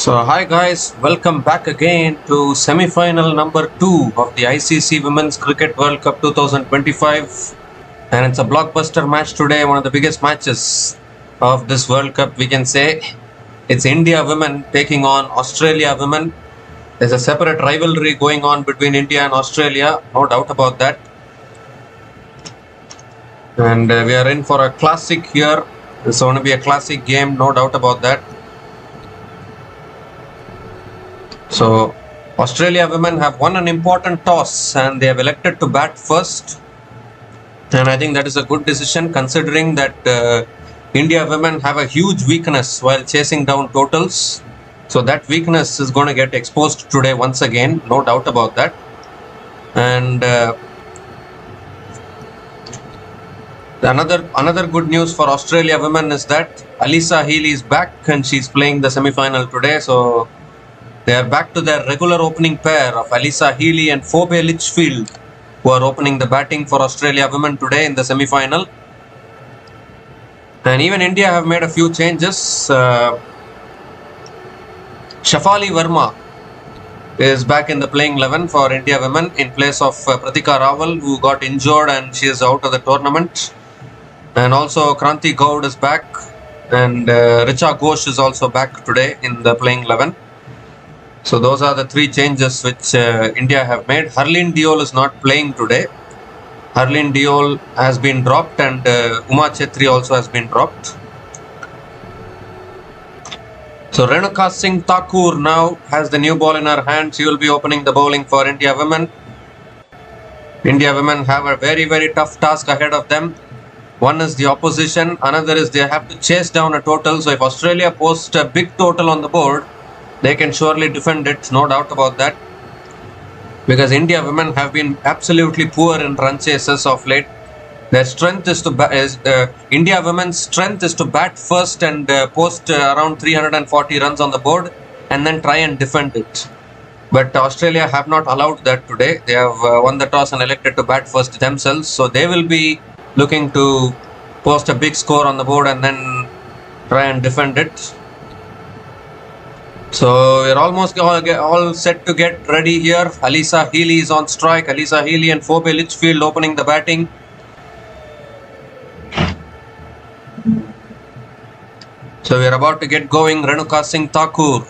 So hi guys, welcome back again to semi-final number 2 of the ICC Women's Cricket World Cup 2025, and it's a blockbuster match today, one of the biggest matches of this World Cup we can say. It's India women taking on Australia women. There's a separate rivalry going on between India and Australia, no doubt about that. And we are in for a classic here. It's going to be a classic game, no doubt about that. So, Australia women have won an important toss and they have elected to bat first. And I think that is a good decision considering that India women have a huge weakness while chasing down totals. So that weakness is going to get exposed today once again, no doubt about that. And another good news for Australia women is that Alyssa Healy is back and she's playing the semi-final today. So they are back to their regular opening pair of Alyssa Healy and Phoebe Litchfield, who are opening the batting for Australia women today in the semi-final. And even India have made a few changes. Shafali Verma is back in the playing 11 for India women in place of Pratika Rawal, who got injured and she is out of the tournament. And also Kranti Goud is back, and Richa Ghosh is also back today in the playing 11. So those are the three changes which India have made. Harleen Deol is not playing today. Harleen Deol has been dropped and Uma Chetri also has been dropped. So Renuka Singh Thakur now has the new ball in her hand. She will be opening the bowling for India women. India women have a very tough task ahead of them. One is the opposition, another is they have to chase down a total. So if Australia posts a big total on the board, they can surely defend it, no doubt about that. Because India women have been absolutely poor in run chases of late. Their strength is to India women's strength is to bat first and post around 340 runs on the board and then try and defend it. But Australia have not allowed that today. They have won the toss and elected to bat first themselves. So they will be looking to post a big score on the board and then try and defend it. So we're almost all set to get ready here. Alyssa Healy is on strike. Alyssa Healy and Phoebe Litchfield opening the batting. So we're about to get going. Renuka Singh Thakur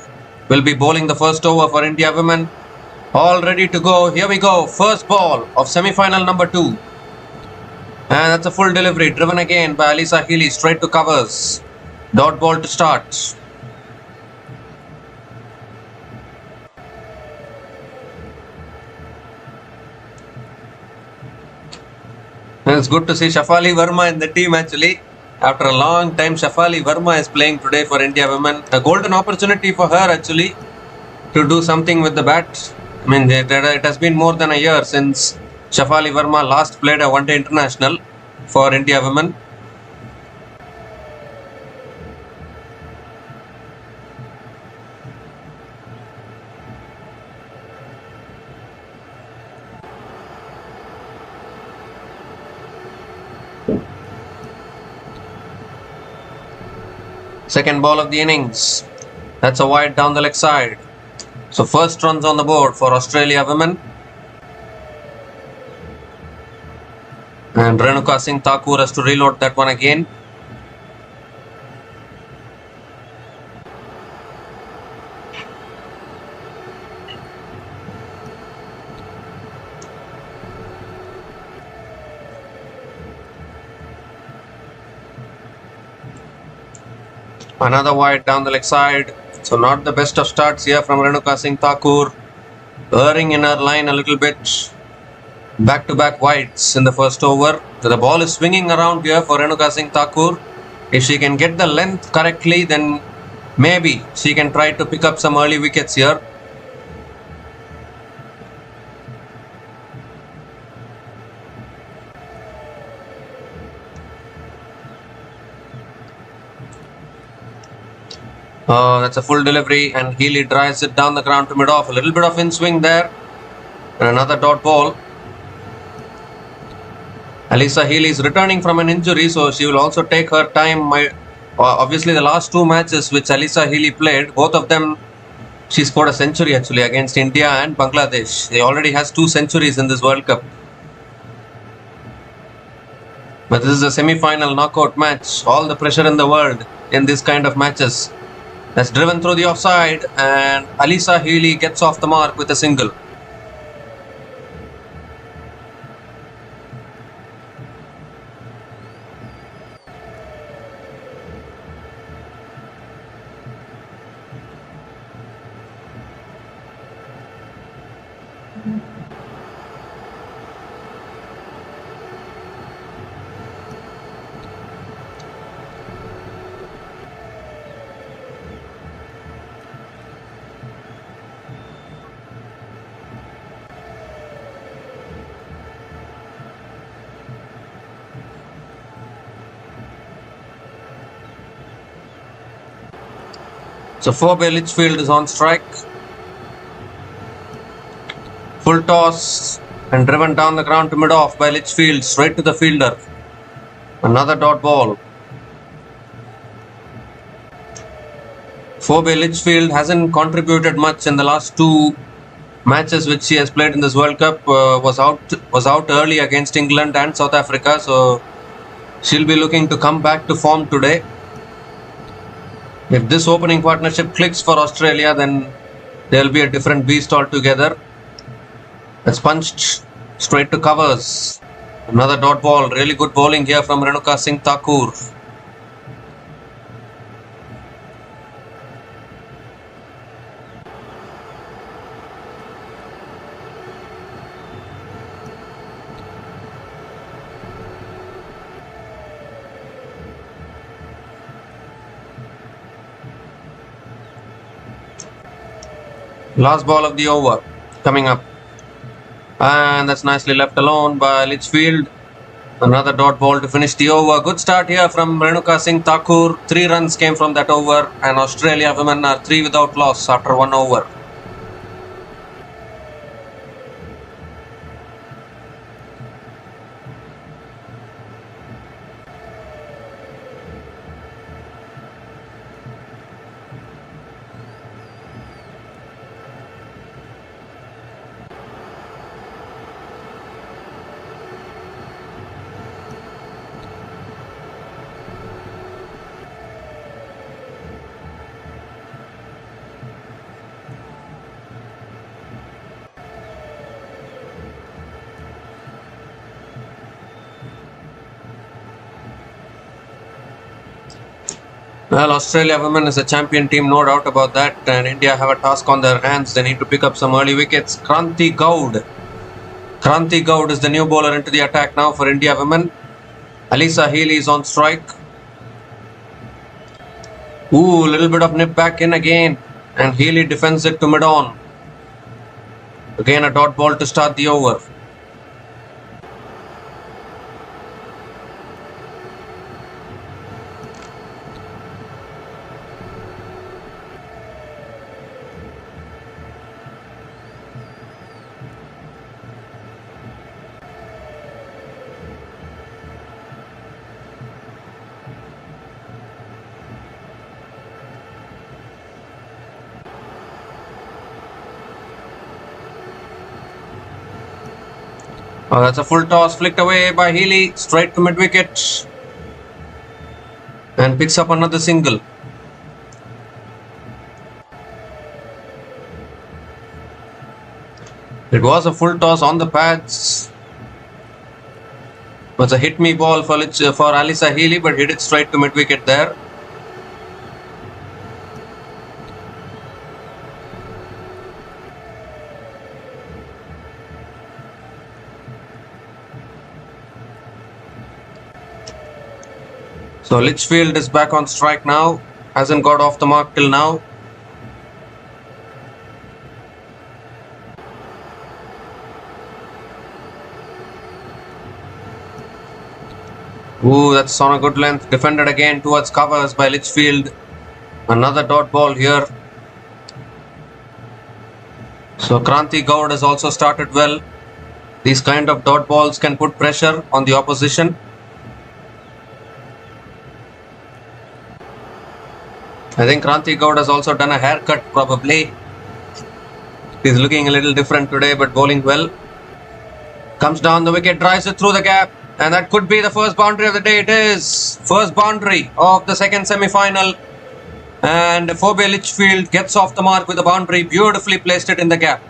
will be bowling the first over for India women. All ready to go. Here we go. First ball of semi-final number 2. And that's a full delivery. Driven again by Alyssa Healy straight to covers. Dot ball to start. It's good to see Shafali Verma in the team actually. After a long time, Shafali Verma is playing today for India women. A golden opportunity for her actually to do something with the bat. I mean, it has been more than a year since Shafali Verma last played a one-day international for India women. Second ball of the innings. That's a wide down the leg side. So first runs on the board for Australia women. And Renuka Singh Thakur has to reload that one again. Another wide down the leg side. So not the best of starts here from Renuka Singh Thakur. Erring in her line a little bit. Back-to-back wides in the first over. So the ball is swinging around here for Renuka Singh Thakur. If she can get the length correctly, then maybe she can try to pick up some early wickets here. That's a full delivery and Healy drives it down the ground to mid-off. A little bit of in-swing there. And another dot ball. Alyssa Healy is returning from an injury, so she will also take her time. Obviously, the last two matches which Alyssa Healy played, both of them She scored a century actually against India and Bangladesh. He already has 2 centuries in this World Cup. But this is a semi-final knockout match. All the pressure in the world in this kind of matches. That's driven through the offside, and Alyssa Healy gets off the mark with a single. So Phoebe Litchfield is on strike. Full toss and driven down the ground to mid-off by Litchfield, straight to the fielder. Another dot ball. Phoebe Litchfield hasn't contributed much in the last 2 matches which she has played in this World Cup. Was out early against England and South Africa, so she'll be looking to come back to form today. If this opening partnership clicks for Australia, then there'll be a different beast altogether. It's punched straight to covers. Another dot ball. Really good bowling here from Renuka Singh Thakur. Last ball of the over coming up. And that's nicely left alone by Litchfield. Another dot ball to finish the over. Good start here from Renuka Singh Thakur. 3 runs came from that over, and Australia women are 3 without loss after 1 over. Well, Australia women is a champion team, no doubt about that, and India have a task on their hands. They need to pick up some early wickets. Kranti Goud is the new bowler into the attack now for India women. Alyssa Healy is on strike. Ooh, a little bit of nip back in again, and Healy defends it to mid-on. Again a dot ball to start the over. Oh, that's a full toss flicked away by Healy, straight to mid-wicket, and picks up another single. It was a full toss on the pads. It was a hit me ball for Alyssa Healy, but hit it straight to mid-wicket there. So Litchfield is back on strike now. Hasn't got off the mark till now. Ooh, that's on a good length. Defended again towards covers by Litchfield. Another dot ball here. So Kranti Goud has also started well. These kind of dot balls can put pressure on the opposition. I think Kranti Goud has also done a haircut probably. He's looking a little different today, but bowling well. Comes down the wicket, drives it through the gap, and that could be the first boundary of the day. It is first boundary of the second semi-final, and Phoebe Litchfield gets off the mark with a boundary, beautifully placed it in the gap.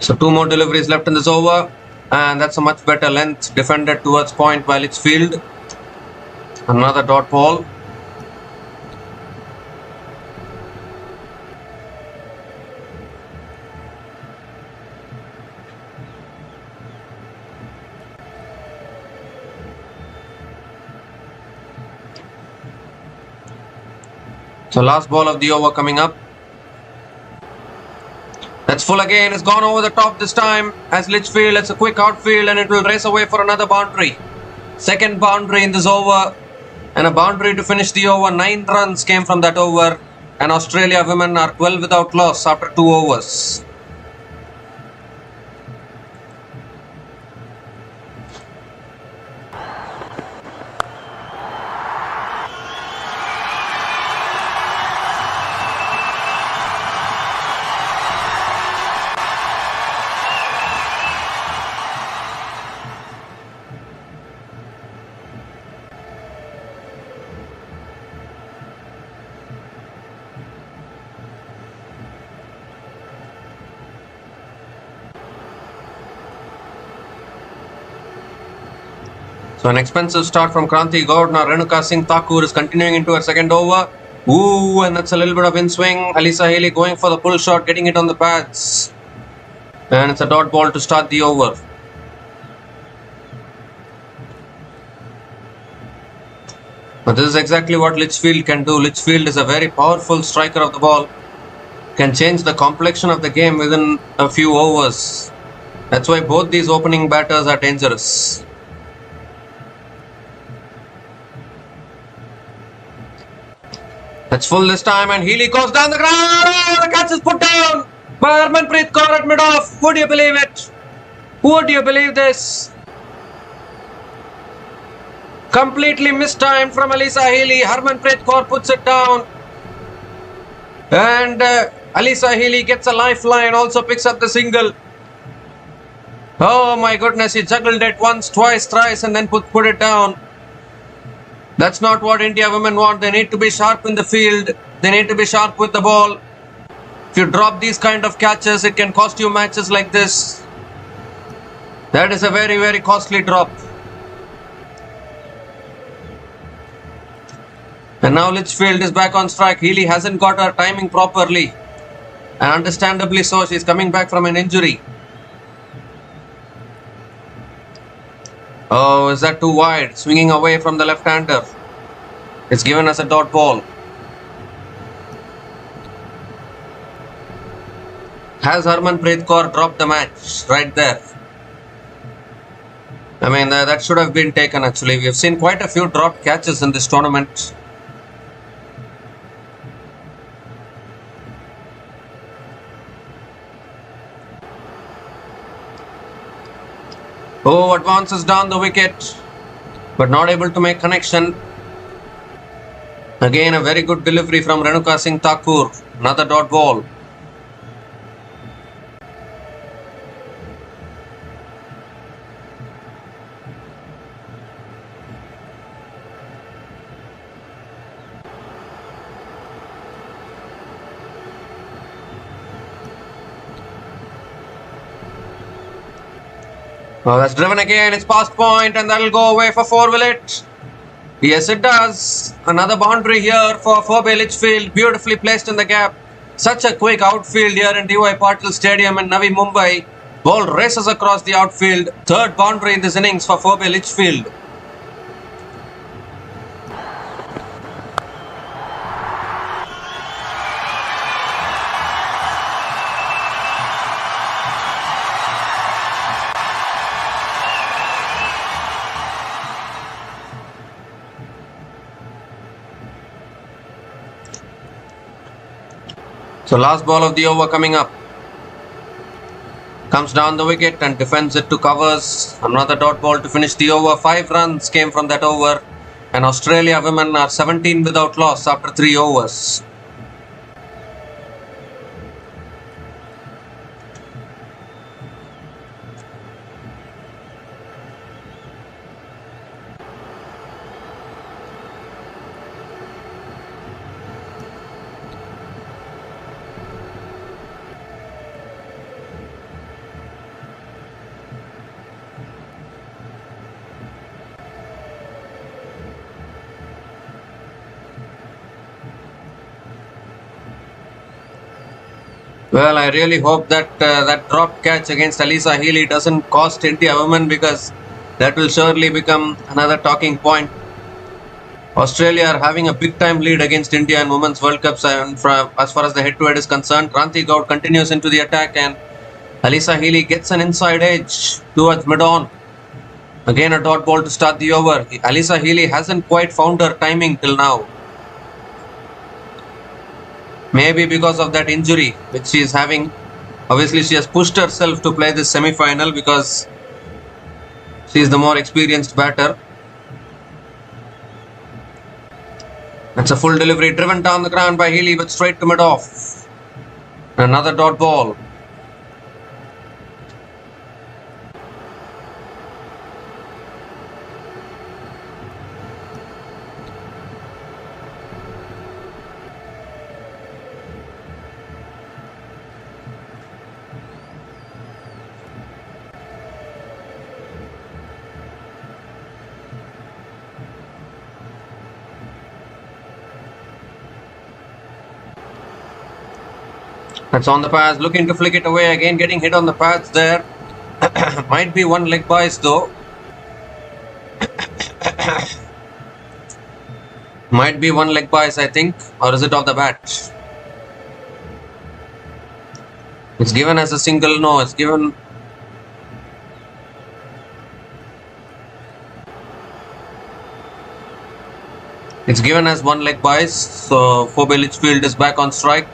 So 2 more deliveries left in this over, and that's a much better length defended towards point by Litchfield. Another dot ball. So last ball of the over coming up. That's full again. It's gone over the top this time as Litchfield. It's a quick outfield and it will race away for another boundary. Second boundary in this over, and a boundary to finish the over. 9 runs came from that over, and Australia women are 12 without loss after 2 overs. So an expensive start from Kranti Gaur. Now Renuka Singh Thakur is continuing into her second over. Ooh, and that's a little bit of in swing. Alyssa Healy going for the pull shot, getting it on the pads. And it's a dot ball to start the over. But this is exactly what Litchfield can do. Litchfield is a very powerful striker of the ball. Can change the complexion of the game within a few overs. That's why both these opening batters are dangerous. That's full this time, and Healy goes down the ground. Oh, the catch is put down by Harmanpreet Kaur at mid-off. Would you believe it? Would you believe this? Completely mistimed from Alyssa Healy. Harmanpreet Kaur puts it down. And Alyssa Healy gets a lifeline, also picks up the single. Oh my goodness, he juggled it once, twice, thrice, and then put it down. That's not what India women want. They need to be sharp in the field. They need to be sharp with the ball. If you drop these kind of catches, it can cost you matches like this. That is a very, very costly drop. And now Litchfield is back on strike. Healy hasn't got her timing properly. And understandably so, she's coming back from an injury. Oh, is that too wide? Swinging away from the left-hander. It's given us a dot ball. Has Harmanpreet Kaur dropped the match right there? I mean, that should have been taken actually. We have seen quite a few dropped catches in this tournament. Oh, advances down the wicket, but not able to make connection. Again, a very good delivery from Renuka Singh Thakur. Another dot ball. Well, that's driven again. It's past point, and that'll go away for 4, will it? Yes, it does. Another boundary here for Phoebe Litchfield. Beautifully placed in the gap. Such a quick outfield here in D.Y. Patil Stadium in Navi Mumbai. Ball races across the outfield. Third boundary in this innings for Phoebe Litchfield. So last ball of the over coming up. Comes down the wicket and defends it to covers. Another dot ball to finish the over. 5 runs came from that over. And Australia women are 17 without loss after 3 overs. Well, I really hope that that drop catch against Alyssa Healy doesn't cost India women, because that will surely become another talking point. Australia are having a big time lead against India in Women's World Cups, and as far as the head-to-head is concerned. Kranti Gaur continues into the attack and Alyssa Healy gets an inside edge towards mid-on. Again a dot ball to start the over. Alyssa Healy hasn't quite found her timing till now. Maybe because of that injury which she is having. Obviously she has pushed herself to play this semi-final because she is the more experienced batter. That's a full delivery driven down the ground by Healy, but straight to mid-off. Another dot ball. That's on the pads, looking to flick it away again, getting hit on the pads there. Might be one leg bias though. Might be one leg bias, I think, or is it off the bat? It's given as a single. No, it's given. It's given as one leg bias. So Phoebe Litchfield is back on strike.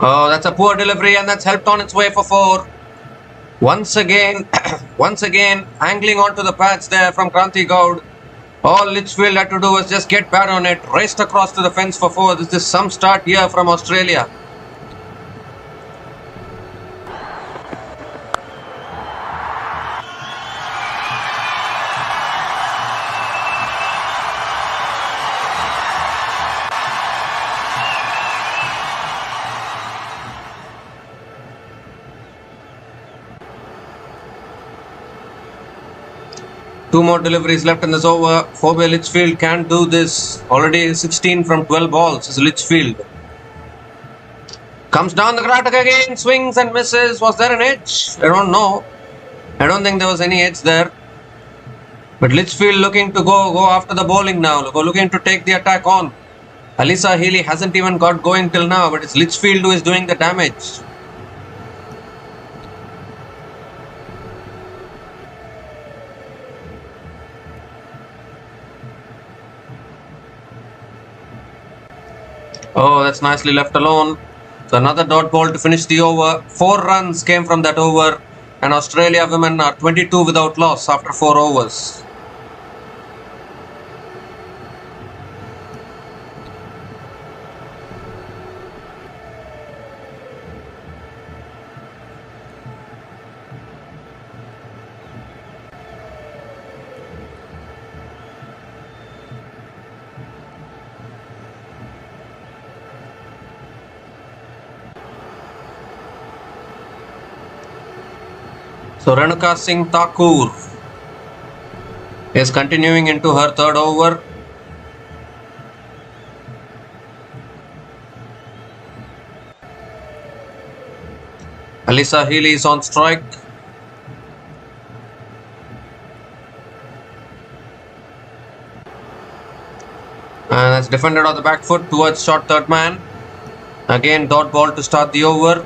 Oh, that's a poor delivery, and that's helped on its way for 4. Once again, angling onto the pads there from Kranti Gaur. All Litchfield had to do was just get bad on it, raced across to the fence for 4. This is some start here from Australia. Two more deliveries left in this over. Phoebe Litchfield can't do this. Already 16 from 12 balls is Litchfield. Comes down the Kratak again, swings and misses. Was there an edge? I don't know. I don't think there was any edge there. But Litchfield looking to go after the bowling now. Looking to take the attack on. Alyssa Healy hasn't even got going till now, but it's Litchfield who is doing the damage. Oh, that's nicely left alone. So another dot ball to finish the over. 4 runs came from that over, and Australia women are 22 without loss after 4 overs. So Renuka Singh Thakur is continuing into her 3rd over. Alyssa Healy is on strike. And that's defended on the back foot towards short 3rd man. Again dot ball to start the over.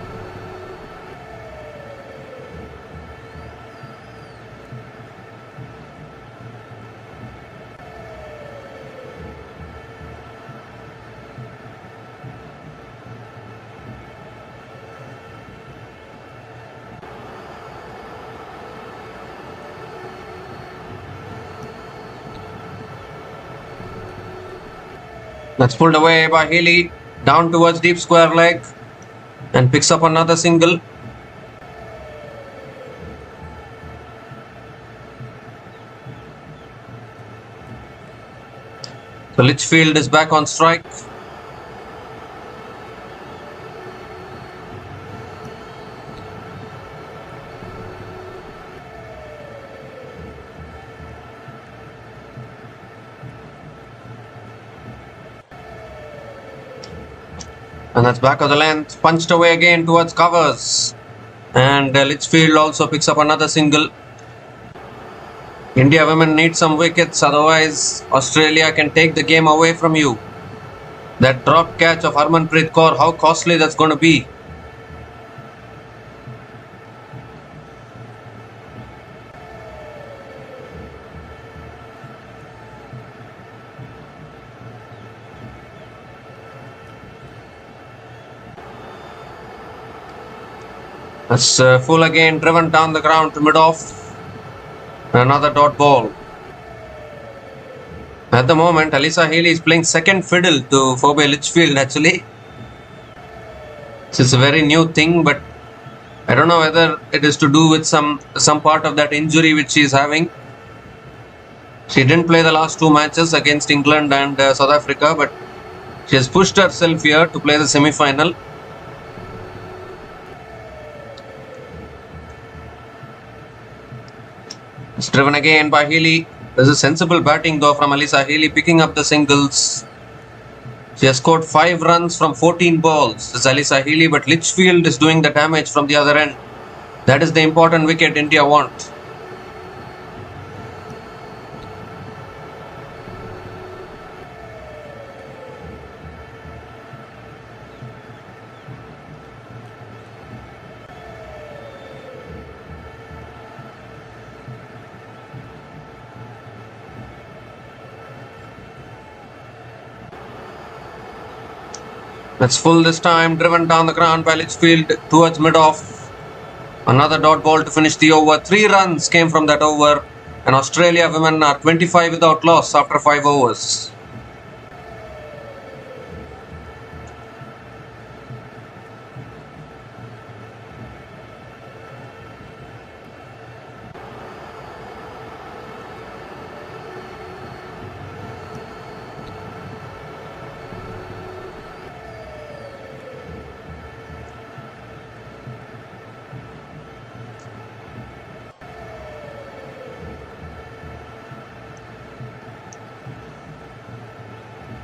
That's pulled away by Healy, down towards deep square leg, and picks up another single. So Litchfield is back on strike. And that's back of the length, punched away again towards covers. And Litchfield also picks up another single. India women need some wickets, otherwise Australia can take the game away from you. That drop catch of Harmanpreet Kaur, how costly that's going to be. That's full again, driven down the ground to mid-off. Another dot ball. At the moment, Alyssa Healy is playing second fiddle to Phoebe Litchfield actually. It's a very new thing, but I don't know whether it is to do with some part of that injury which she is having. She didn't play the last two matches against England and South Africa, but she has pushed herself here to play the semi-final. It's driven again by Healy. There's a sensible batting though from Alyssa Healy, picking up the singles. She has scored 5 runs from 14 balls. This is Alyssa Healy, but Litchfield is doing the damage from the other end. That is the important wicket India want. That's full this time, driven down the ground by Litchfield towards mid-off. Another dot ball to finish the over. 3 runs came from that over, and Australia women are 25 without loss after 5 overs.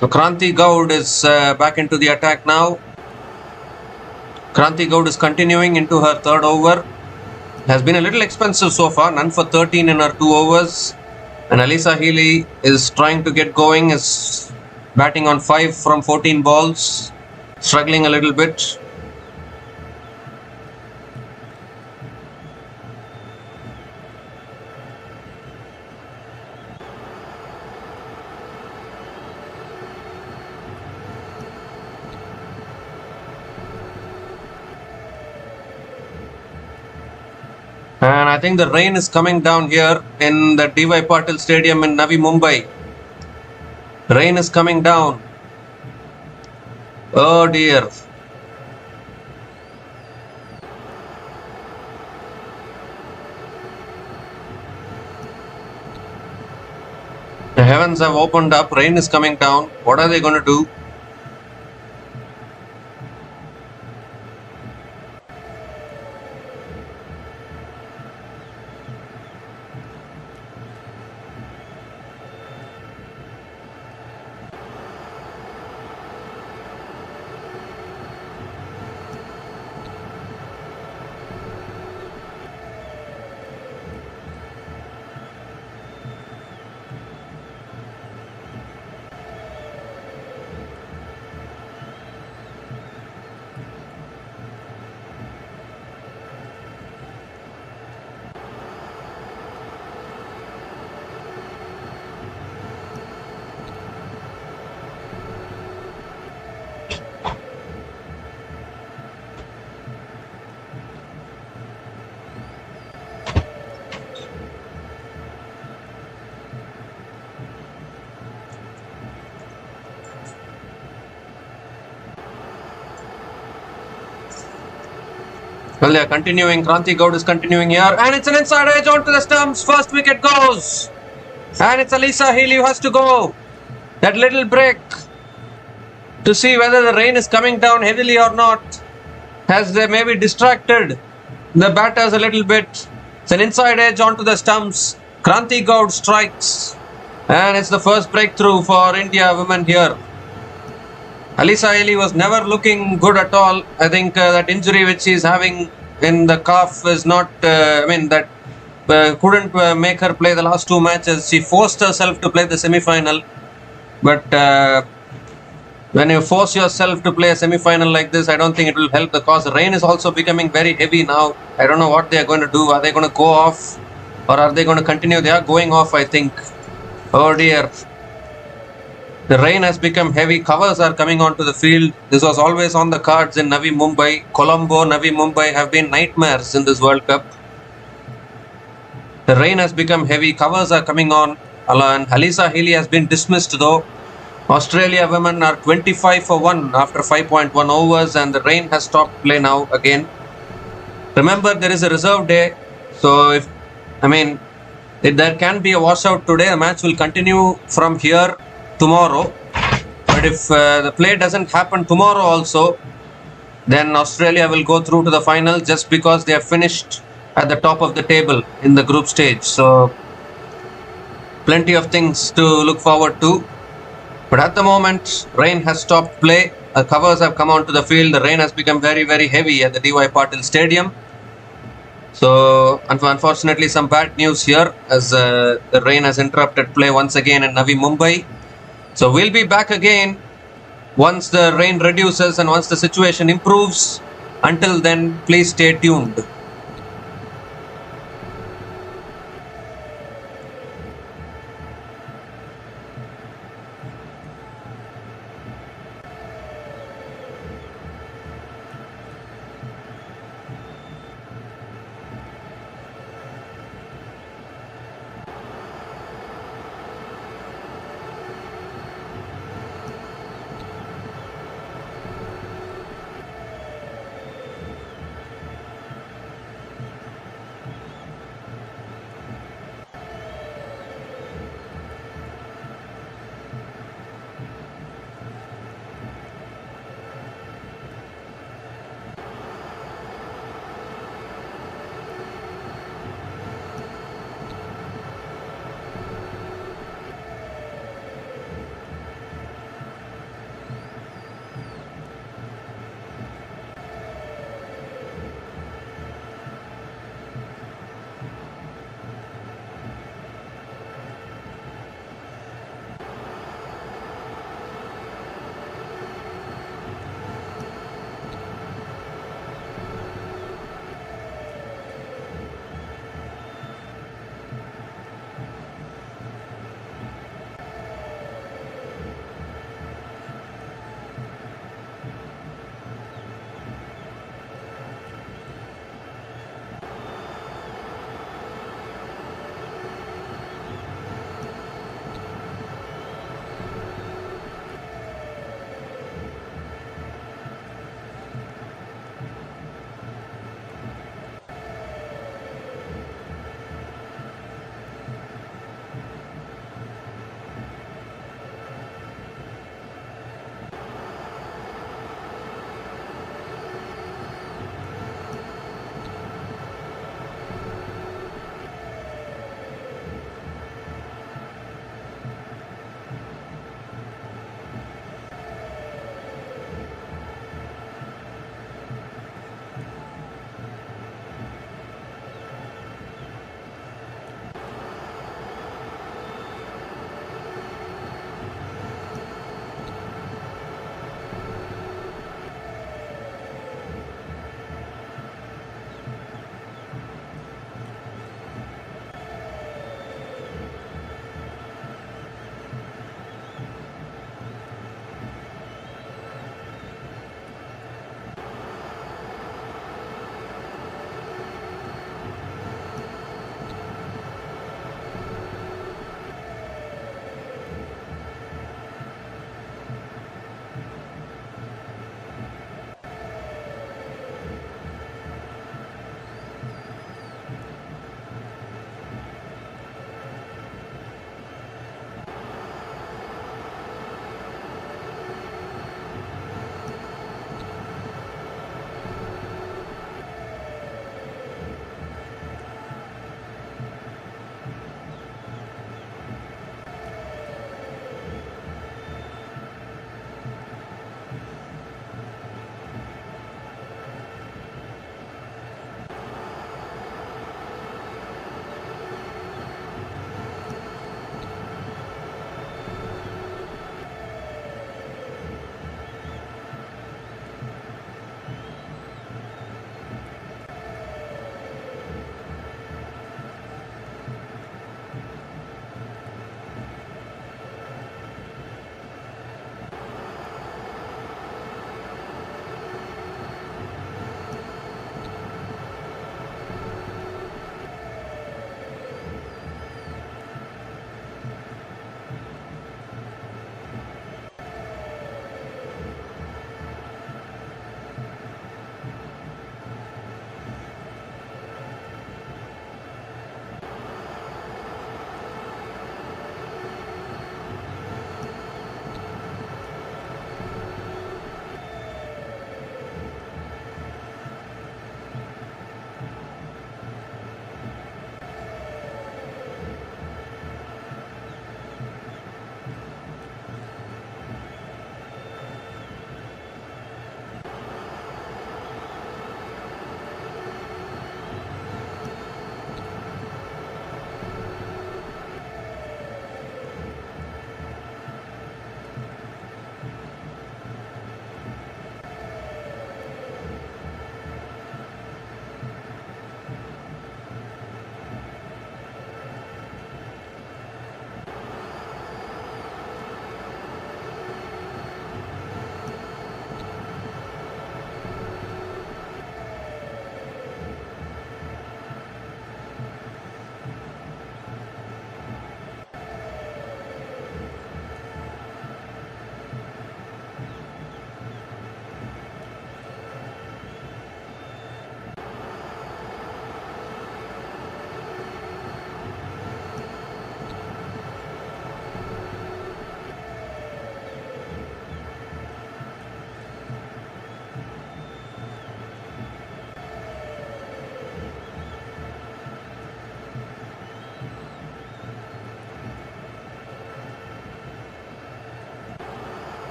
So Kranti Goud is back into the attack now. Kranti Goud is continuing into her third over. Has been a little expensive so far, none for 13 in her 2 overs. And Alyssa Healy is trying to get going, is batting on 5 from 14 balls, struggling a little bit. And I think the rain is coming down here in the D.Y. Patil Stadium in Navi Mumbai. Rain is coming down. Oh dear. The heavens have opened up. Rain is coming down. What are they going to do? Well, they are continuing. Kranti Gaud is continuing here. And it's an inside edge onto the stumps. First wicket goes. And it's Alisa Healy who has to go. That little break to see whether the rain is coming down heavily or not has maybe distracted the batters a little bit. It's an inside edge onto the stumps. Kranti Gaud strikes. And it's the first breakthrough for India women here. Alisa Healy was never looking good at all. I think that injury which she's having in the calf is not, couldn't make her play the last two matches. She forced herself to play the semi-final. But when you force yourself to play a semi-final like this, I don't think it will help the cause. The rain is also becoming very heavy now. I don't know what they are going to do. Are they going to go off or are they going to continue? They are going off, I think. Oh dear. The rain has become heavy. Covers are coming onto the field. This was always on the cards in Navi Mumbai. Colombo, Navi Mumbai have been nightmares in this World Cup. The rain has become heavy. Covers are coming on. And Alisa Healy has been dismissed though. Australia women are 25 for 1 after 5.1 overs and the rain has stopped play now again. Remember, there is a reserve day. So if there can be a washout today, the match will continue from here tomorrow. But if the play doesn't happen tomorrow also, then Australia will go through to the final just because they have finished at the top of the table in the group stage. So plenty of things to look forward to. But at the moment, rain has stopped play. Covers have come onto the field. The rain has become very, very heavy at the D.Y. Patil Stadium. So unfortunately, some bad news here as the rain has interrupted play once again in Navi Mumbai. So we'll be back again once the rain reduces and once the situation improves. Until then, please stay tuned.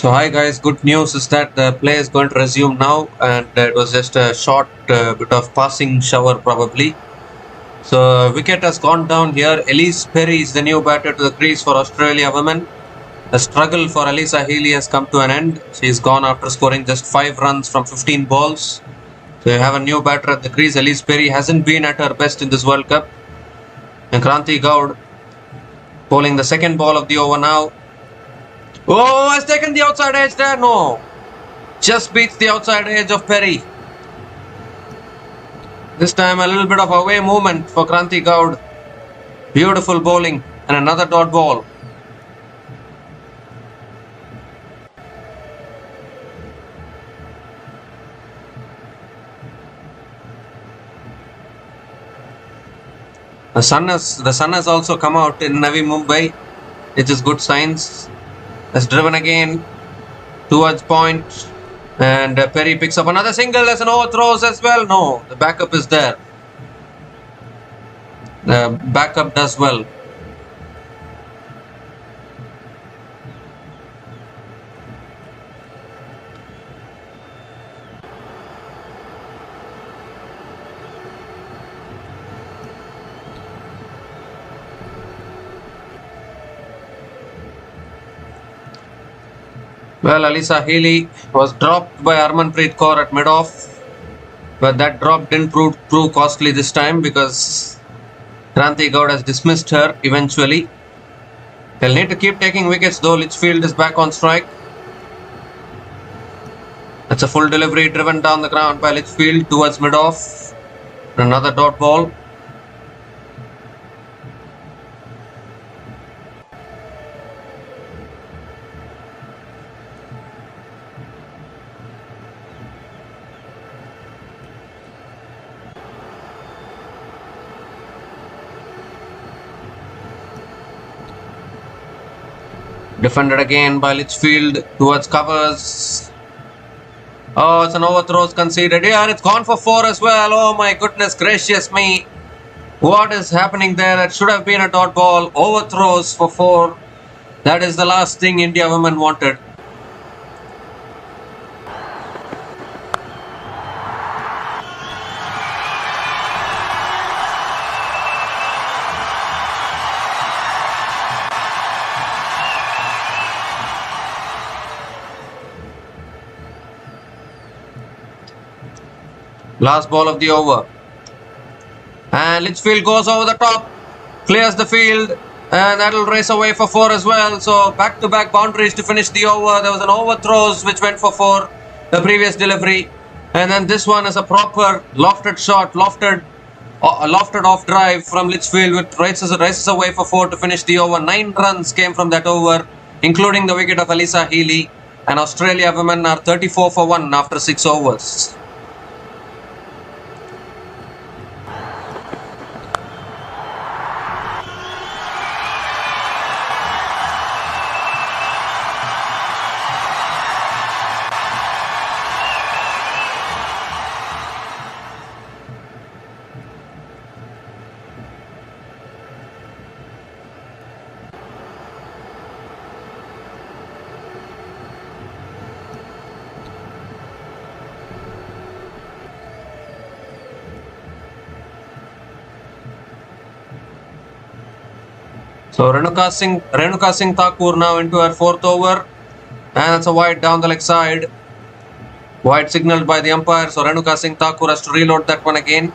So hi guys, good news is that the play is going to resume now, and it was just a short bit of passing shower probably. So wicket has gone down here. Elise Perry is the new batter to the crease for Australia women. The struggle for Alyssa Healy has come to an end. She's gone after scoring just 5 runs from 15 balls. So you have a new batter at the crease. Elise Perry hasn't been at her best in this World Cup. And Kranti Gaud bowling the second ball of the over now. Oh, has taken the outside edge there. No. Just beats the outside edge of Perry. This time a little bit of away movement for Kranti Gaud. Beautiful bowling and another dot ball. The sun has also come out in Navi Mumbai, which is good signs. Has driven again towards point, and Perry picks up another single as an overthrows as well. No, the backup is there. The backup does well. Well, Alyssa Healy was dropped by Harmanpreet Kaur at mid-off, but that drop didn't prove costly this time because Kranti Gaud has dismissed her eventually. They'll need to keep taking wickets though. Litchfield is back on strike. That's a full delivery driven down the ground by Litchfield towards mid-off. Another dot ball. Defended again by Litchfield towards covers. Oh, it's an overthrow conceded here, and it's gone for 4 as well. Oh my goodness gracious me. What is happening there? That should have been a dot ball. Overthrows for 4. That is the last thing India women wanted. Last ball of the over. And Litchfield goes over the top, clears the field, and that'll race away for 4 as well. So back-to-back boundaries to finish the over. There was an overthrows which went for 4, the previous delivery. And then this one is a proper lofted shot, lofted off drive from Litchfield, which races away for 4 to finish the over. 9 runs came from that over, including the wicket of Alyssa Healy. And Australia women are 34 for 1 after 6 overs. So Renuka Singh Thakur now into her 4th over, and that's a wide down the leg side. Wide signalled by the umpire, so Renuka Singh Thakur has to reload that one again.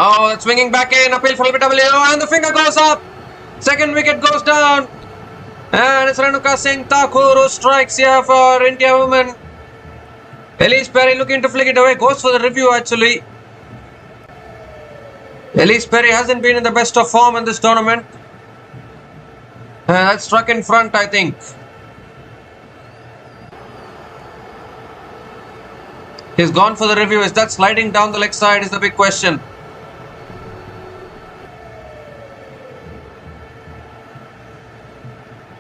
Oh, it's swinging back in, appeal for LBW, and the finger goes up. Second wicket goes down. And it's Renuka Singh Thakur who strikes here for India women. Elise Perry looking to flick it away, goes for the review actually. Elise Perry hasn't been in the best of form in this tournament. That's struck in front, I think. He's gone for the review. Is that sliding down the leg side is the big question.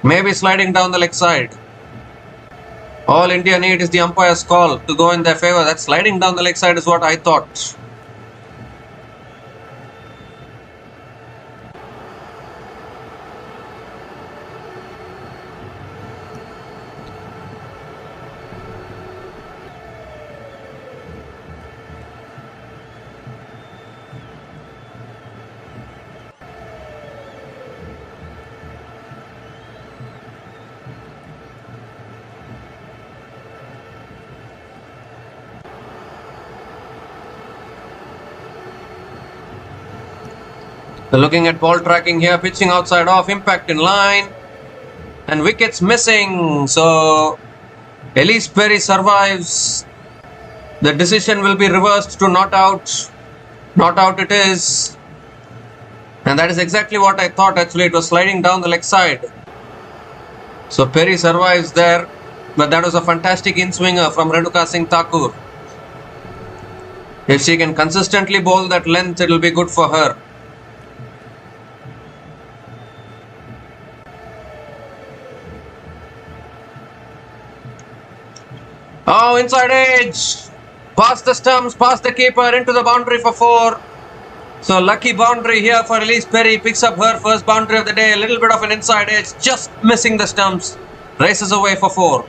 Maybe sliding down the leg side. All India need is the umpire's call to go in their favour. That sliding down the leg side is what I thought. Looking at ball tracking here, pitching outside off, impact in line, and wickets missing. So Elise Perry survives. The decision will be reversed to not out. Not out it is. And that is exactly what I thought. Actually, it was sliding down the leg side. So Perry survives there. But that was a fantastic in-swinger from Renuka Singh Thakur. If she can consistently bowl that length, it will be good for her. Oh, inside edge. Past the stumps, past the keeper, into the boundary for 4. So lucky boundary here for Elise Perry. Picks up her first boundary of the day. A little bit of an inside edge, just missing the stumps. Races away for 4.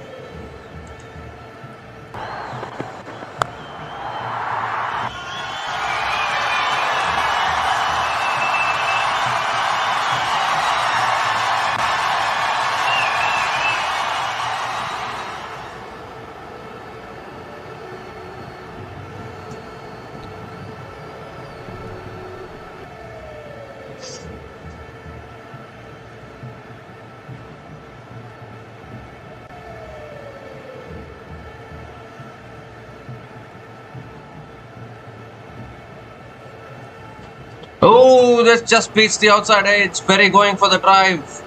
Oh, this just beats the outside edge. Perry going for the drive.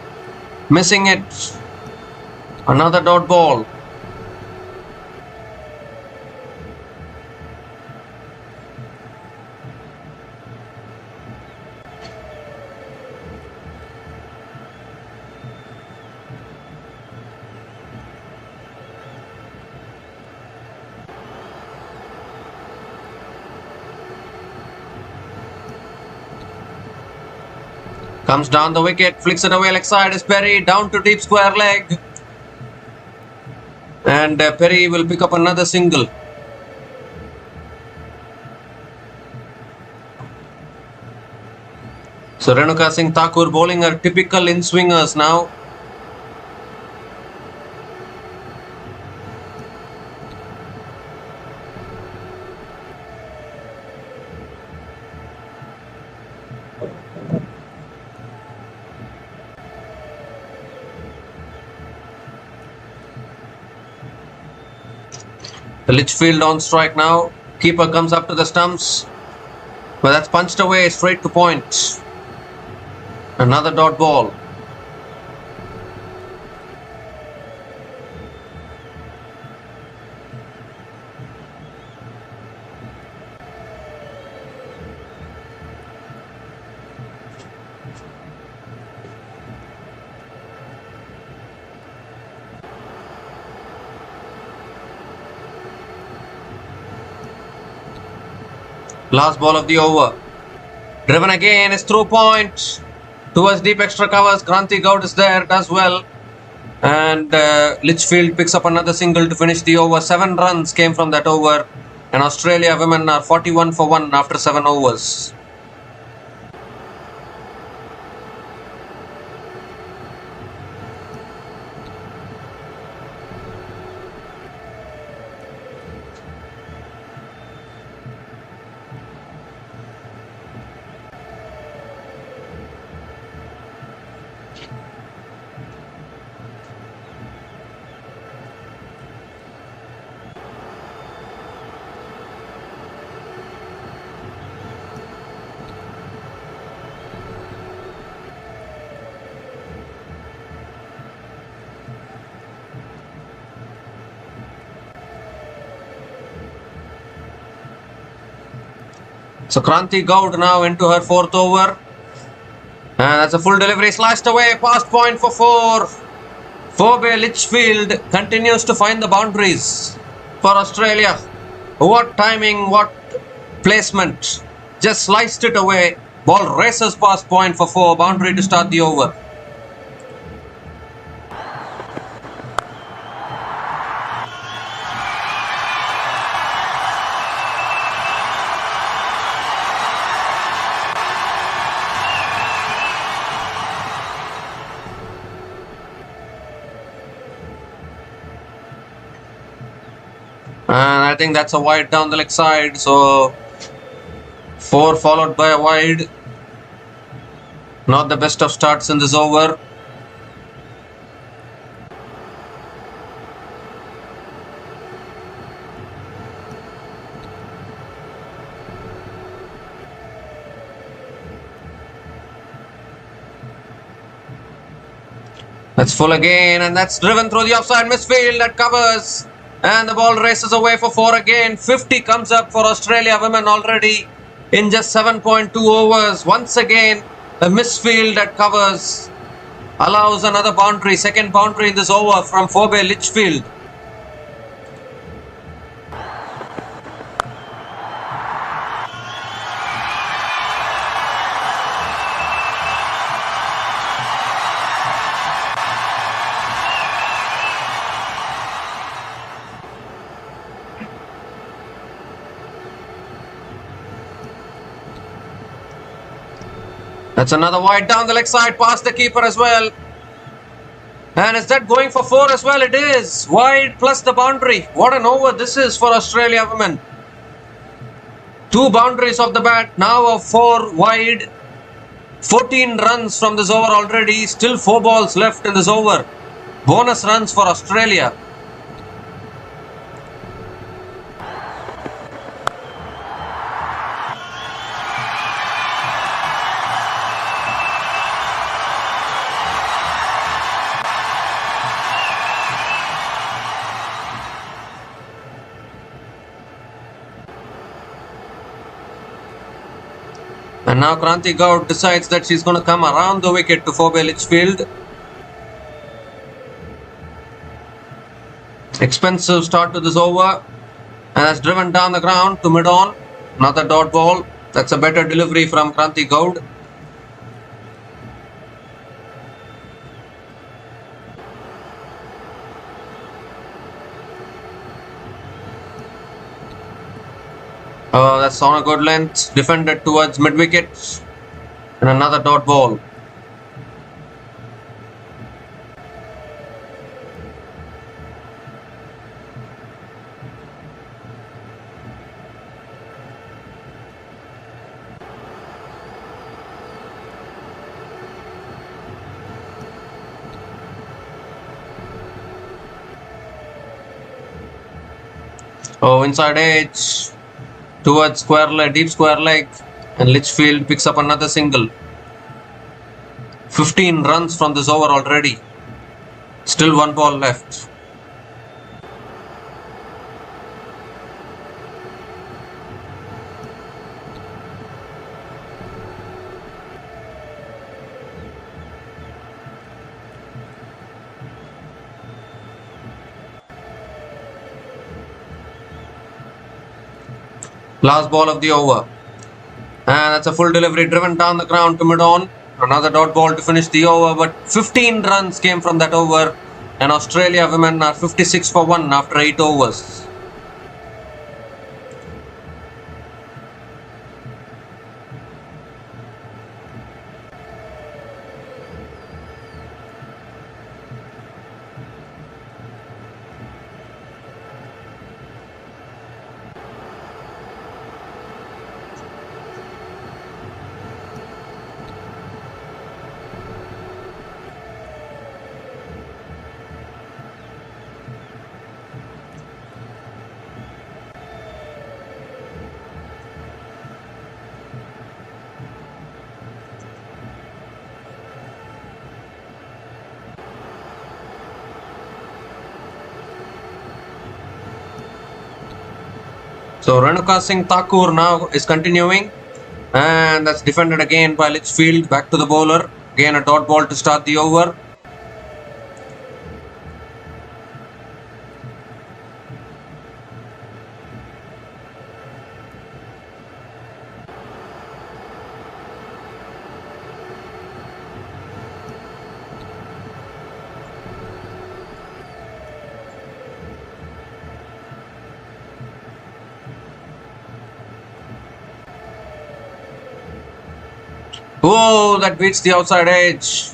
Missing it. Another dot ball. Comes down the wicket, flicks it away leg side is Perry, down to deep square leg. And Perry will pick up another single. So Renuka Singh Thakur bowling her typical in-swingers now. Litchfield on strike now. Keeper comes up to the stumps. But that's punched away straight to point. Another dot ball. Last ball of the over. Driven again is through point. Towards deep extra covers. Kranti Gaud is there, does well. And Litchfield picks up another single to finish the over. 7 runs came from that over. And Australia women are 41 for 1 after 7 overs. So Kranti Gaud now into her 4th over. And that's a full delivery, slashed away, past point for 4. Phoebe Litchfield continues to find the boundaries for Australia. What timing, what placement. Just sliced it away. Ball races past point for 4. Boundary to start the over. And I think that's a wide down the leg side. So 4 followed by a wide. Not the best of starts in this over. That's full again, and that's driven through the offside misfield. That covers. And the ball races away for 4 again. 50 comes up for Australia women already in just 7.2 overs. Once again, a misfield that covers. Allows another boundary, second boundary in this over from Phoebe Litchfield. That's another wide down the leg side past the keeper as well. And is that going for 4 as well? It is. Wide plus the boundary. What an over this is for Australia women. 2 boundaries off the bat. Now a 4 wide. 14 runs from this over already. Still 4 balls left in this over. Bonus runs for Australia. And now Kranti Gaud decides that she's going to come around the wicket to Phoebe Litchfield. Expensive start to this over. And that's driven down the ground to mid-on. Another dot ball. That's a better delivery from Kranti Gaud. That's on a good length. Defended towards mid-wicket. And another dot ball. Oh, inside edge. Towards square leg, deep square leg, and Litchfield picks up another single. 15 runs from this over already. Still 1 ball left. Last ball of the over. And that's a full delivery driven down the ground to mid-on. Another dot ball to finish the over. But 15 runs came from that over. And Australia women are 56 for 1 after 8 overs. So Renuka Singh Thakur now is continuing, and that's defended again by Litchfield. Back to the bowler. Again a dot ball to start the over. Oh, that beats the outside edge.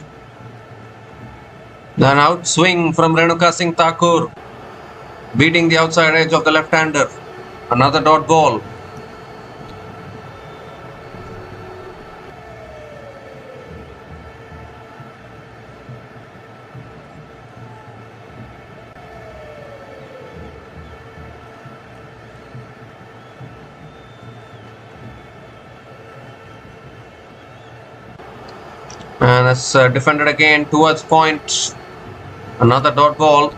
An outswing from Renuka Singh Thakur, beating the outside edge of the left-hander. Another dot ball. And that's defended again towards point. Another dot ball.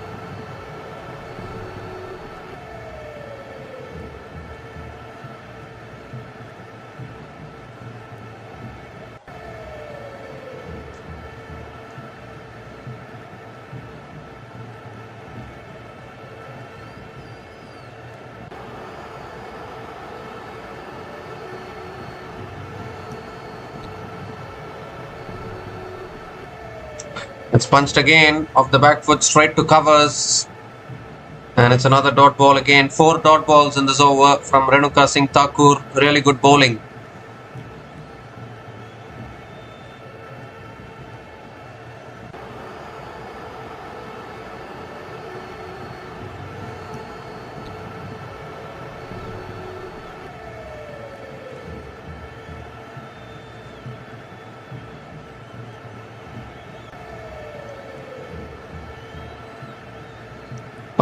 It's punched again off the back foot straight to covers. And it's another dot ball again. 4 dot balls in this over from Renuka Singh Thakur. Really good bowling.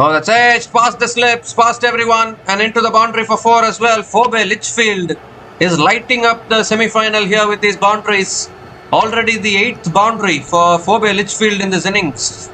Oh, that's edge, past the slips, past everyone, and into the boundary for 4 as well. Phoebe Litchfield is lighting up the semi-final here with these boundaries. Already the 8th boundary for Phoebe Litchfield in this innings.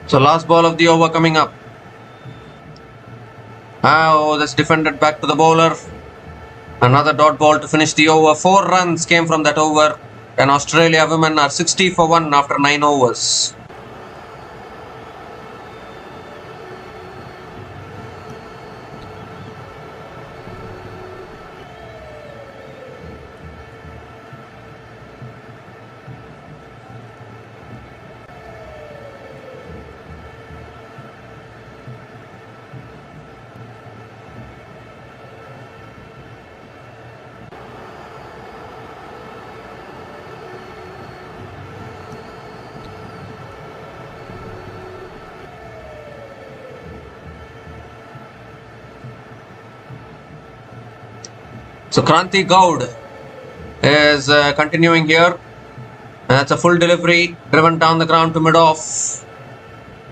So last ball of the over coming up. Oh, that's defended back to the bowler. Another dot ball to finish the over. 4 runs came from that over. And Australia women are 60 for 1 after 9 overs. So Kranti Goud is continuing here. That's a full delivery, driven down the ground to mid-off.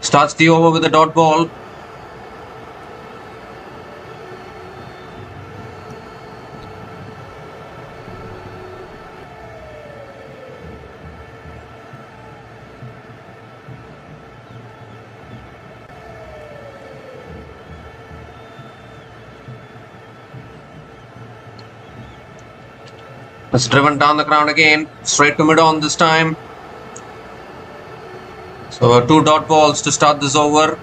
Starts the over with a dot ball. It's driven down the ground again, straight to mid-on this time. So 2 dot balls to start this over.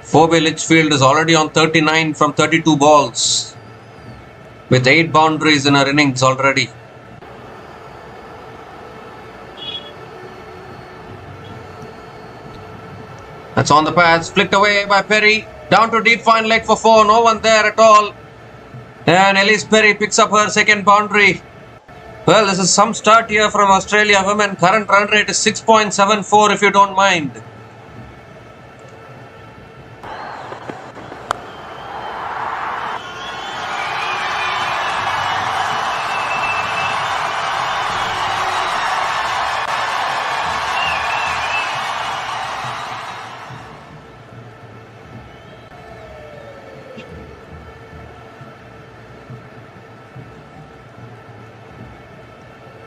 Phoebe Litchfield is already on 39 from 32 balls, with 8 boundaries in her innings already. That's on the pads, flicked away by Perry. Down to deep fine leg for 4, no one there at all. And Elise Perry picks up her second boundary. Well, this is some start here from Australia women. Current run rate is 6.74 if you don't mind.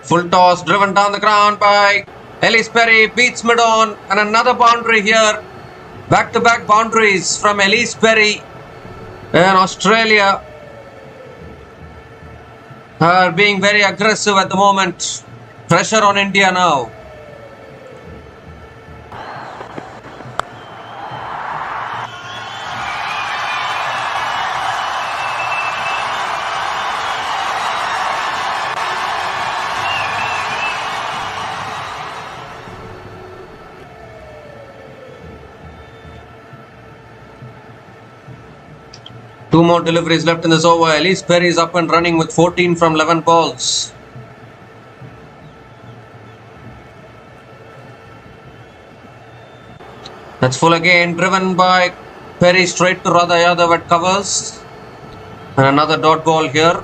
Full toss driven down the ground by Elise Perry, beats mid-on, and another boundary here. Back-to-back boundaries from Elise Perry. And Australia are being very aggressive at the moment. Pressure on India now. Two more deliveries left in this over. Elise Perry is up and running with 14 from 11 balls. That's full again, driven by Perry straight to Radha Yadav at covers. And another dot ball here.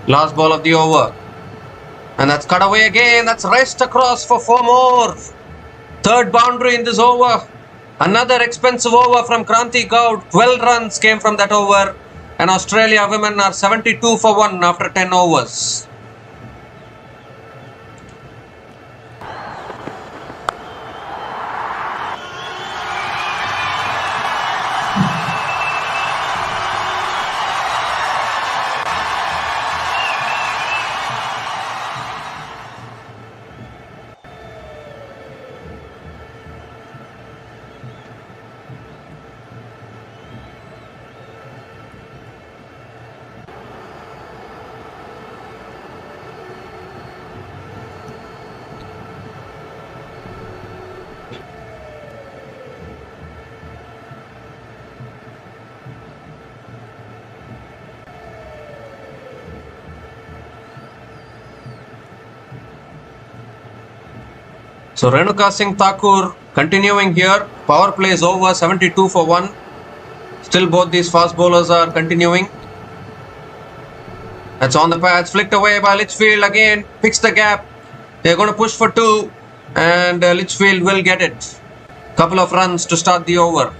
Last ball of the over. And that's cut away again. That's raced across for 4 more. Third boundary in this over. Another expensive over from Kranti Gaud. 12 runs came from that over. And Australia women are 72 for 1 after 10 overs. So Renuka Singh Thakur continuing here. Power play is over, 72 for 1. Still both these fast bowlers are continuing. That's on the pads, flicked away by Litchfield again, picks the gap. They're going to push for 2 and Litchfield will get it. Couple of runs to start the over.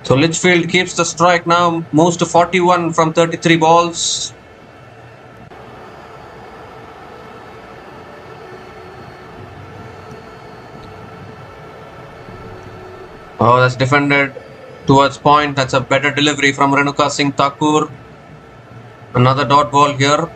So Litchfield keeps the strike now, moves to 41 from 33 balls. Oh, that's defended towards point. That's a better delivery from Renuka Singh Thakur. Another dot ball here.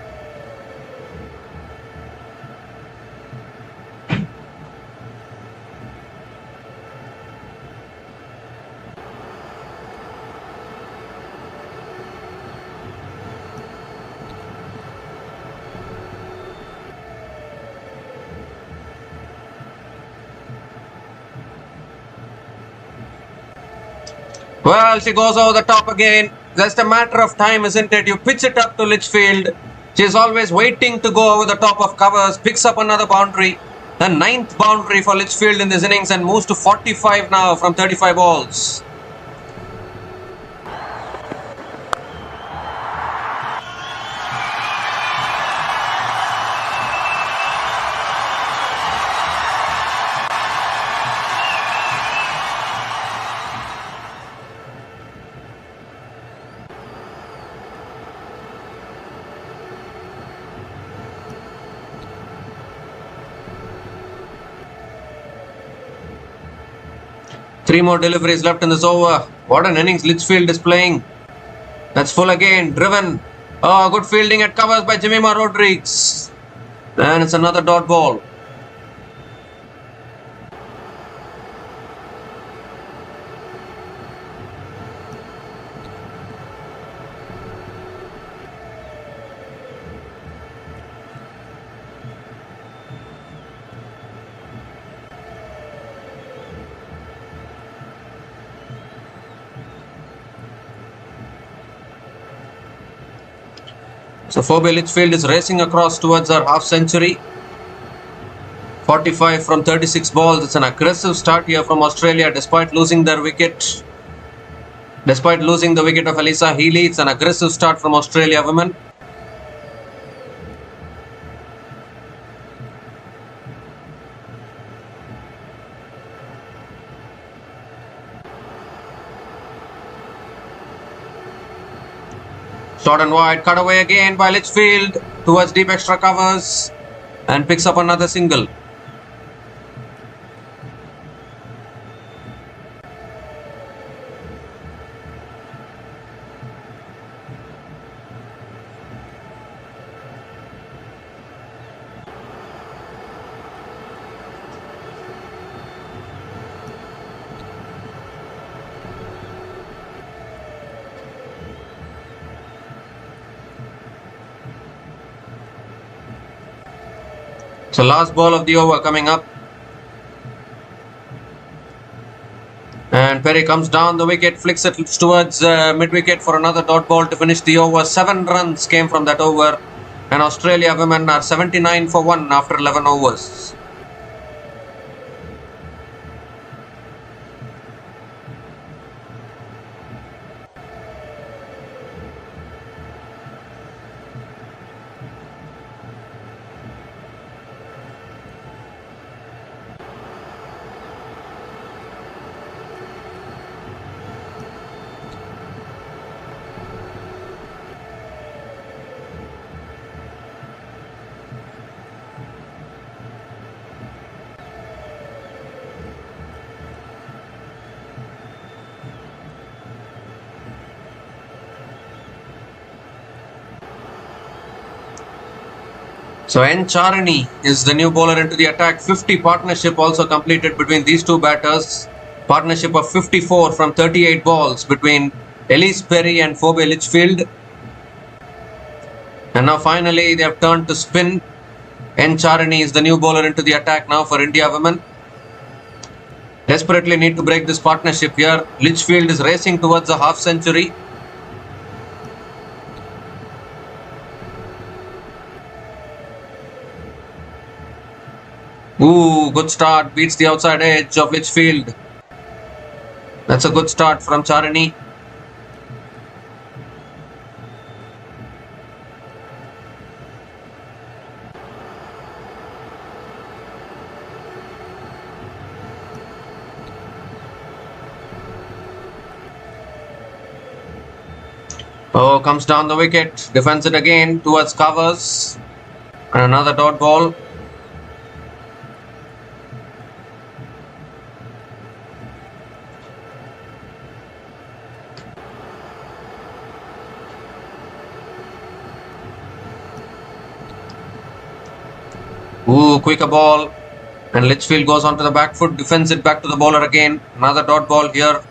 Well, she goes over the top again. Just a matter of time, isn't it? You pitch it up to Litchfield. She's always waiting to go over the top of covers. Picks up another boundary. The 9th boundary for Litchfield in this innings and moves to 45 now from 35 balls. Three more deliveries left in this over. What an innings Litchfield is playing. That's full again. Driven. Oh, good fielding at covers by Jemima Rodriguez. And it's another dot ball. So Phoebe Litchfield is racing across towards her half century. 45 from 36 balls. It's an aggressive start here from Australia despite losing their wicket. Despite losing the wicket of Elisa Healy, it's an aggressive start from Australia women. Short and wide, cut away again by Litchfield towards deep extra covers and picks up another single. So last ball of the over coming up. And Perry comes down the wicket, flicks it towards mid-wicket for another dot ball to finish the over. 7 runs came from that over. And Australia women are 79 for 1 after 11 overs. So N. Charani is the new bowler into the attack. 50 partnership also completed between these two batters. Partnership of 54 from 38 balls between Elise Perry and Phoebe Litchfield. And now finally they have turned to spin. N. Charani is the new bowler into the attack now for India women. Desperately need to break this partnership here. Litchfield is racing towards a half century. Ooh, good start. Beats the outside edge of Litchfield. That's a good start from Charani. Oh, comes down the wicket. Defends it again towards covers. And another dot ball. Ooh, quicker ball. And Litchfield goes onto the back foot, defends it back to the bowler again. Another dot ball here.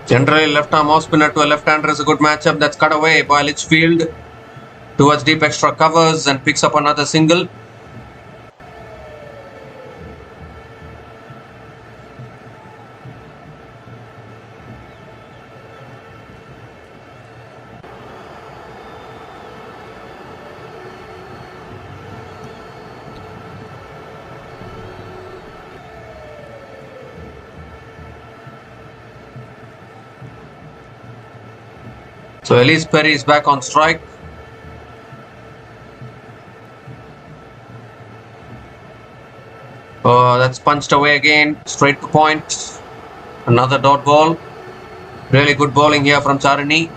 Generally, left arm off spinner to a left-hander is a good matchup. That's cut away by Litchfield towards deep extra covers and picks up another single. So Elise Perry is back on strike. That's punched away again, straight to point. Another dot ball. Really good bowling here from Charani.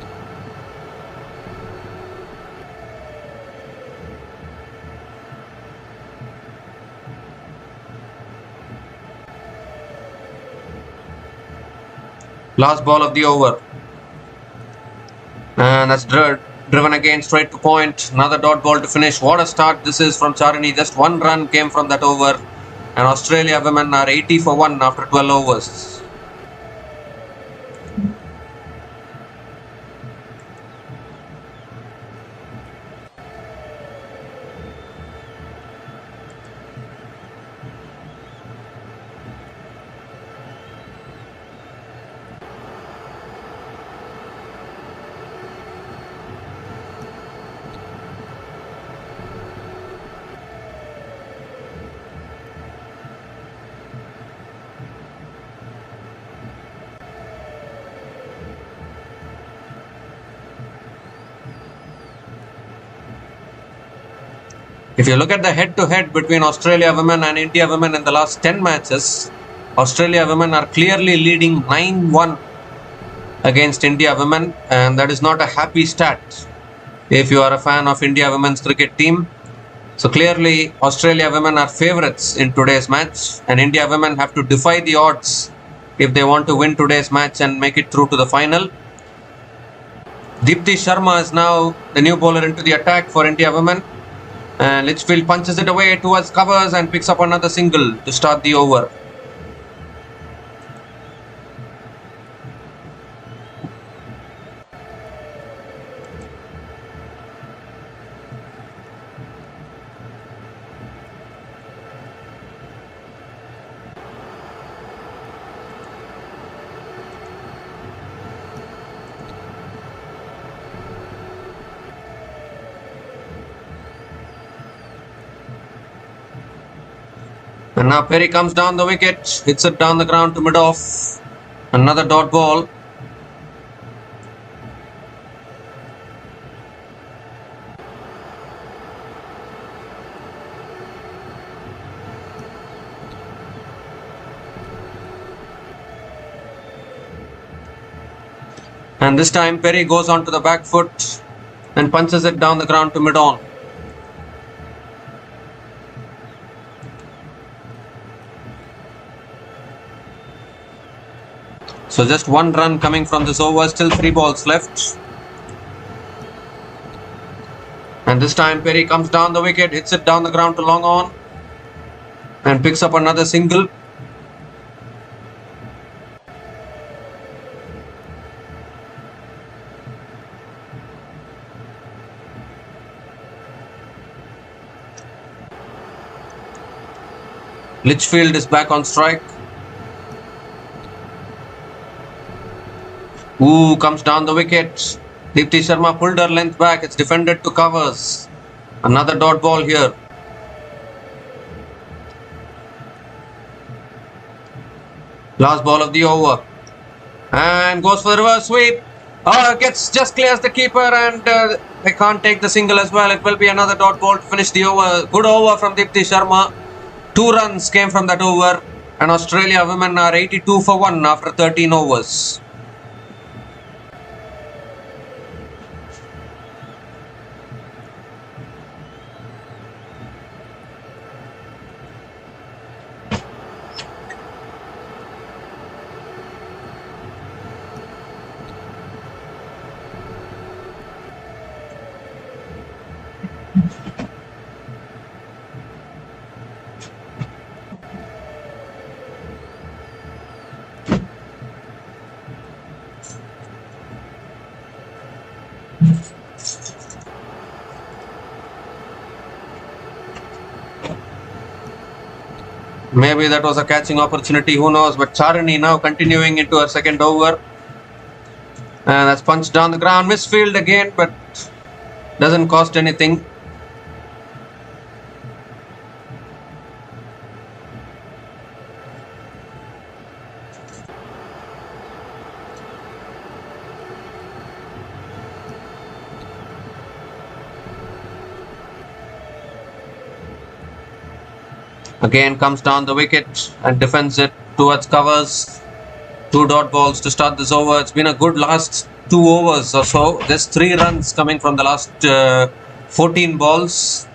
Last ball of the over. And that's driven again straight to point. Another dot ball to finish. What a start this is from Charani. Just 1 run came from that over. And Australia women are 80 for 1 after 12 overs. If you look at the head-to-head between Australia women and India women in the last 10 matches, Australia women are clearly leading 9-1 against India women, and that is not a happy stat if you are a fan of India women's cricket team. So clearly Australia women are favourites in today's match, and India women have to defy the odds if they want to win today's match and make it through to the final. Deepti Sharma is now the new bowler into the attack for India women. And Litchfield punches it away towards covers and picks up another single to start the over. And now Perry comes down the wicket, hits it down the ground to mid-off. Another dot ball. And this time Perry goes on to the back foot and punches it down the ground to mid-on. So just one run coming from this over, still 3 balls left. And this time Perry comes down the wicket, hits it down the ground to long on and picks up another single. Litchfield is back on strike. Ooh, comes down the wicket. Deepti Sharma pulled her length back. It's defended to covers. Another dot ball here. Last ball of the over. And goes for the reverse sweep. Oh, just clears the keeper, and they can't take the single as well. It will be another dot ball to finish the over. Good over from Deepti Sharma. 2 runs came from that over. And Australia women are 82 for 1 after 13 overs. Maybe that was a catching opportunity, who knows. But Charini now continuing into her second over. And that's punched down the ground. Misfield again, but doesn't cost anything. Again comes down the wicket and defends it towards covers. 2 dot balls to start this over. It's been a good last 2 overs or so. There's 3 runs coming from the last 14 balls.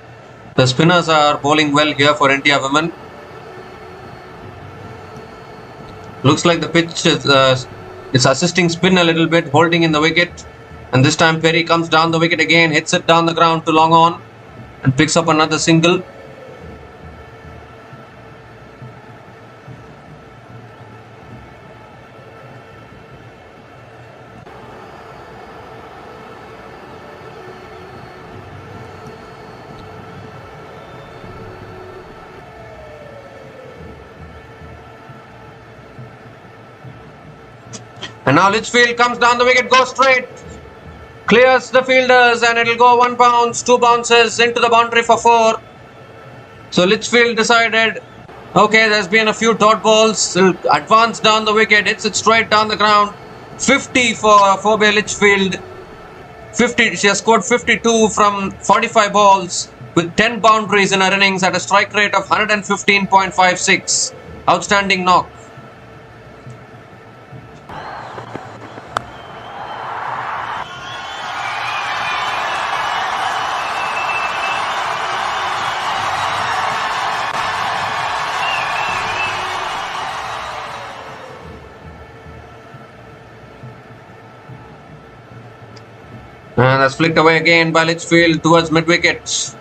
The spinners are bowling well here for India women. Looks like the pitch is assisting spin a little bit, holding in the wicket. And this time Perry comes down the wicket again, hits it down the ground to long on and picks up another single. And now Litchfield comes down the wicket, goes straight, clears the fielders, and it'll go 1 bounce, 2 bounces into the boundary for 4. So Litchfield decided, okay, there's been a few dot balls, he'll advance down the wicket, hits it straight down the ground. 50 for Phoebe Litchfield. She has scored 52 from 45 balls with 10 boundaries in her innings at a strike rate of 115.56. Outstanding knock. And that's flicked away again by Litchfield towards mid-wicket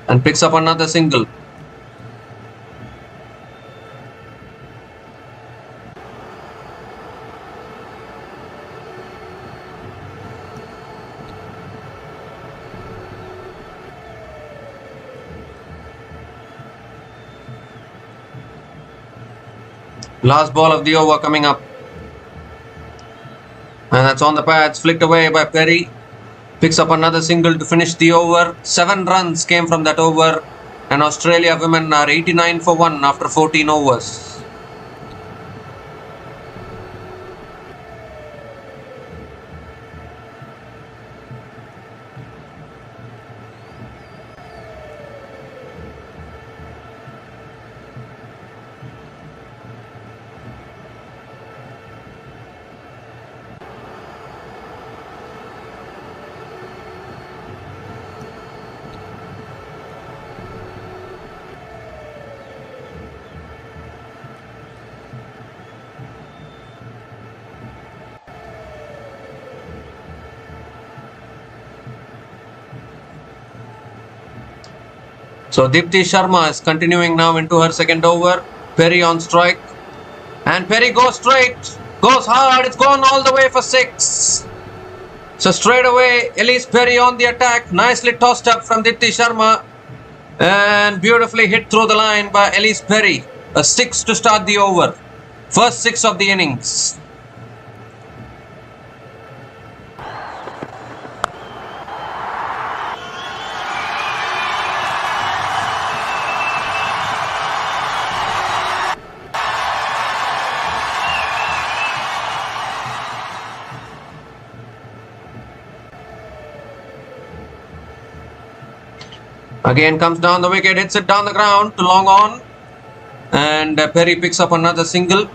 and picks up another single. Last ball of the over coming up. And that's on the pads, flicked away by Perry. Picks up another single to finish the over. 7 runs came from that over. And Australia women are 89 for 1 after 14 overs. So Dipti Sharma is continuing now into her second over. Perry on strike. And Perry goes straight. Goes hard. It's gone all the way for 6. So straight away, Elise Perry on the attack. Nicely tossed up from Dipti Sharma. And beautifully hit through the line by Elise Perry. A 6 to start the over. First 6 of the innings. Again comes down the wicket, hits it down the ground to long on. And Perry picks up another single.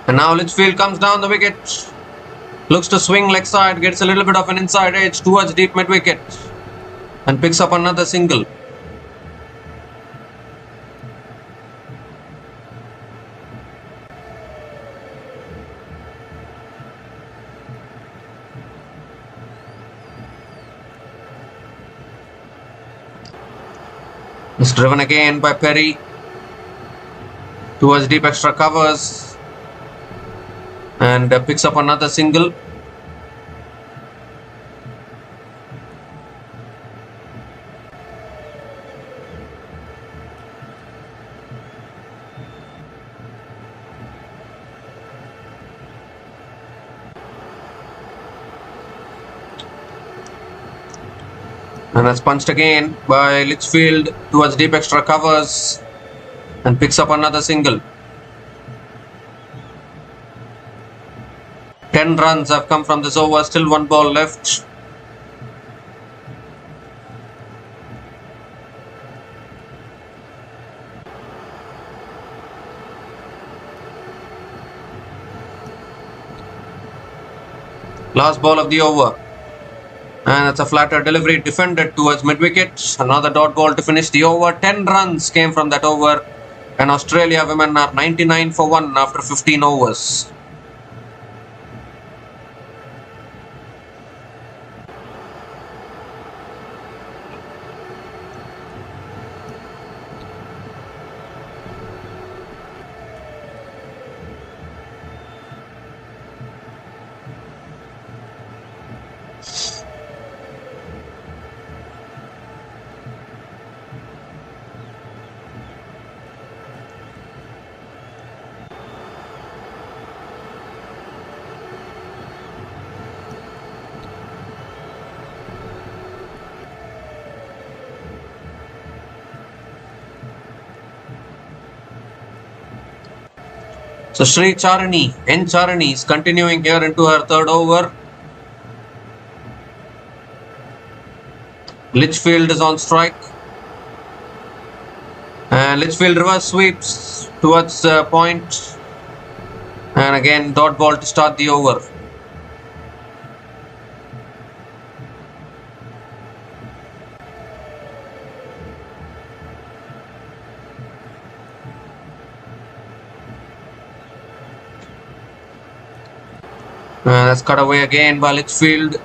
And now Litchfield comes down the wicket. Looks to swing leg side, gets a little bit of an inside edge towards deep mid wicket. And picks up another single. It's driven again by Perry towards deep extra covers. And picks up another single. And that's punched again by Litchfield towards deep extra covers and picks up another single. 10 runs have come from this over, still 1 ball left. Last ball of the over. And it's a flatter delivery defended towards mid-wicket. Another dot ball to finish the over. 10 runs came from that over. And Australia women are 99 for 1 after 15 overs. So Sri Charani, N Charani is continuing here into her third over. Litchfield is on strike. And Litchfield reverse sweeps towards point. And again dot ball to start the over. That's cut away again by Litchfield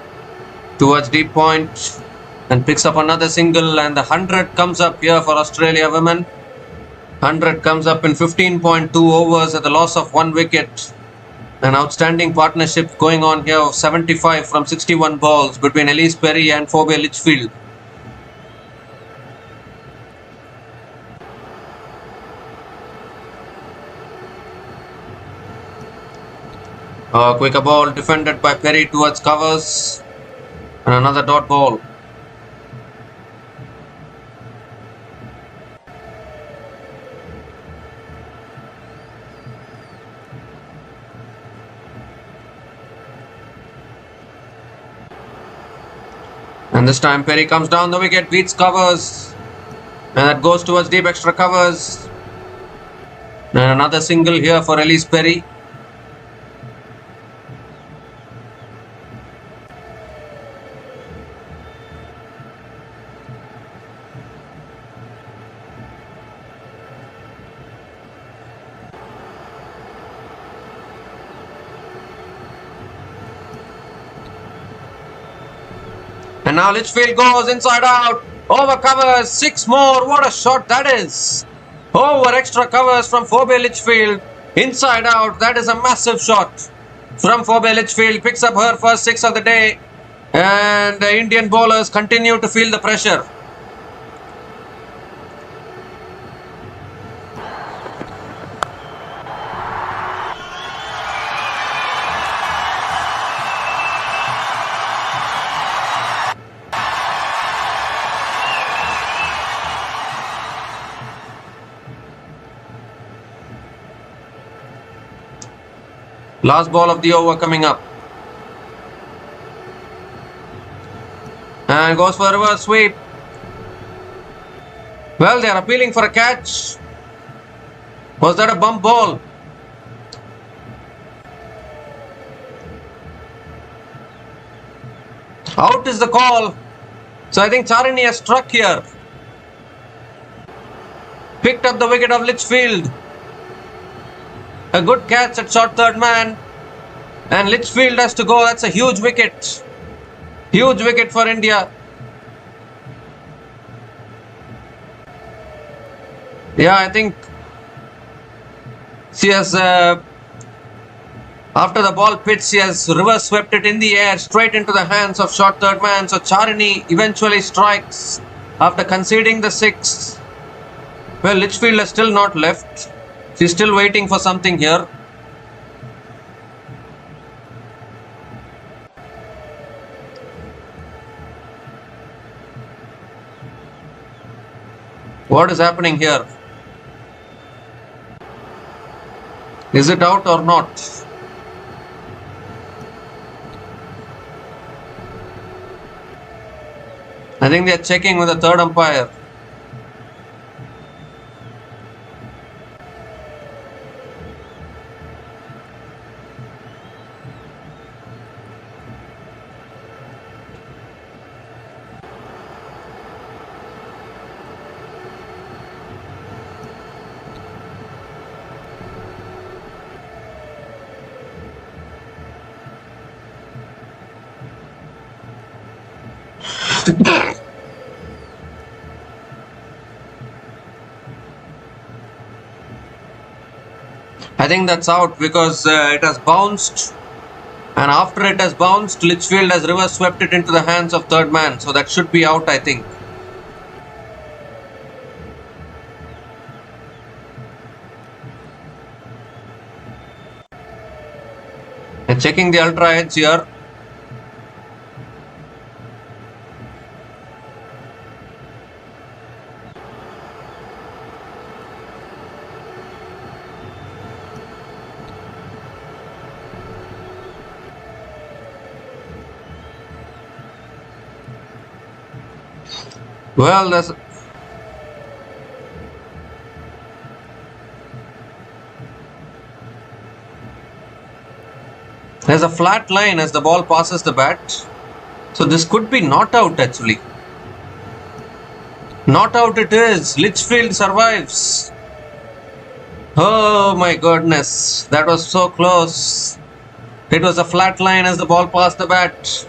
towards deep point and picks up another single, and the 100 comes up here for Australia women. 100 comes up in 15.2 overs at the loss of 1 wicket. An outstanding partnership going on here of 75 from 61 balls between Elise Perry and Phoebe Litchfield. Quicker ball defended by Perry towards covers, and another dot ball. And this time Perry comes down the wicket, beats covers, and that goes towards deep extra covers. And another single here for Elise Perry. And now Litchfield goes inside out, over covers, 6 more, what a shot that is. Over extra covers from Phoebe Litchfield, inside out, that is a massive shot from Phoebe Litchfield, picks up her first 6 of the day, and the Indian bowlers continue to feel the pressure. Last ball of the over coming up. And goes for a reverse sweep. Well, they are appealing for a catch. Was that a bump ball? Out is the call. So I think Charini has struck here. Picked up the wicket of Litchfield. A good catch at short third man. And Litchfield has to go. That's a huge wicket. Huge wicket for India. Yeah, I think she has, after the ball pitched, she has reverse swept it in the air straight into the hands of short third man. So Charini eventually strikes after conceding the 6. Well, Litchfield has still not left. She's still waiting for something here. What is happening here? Is it out or not? I think they are checking with the third umpire. I think that's out because it has bounced, and after it has bounced, Litchfield has reverse swept it into the hands of third man, so that should be out, I think. And checking the ultra edge here. Well, there's a flat line as the ball passes the bat. So this could be not out actually. Not out it is. Litchfield survives. Oh my goodness. That was so close. It was a flat line as the ball passed the bat.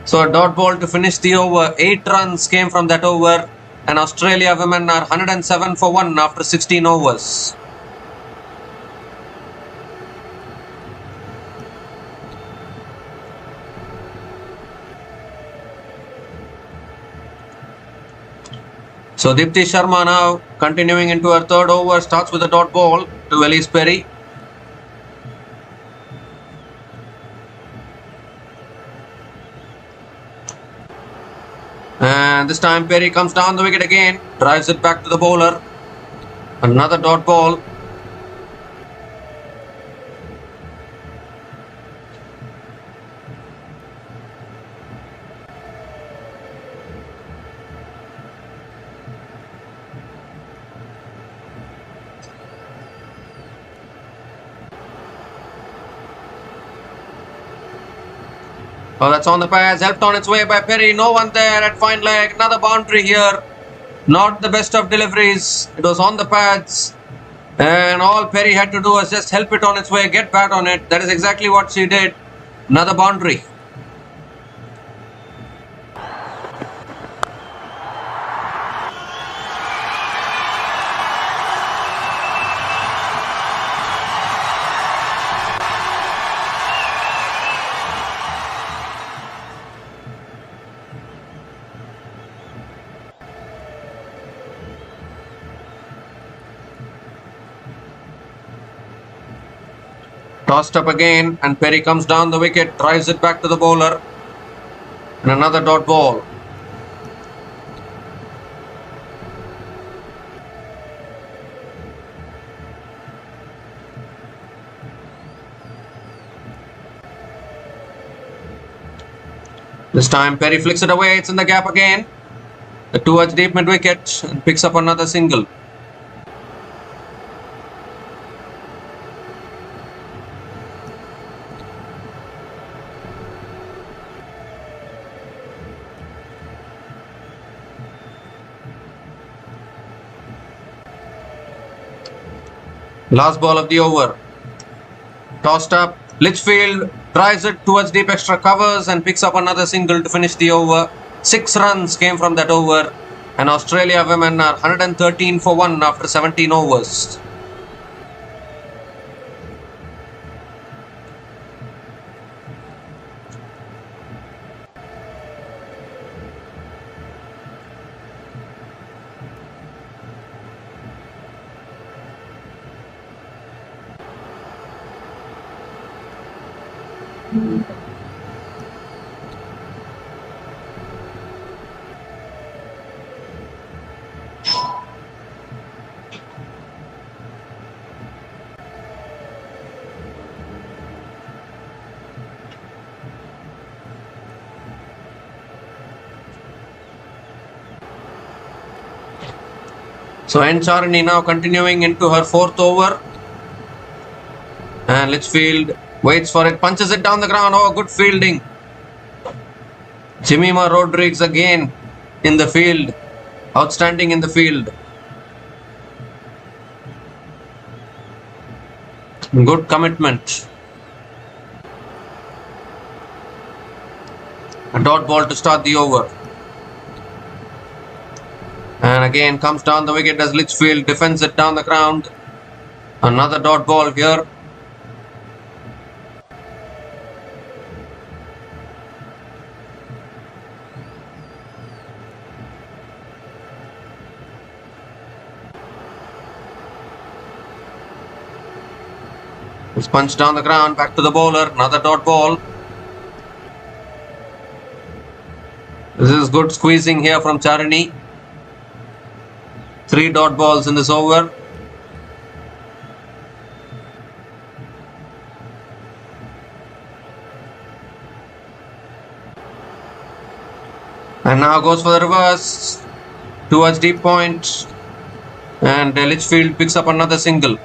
So a dot ball to finish the over. 8 runs came from that over. And Australia women are 107 for 1 after 16 overs. So Dipti Sharma now continuing into her third over, starts with a dot ball to Elise Perry. And this time Perry comes down the wicket again, drives it back to the bowler. Another dot ball. Oh, that's on the pads, helped on its way by Perry. No one there at fine leg. Another boundary here. Not the best of deliveries. It was on the pads. And all Perry had to do was just help it on its way, get bat on it. That is exactly what she did. Another boundary. Tossed up again, and Perry comes down the wicket, drives it back to the bowler. And another dot ball. This time Perry flicks it away, it's in the gap again. Towards deep mid wicket and picks up another single. Last ball of the over. Tossed up. Litchfield drives it towards deep extra covers and picks up another single to finish the over. 6 runs came from that over. And Australia women are 113 for 1 after 17 overs. So Charani now continuing into her 4th over. And Litchfield waits for it, punches it down the ground. Oh, good fielding. Jemima Rodriguez again in the field. Outstanding in the field. Good commitment. A dot ball to start the over. And again comes down the wicket as Litchfield defends it down the ground. Another dot ball here. It's punched down the ground, back to the bowler. Another dot ball. This is good squeezing here from Charani. 3 dot balls in this over. And now goes for the reverse towards deep point. And Litchfield picks up another single.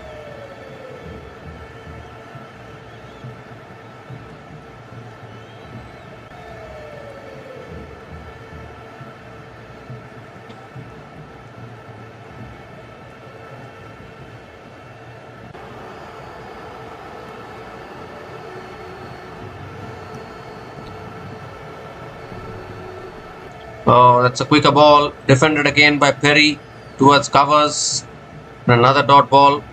Oh, that's a quicker ball. Defended again by Perry towards covers. Another dot ball.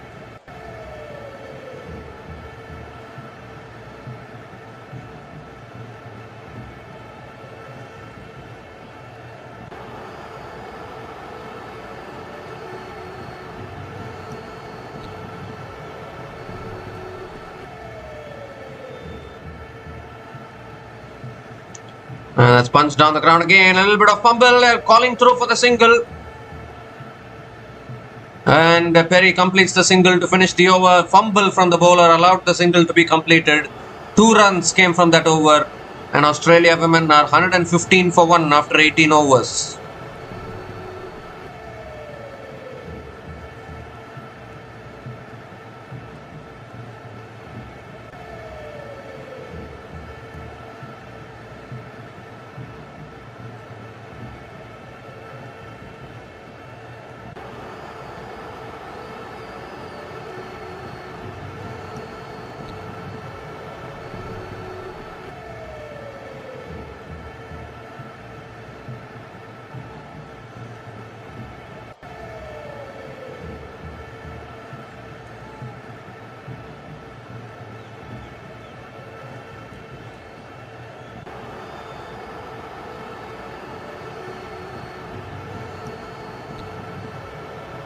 And that's punched down the ground again. A little bit of fumble. Calling through for the single. And Perry completes the single to finish the over. Fumble from the bowler allowed the single to be completed. 2 runs came from that over. And Australia women are 115 for 1 after 18 overs.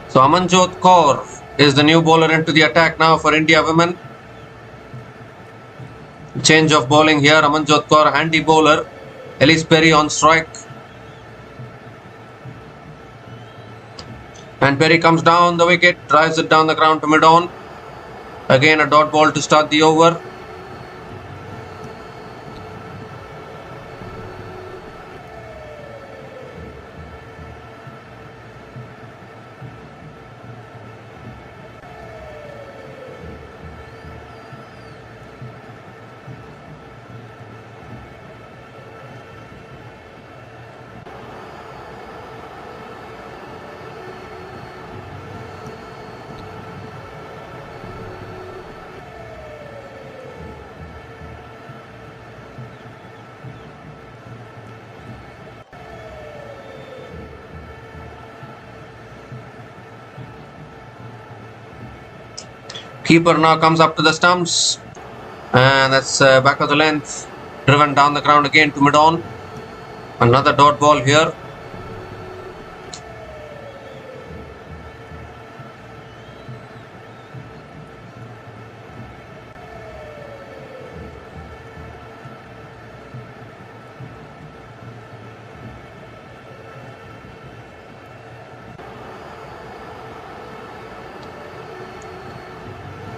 So Amanjot Kaur is the new bowler into the attack now for India women. Change of bowling here. Amanjot Kaur, handy bowler. Ellis Perry on strike. And Perry comes down the wicket, drives it down the ground to mid-on. Again a dot ball to start the over. Keeper now comes up to the stumps. And that's back of the length. Driven down the ground again to mid-on. Another dot ball here.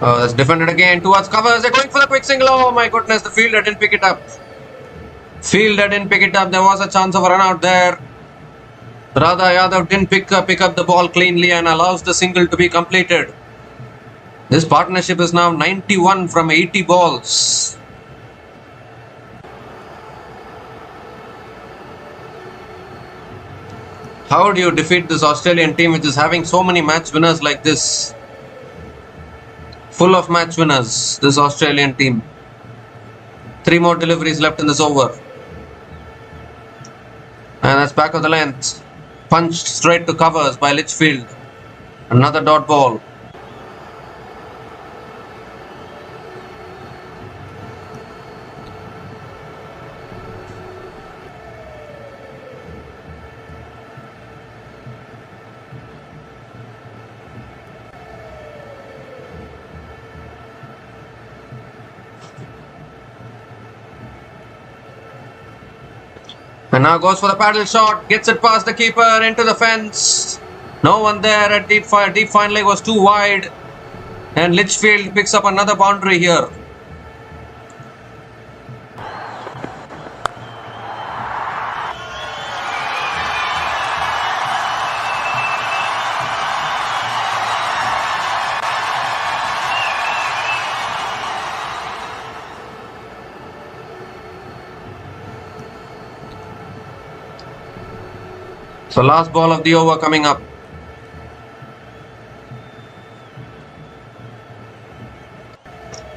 That's defended again towards covers. They're going for the quick single. Oh my goodness, the fielder didn't pick it up. Fielder didn't pick it up. There was a chance of a run out there. Radha Yadav didn't pick up the ball cleanly and allows the single to be completed. This partnership is now 91 from 80 balls. How do you defeat this Australian team which is having so many match winners like this? Full of match winners, this Australian team. 3 more deliveries left in this over. And that's back of the length. Punched straight to covers by Litchfield. Another dot ball. And now goes for the paddle shot, gets it past the keeper, into the fence. No one there at deep fine leg was too wide. And Litchfield picks up another boundary here. So last ball of the over coming up.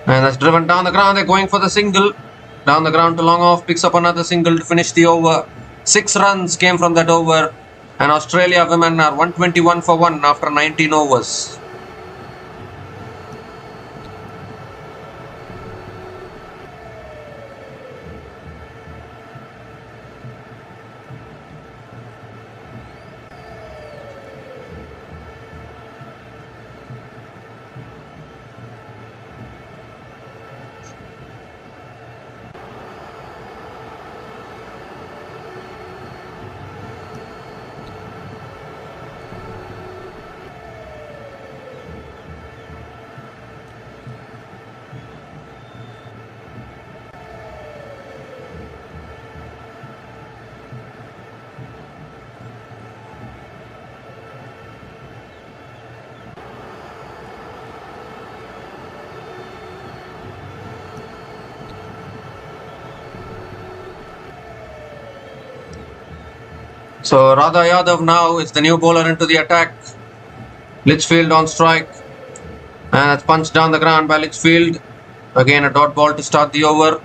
And that's driven down the ground. They're going for the single. Down the ground to long off. Picks up another single to finish the over. 6 runs came from that over. And Australia women are 121 for 1 after 19 overs. So Radha Yadav now is the new bowler into the attack. Litchfield on strike. And it's punched down the ground by Litchfield. Again a dot ball to start the over.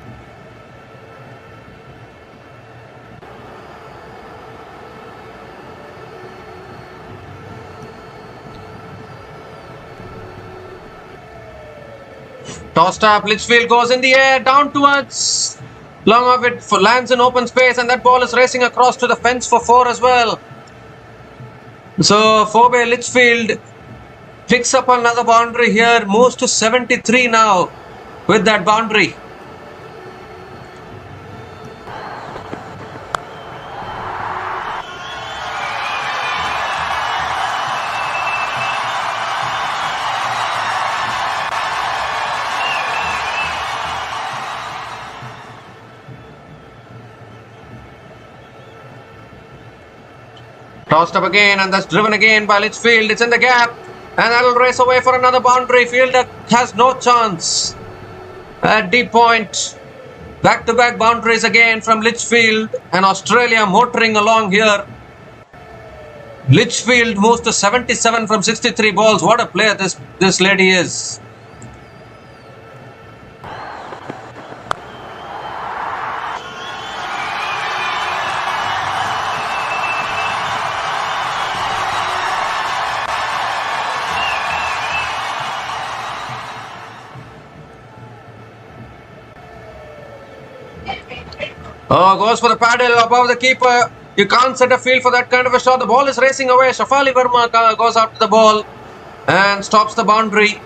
Tossed up, Litchfield goes in the air, down towards long of it, lands in open space, and that ball is racing across to the fence for 4 as well. So Phoebe Litchfield picks up another boundary here, moves to 73 now with that boundary. Tossed up again, and that's driven again by Litchfield. It's in the gap, and that'll race away for another boundary. Fielder has no chance at deep point. Back-to-back boundaries again from Litchfield, and Australia motoring along here. Litchfield moves to 77 from 63 balls. What a player this lady is. Oh, goes for the paddle above the keeper. You can't set a field for that kind of a shot. The ball is racing away. Shafali Verma goes after the ball and stops the boundary.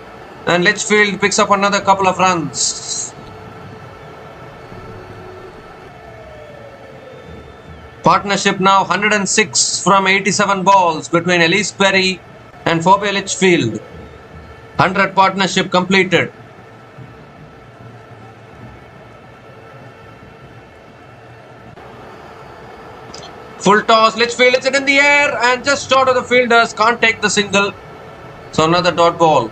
And Litchfield picks up another couple of runs. Partnership now 106 from 87 balls between Elise Perry and Phoebe Litchfield. 100 partnership completed. Full toss, Litchfield is it in the air and just short of the fielders, can't take the single. So another dot ball.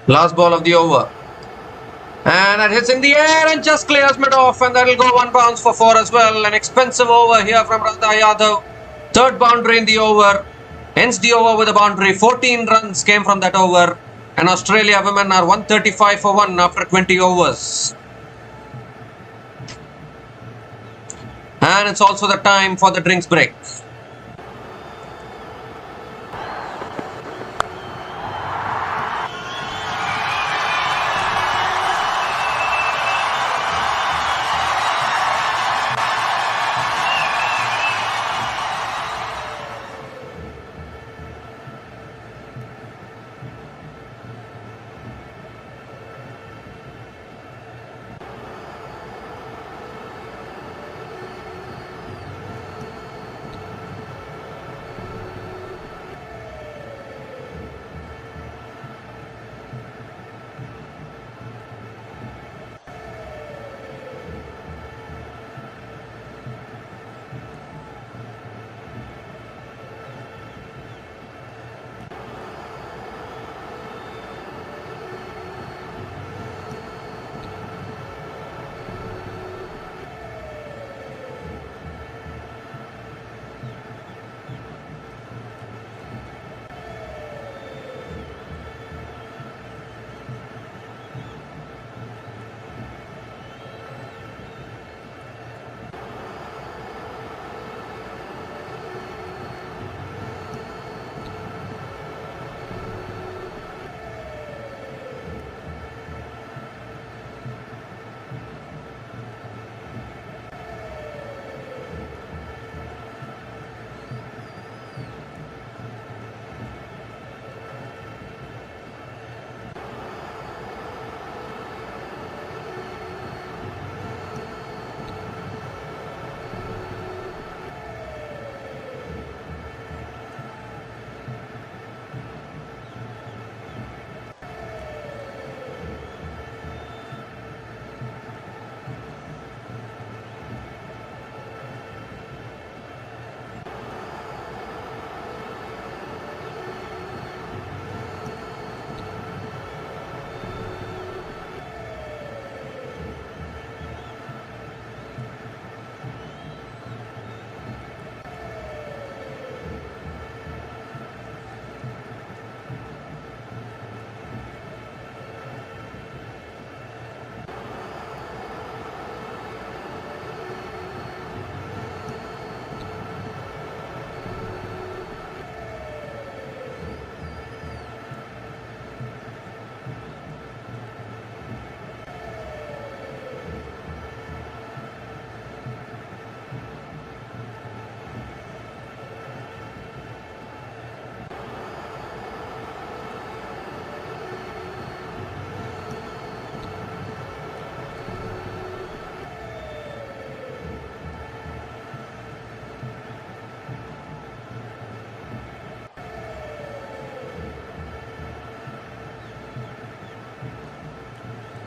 Last ball of the over. And that hits in the air and just clears mid off, and that'll go 1 bounce for 4 as well. An expensive over here from Radha Yadav. Third boundary in the over. Ends the over with a boundary. 14 runs came from that over. And Australia women are 135 for 1 after 20 overs. And it's also the time for the drinks break.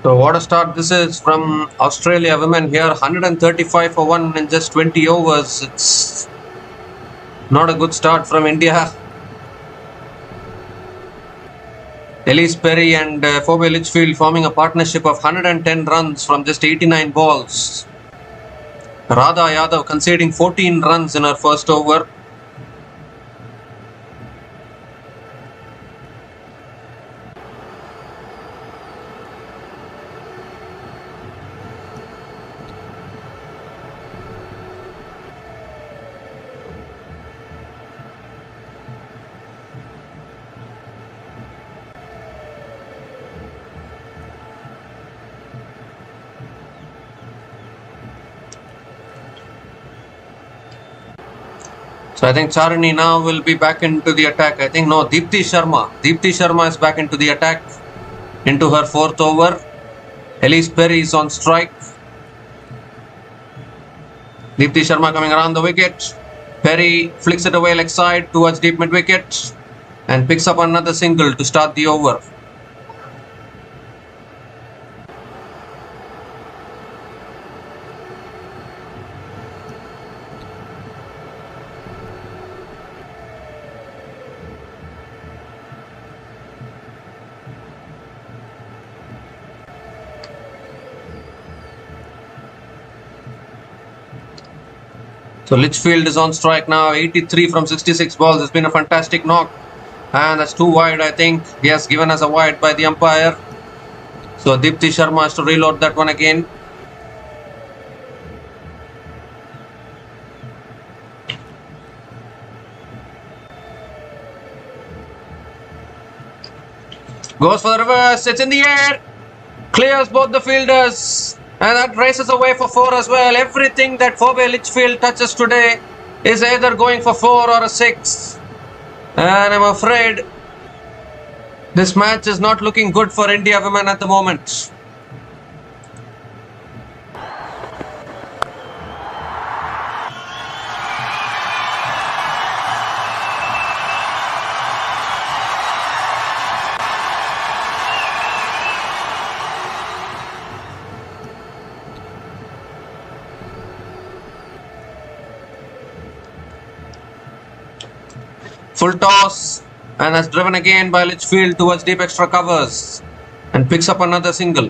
So what a start this is from Australia women here. 135 for 1 in just 20 overs. It's not a good start from India. Elise Perry and Phoebe Litchfield forming a partnership of 110 runs from just 89 balls. Radha Yadav conceding 14 runs in her first over. So I think Charini now will be back into the attack. I think no, Deepti Sharma. Deepti Sharma is back into the attack into her fourth over. Elise Perry is on strike. Deepti Sharma coming around the wicket. Perry flicks it away leg side towards deep mid wicket and picks up another single to start the over. So Litchfield is on strike now, 83 from 66 balls. It's been a fantastic knock. And that's too wide, I think. He has given us a wide by the umpire. So Deepti Sharma has to reload that one again. Goes for the reverse. It's in the air. Clears both the fielders. And that races away for 4 as well. Everything that Phoebe Litchfield touches today is either going for 4 or a 6. And I'm afraid this match is not looking good for India women at the moment. Full toss, and that's driven again by Litchfield towards deep extra covers and picks up another single.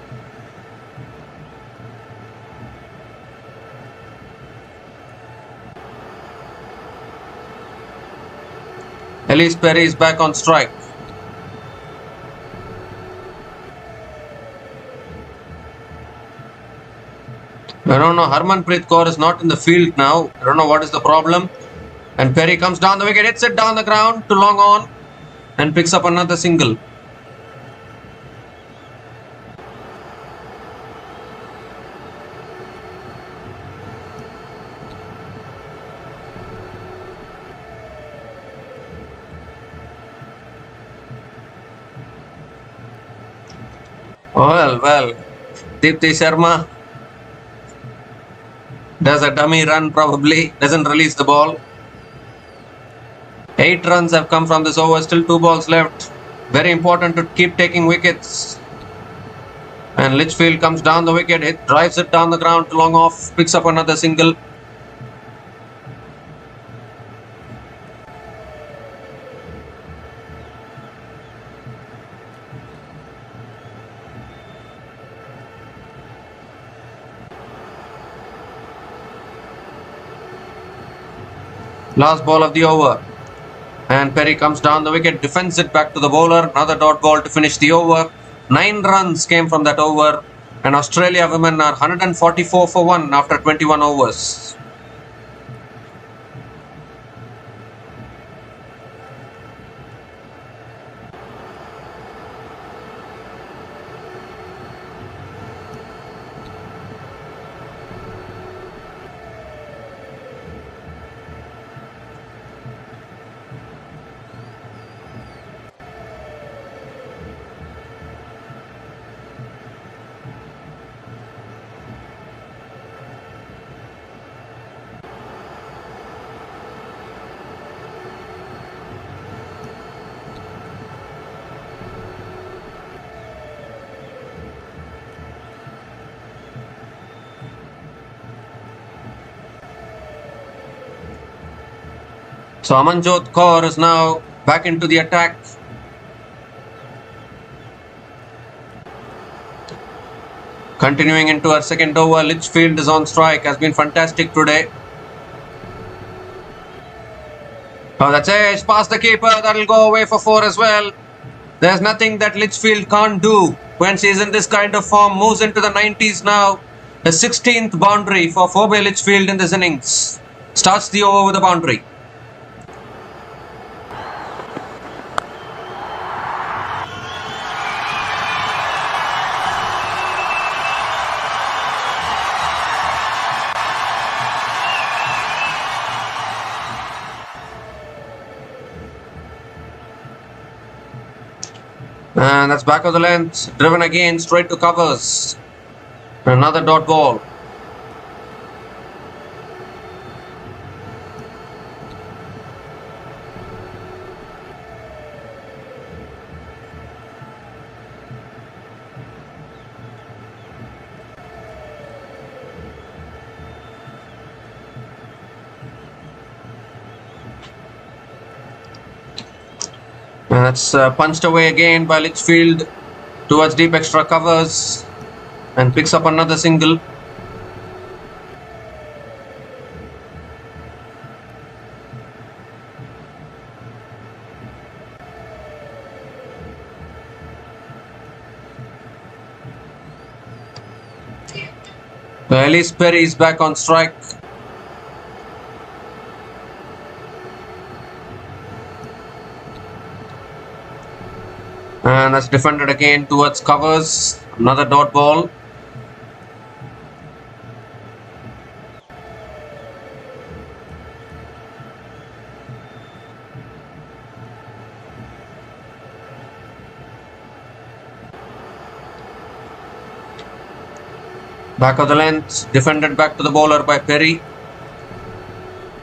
Elise Perry is back on strike. I don't know, Harmanpreet Kaur is not in the field now. I don't know what is the problem. And Perry comes down the wicket, hits it down the ground to long on and picks up another single. Well, Deepti Sharma does a dummy run probably, doesn't release the ball. 8 runs have come from this over, still 2 balls left. Very important to keep taking wickets. And Litchfield comes down the wicket, drives it down the ground to long off, picks up another single. Last ball of the over. And Perry comes down the wicket, defends it back to the bowler. Another dot ball to finish the over. 9 runs came from that over. And Australia women are 144 for 1 after 21 overs. So Amanjot Kaur is now back into the attack. Continuing into our second over, Litchfield is on strike, has been fantastic today. Oh, that's edge past the keeper, that'll go away for 4 as well. There's nothing that Litchfield can't do when she's in this kind of form. Moves into the 90s now. The 16th boundary for Phoebe Litchfield in this innings. Starts the over with a boundary. And that's back of the length, driven again straight to covers. Another dot ball. And that's punched away again by Litchfield towards deep extra covers and picks up another single. So Elise Perry is back on strike. And that's defended again towards covers. Another dot ball. Back of the length, defended back to the bowler by Perry.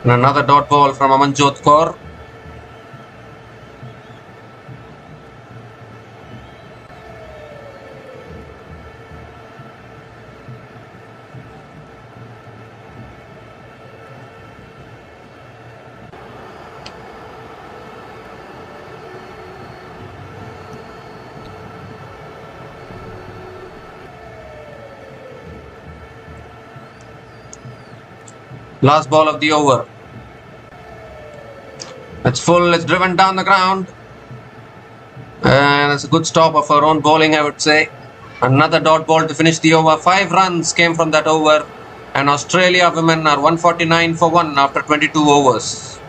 And another dot ball from Amanjot Kaur. Last ball of the over. It's full, it's driven down the ground. And it's a good stop of her own bowling, I would say. Another dot ball to finish the over. 5 runs came from that over. And Australia women are 149 for 1 after 22 overs.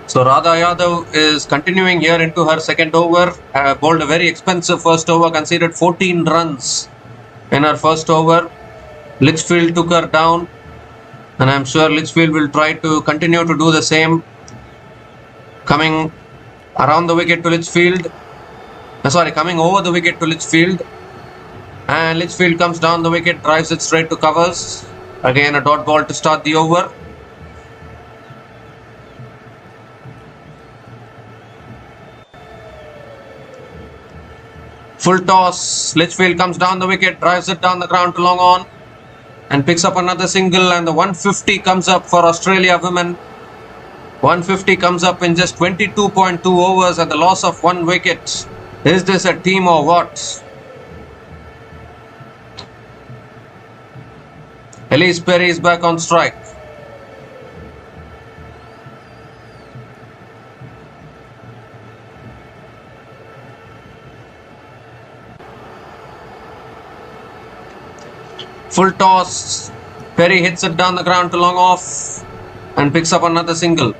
So Radha Yadav is continuing here into her second over. Bowled a very expensive first over, conceded 14 runs in her first over. Litchfield took her down, and I'm sure Litchfield will try to continue to do the same. Coming around the wicket to Litchfield. Coming over the wicket to Litchfield. And Litchfield comes down the wicket, drives it straight to covers. Again a dot ball to start the over. Full toss, Litchfield comes down the wicket, drives it down the ground to long on and picks up another single, and the 150 comes up for Australia women. 150 comes up in just 22.2 overs at the loss of 1 wicket. Is this a team or what? Elise Perry is back on strike. Full toss. Perry hits it down the ground to long off. and picks up another single.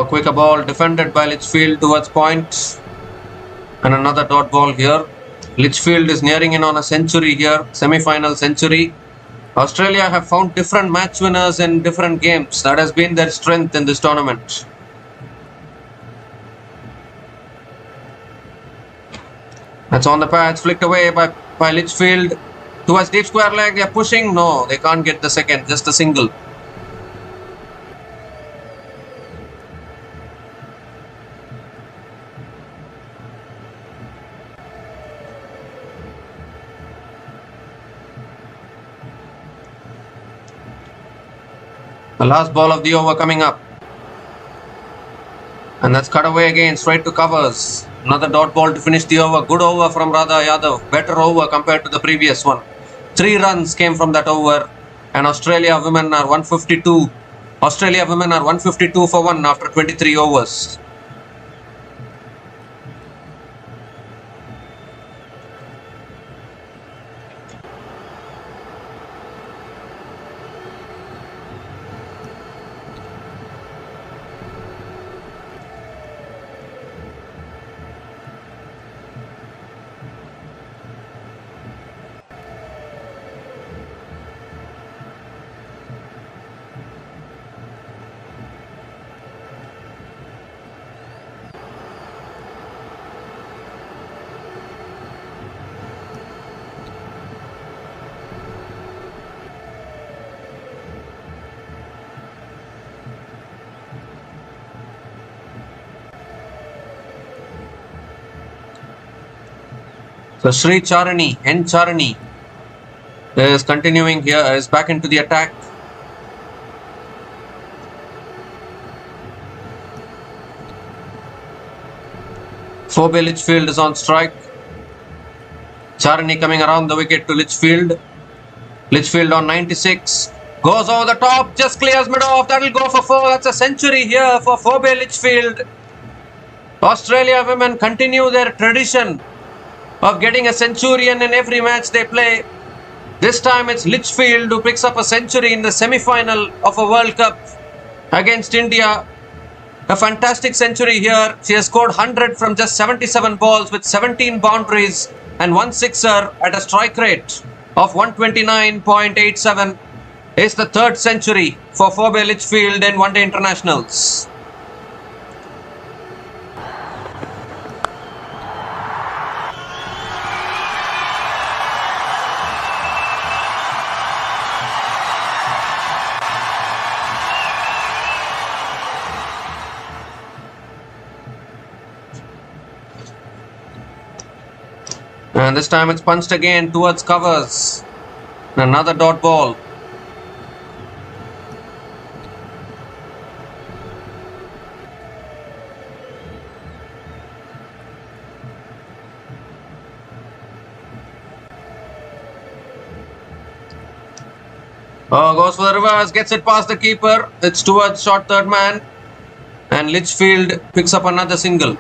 Quicker ball defended by Litchfield towards point, and another dot ball here. Litchfield is nearing in on a century here, semi-final century. Australia have found different match winners in different games. That has been their strength in this tournament. That's on the patch, flicked away by Litchfield towards deep square leg. They are pushing. No, they can't get the second, just a single. The last ball of the over coming up. And that's cut away again, straight to covers. Another dot ball to finish the over. Good over from Radha Yadav. Better over compared to the previous one. 3 runs came from that over. And Australia women are 152. Australia women are 152 for 1 after 23 overs. So Sri Charani, N Charani is continuing here, is back into the attack. Phoebe Litchfield is on strike. Charani coming around the wicket to Litchfield. Litchfield on 96. Goes over the top, just clears mid off. That'll go for 4. That's a century here for Phoebe Litchfield. Australia women continue their tradition of getting a centurion in every match they play. This time it's Litchfield who picks up a century in the semi-final of a World Cup against India. A fantastic century here. She has scored 100 from just 77 balls with 17 boundaries and 1 sixer at a strike rate of 129.87. It's the 3rd century for Phoebe Litchfield in one-day internationals. And this time it's punched again towards covers. Another dot ball. Goes for the reverse, gets it past the keeper. It's towards short third man. And Litchfield picks up another single.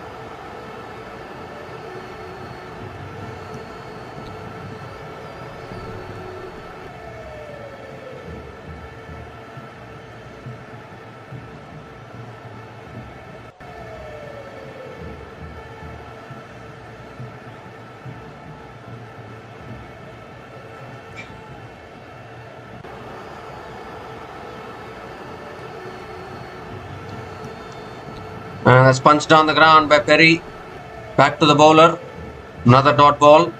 And that's punched down the ground by Perry. Back to the bowler. Another dot ball.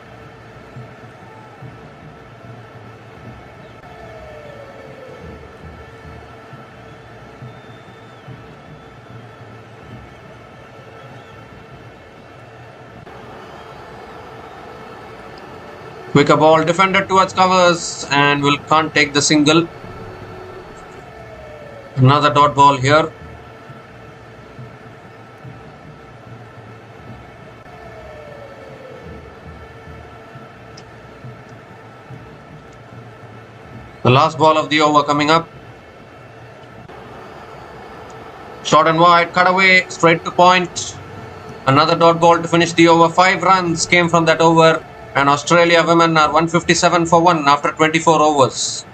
Quicker ball defended towards covers and can't take the single. Another dot ball here. The last ball of the over coming up. Short and wide, cut away, straight to point. Another dot ball to finish the over. 5 runs came from that over, and Australia women are 157 for 1 after 24 overs.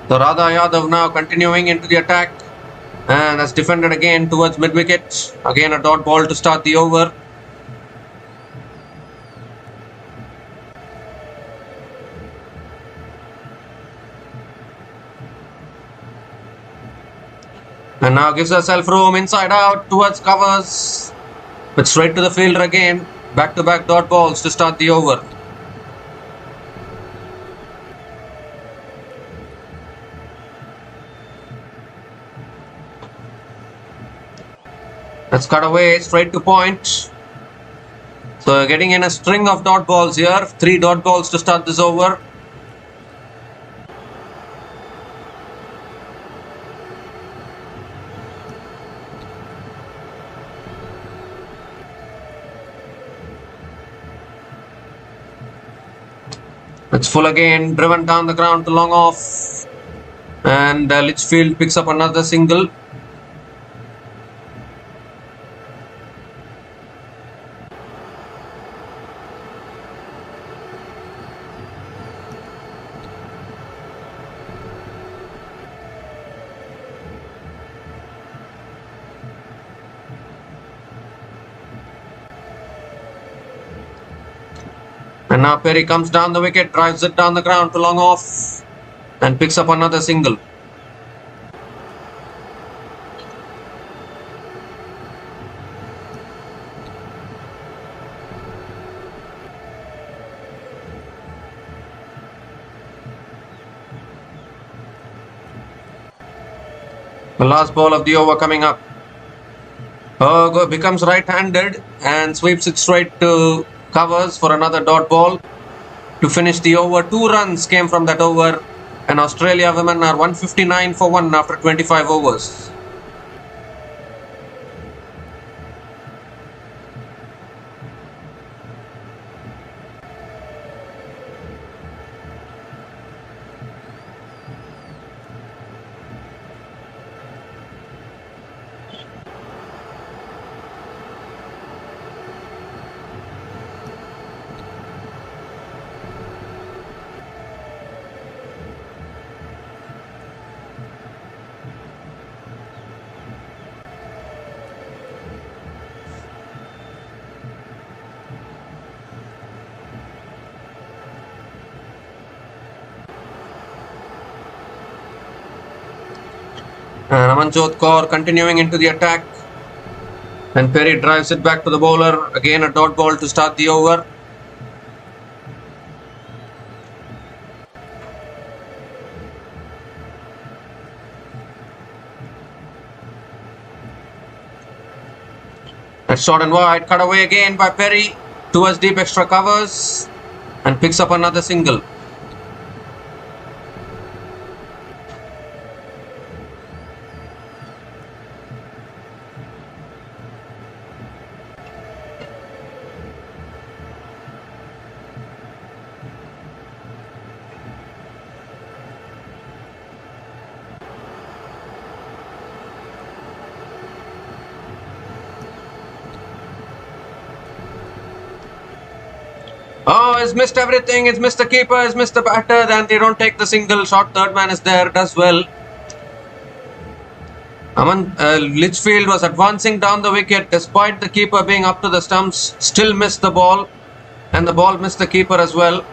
So Radha Yadav now continuing into the attack and has defended again towards mid-wicket. Again a dot ball to start the over. And now gives herself room inside out towards covers. But straight to the fielder again. Back-to-back dot balls to start the over. Let's cut away straight to point. So getting in a string of dot balls here. 3 dot balls to start this over. It's full again, driven down the ground to long off. And Litchfield picks up another single. And now Perry comes down the wicket, drives it down the ground to long off and picks up another single. The last ball of the over coming up. Becomes right-handed and sweeps it straight to covers for another dot ball to finish the over. 2 runs came from that over, and Australia women are 159 for 1 after 25 overs. And Amanjot Kaur continuing into the attack. And Perry drives it back to the bowler. Again a dot ball to start the over. That's short and wide. Cut away again by Perry towards deep extra covers. And picks up another single. Oh, he's missed everything. He's missed the keeper, he's missed the batter, then they don't take the single. Short third man is there, does well. Litchfield was advancing down the wicket despite the keeper being up to the stumps. Still missed the ball, and the ball missed the keeper as well.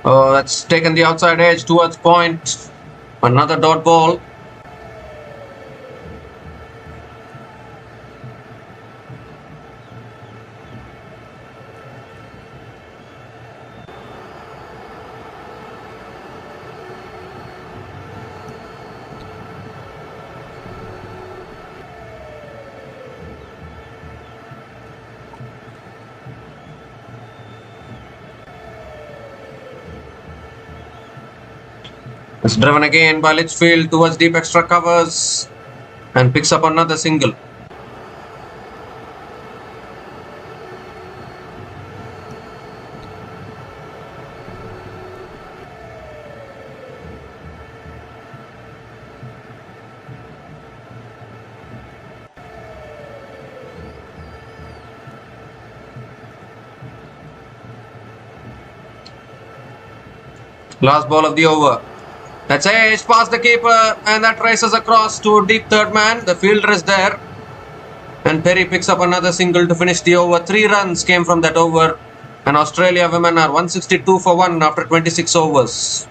Oh, that's taken the outside edge towards point. Another dot ball. It's driven again by Litchfield towards deep extra covers and picks up another single. Last ball of the over. That's edge past the keeper and that races across to deep third man. The fielder is there. And Perry picks up another single to finish the over. 3 runs came from that over. And Australia women are 162 for 1 after 26 overs.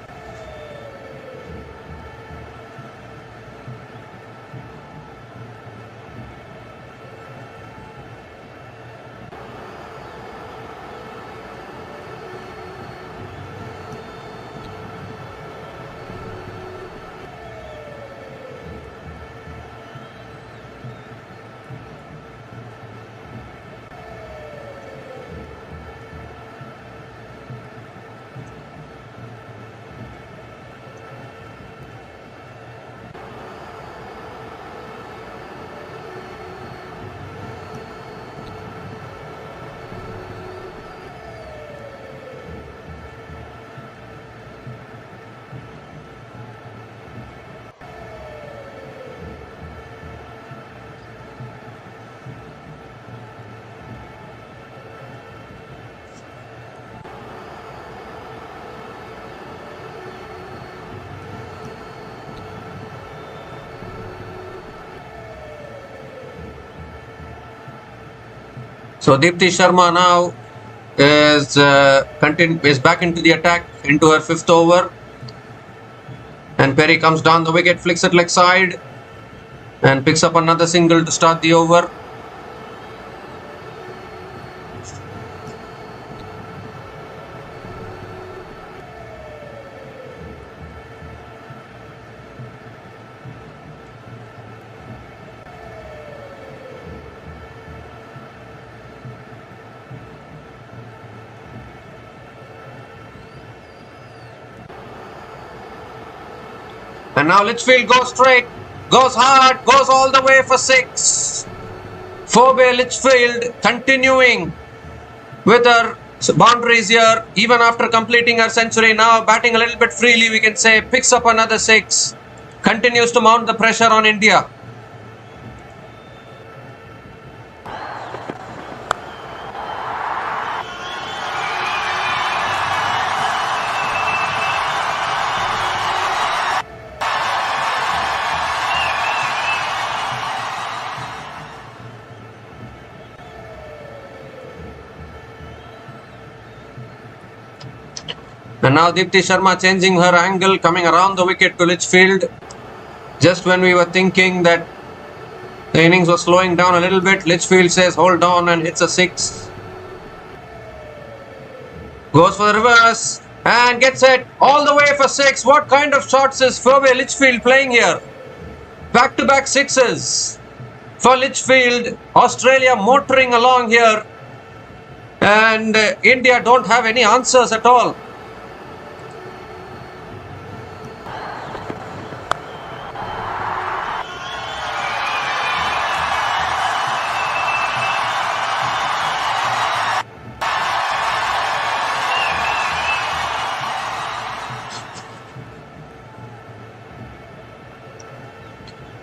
So Deepti Sharma now is back into the attack into her 5th over. And Perry comes down the wicket, flicks it leg side and picks up another single to start the over. And now Litchfield goes straight, goes hard, goes all the way for 6. Phoebe Litchfield continuing with her boundaries here, even after completing her century. Now batting a little bit freely, we can say, picks up another 6, continues to mount the pressure on India. And now Deepti Sharma changing her angle, coming around the wicket to Litchfield. Just when we were thinking that the innings was slowing down a little bit, Litchfield says hold on and hits a 6. Goes for the reverse and gets it all the way for 6. What kind of shots is Phoebe Litchfield playing here? Back-to-back 6s for Litchfield. Australia motoring along here. And India don't have any answers at all.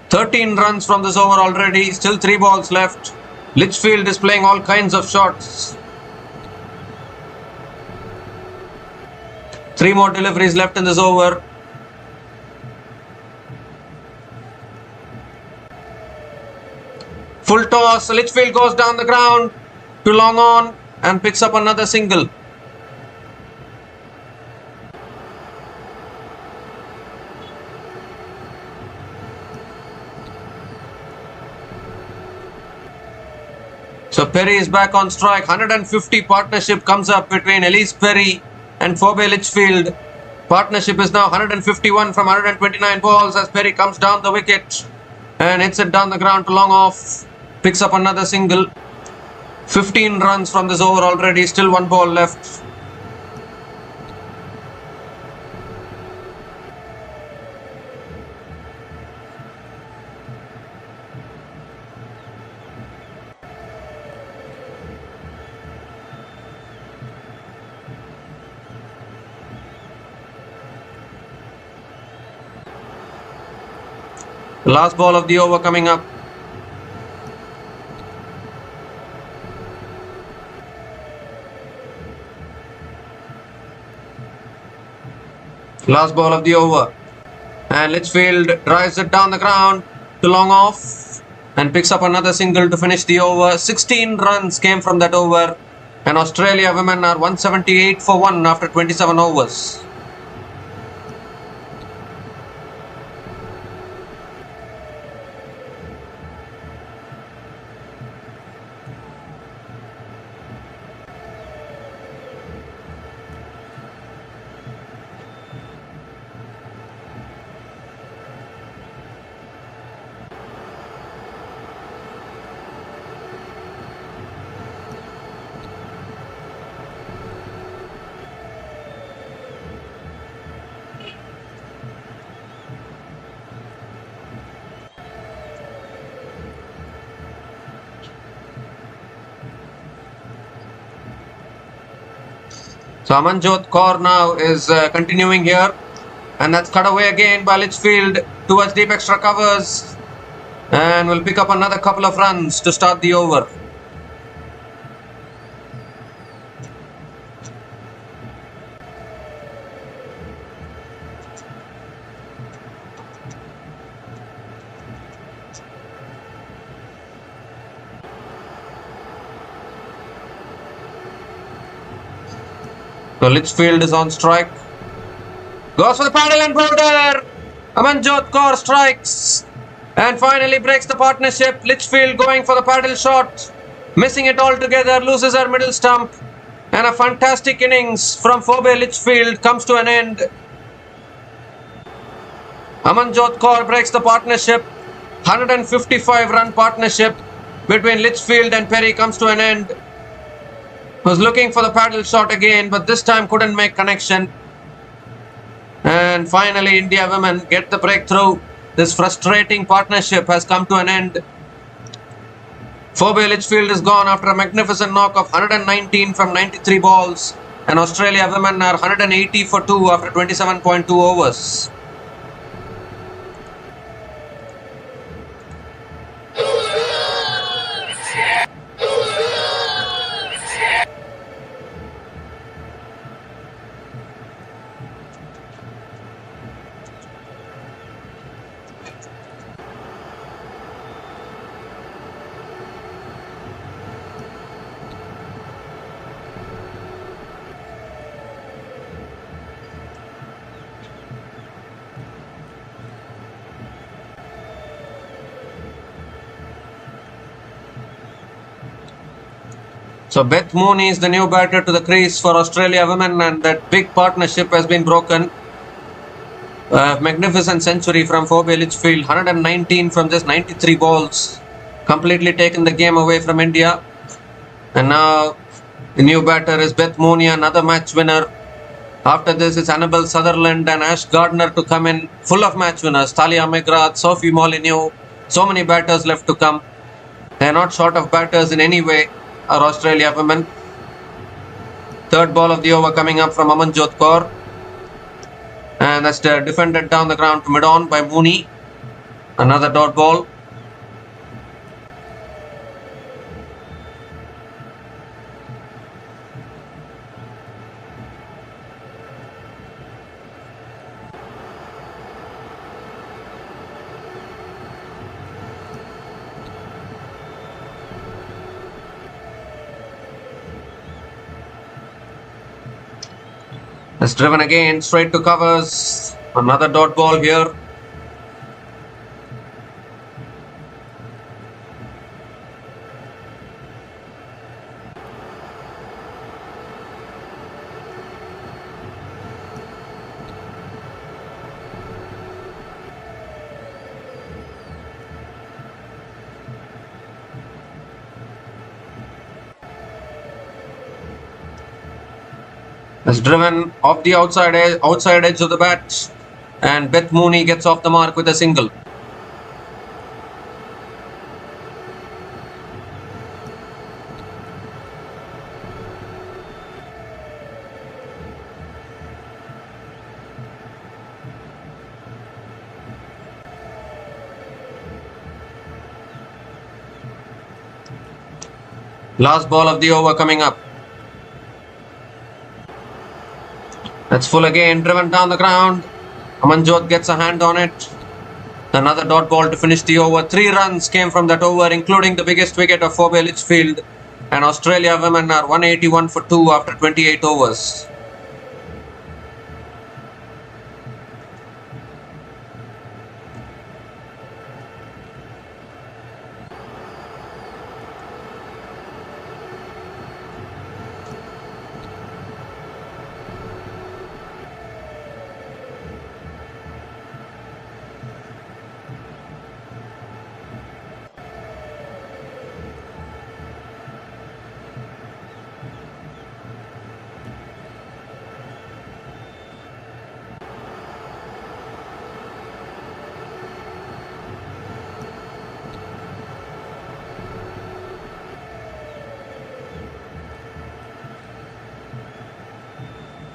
"13 runs from this over already, still 3 balls left. Litchfield is playing all kinds of shots. 3 more deliveries left in this over. Full toss, Litchfield goes down the ground to long on and picks up another single. So Perry is back on strike. 150 partnership comes up between Elise Perry and Phoebe Litchfield. Partnership is now 151 from 129 balls as Perry comes down the wicket and hits it down the ground to long off. Picks up another single. 15 runs from this over already. Still one ball left. Last ball of the over coming up. Last ball of the over. And Litchfield drives it down the ground to long off and picks up another single to finish the over. 16 runs came from that over. And Australia women are 178 for 1 after 27 overs. So Amanjot Kaur now is continuing here, and that's cut away again by Litchfield towards deep extra covers, and will pick up another couple of runs to start the over. So Litchfield is on strike. Goes for the paddle and boulder. Amanjot Kaur strikes and finally breaks the partnership. Litchfield going for the paddle shot, missing it altogether, loses her middle stump, and a fantastic innings from Phoebe Litchfield comes to an end. Amanjot Kaur breaks the partnership. 155 run partnership between Litchfield and Perry comes to an end. Was looking for the paddle shot again, but this time couldn't make connection. And finally India women get the breakthrough. This frustrating partnership has come to an end. Phoebe Litchfield is gone after a magnificent knock of 119 from 93 balls, and Australia women are 180 for 2 after 27.2 overs. So Beth Mooney is the new batter to the crease for Australia women, and that big partnership has been broken. Magnificent century from Phoebe Litchfield, 119 from just 93 balls, completely taken the game away from India. And now the new batter is Beth Mooney, another match winner. After this, it's Annabelle Sutherland and Ash Gardner to come in, full of match winners. Talia McGrath, Sophie Molyneux, so many batters left to come. They are not short of batters in any way, our Australia women. Third ball of the over coming up from Amanjot Kaur. And that's defended down the ground to mid-on by Mooney. Another dot ball. It's driven again, straight to covers. Another dot ball here. Is driven off the outside edge of the bat, and Beth Mooney gets off the mark with a single. Last ball of the over coming up. That's full again, driven down the ground. Amanjot gets a hand on it. Another dot ball to finish the over. 3 runs came from that over, including the biggest wicket of Phoebe Litchfield. And Australia women are 181 for 2 after 28 overs.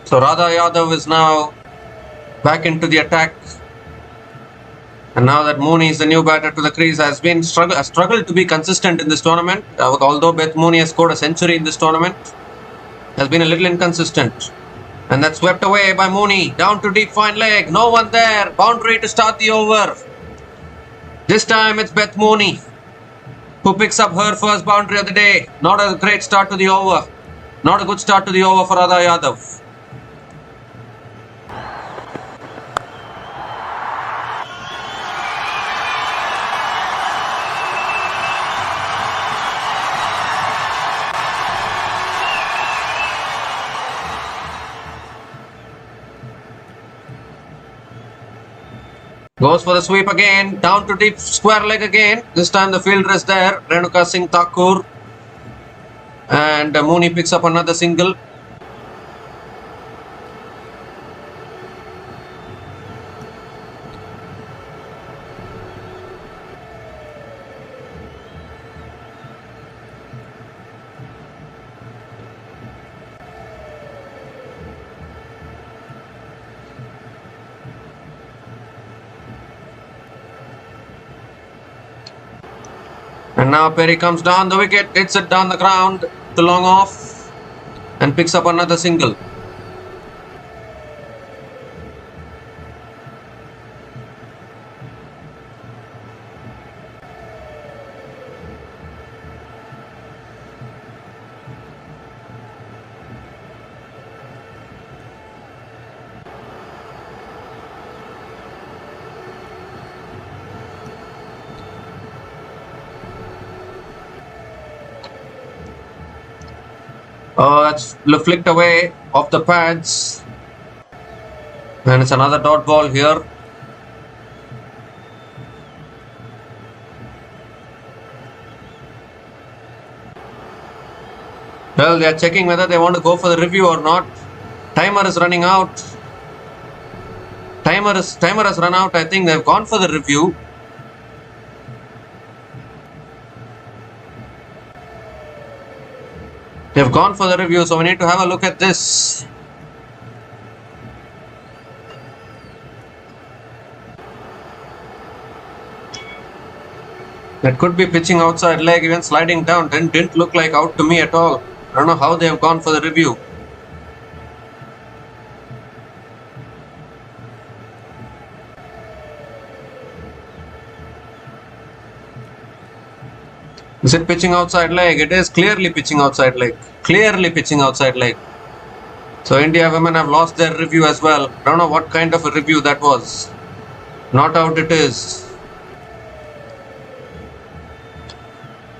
So Radha Yadav is now back into the attack. And now that Mooney is the new batter to the crease, has been struggled to be consistent in this tournament. Although Beth Mooney has scored a century in this tournament, has been a little inconsistent. And that's swept away by Mooney. Down to deep fine leg. No one there. Boundary to start the over. This time it's Beth Mooney who picks up her first boundary of the day. Not a great start to the over. Not a good start to the over for Radha Yadav. Goes for the sweep again, down to deep square leg again. This time the fielder is there, Renuka Singh Thakur. And Mooney picks up another single. And now Perry comes down the wicket, hits it down the ground to long off and picks up another single. Oh, that's flicked away off the pads. And it's another dot ball here. Well, they are checking whether they want to go for the review or not. Timer is running out. Timer has run out. I think they've gone for the review. They've gone for the review, so we need to have a look at this. That could be pitching outside leg, even sliding down. Didn't look like out to me at all. I don't know how they have gone for the review. Is it pitching outside leg? It is clearly pitching outside leg. Clearly pitching outside leg. So India women have lost their review as well. I don't know what kind of a review that was. Not out it is.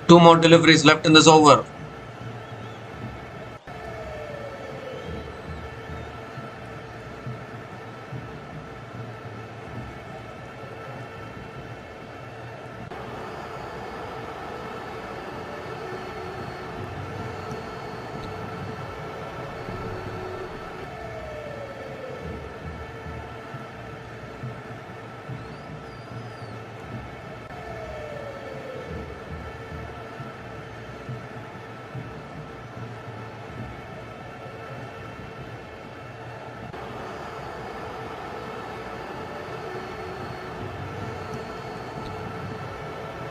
2 more deliveries left in this over.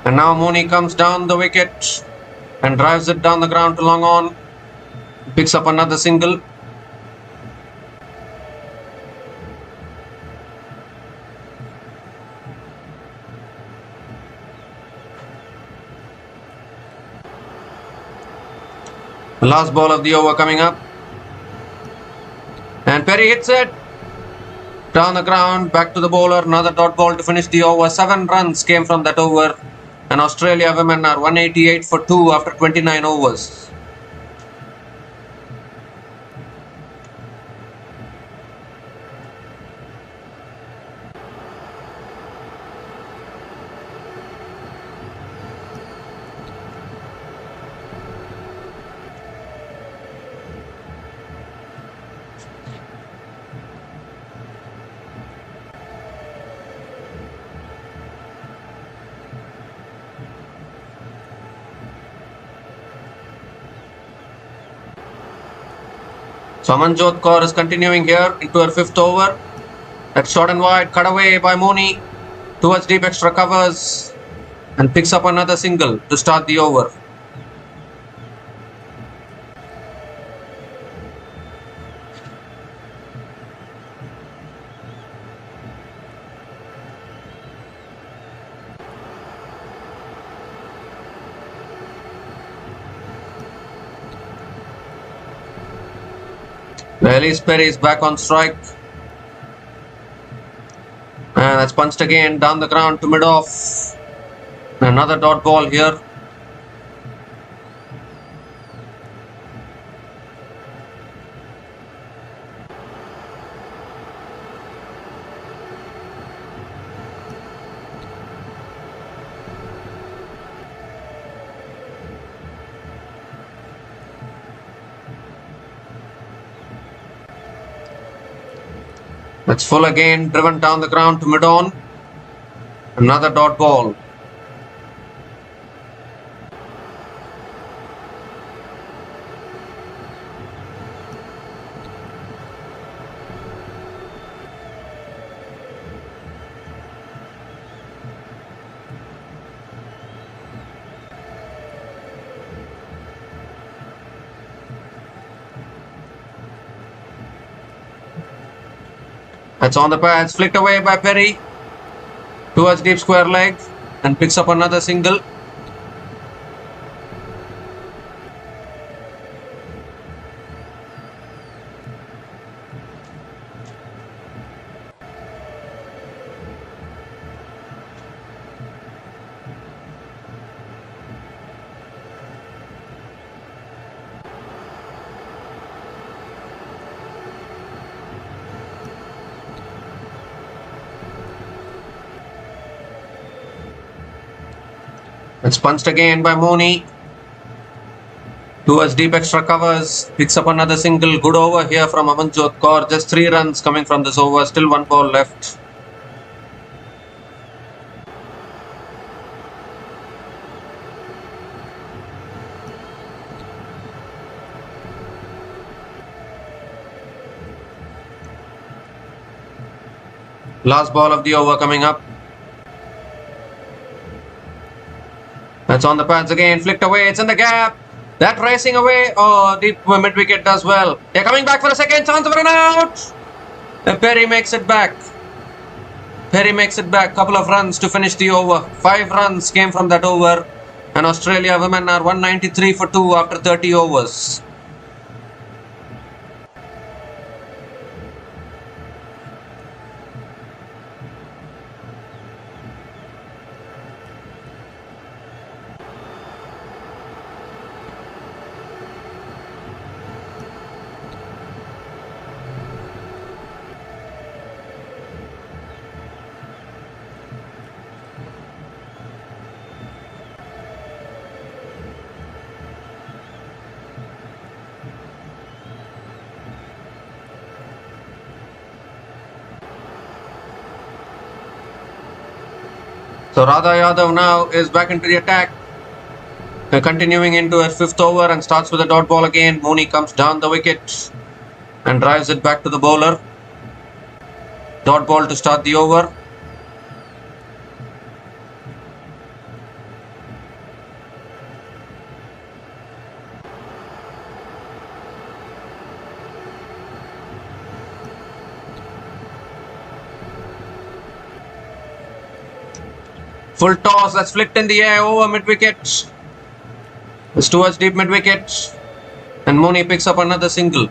And now Mooney comes down the wicket and drives it down the ground to long on. Picks up another single. The last ball of the over coming up. And Perry hits it. Down the ground, back to the bowler. Another dot ball to finish the over. 7 runs came from that over. And Australia women are 188 for 2 after 29 overs. So Amanjot Kaur is continuing here into her 5th over. That's short and wide, cut away by Mooney towards deep extra covers and picks up another single to start the over. Elise Perry is back on strike. And that's punched again down the ground to mid-off. Another dot ball here. That's full again, driven down the ground to mid-on. Another dot ball. That's on the pads, flicked away by Perry towards deep square leg and picks up another single. It's punched again by Mooney towards deep extra covers. Picks up another single. Good over here from Amanjot Kaur. Just 3 runs coming from this over. Still 1 ball left. Last ball of the over coming up. That's on the pads again, flicked away, it's in the gap. That racing away, oh, deep mid wicket does well. They're coming back for a second chance of run out. And Perry makes it back. Perry makes it back, couple of runs to finish the over. 5 runs came from that over. And Australia women are 193 for 2 after 30 overs. So Radha Yadav now is back into the attack. Continuing into her 5th over and starts with a dot ball again. Mooney comes down the wicket and drives it back to the bowler. Dot ball to start the over. Full toss, that's flicked in the air over mid-wicket. It's towards deep mid-wicket. And Mooney picks up another single.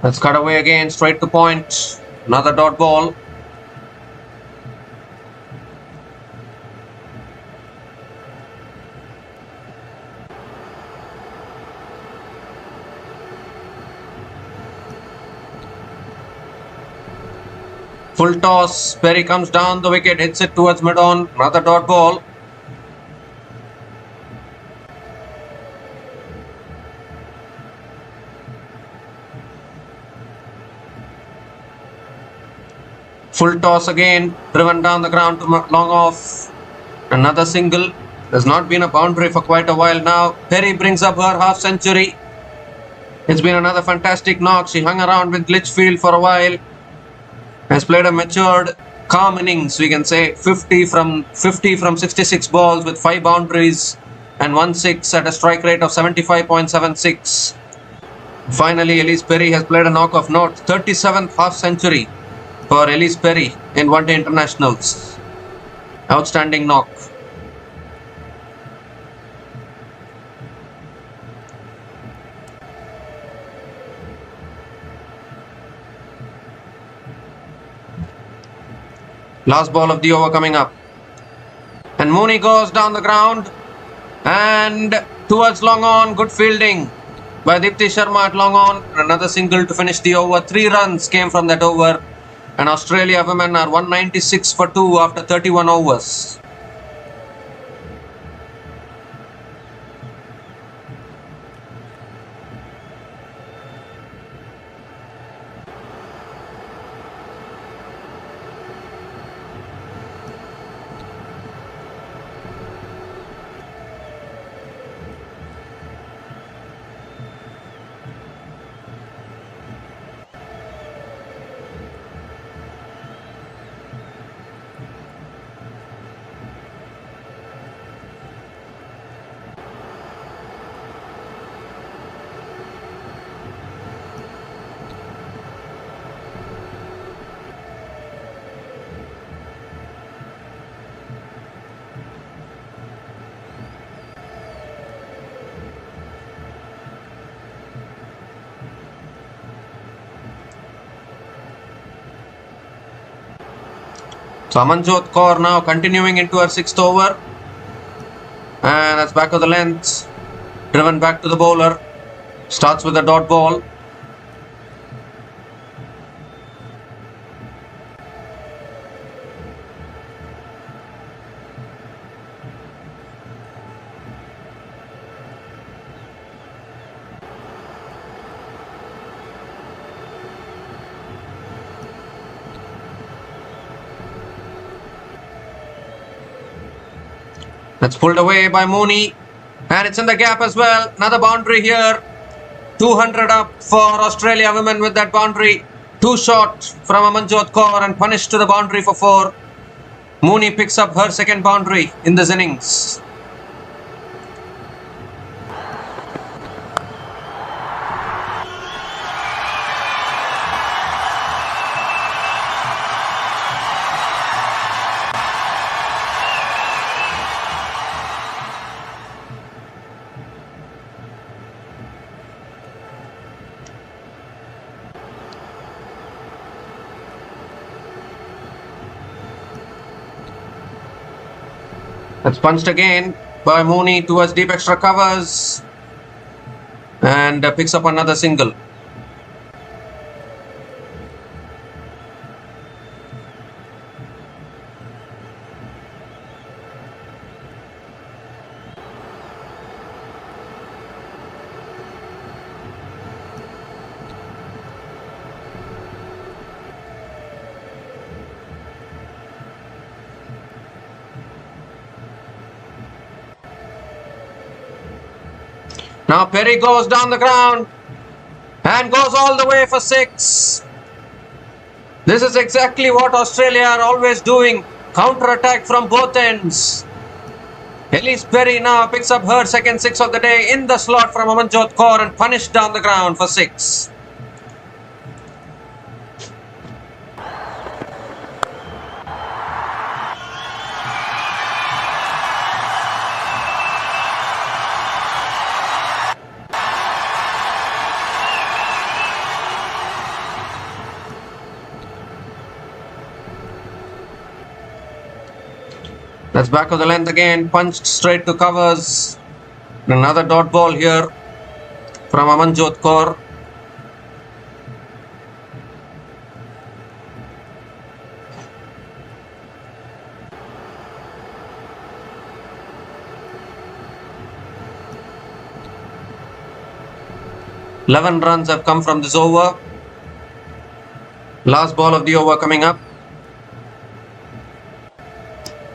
Let's cut away again, straight to point. Another dot ball. Full toss. Perry comes down the wicket, hits it towards mid-on. Another dot ball. Full toss again, driven down the ground to long off. Another single. There's not been a boundary for quite a while now. Perry brings up her half century. It's been another fantastic knock. She hung around with Litchfield for a while. Has played a matured, calm innings, we can say. 50 from 66 balls with 5 boundaries and 1 6 at a strike rate of 75.76. Finally, Elise Perry has played a knock of note. 37th half century for Elise Perry in one-day internationals. Outstanding knock. Last ball of the over coming up. And Mooney goes down the ground and towards long on. Good fielding by Dipti Sharma at long on. Another single to finish the over. 3 runs came from that over. And Australia women are 196 for 2 after 31 overs. So Amanjot Kaur now continuing into her 6th over. And that's back of the length. Driven back to the bowler. Starts with a dot ball. That's pulled away by Mooney. And it's in the gap as well. Another boundary here. 200 up for Australia women with that boundary. 2 short from Amanjot Kaur and punished to the boundary for 4. Mooney picks up her 2nd boundary in this innings. That's punched again by Mooney towards deep extra covers and picks up another single. Now Perry goes down the ground and goes all the way for 6. This is exactly what Australia are always doing. Counter-attack from both ends. Elise Perry now picks up her second six of the day in the slot from Amanjot Kaur and punished down the ground for six. That's back of the length again, punched straight to covers. Another dot ball here from Amanjot Kaur. Eleven runs have come from this over. Last ball of the over coming up.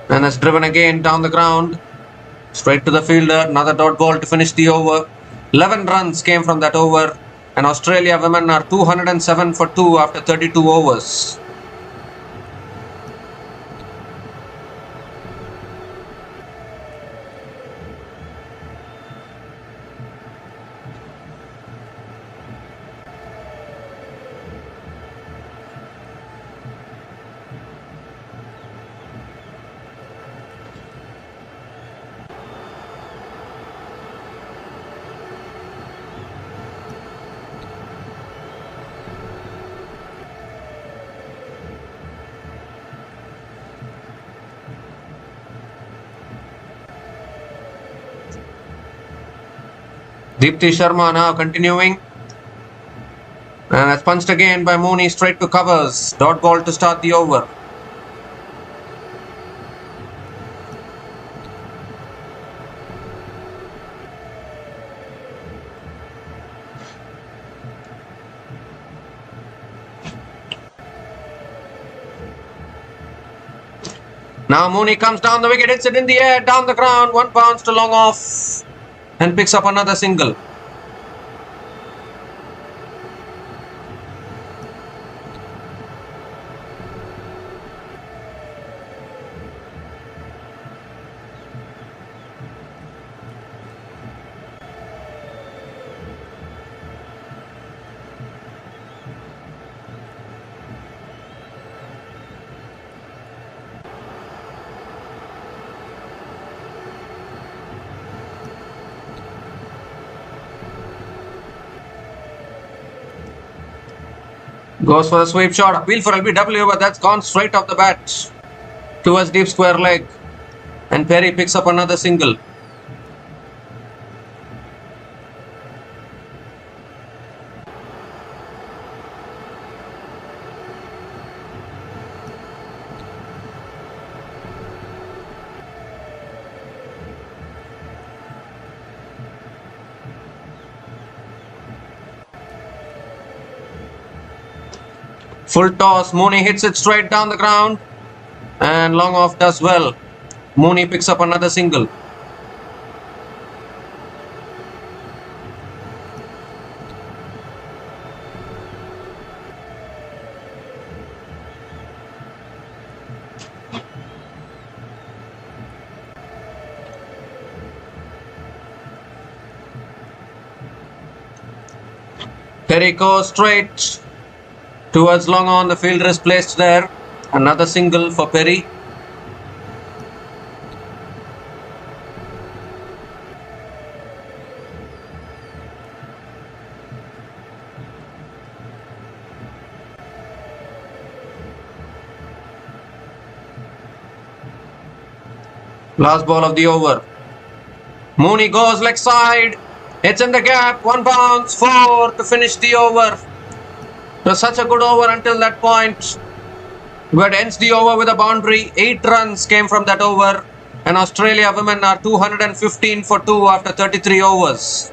And it's driven again down the ground. Straight to the fielder. Another dot ball to finish the over. 11 runs came from that over. And Australia women are 207 for 2 after 32 overs. Deepti Sharma now continuing. And that's punched again by Mooney straight to covers. Dot ball to start the over. Now Mooney comes down the wicket, hits it in the air, down the ground, 1 bounce to long off. And picks up another single. Goes for a sweep shot, appeal for LBW, but that's gone straight off the bat towards deep square leg. And Perry picks up another single. Full toss, Mooney hits it straight down the ground and long off does well. Mooney picks up another single. Perry goes straight towards long on, the fielder is placed there. Another single for Perry. Last ball of the over. Mooney goes leg side. It's in the gap. 1 bounce, 4 to finish the over. It was such a good over until that point. But ends the over with a boundary. 8 runs came from that over. And Australia women are 215 for 2 after 33 overs.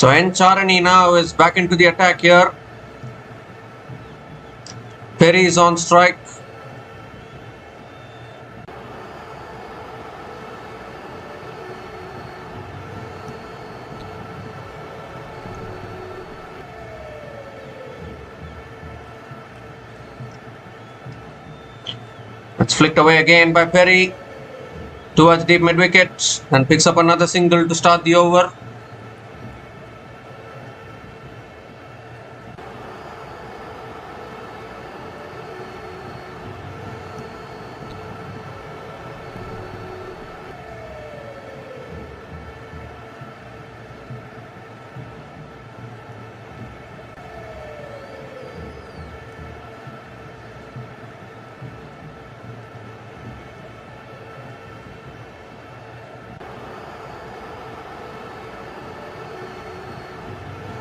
So N. Charani now is back into the attack here. Perry is on strike. It's flicked away again by Perry towards deep mid-wicket and picks up another single to start the over.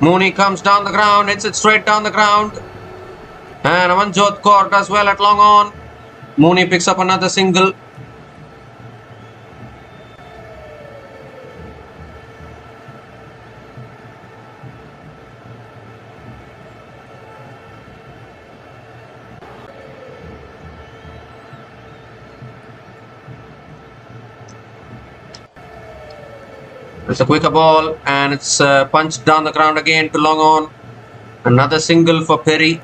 Mooney comes down the ground, hits it straight down the ground. And Amanjot Kaur does well at long on. Mooney picks up another single. It's a quicker ball and it's punched down the ground again to long on. Another single for Perry.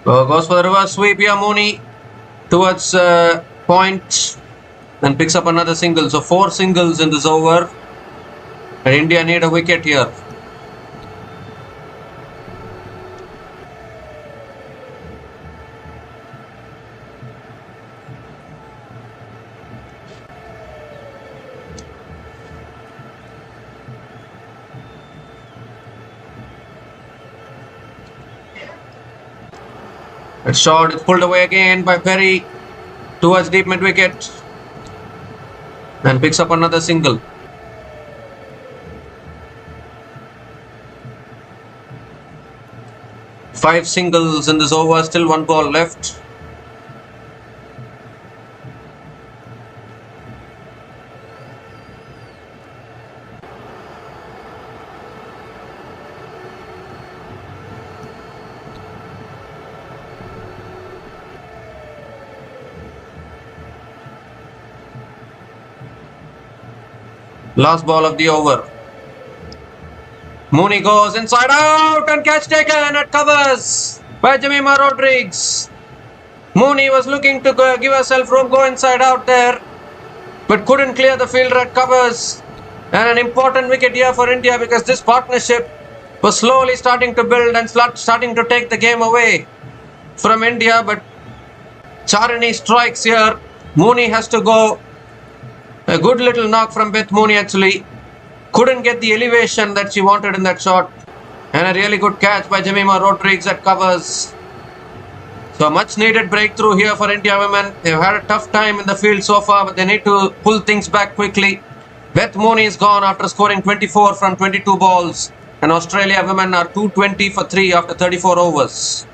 Goes for the reverse sweep here, Mooney towards point and picks up another single. So 4 singles in this over. And India need a wicket here. It's short, it's pulled away again by Perry towards deep mid-wicket and picks up another single. Five singles in this over, still 1 ball left. Last ball of the over. Mooney goes inside out and catch taken at covers by Jemima Rodriguez. Mooney was looking to give herself room, go inside out there, but couldn't clear the fielder at covers. And an important wicket here for India because this partnership was slowly starting to build and starting to take the game away from India. But Charani strikes here. Mooney has to go. A good little knock from Beth Mooney actually. Couldn't get the elevation that she wanted in that shot. And a really good catch by Jemima Rodriguez at covers. So a much needed breakthrough here for India women. They've had a tough time in the field so far, but they need to pull things back quickly. Beth Mooney is gone after scoring 24 from 22 balls. And Australia women are 220 for 3 after 34 overs.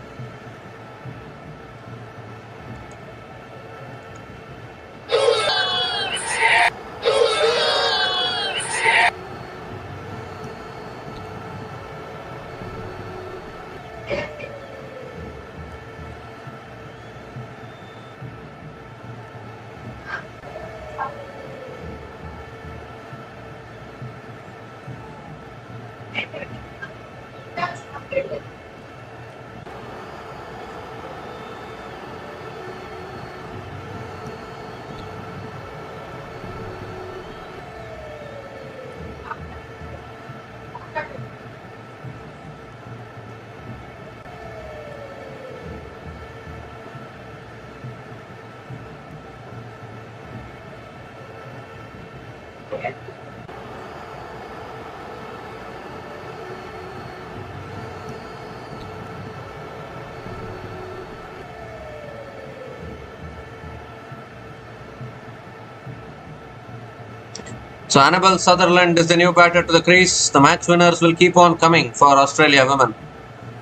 So Annabel Sutherland is the new batter to the crease. The match winners will keep on coming for Australia women.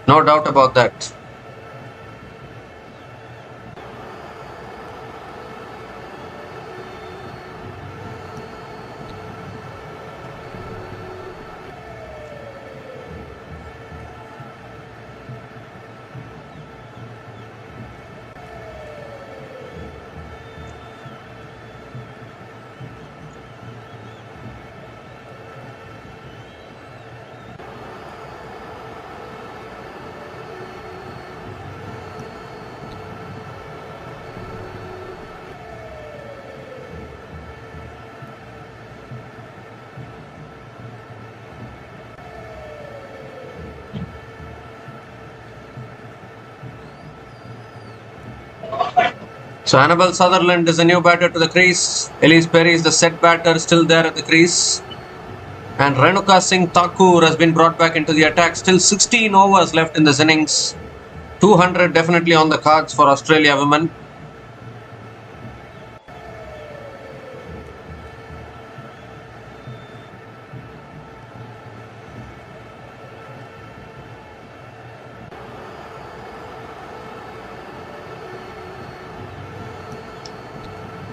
No doubt about that. So Annabel Sutherland is the new batter to the crease. Elise Perry is the set batter, still there at the crease. And Renuka Singh Thakur has been brought back into the attack. Still 16 overs left in this innings. 200 definitely on the cards for Australia women.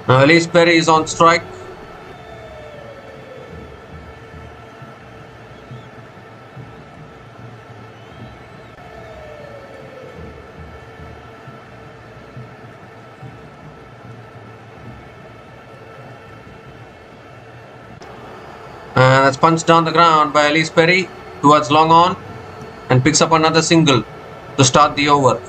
Now Elise Perry is on strike. And that's punched down the ground by Elise Perry towards long on and picks up another single to start the over.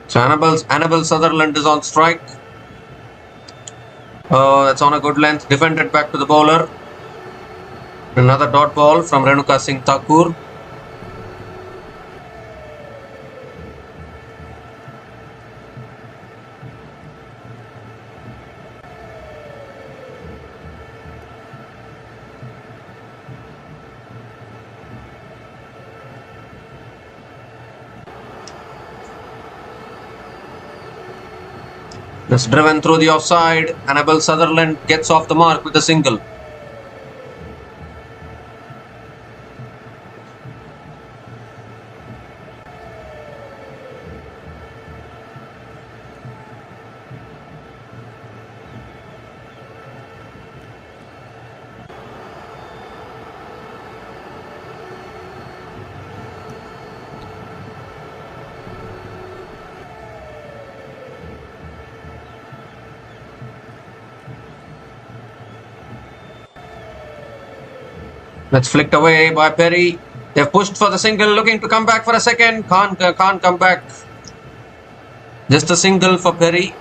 So Annabel Sutherland is on strike. Oh, that's on a good length. Defended back to the bowler. Another dot ball from Renuka Singh Thakur. That's driven through the offside. Annabel Sutherland gets off the mark with a single. That's flicked away by Perry. They've pushed for the single, looking to come back for a second. Can't come back. Just a single for Perry.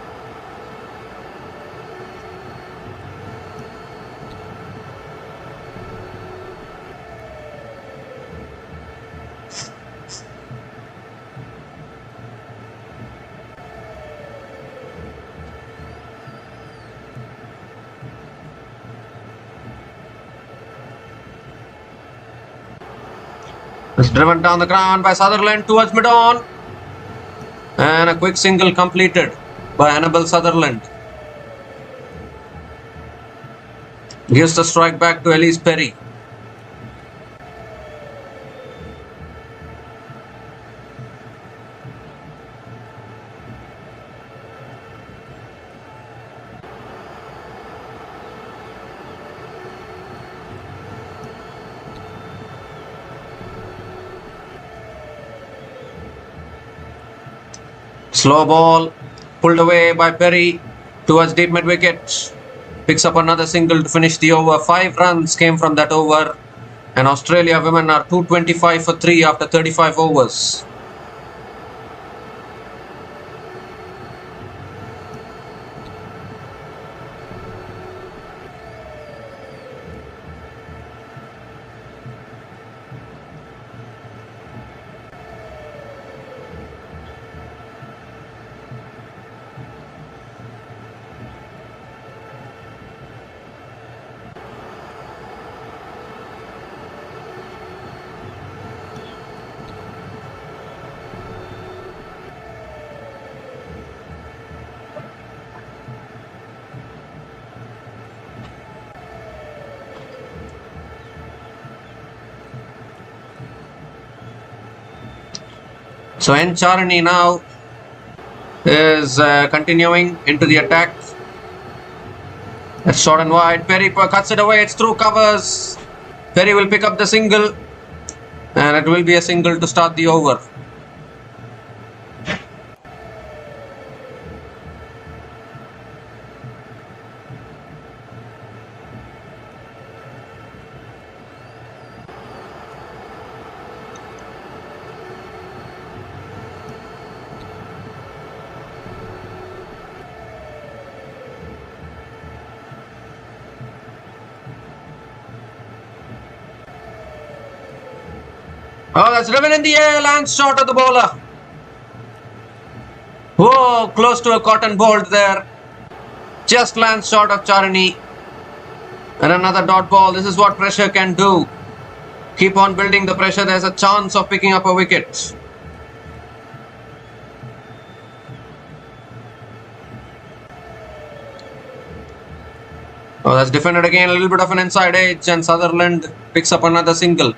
It's driven down the ground by Sutherland towards mid-on. And a quick single completed by Annabel Sutherland. Gives the strike back to Elise Perry. Slow ball pulled away by Perry towards deep mid wicket. Picks up another single to finish the over. 5 runs came from that over. And Australia women are 225 for 3 after 35 overs. So N. Charani now is continuing into the attack. That's short and wide. Perry cuts it away. It's through covers. Perry will pick up the single, and it will be a single to start the over. Oh, that's driven in the air, lands short of the bowler. Oh, close to a cotton bolt there. Just lands short of Charani. And another dot ball. This is what pressure can do. Keep on building the pressure. There's a chance of picking up a wicket. Oh, that's defended again. A little bit of an inside edge, and Sutherland picks up another single.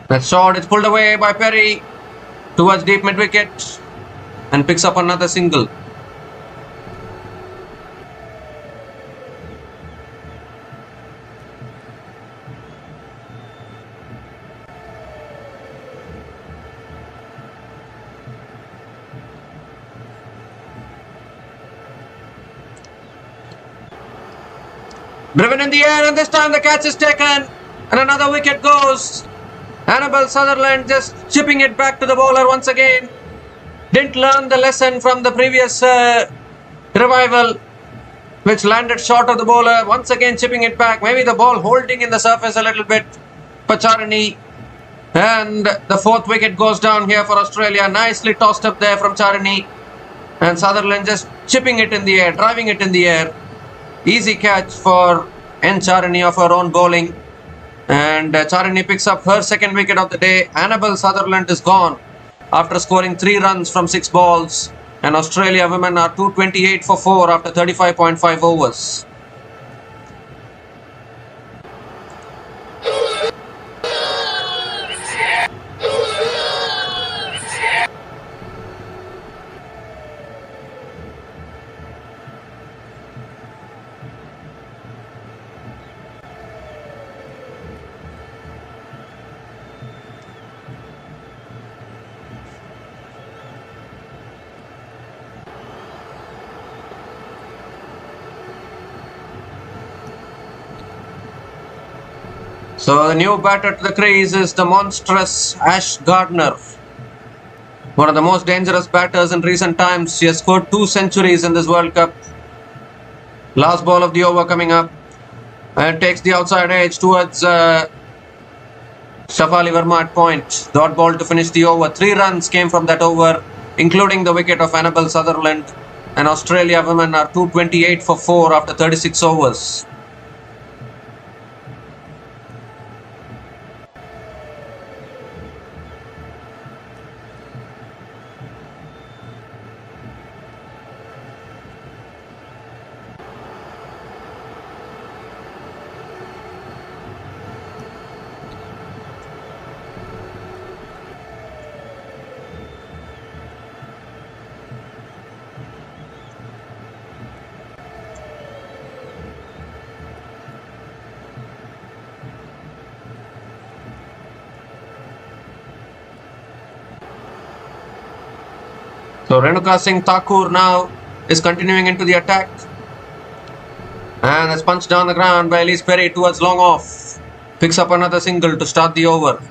That's short. It's pulled away by Perry towards deep mid wicket and picks up another single. Driven in the air, and this time the catch is taken and another wicket goes. Annabel Sutherland just chipping it back to the bowler once again. Didn't learn the lesson from the previous revival, which landed short of the bowler. Once again chipping it back. Maybe the ball holding in the surface a little bit for Charani. And the fourth wicket goes down here for Australia. Nicely tossed up there from Charani. And Sutherland just chipping it in the air, driving it in the air. Easy catch for N. Charani of her own bowling. And Charani picks up her second wicket of the day. Annabel Sutherland is gone after scoring 3 runs from 6 balls. And Australia women are 228 for 4 after 35.5 overs. So the new batter to the crease is the monstrous Ash Gardner. One of the most dangerous batters in recent times. She has scored 2 centuries in this World Cup. Last ball of the over coming up. And takes the outside edge towards Shafali Verma at point. Dot ball to finish the over. 3 runs came from that over, including the wicket of Annabel Sutherland. And Australia women are 228 for 4 after 36 overs. So Renuka Singh Thakur now is continuing into the attack. And that's punched down the ground by Elise Perry towards long off. Picks up another single to start the over.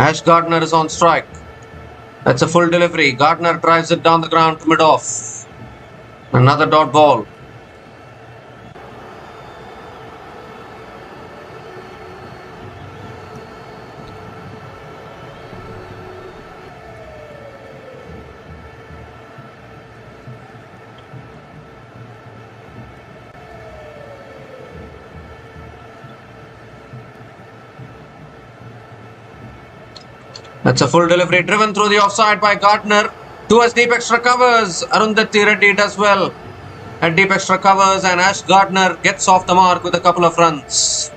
Ash Gardner is on strike. That's a full delivery. Gardner drives it down the ground to mid-off. Another dot ball. That's a full delivery driven through the offside by Gardner. Towards deep extra covers. Arundhati Reddy does well at deep extra covers, and Ash Gardner gets off the mark with a couple of runs.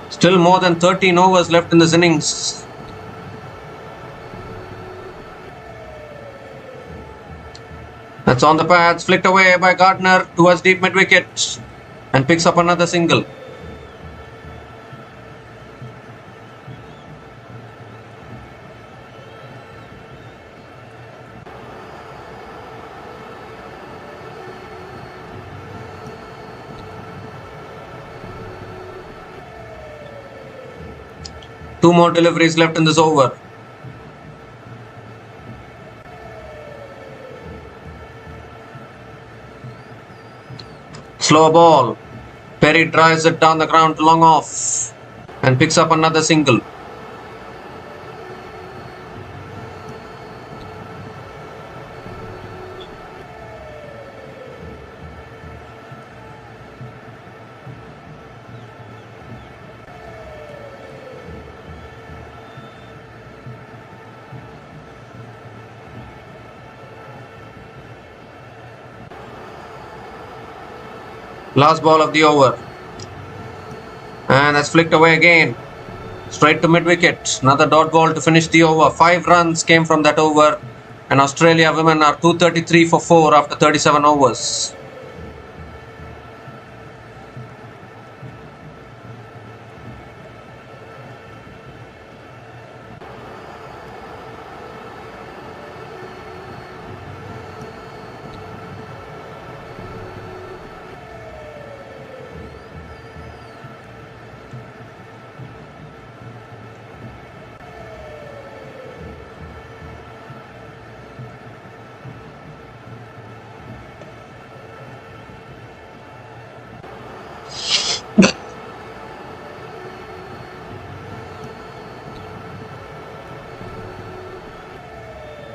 Still more than 13 overs left in this innings. That's on the pads, flicked away by Gardner towards deep mid-wicket and picks up another single. Two more deliveries left in this over. Slow ball. Perry drives it down the ground to long off and picks up another single. Last ball of the over. And that's flicked away again. Straight to mid-wicket. Another dot ball to finish the over. 5 runs came from that over. And Australia women are 233 for 4 after 37 overs.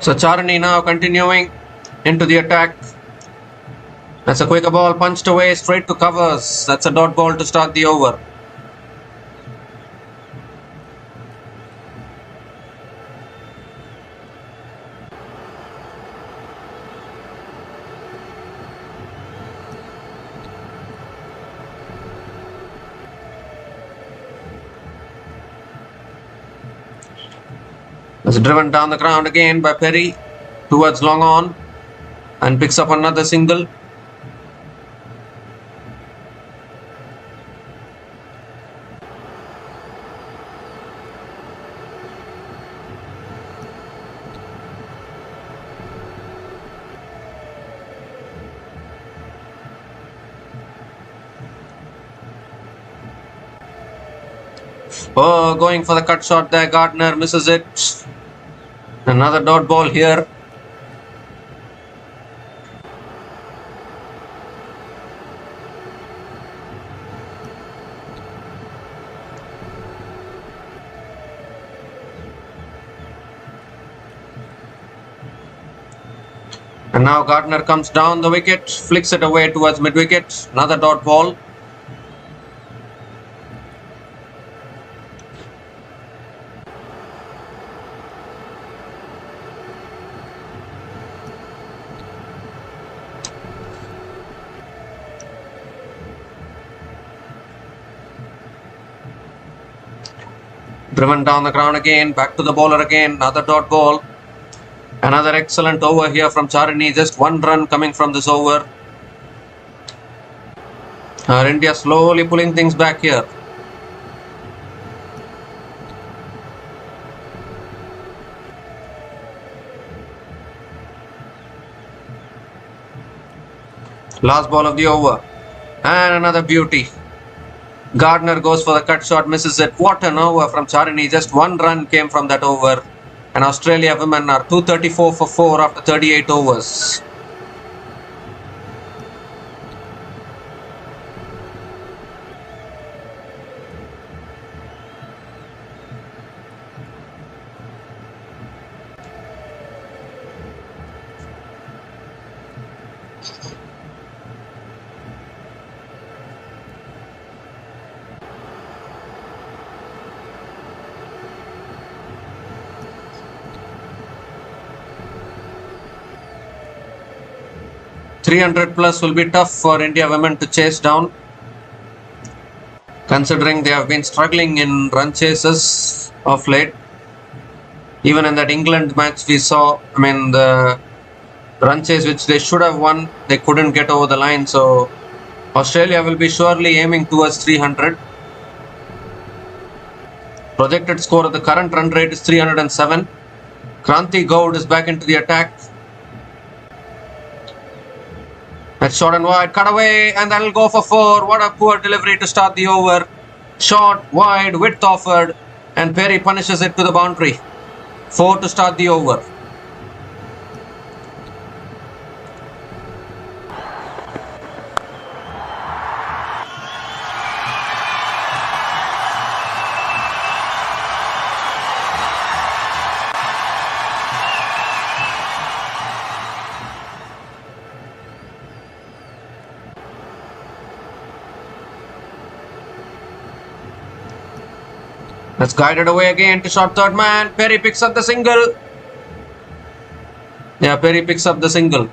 So Charani now continuing into the attack. That's a quicker ball punched away straight to covers. That's a dot ball to start the over. It's driven down the ground again by Perry towards long on and picks up another single. Oh, going for the cut shot there. Gardner misses it. Another dot ball here. And now Gardner comes down the wicket, flicks it away towards mid-wicket. Another dot ball. Driven down the ground again, back to the bowler again, another dot ball. Another excellent over here from Charini, just 1 run coming from this over. India slowly pulling things back here. Last ball of the over. And another beauty. Gardner goes for the cut shot, misses it. What an over from Charini. Just one run came from that over. And Australia women are 234 for 4 after 38 overs. .300 plus will be tough for India women to chase down, considering they have been struggling in run chases of late. Even in that England match we saw, the run chase which they should have won, they couldn't get over the line. So Australia will be surely aiming towards 300. Projected score of the current run rate is 307. Kranti Goud is back into the attack. That's short and wide, cut away, and that'll go for 4. What a poor delivery to start the over. Short, wide, width offered, and Perry punishes it to the boundary. 4 to start the over. That's guided away again to short third man. Perry picks up the single. Yeah, Perry picks up the single.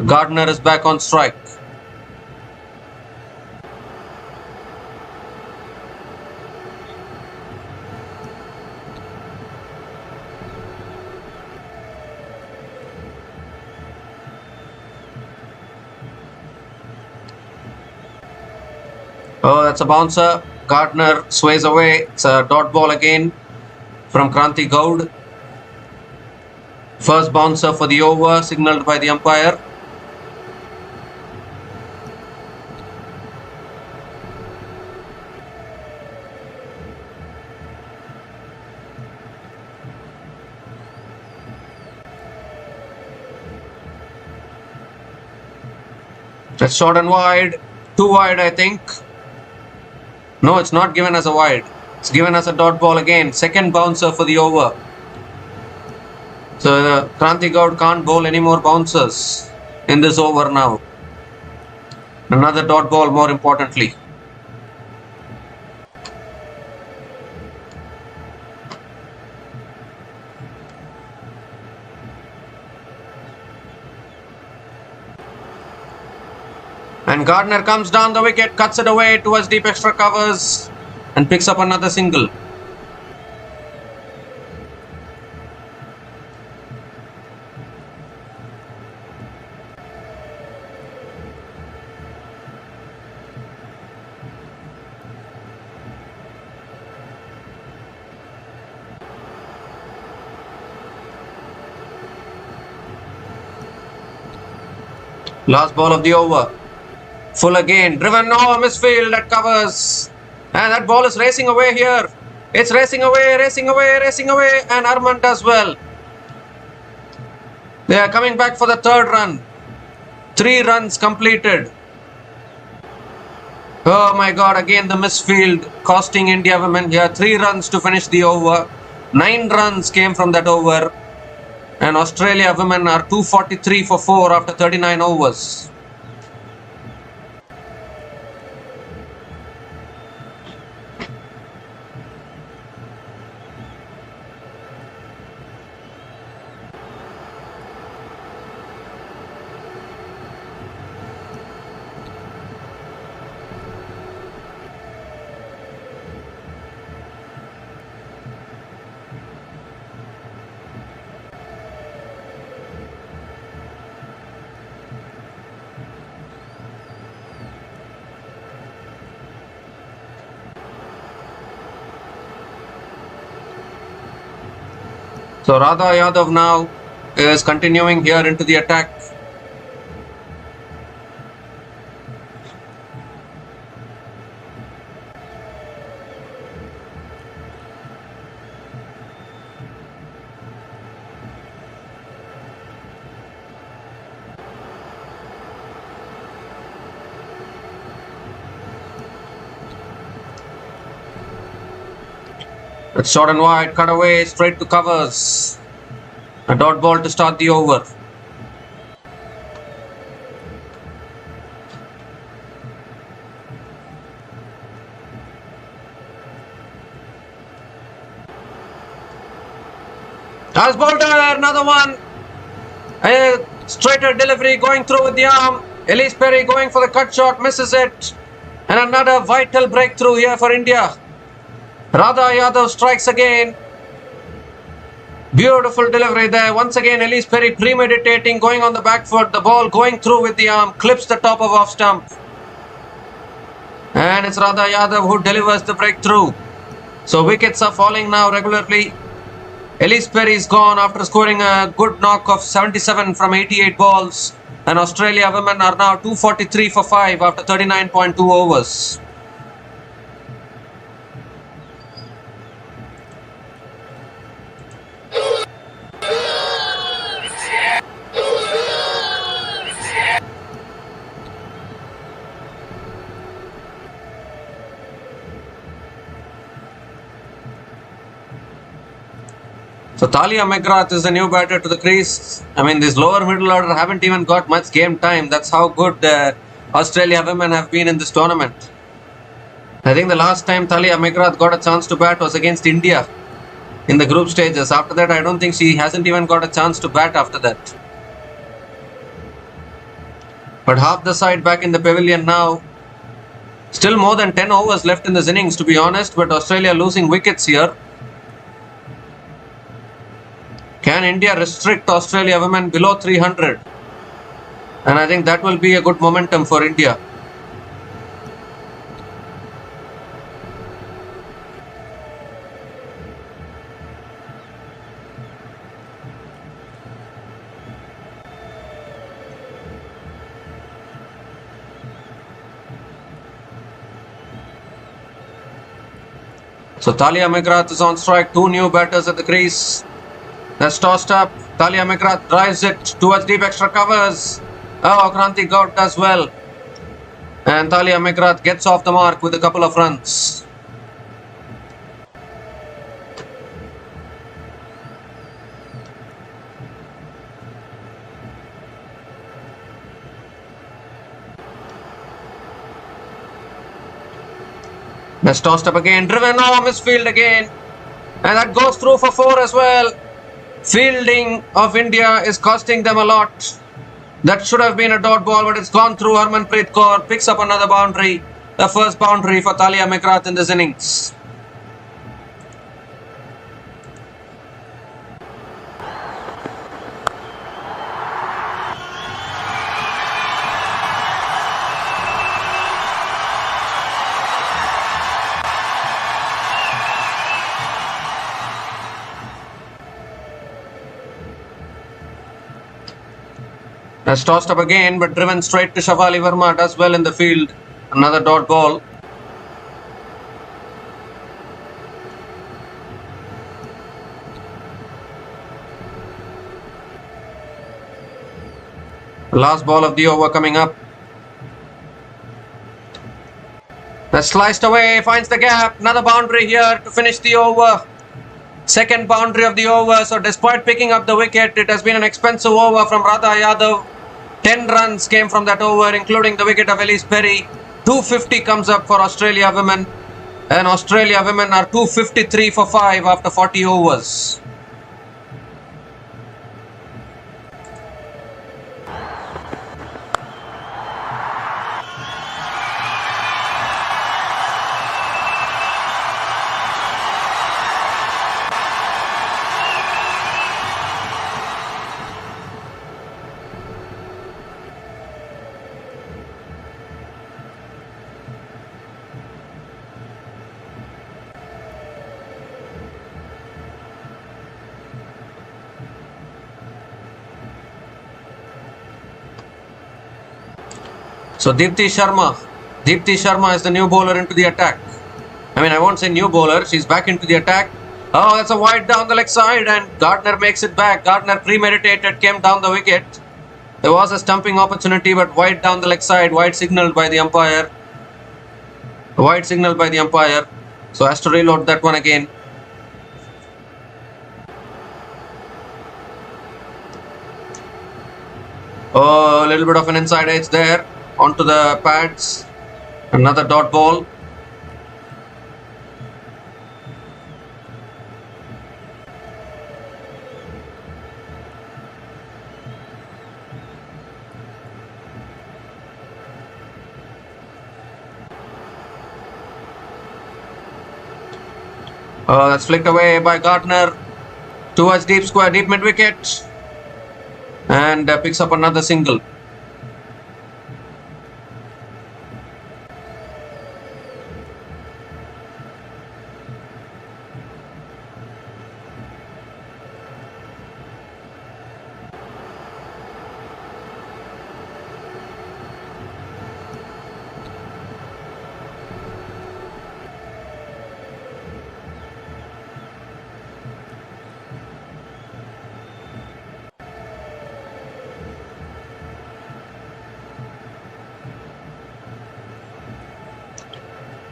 Gardner is back on strike. Oh, that's a bouncer. Gardner sways away. It's a dot ball again from Kranti Goud. First bouncer for the over, signalled by the umpire. That's short and wide. Too wide, I think. No, it's not given as a wide. It's given as a dot ball again. Second bouncer for the over. So Kranti Goud can't bowl any more bouncers in this over now. Another dot ball more importantly. And Gardner comes down the wicket, cuts it away towards deep extra covers and picks up another single. Last ball of the over. Full again, driven, oh, misfield at covers. And that ball is racing away here. It's racing away, racing away, racing away. And Armand does well. They are coming back for the third run. 3 runs completed. Oh my God, again the misfield costing India women here. 3 runs to finish the over. 9 runs came from that over. And Australia women are 243 for 4 after 39 overs. So Radha Yadav now is continuing here into the attack. It's short and wide, cut away, straight to covers. A dot ball to start the over. As bowler, another one. A straighter delivery going through with the arm. Elise Perry going for the cut shot, misses it. And another vital breakthrough here for India. Radha Yadav strikes again. Beautiful delivery there. Once again, Elise Perry premeditating, going on the back foot. The ball going through with the arm, clips the top of off stump. And it's Radha Yadav who delivers the breakthrough. So wickets are falling now regularly. Elise Perry is gone after scoring a good knock of 77 from 88 balls. And Australia women are now 243 for 5 after 39.2 overs. So Talia McGrath is the new batter to the crease. I mean, this lower middle order haven't even got much game time. That's how good Australia women have been in this tournament. I think the last time Talia McGrath got a chance to bat was against India in the group stages. After that, I don't think she hasn't even got a chance to bat after that. But half the side back in the pavilion now. Still more than 10 overs left in this innings, to be honest, but Australia losing wickets here. Can India restrict Australia women below 300? And I think that will be a good momentum for India. So Talia McGrath is on strike. Two new batters at the crease. That's tossed up. Talia McGrath drives it towards deep extra covers. Oh, Kranti Gaut does well. And Talia McGrath gets off the mark with a couple of runs. That's tossed up again. Driven. Oh, misfield again. And that goes through for 4 as well. Fielding of India is costing them a lot. That should have been a dot ball, but it's gone through. Harmanpreet Kaur picks up another boundary. The first boundary for Talia McGrath in this innings. That's tossed up again, but driven straight to Shafali Verma. Does well in the field. Another dot ball. Last ball of the over coming up. That's sliced away. Finds the gap. Another boundary here to finish the over. Second boundary of the over. So despite picking up the wicket, it has been an expensive over from Radha Yadav. 10 runs came from that over, including the wicket of Elise Perry. 250 comes up for Australia women. And Australia women are 253 for 5 after 40 overs. So Deepti Sharma is the new bowler into the attack. I mean, I won't say new bowler. She's back into the attack. Oh, that's a wide down the leg side, and Gardner makes it back. Gardner premeditated, came down the wicket. There was a stumping opportunity, but wide down the leg side, wide signaled by the umpire. Wide signaled by the umpire. So has to reload that one again. Oh, a little bit of an inside edge there onto the pads. Another dot ball. That's flicked away by Gardner towards deep square, deep mid wicket, and picks up another single.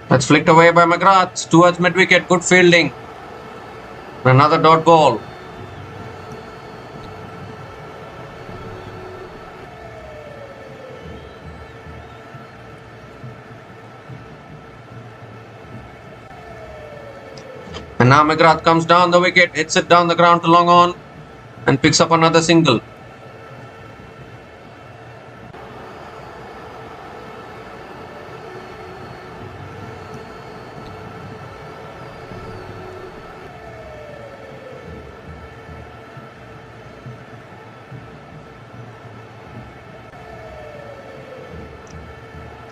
That's flicked away by McGrath towards mid-wicket. Good fielding. Another dot ball. And now McGrath comes down the wicket, hits it down the ground to long on, and picks up another single.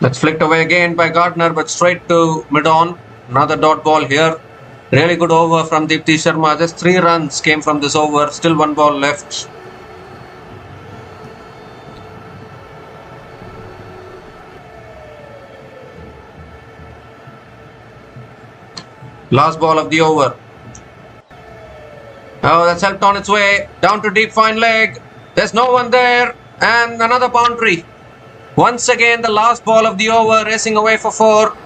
That's flicked away again by Gardner, but straight to mid-on. Another dot ball here. Really good over from Deepti Sharma. Just 3 runs came from this over. Still 1 ball left. Last ball of the over. Oh, that's helped on its way. Down to deep fine leg. There's no one there. And another boundary. Once again, the last ball of the over, racing away for 4.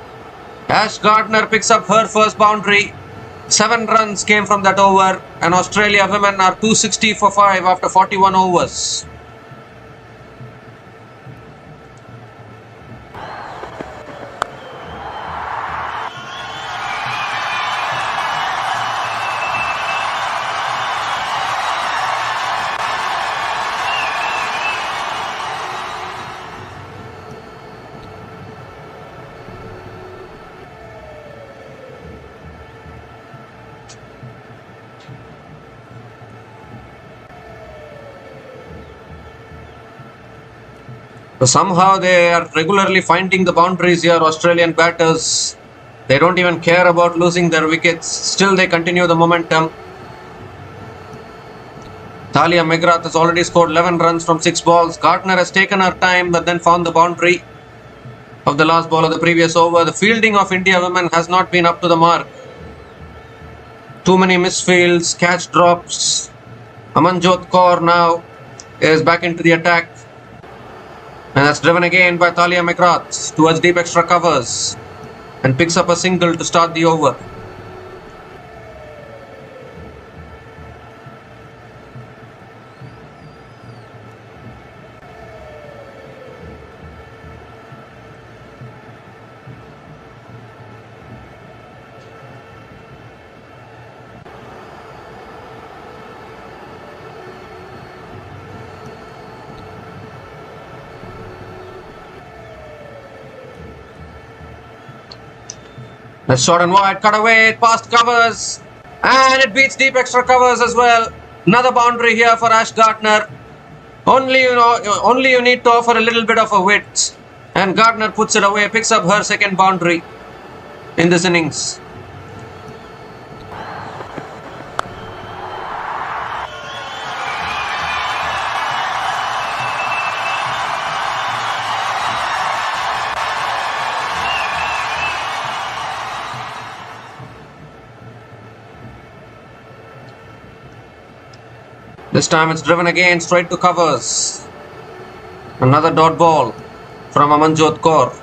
Ash Gardner picks up her first boundary. 7 runs came from that over, and Australia women are 260 for 5 after 41 overs. So somehow they are regularly finding the boundaries here, Australian batters. They don't even care about losing their wickets. Still they continue the momentum. Thalia McGrath has already scored 11 runs from 6 balls. Gardner has taken her time but then found the boundary of the last ball of the previous over. The fielding of India women has not been up to the mark. Too many misfields, catch drops. Amanjot Kaur now is back into the attack. And that's driven again by Thalia McGrath towards deep extra covers and picks up a single to start the over. That's short and wide, cut away, past covers, and it beats deep extra covers as well. Another boundary here for Ash Gardner. Only you need to offer a little bit of a width, and Gardner puts it away, picks up her second boundary in this innings. This time it's driven again straight to covers. Another dot ball from Amanjot Kaur.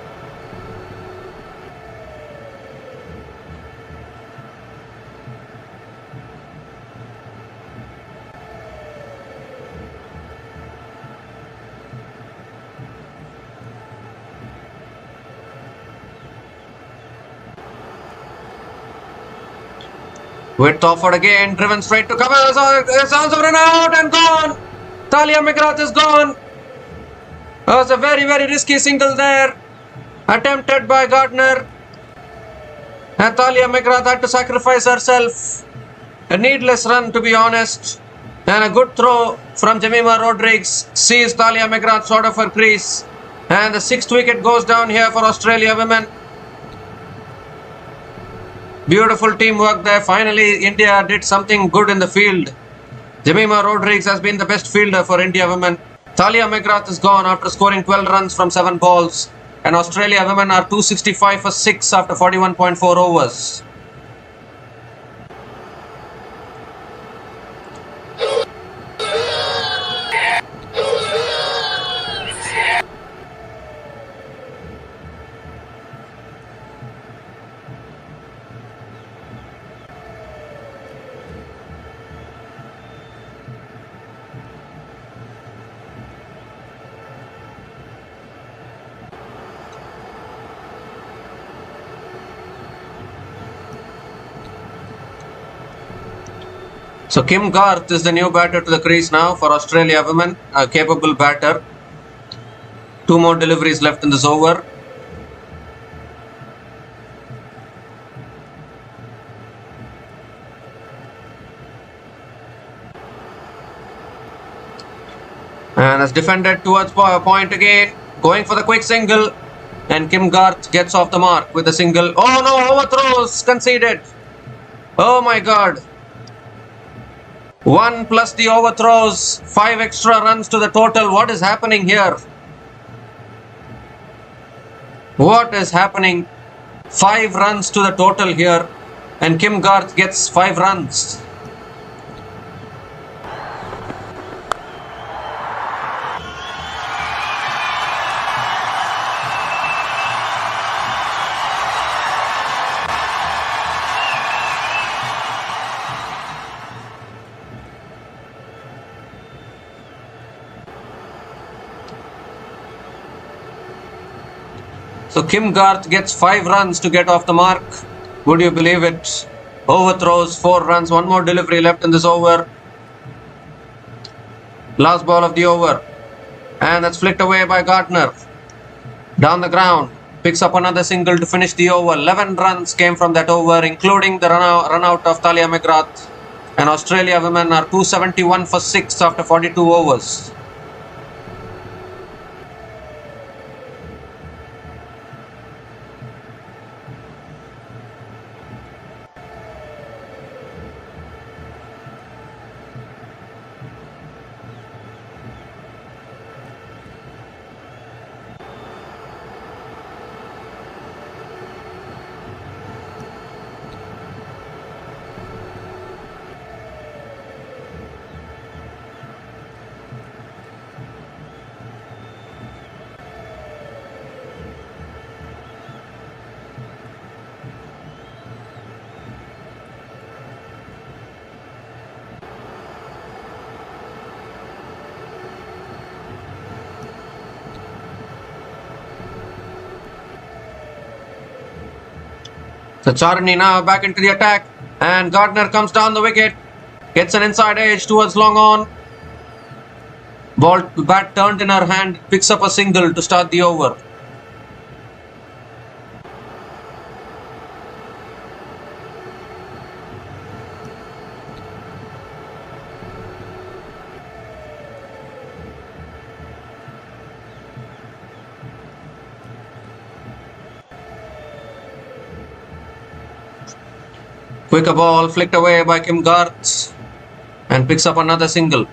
Width offered again, driven straight to covers. It's also run out and gone. Talia McGrath is gone. That was a very, very risky single there. Attempted by Gardner. And Talia McGrath had to sacrifice herself. A needless run, to be honest. And a good throw from Jemima Rodrigues sees Talia McGrath short of her crease. And the 6th wicket goes down here for Australia women. Beautiful teamwork there. Finally, India did something good in the field. Jemima Rodrigues has been the best fielder for India women. Talia McGrath is gone after scoring 12 runs from 7 balls. And Australia women are 265 for 6 after 41.4 overs. So Kim Garth is the new batter to the crease now for Australia women, a capable batter. 2 more deliveries left in this over. And has defended towards point again, going for the quick single. And Kim Garth gets off the mark with a single. Oh no, overthrows conceded. Oh my God. 1 plus the overthrows, 5 extra runs to the total. What is happening here? What is happening? 5 runs to the total here, and Kim Garth gets 5 runs. So Kim Garth gets 5 runs to get off the mark. Would you believe it? Overthrows, 4 runs, 1 more delivery left in this over. Last ball of the over. And that's flicked away by Gardner. Down the ground. Picks up another single to finish the over. 11 runs came from that over, including the run out of Talia McGrath. And Australia women are 271 for 6 after 42 overs. So Charni now back into the attack, and Gardner comes down the wicket, gets an inside edge towards long on. Bat turned in her hand, picks up a single to start the over. Quicker ball flicked away by Kim Garth and picks up another single.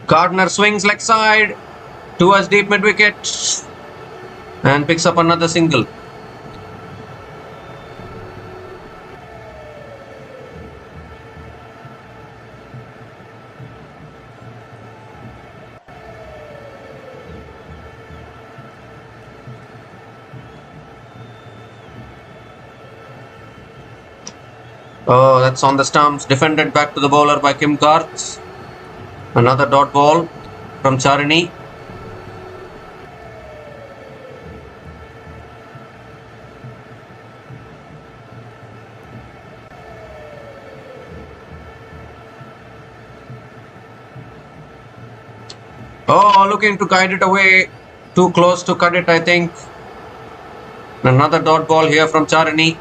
Gardner swings leg side towards deep mid wicket and picks up another single. Oh, that's on the stumps. Defended back to the bowler by Kim Garth. Another dot ball from Charini. Oh, looking to guide it away. Too close to cut it, I think. Another dot ball here from Charini.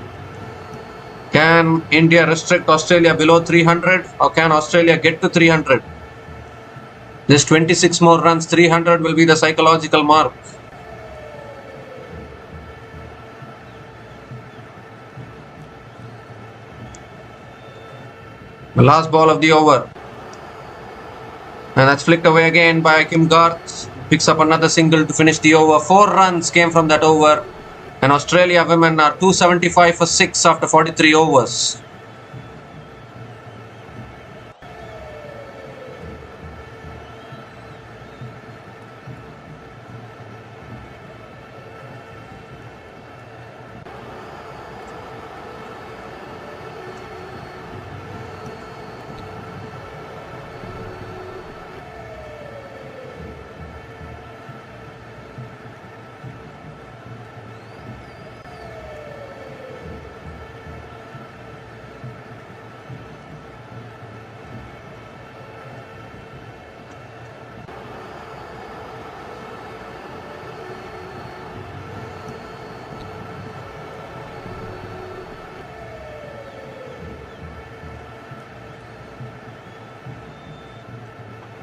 Can India restrict Australia below 300 or can Australia get to 300? This 26 more runs, 300 will be the psychological mark. The last ball of the over. And that's flicked away again by Kim Garth. Picks up another single to finish the over. 4 runs came from that over. And Australia women are 275 for 6 after 43 overs.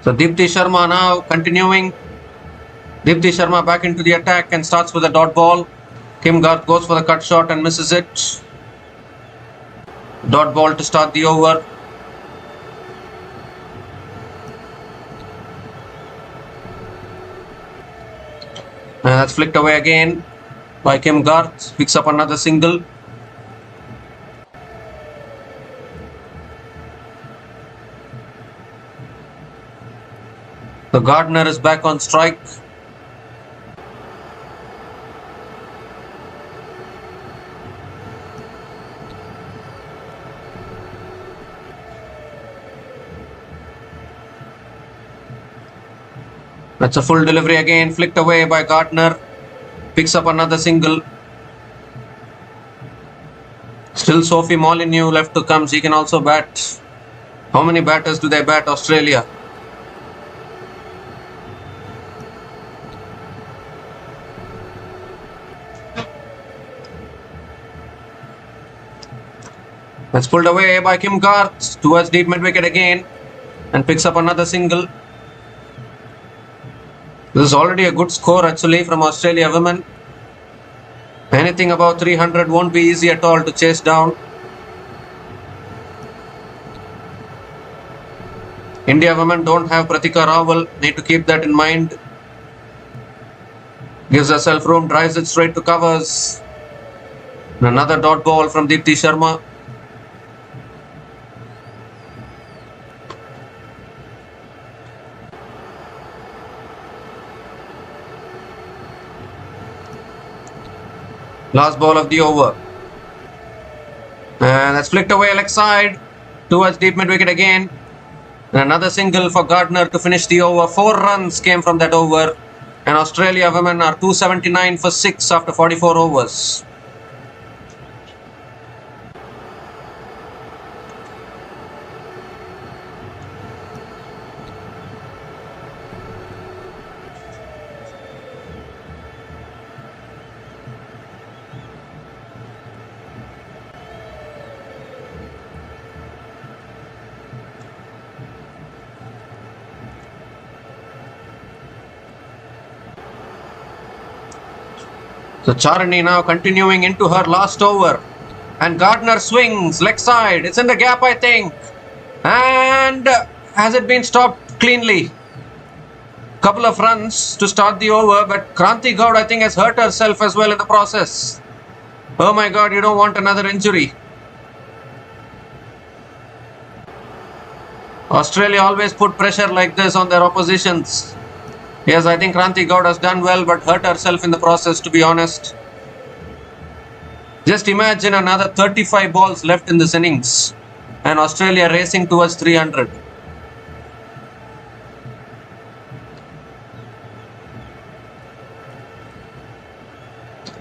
So Deepti Sharma now continuing. Deepti Sharma back into the attack and starts with a dot ball. Kim Garth goes for the cut shot and misses it. Dot ball to start the over. And that's flicked away again by Kim Garth. Picks up another single. The Gardner is back on strike. That's a full delivery again, flicked away by Gardner. Picks up another single. Still Sophie Molyneux left to come. She can also bat. How many batters do they bat, Australia? That's pulled away by Kim Garth towards deep mid wicket again and picks up another single. This is already a good score actually from Australia women. Anything above 300 won't be easy at all to chase down. India women don't have Pratika Rawal. Need to keep that in mind. Gives herself room, drives it straight to covers. And another dot ball from Deepti Sharma. Last ball of the over. And that's flicked away leg side towards deep mid wicket again. And another single for Gardner to finish the over. 4 runs came from that over. And Australia women are 279 for 6 after 44 overs. So Charini now continuing into her last over. And Gardner swings leg side. It's in the gap, I think. And has it been stopped cleanly? Couple of runs to start the over, but Kranti Gaud, I think, has hurt herself as well in the process. Oh my God, you don't want another injury. Australia always put pressure like this on their oppositions. Yes, I think Kranti Gaud has done well, but hurt herself in the process, to be honest. Just imagine another 35 balls left in this innings, and Australia racing towards 300.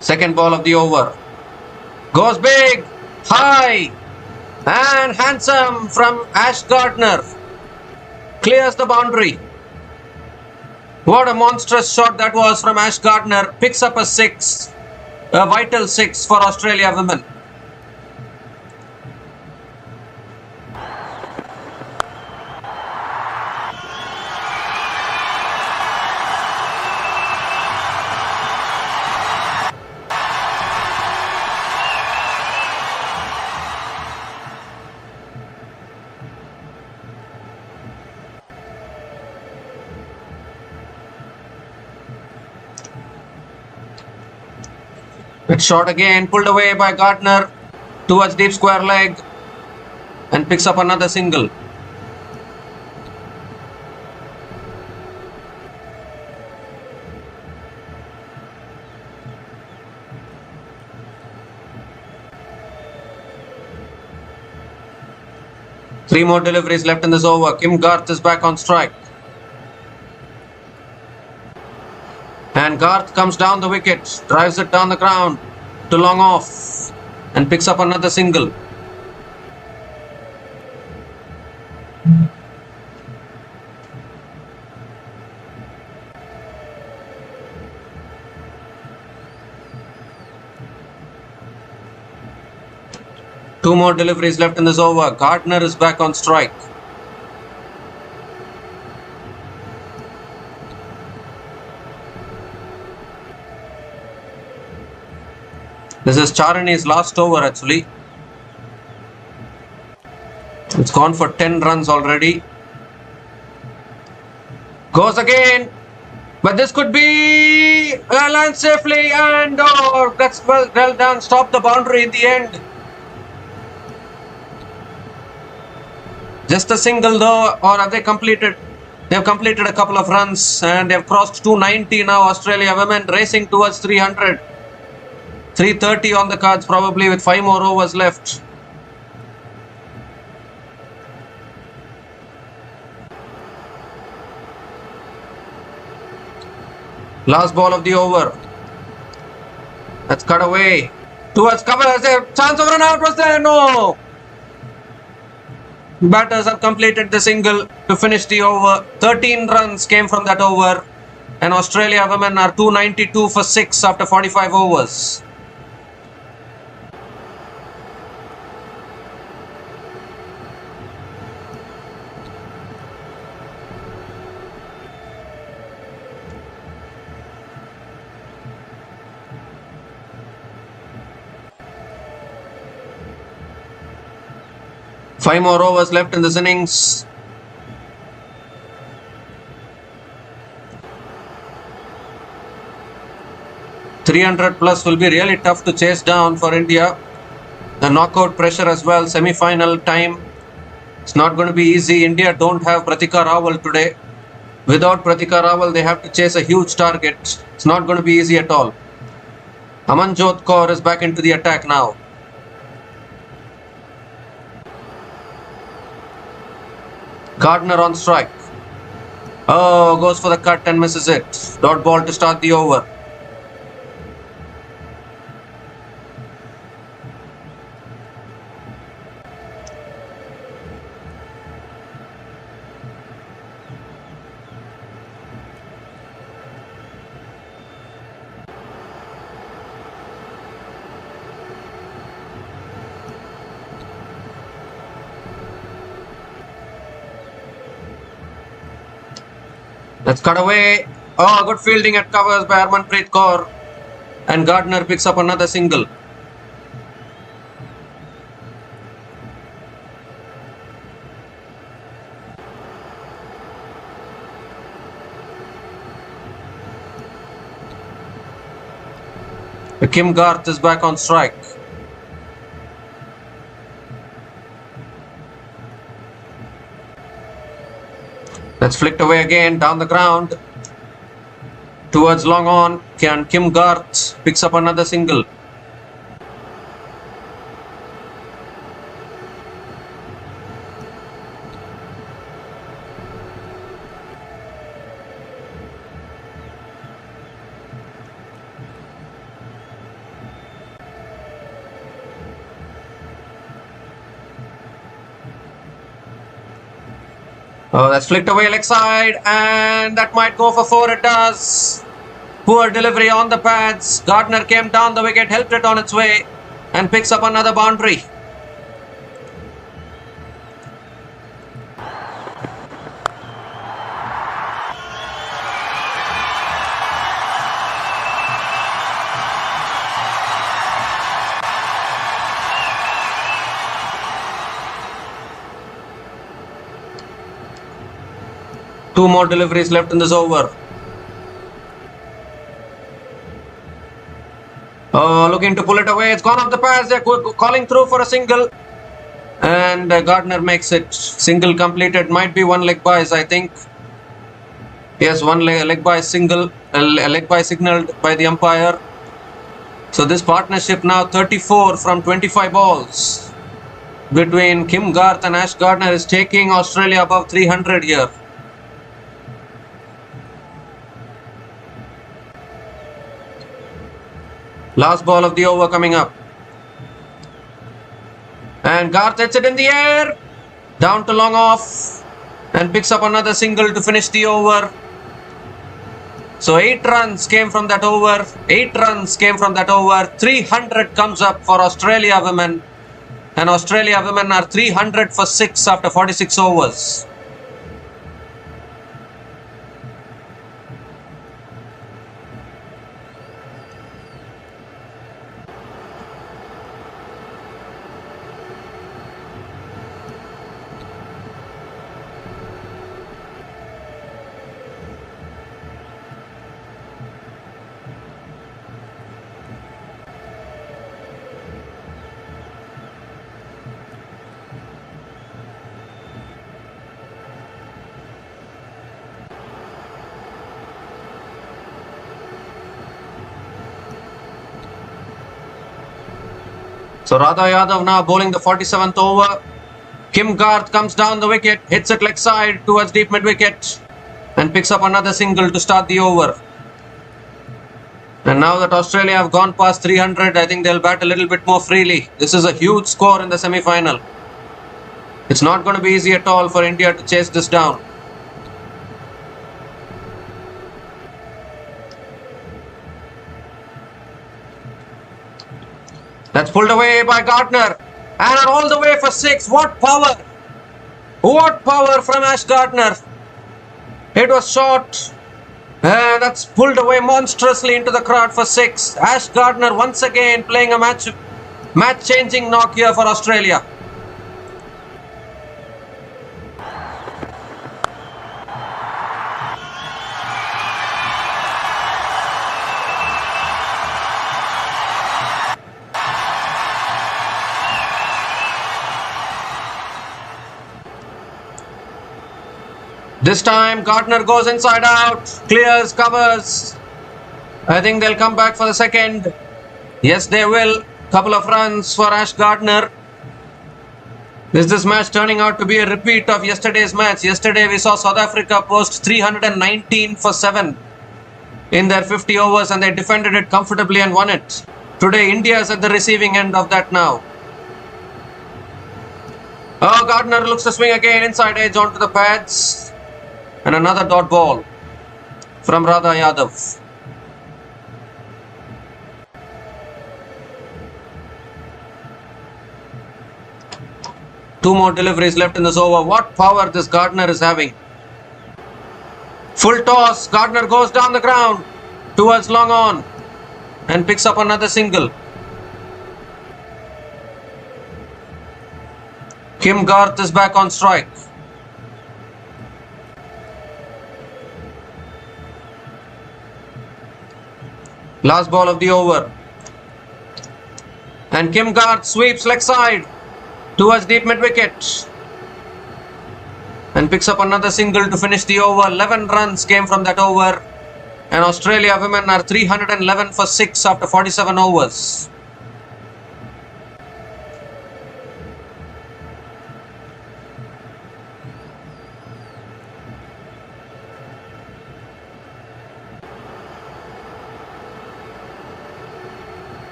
Second ball of the over. Goes big, high, and handsome from Ash Gardner. Clears the boundary. What a monstrous shot that was from Ash Gardner. Picks up a 6. A vital 6 for Australia women. It's shot again, pulled away by Gardner towards deep square leg and picks up another single. Three more deliveries left in this over. Kim Garth is back on strike. And Garth comes down the wicket, drives it down the ground to long off and picks up another single. Two more deliveries left in this over. Gardner is back on strike. This is Charani's last over actually. It's gone for 10 runs already. Goes again. But this could be lands safely and that's well done. Stop the boundary in the end. Just a single though, or have they completed? They've completed a couple of runs and they've crossed 290 now. Australia women racing towards 300. 330 on the cards probably with 5 more overs left. Last ball of the over. That's cut away. Towards cover. Is there a chance of run out? Was there? No. Batters have completed the single to finish the over. 13 runs came from that over. And Australia women are 292 for 6 after 45 overs. Five more overs left in this innings. .300 plus will be really tough to chase down for India. The knockout pressure as well, semi-final time. It's not going to be easy. India don't have Pratika Rawal today. Without Pratika Rawal, they have to chase a huge target. It's not going to be easy at all. Amanjot Kaur is back into the attack now. Gardner on strike. Oh, goes for the cut and misses it. Dot ball to start the over. Let's cut away. Oh, good fielding at covers by Harmanpreet Kaur. And Gardner picks up another single. Kim Garth is back on strike. That's flicked away again down the ground. Towards long on. Kim Garth picks up another single. Oh, that's flicked away leg side, and that might go for 4. It does. Poor delivery on the pads. Gardner came down the wicket, helped it on its way, and picks up another boundary. Two more deliveries left in this over. Oh, looking to pull it away. It's gone off the pads. They're calling through for a single. And Gardner makes it. Single completed. Might be one leg byes, I think. Yes, one leg by single. Leg by signaled by the umpire. So this partnership now 34 from 25 balls between Kim Garth and Ash Gardner is taking Australia above 300 here. Last ball of the over coming up. And Garth hits it in the air. Down to long off. And picks up another single to finish the over. So 8 runs came from that over. 8 runs came from that over. 300 comes up for Australia women. And Australia women are 300 for 6 after 46 overs. So Radha Yadav now bowling the 47th over. Kim Garth comes down the wicket, hits it leg side towards deep mid wicket and picks up another single to start the over. And now that Australia have gone past 300, I think they'll bat a little bit more freely. This is a huge score in the semi-final. It's not going to be easy at all for India to chase this down. That's pulled away by Gardner. And all the way for 6. What power! What power from Ash Gardner. It was short. And that's pulled away monstrously into the crowd for 6. Ash Gardner once again playing a match-changing knock here for Australia. This time Gardner goes inside out, clears, covers. I think they'll come back for the second. Yes, they will. Couple of runs for Ash Gardner. Is this match turning out to be a repeat of yesterday's match? Yesterday we saw South Africa post 319 for 7 in their 50 overs and they defended it comfortably and won it. Today India is at the receiving end of that now. Oh, Gardner looks to swing again, inside edge onto the pads. And another dot ball from Radha Yadav. Two more deliveries left in this over. What power this Gardner is having. Full toss. Gardner goes down the ground towards long on and picks up another single. Kim Garth is back on strike. Last ball of the over. And Kim Garth sweeps leg side towards deep mid wicket. And picks up another single to finish the over. 11 runs came from that over. And Australia women are 311 for 6 after 47 overs.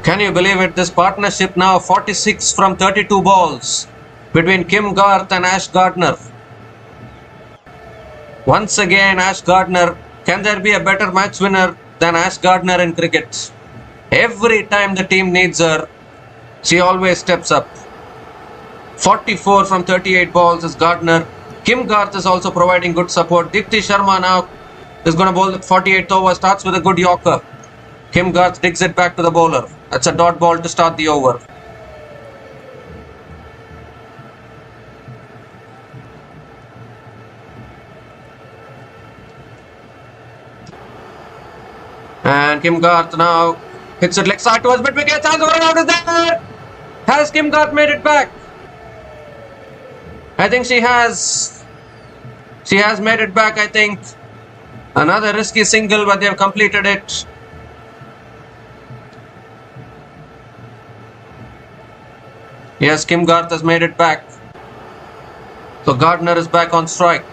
Can you believe it? This partnership now 46 from 32 balls between Kim Garth and Ash Gardner. Once again, Ash Gardner. Can there be a better match winner than Ash Gardner in cricket? Every time the team needs her, she always steps up. 44 from 38 balls is Gardner. Kim Garth is also providing good support. Deepti Sharma now is going to bowl the 48th over. Starts with a good yorker. Kim Garth digs it back to the bowler. That's a dot ball to start the over. And Kim Garth now hits it leg side towards mid wicket. Chance of a run out is there. Has Kim Garth made it back? I think she has. She has made it back, I think. Another risky single, but they have completed it. Yes, Kim Garth has made it back. So Gardner is back on strike.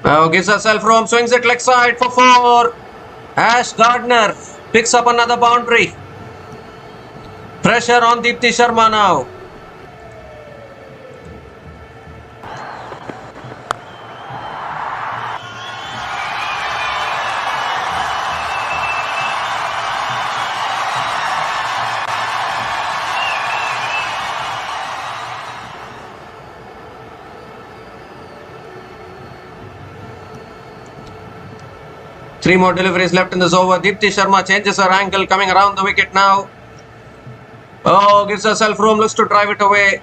Now gives herself room, swings it leg side for 4. Ash Gardner picks up another boundary. Pressure on Deepti Sharma now. Three more deliveries left in this over. Deepti Sharma changes her angle, coming around the wicket now. Oh, gives herself room, looks to drive it away.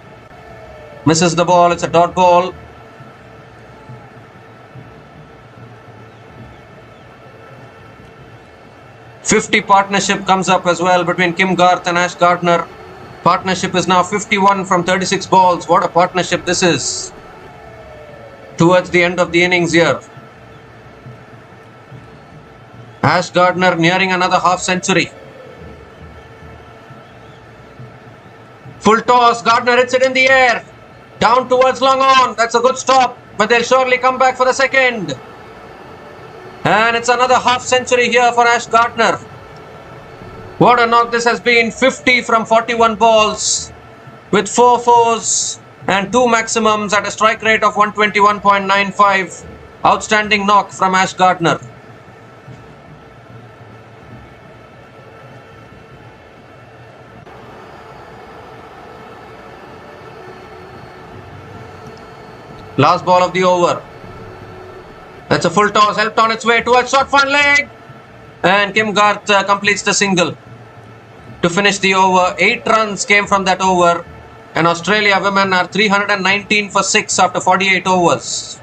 Misses the ball, it's a dot ball. .50 partnership comes up as well between Kim Garth and Ash Gardner. Partnership is now 51 from 36 balls. What a partnership this is. Towards the end of the innings here. Ash Gardner nearing another half century. Full toss, Gardner hits it in the air. Down towards long on. That's a good stop, but they'll surely come back for the second. And it's another half century here for Ash Gardner. What a knock this has been. 50 from 41 balls with 4 fours and 2 maximums at a strike rate of 121.95. Outstanding knock from Ash Gardner. Last ball of the over. That's a full toss, helped on its way towards short front leg. And Kim Garth completes the single to finish the over. 8 runs came from that over. And Australia women are 319 for 6 after 48 overs.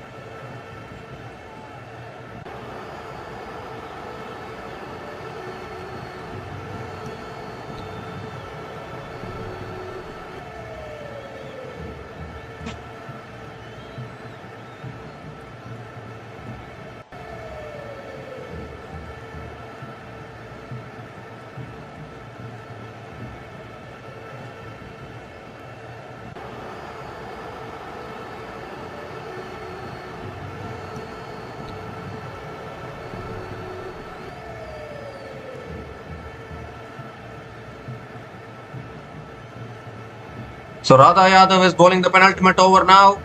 So Radha Yadav is bowling the penultimate over now.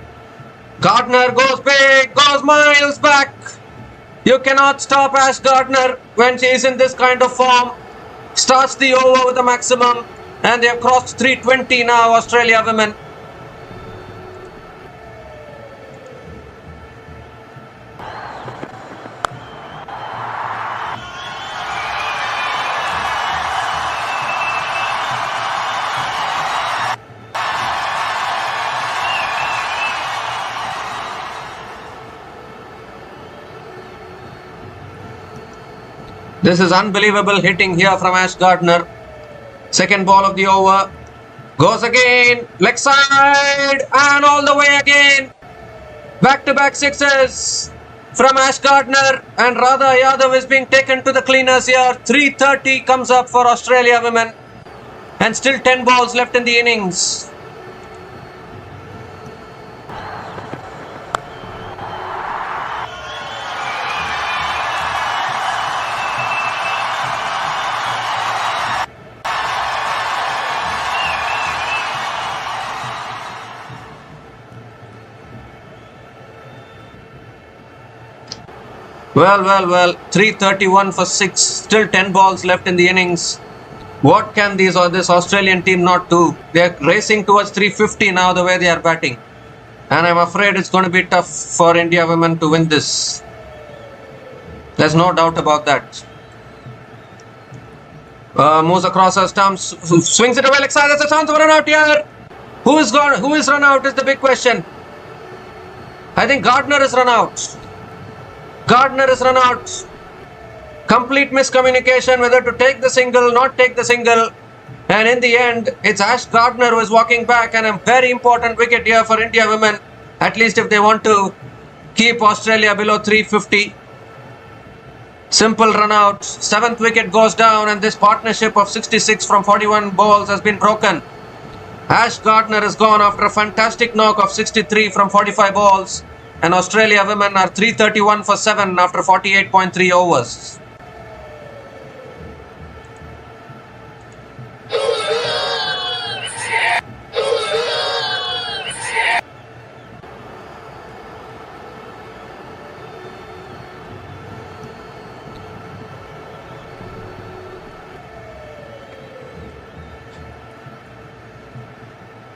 Gardner goes big, goes miles back. You cannot stop Ash Gardner when she is in this kind of form. Starts the over with a maximum, and they have crossed 320 now, Australia women. This is unbelievable hitting here from Ash Gardner. Second ball of the over. Goes again. Leg side. And all the way again. Back-to-back sixes from Ash Gardner. And Radha Yadav is being taken to the cleaners here. 330 comes up for Australia women. And still 10 balls left in the innings. Well. 331 for 6. Still 10 balls left in the innings. What can this Australian team not do? They are racing towards 350 now the way they are batting. And I'm afraid it's going to be tough for India women to win this. There's no doubt about that. Moves across her stumps. Swings it away like side. There's a chance of a run out here. Who is run out is the big question. I think Gardner is run out. Complete miscommunication whether to take the single, not take the single. And in the end, it's Ash Gardner who is walking back, and a very important wicket here for India women. At least if they want to keep Australia below 350. Simple run out. 7th wicket goes down, and this partnership of 66 from 41 balls has been broken. Ash Gardner is gone after a fantastic knock of 63 from 45 balls. And Australia women are 331 for 7 after 48.3 overs.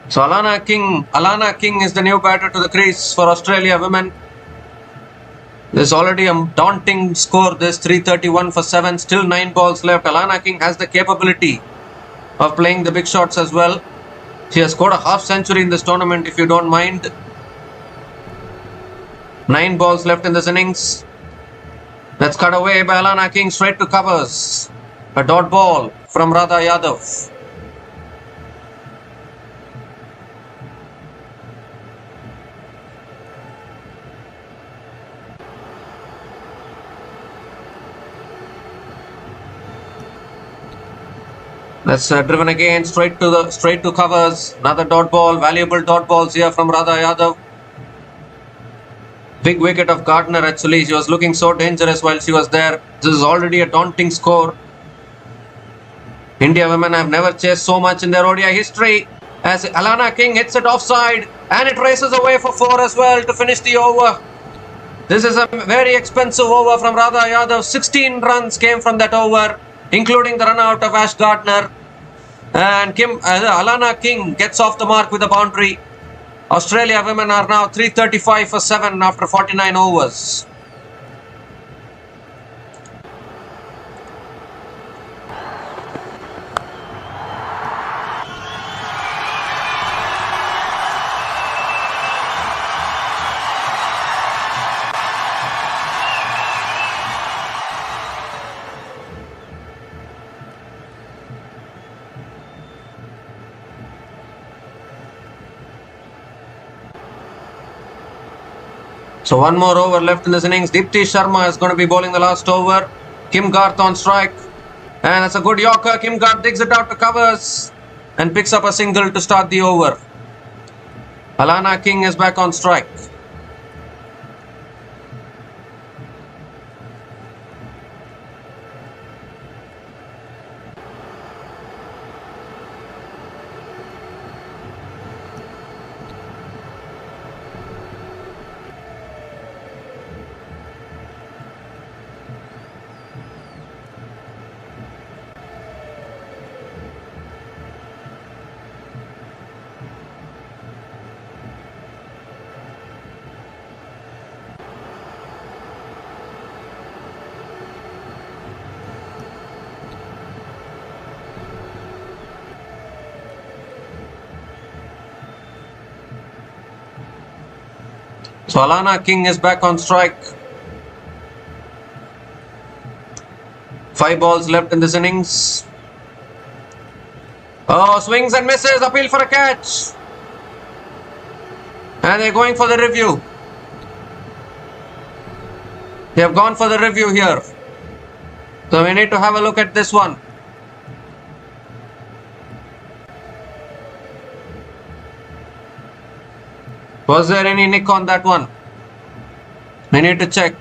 So Alana King is the new batter to the crease for Australia women. There's already a daunting score, this 331 for 7, still 9 balls left. Alana King has the capability of playing the big shots as well. She has scored a half century in this tournament, if you don't mind. 9 balls left in this innings. That's cut away by Alana King, straight to covers. A dot ball from Radha Yadav. That's driven again, straight to covers. Another dot ball, valuable dot balls here from Radha Yadav. Big wicket of Gardner actually. She was looking so dangerous while she was there. This is already a daunting score. India women have never chased so much in their ODI history. As Alana King hits it offside, and it races away for 4 as well to finish the over. This is a very expensive over from Radha Yadav. 16 runs came from that over, including the run out of Ash Gardner. And Alana King gets off the mark with a boundary. Australia women are now 335 for 7 after 49 overs. So one more over left in this innings. Deepti Sharma is going to be bowling the last over. Kim Garth on strike. And that's a good yorker. Kim Garth digs it out to covers and picks up a single to start the over. Alana King is back on strike. So Alana King is back on strike. 5 balls left in this innings. Oh, swings and misses. Appeal for a catch. And they're going for the review. They have gone for the review here. So we need to have a look at this one. Was there any nick on that one? We need to check.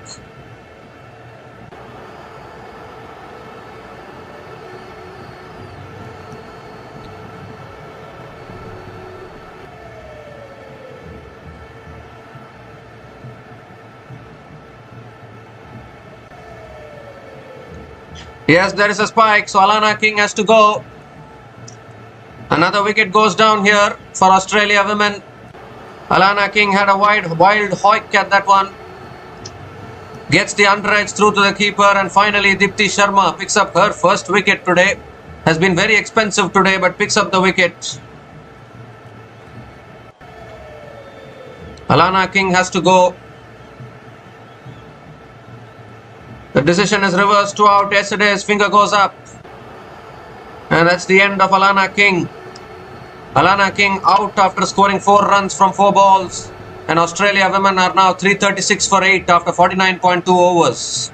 Yes, there is a spike, so Alana King has to go. Another wicket goes down here for Australia women. Alana King had a wild hoik at that one. Gets the underedge through to the keeper, and finally Deepti Sharma picks up her first wicket today. Has been very expensive today, but picks up the wicket. Alana King has to go. The decision is reversed to out. Yes, it is. Finger goes up. And that's the end of Alana King. Alana King out after scoring 4 runs from 4 balls. And Australia women are now 336 for 8 after 49.2 overs.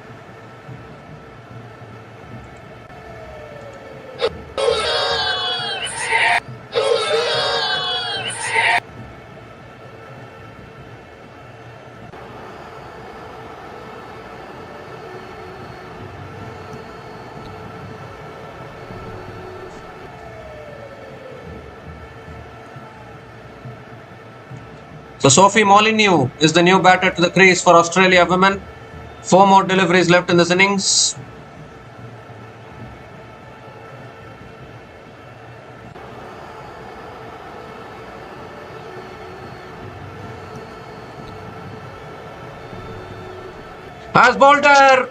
So Sophie Molyneux is the new batter to the crease for Australia women. 4 more deliveries left in this innings. As Bolter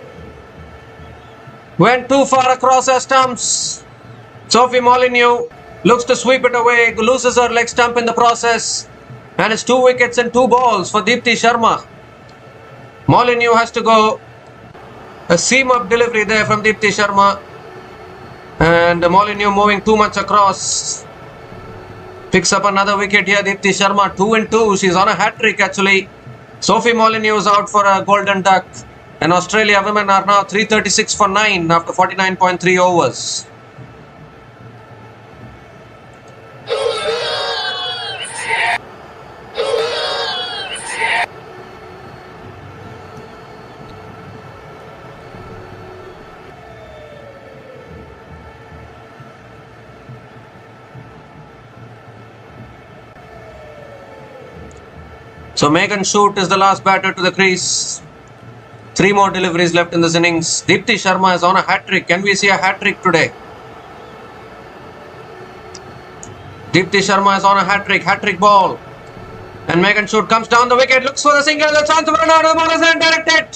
went too far across her stumps. Sophie Molyneux looks to sweep it away, loses her leg stump in the process. And it's 2 wickets and 2 balls for Deepti Sharma. Molyneux has to go. A seam-up delivery there from Deepti Sharma. And Molyneux moving too much across. Picks up another wicket here. Deepti Sharma 2 and 2. She's on a hat-trick actually. Sophie Molyneux is out for a golden duck. And Australia women are now 336 for 9 after 49.3 overs. So Megan Shute is the last batter to the crease. 3 more deliveries left in this innings. Deepti Sharma is on a hat-trick. Can we see a hat-trick today? Deepti Sharma is on a hat-trick ball. And Megan Shute comes down the wicket, looks for the single, the chance of run out of the ball is directed.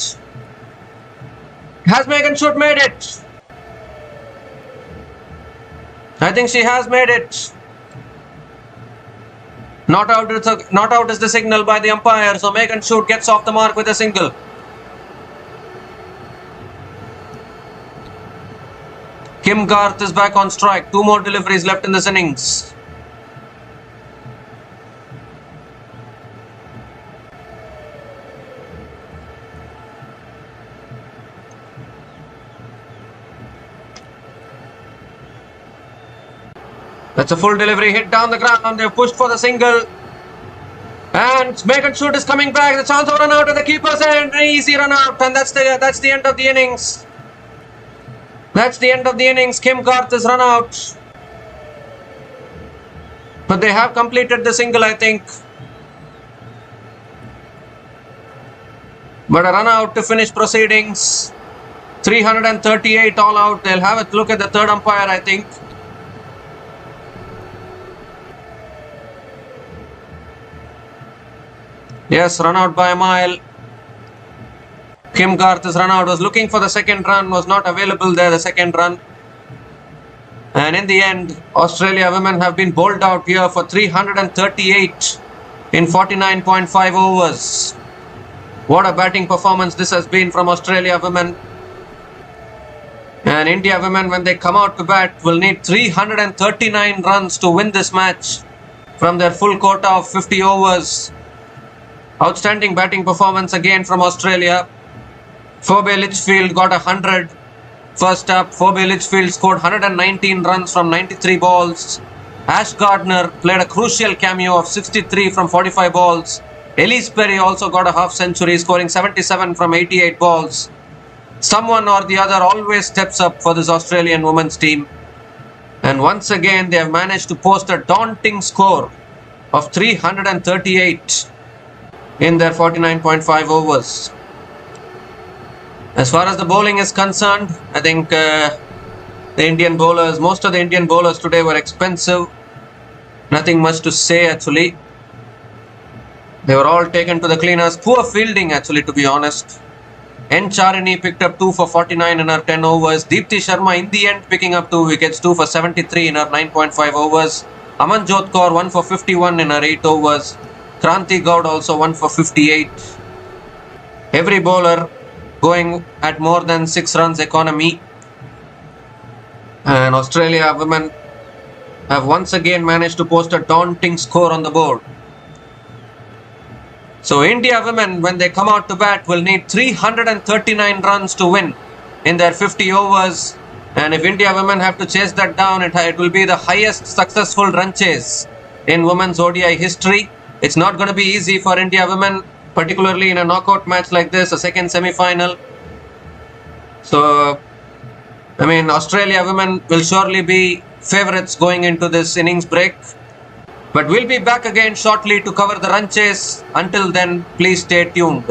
Has Megan Shute made it? I think she has made it. Not out is the signal by the umpire, so Megan Shute gets off the mark with a single. Kim Garth is back on strike. 2 more deliveries left in this innings. That's a full delivery hit down the ground. They've pushed for the single. And Megan Shute is coming back. The chance of run out of the keeper's end. An easy run out. And that's the end of the innings. That's the end of the innings. Kim Garth is run out. But they have completed the single, I think. But a run out to finish proceedings. 338 all out. They'll have a look at the third umpire, I think. Yes, run out by a mile. Kim Garth is run out, was looking for the second run, was not available there, the second run. And in the end, Australia women have been bowled out here for 338 in 49.5 overs. What a batting performance this has been from Australia women. And India women, when they come out to bat, will need 339 runs to win this match from their full quota of 50 overs. Outstanding batting performance again from Australia. Phoebe Litchfield got 100. First up, Phoebe Litchfield scored 119 runs from 93 balls. Ash Gardner played a crucial cameo of 63 from 45 balls. Elise Perry also got a half century, scoring 77 from 88 balls. Someone or the other always steps up for this Australian women's team. And once again, they have managed to post a daunting score of 338 in their 49.5 overs. As far as the bowling is concerned, I think most of the Indian bowlers today were expensive. Nothing much to say actually. They were all taken to the cleaners. Poor fielding actually, to be honest. N. Charini picked up 2 for 49 in her 10 overs. Deepti Sharma in the end picking up 2 wickets, 2 for 73 in her 9.5 overs. Amanjot Kaur 1 for 51 in her 8 overs. Kranti Gaud also 1 for 58. Every bowler going at more than 6 runs economy. And Australia women have once again managed to post a daunting score on the board. So India women, when they come out to bat, will need 339 runs to win in their 50 overs. And if India women have to chase that down, it will be the highest successful run chase in women's ODI history. It's not going to be easy for India women, particularly in a knockout match like this, a second semi-final. So, I mean, Australia women will surely be favourites going into this innings break. But we'll be back again shortly to cover the run chase. Until then, please stay tuned.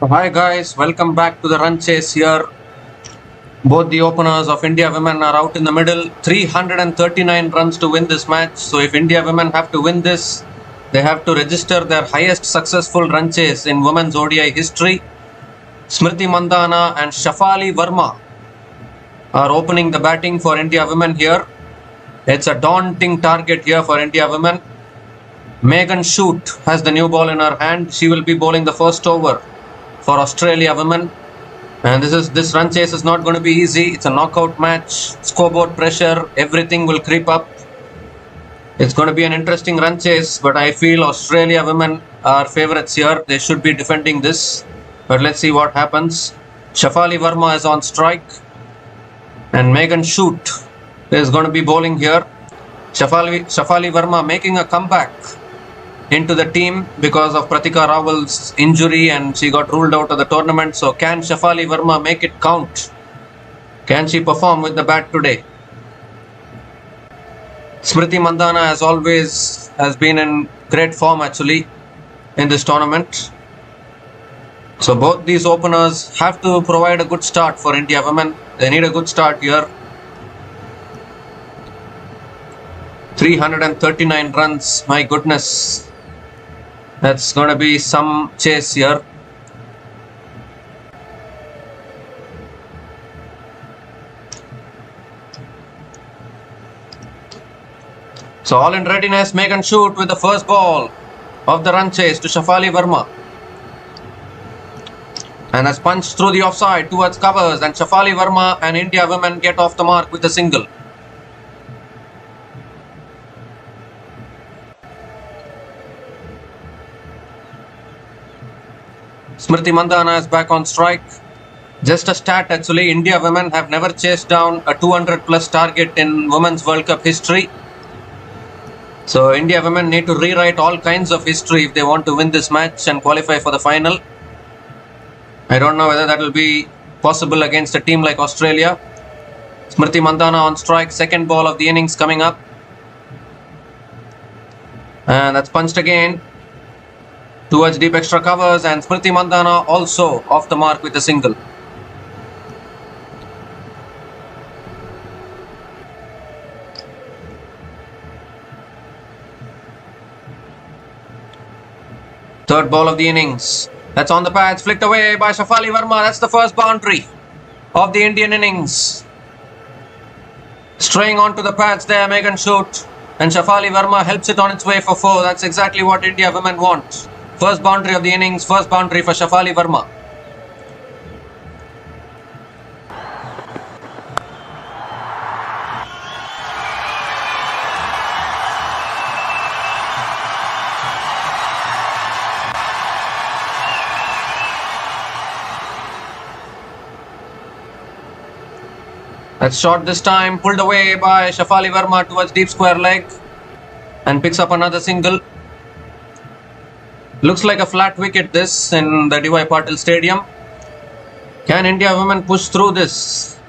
Hi guys, welcome back to the run chase here. Both the openers of India women are out in the middle. 339 runs to win this match. So if India women have to win this, they have to register their highest successful run chase in women's ODI history. Smriti Mandhana and Shafali Verma are opening the batting for India women here. It's a daunting target here for India women. Megan Shute has the new ball in her hand. She will be bowling the first over for Australia women. And this run chase is not going to be easy. It's a knockout match. Scoreboard pressure, everything will creep up. It's going to be an interesting run chase, but I feel Australia women are favourites here. They should be defending this. But let's see what happens. Shafali Verma is on strike. And Megan Shute is going to be bowling here. Shafali Verma making a comeback into the team because of Pratika Rawal's injury, and she got ruled out of the tournament. So can Shafali Verma make it count? Can she perform with the bat today? Smriti Mandhana, as always, has been in great form actually in this tournament. So both these openers have to provide a good start for India women. They need a good start here. 339 runs, my goodness. That's going to be some chase here. So all in readiness, Megan Shute with the first ball of the run chase to Shafali Verma. And that's punched through the offside towards covers, and Shafali Verma and India women get off the mark with a single. Smriti Mandhana is back on strike. Just a stat actually, India women have never chased down a 200 plus target in Women's World Cup history. So India women need to rewrite all kinds of history if they want to win this match and qualify for the final. I don't know whether that will be possible against a team like Australia. Smriti Mandhana on strike, second ball of the innings coming up. And that's punched again towards deep extra covers, and Smriti Mandhana also off the mark with a single. Third ball of the innings. That's on the pads, flicked away by Shafali Verma. That's the first boundary of the Indian innings. Straying onto the pads there, Megan Shute. And Shafali Verma helps it on its way for 4. That's exactly what India women want. First boundary of the innings, first boundary for Shafali Verma. That's short this time, pulled away by Shafali Verma towards deep square leg and picks up another single. Looks like a flat wicket this in the D.Y. Patil Stadium. Can India women push through this?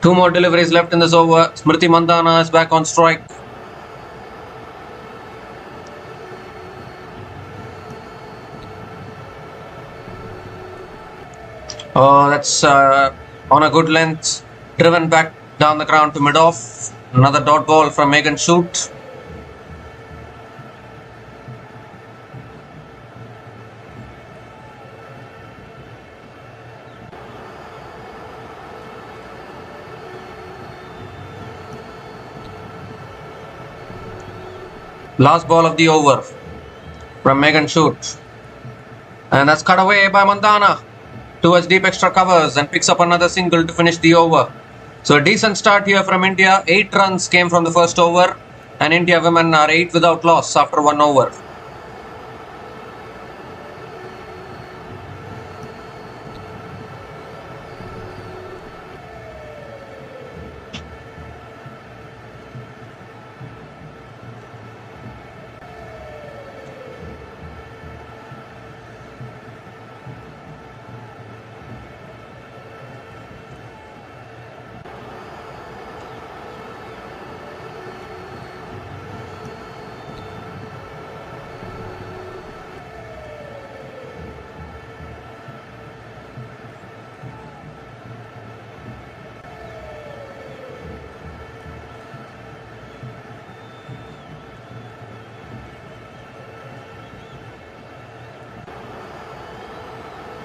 2 more deliveries left in this over. Smriti Mandhana is back on strike. Oh, that's on a good length. Driven back down the ground to mid-off. Another dot ball from Megan Shute. Last ball of the over from Megan Shute. And that's cut away by Mandhana towards deep extra covers and picks up another single to finish the over. So a decent start here from India. 8 runs came from the first over, and India women are 8 without loss after 1 over.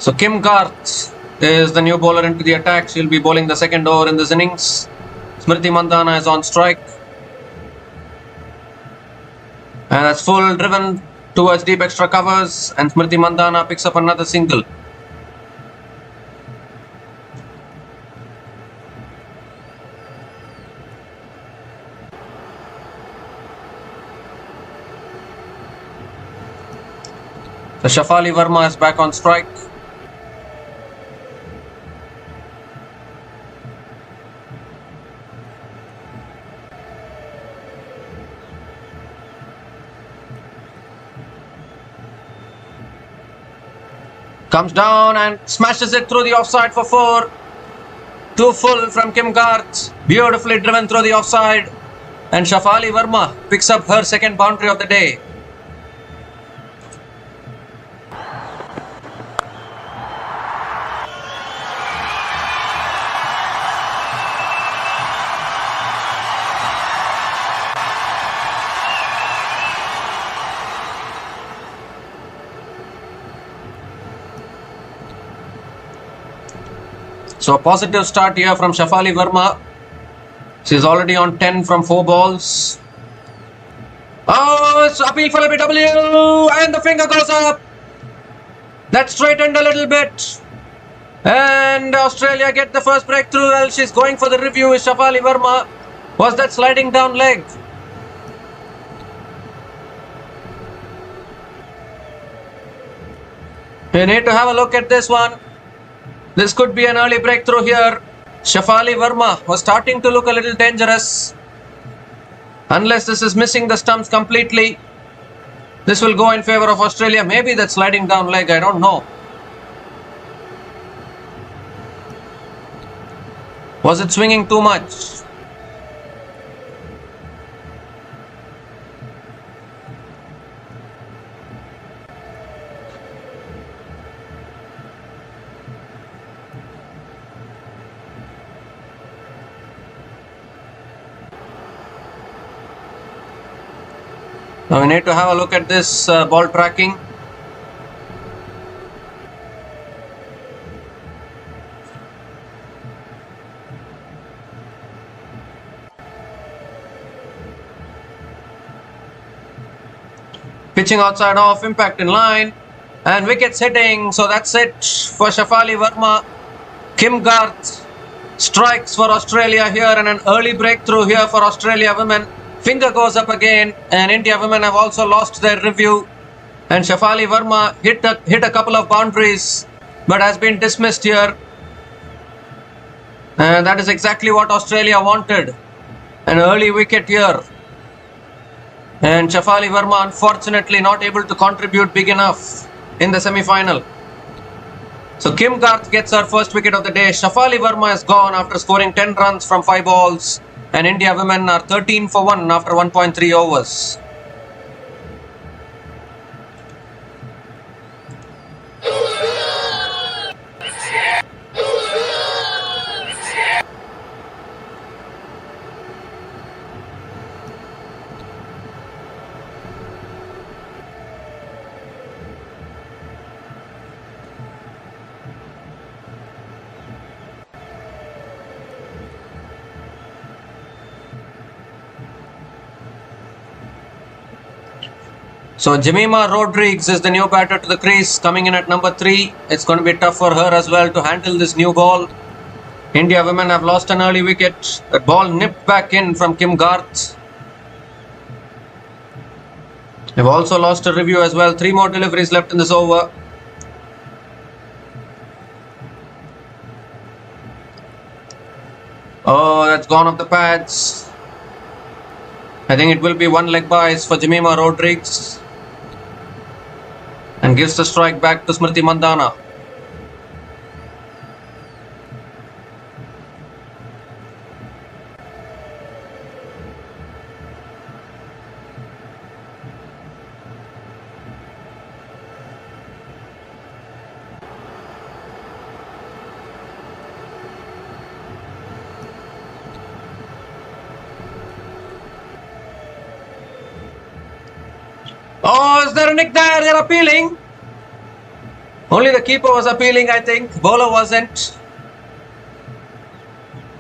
So Kim Garth is the new bowler into the attack. She'll be bowling the second over in this innings. Smriti Mandhana is on strike. And that's full driven towards deep extra covers, and Smriti Mandhana picks up another single. So Shafali Verma is back on strike. Comes down and smashes it through the offside for 4. 2 full from Kim Garth. Beautifully driven through the offside. And Shafali Verma picks up her second boundary of the day. So a positive start here from Shafali Verma. She's already on 10 from 4 balls. Oh, it's appeal for LBW and the finger goes up. That straightened a little bit. And Australia get the first breakthrough. Well, she's going for the review with Shafali Verma. Was that sliding down leg? We need to have a look at this one. This could be an early breakthrough here. Shafali Verma was starting to look a little dangerous. Unless this is missing the stumps completely, this will go in favor of Australia. Maybe that sliding down leg, I don't know. Was it swinging too much? Now we need to have a look at this ball tracking. Pitching outside off, impact in line, and wickets hitting. So that's it for Shafali Verma. Kim Garth strikes for Australia here, and an early breakthrough here for Australia women. Finger goes up again, and India women have also lost their review. And Shafali Verma hit a couple of boundaries, but has been dismissed here. And that is exactly what Australia wanted. An early wicket here. And Shafali Verma unfortunately not able to contribute big enough in the semi-final. So Kim Garth gets her first wicket of the day. Shafali Verma is gone after scoring 10 runs from 5 balls. And India women are 13 for 1 after 1.3 overs. So Jemima Rodrigues is the new batter to the crease, coming in at number 3. It's going to be tough for her as well to handle this new ball. India women have lost an early wicket. The ball nipped back in from Kim Garth. They've also lost a review as well. 3 more deliveries left in this over. Oh, that's gone off the pads. I think it will be 1 leg byes for Jemima Rodrigues. And gives the strike back to Smriti Mandhana. Oh, is there a nick there? They're appealing. Only the keeper was appealing, I think. Bowler wasn't.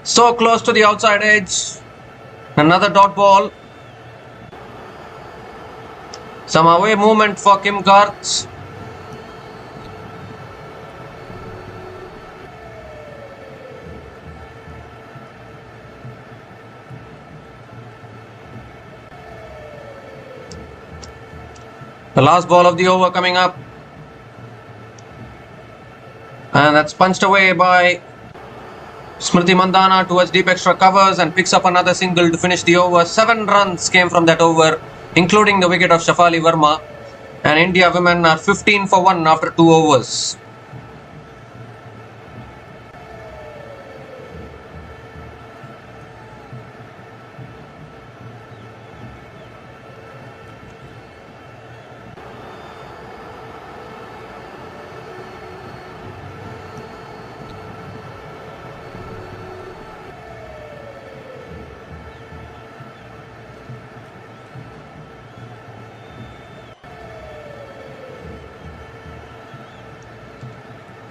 So close to the outside edge. Another dot ball. Some away movement for Kim Garth. The last ball of the over coming up. And that's punched away by Smriti Mandhana towards deep extra covers and picks up another single to finish the over. 7 runs came from that over, including the wicket of Shafali Verma. And India women are 15 for 1 after 2 overs.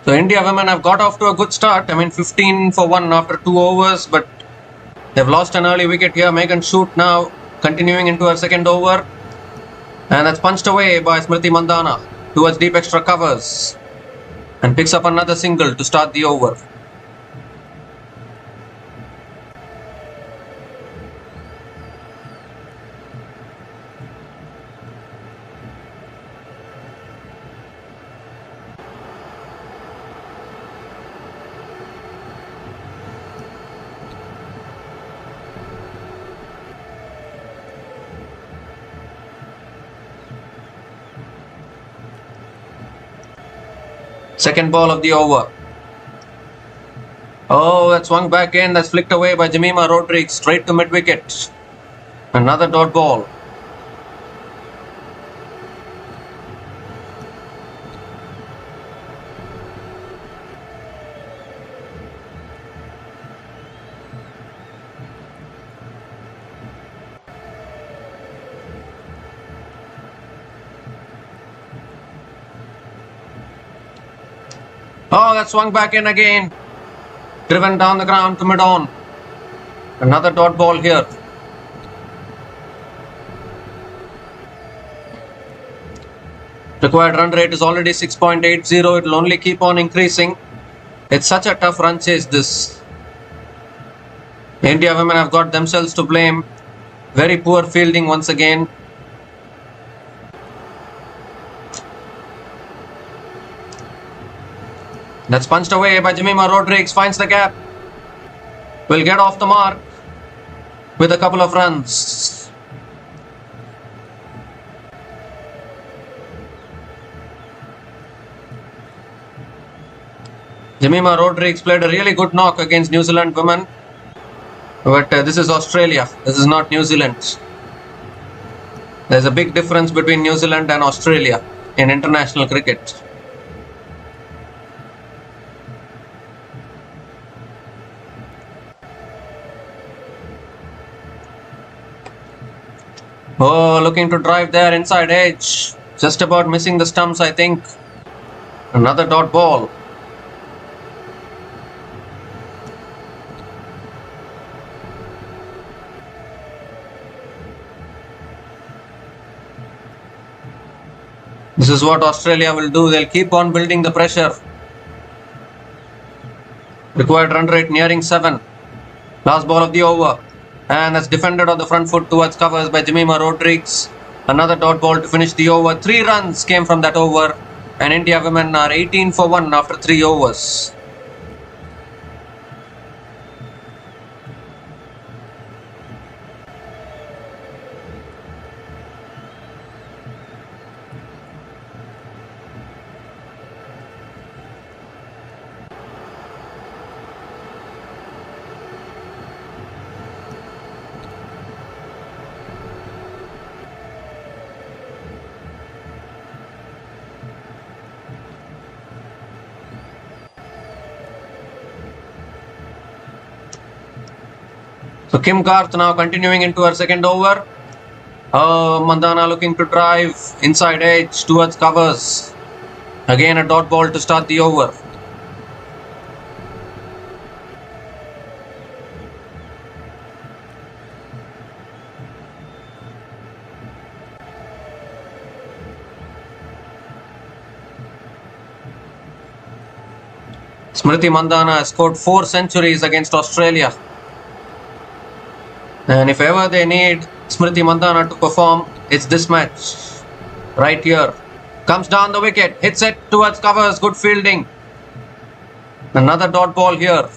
So India women have got off to a good start. 15 for 1 after 2 overs, but they've lost an early wicket here. Megan Shoot now continuing into her second over. And that's punched away by Smriti Mandhana towards deep extra covers. And picks up another single to start the over. Second ball of the over. Oh, that swung back in. That's flicked away by Jemima Rodrigues straight to mid-wicket. Another dot ball. Oh, that swung back in again. Driven down the ground to mid-on. Another dot ball here. Required run rate is already 6.80. It will only keep on increasing. It's such a tough run chase, this. India women have got themselves to blame. Very poor fielding once again. That's punched away by Jemima Rodrigues. Finds the gap. Will get off the mark with a couple of runs. Jemima Rodrigues played a really good knock against New Zealand women. But this is Australia. This is not New Zealand. There's a big difference between New Zealand and Australia in international cricket. Oh, looking to drive there inside edge. Just about missing the stumps, I think. Another dot ball. This is what Australia will do. They'll keep on building the pressure. Required run rate nearing 7. Last ball of the over. And that's defended on the front foot towards covers by Jemima Rodrigues. Another dot ball to finish the over. 3 runs came from that over. And India women are 18 for 1 after 3 overs. So Kim Garth now continuing into her second over. Mandhana looking to drive inside edge towards covers. Again a dot ball to start the over. Smriti Mandhana has scored 4 centuries against Australia. And if ever they need Smriti Mandhana to perform, it's this match. Right here. Comes down the wicket, hits it towards covers, good fielding. Another dot ball here.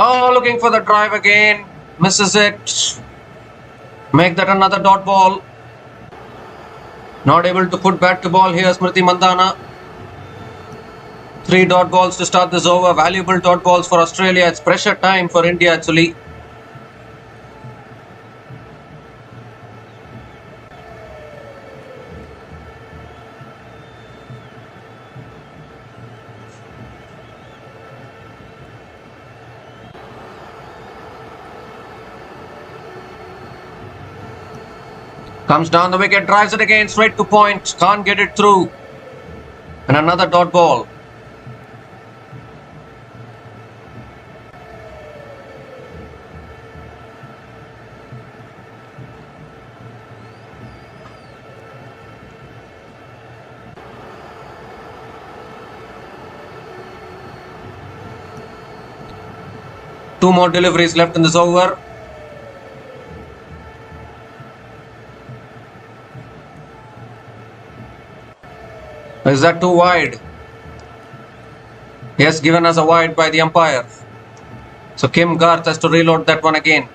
Oh, looking for the drive again. Misses it. Make that another dot ball. Not able to put bat to ball here, Smriti Mandhana. 3 dot balls to start this over. Valuable dot balls for Australia. It's pressure time for India actually. Comes down the wicket, drives it again, straight to point. Can't get it through. And another dot ball. Two more deliveries left in this over. Is that too wide? Yes, given as a wide by the umpire. So Kim Garth has to reload that one again.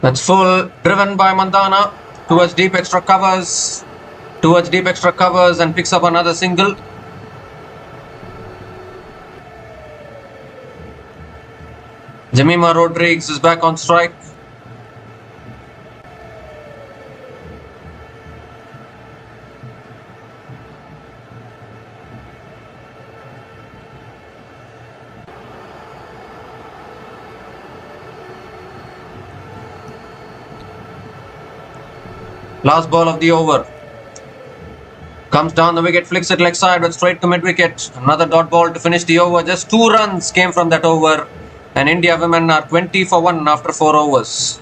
That's full, driven by Mandhana towards deep extra covers, and picks up another single. Jemima Rodrigues is back on strike. Last ball of the over. Comes down the wicket, flicks it leg side, but straight to mid wicket. Another dot ball to finish the over. Just 2 runs came from that over. And India women are 20 for 1 after 4 overs.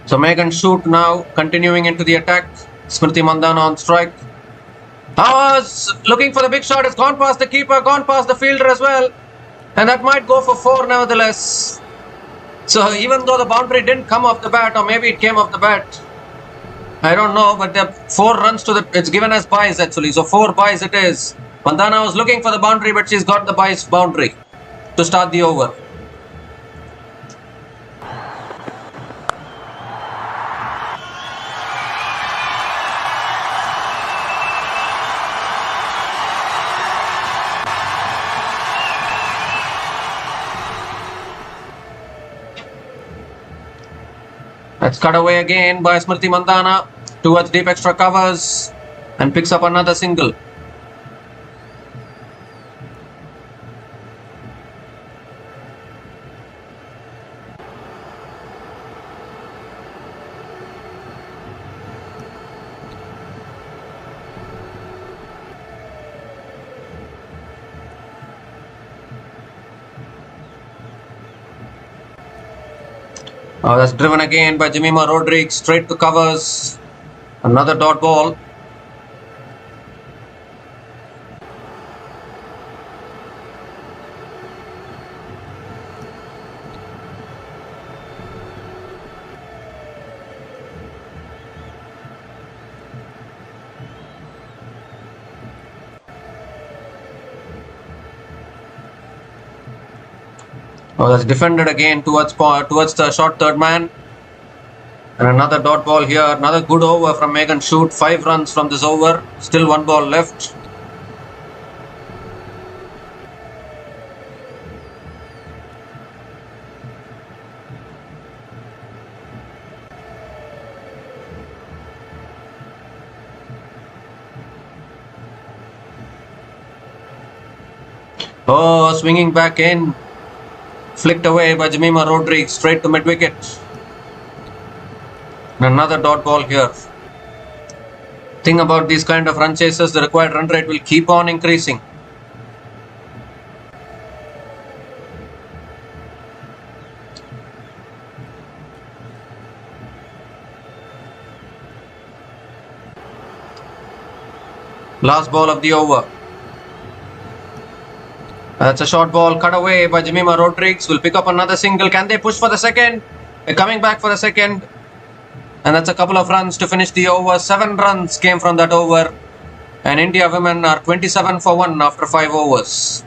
So Megan Shoot now continuing into the attack. Smriti Mandhana on strike. Looking for the big shot. It's gone past the keeper, gone past the fielder as well. And that might go for 4 nevertheless. So even though the boundary didn't come off the bat, or maybe it came off the bat, I don't know, but there are 4 runs to the... It's given as byes actually, so 4 byes it is. Mandhana was looking for the boundary, but she's got the byes boundary to start the over. That's cut away again by Smriti Mandhana towards deep extra covers and picks up another single. Oh, that's driven again by Jemima Rodriguez, straight to covers. Another dot ball. Oh, that's defended again towards the short third man. And another dot ball here. Another good over from Megan Shute. 5 runs from this over. Still 1 ball left. Oh, swinging back in. Flicked away by Jemima Rodriguez. Straight to mid-wicket. Another dot ball here. Thing about these kind of run chases, the required run rate will keep on increasing. Last ball of the over. That's a short ball cut away by Jemima Rodriguez. Will pick up another single. Can they push for the second? They're coming back for the second. And that's a couple of runs to finish the over. 7 runs came from that over. And India women are 27 for 1 after 5 overs.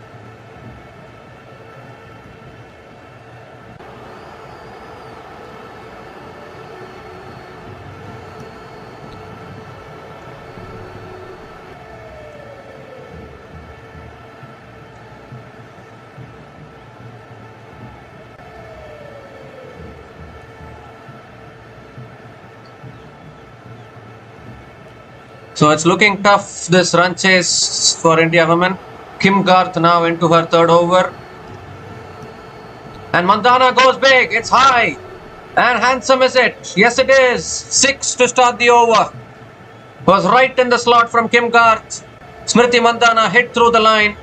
So it's looking tough, this run chase for India women. Kim Garth now into her 3rd over. And Mandana goes big. It's high. And handsome is it? Yes, it is. 6 to start the over. Was right in the slot from Kim Garth. Smriti Mandana hit through the line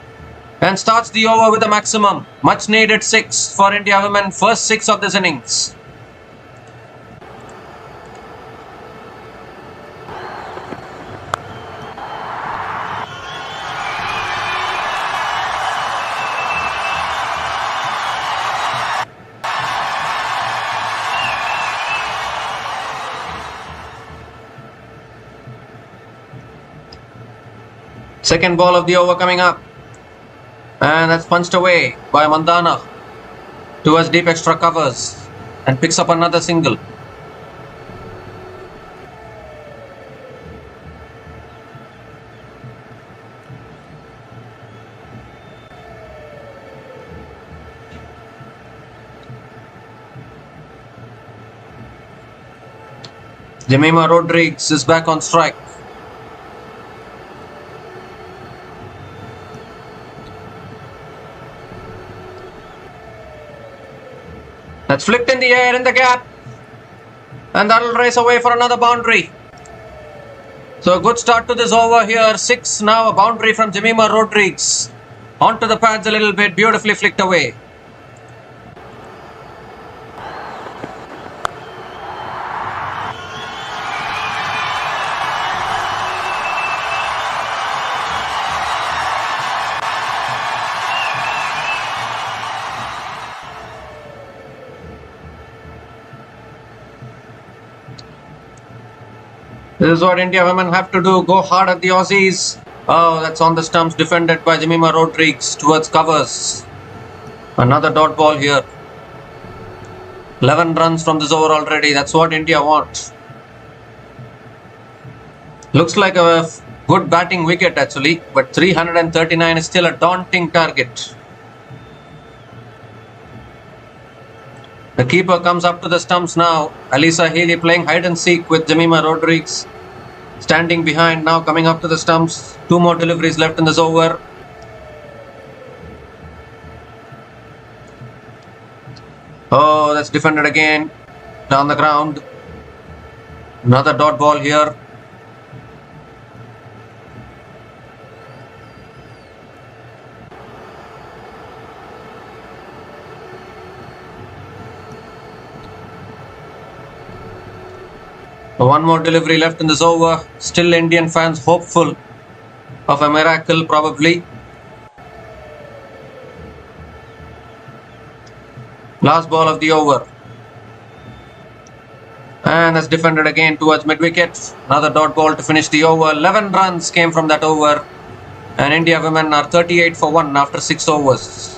and starts the over with a maximum. Much needed 6 for India women. First 6 of this innings. Second ball of the over coming up. And that's punched away by Mandana towards deep extra covers and picks up another single. Jemima Rodriguez is back on strike. That's flicked in the air in the gap. And that'll race away for another boundary. So a good start to this over here. 6 now, a boundary from Jemima Rodriguez. Onto the pads a little bit, beautifully flicked away. This is what India women have to do. Go hard at the Aussies. Oh, that's on the stumps, defended by Jemima Rodriguez towards covers. Another dot ball here. 11 runs from this over already. That's what India wants. Looks like a good batting wicket actually, but 339 is still a daunting target. The keeper comes up to the stumps now. Alisa Healy playing hide and seek with Jemima Rodriguez. Standing behind now, coming up to the stumps. 2 more deliveries left in this over. Oh, that's defended again. Down the ground. Another dot ball here. One more delivery left in this over. Still Indian fans hopeful of a miracle probably. Last ball of the over. And that's defended again towards mid-wicket. Another dot ball to finish the over. 11 runs came from that over. And India women are 38 for 1 after 6 overs.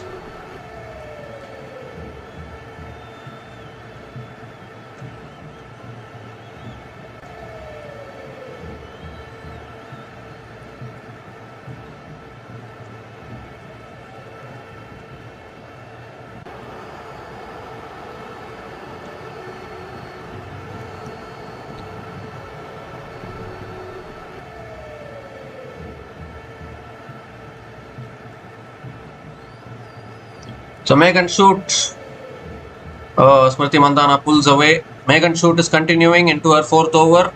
So Megan Shoot, Smriti Mandhana pulls away. Megan Shoot is continuing into her 4th over.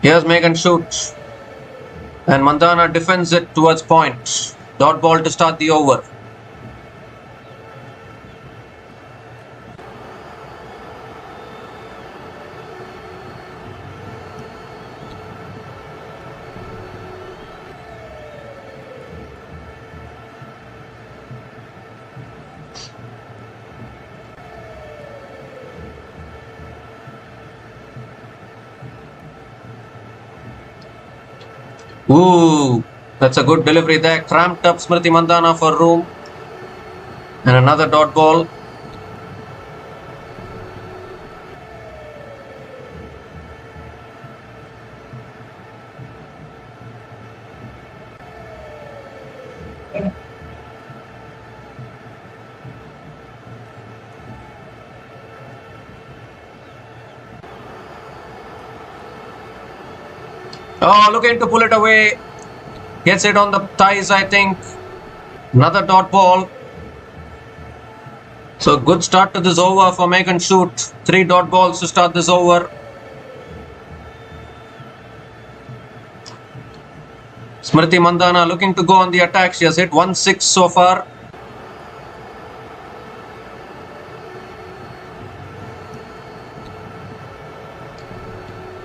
Here's Megan Shoot. And Mandhana defends it towards point. Dot ball to start the over. Ooh, that's a good delivery there. Cramped up Smriti Mandhana for room. And another dot ball. Oh, looking to pull it away. Gets it on the thighs, I think. Another dot ball. So good start to this over for Megan Shoot. 3 dot balls to start this over. Smriti Mandhana looking to go on the attack. She has hit 1-6 so far.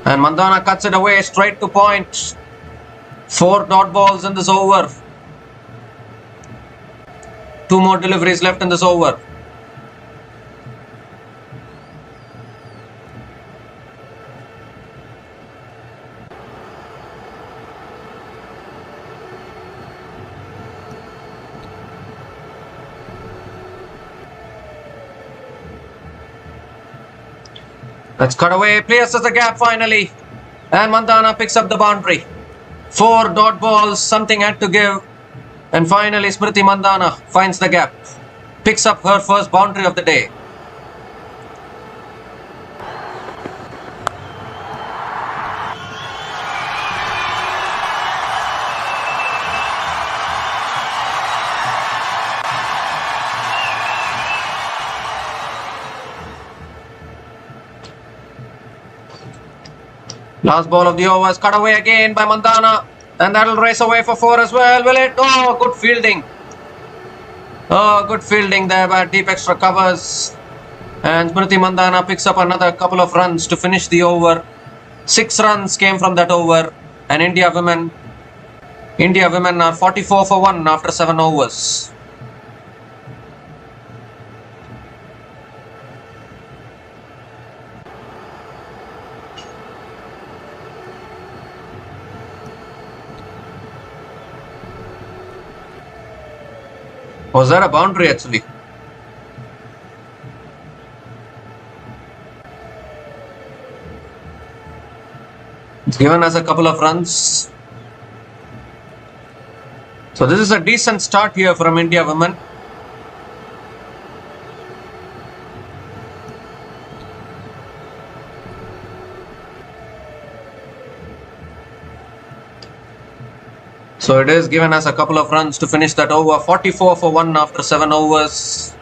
And Mandhana cuts it away straight to point. 4 dot balls in this over. 2 more deliveries left in this over. Let's cut away, places the gap finally. And Mandhana picks up the boundary. 4 dot balls, something had to give. And finally Smriti Mandhana finds the gap. Picks up her first boundary of the day. Last ball of the over is cut away again by Mandhana. And that'll race away for 4 as well, will it? Oh, good fielding. Oh, good fielding there by deep extra covers. And Smriti Mandhana picks up another couple of runs to finish the over. 6 runs came from that over. And India women are 44 for 1 after 7 overs. Was that a boundary actually? It's given us a couple of runs. So this is a decent start here from India women. So it is given us a couple of runs to finish that over. 44 for 1 after 7 overs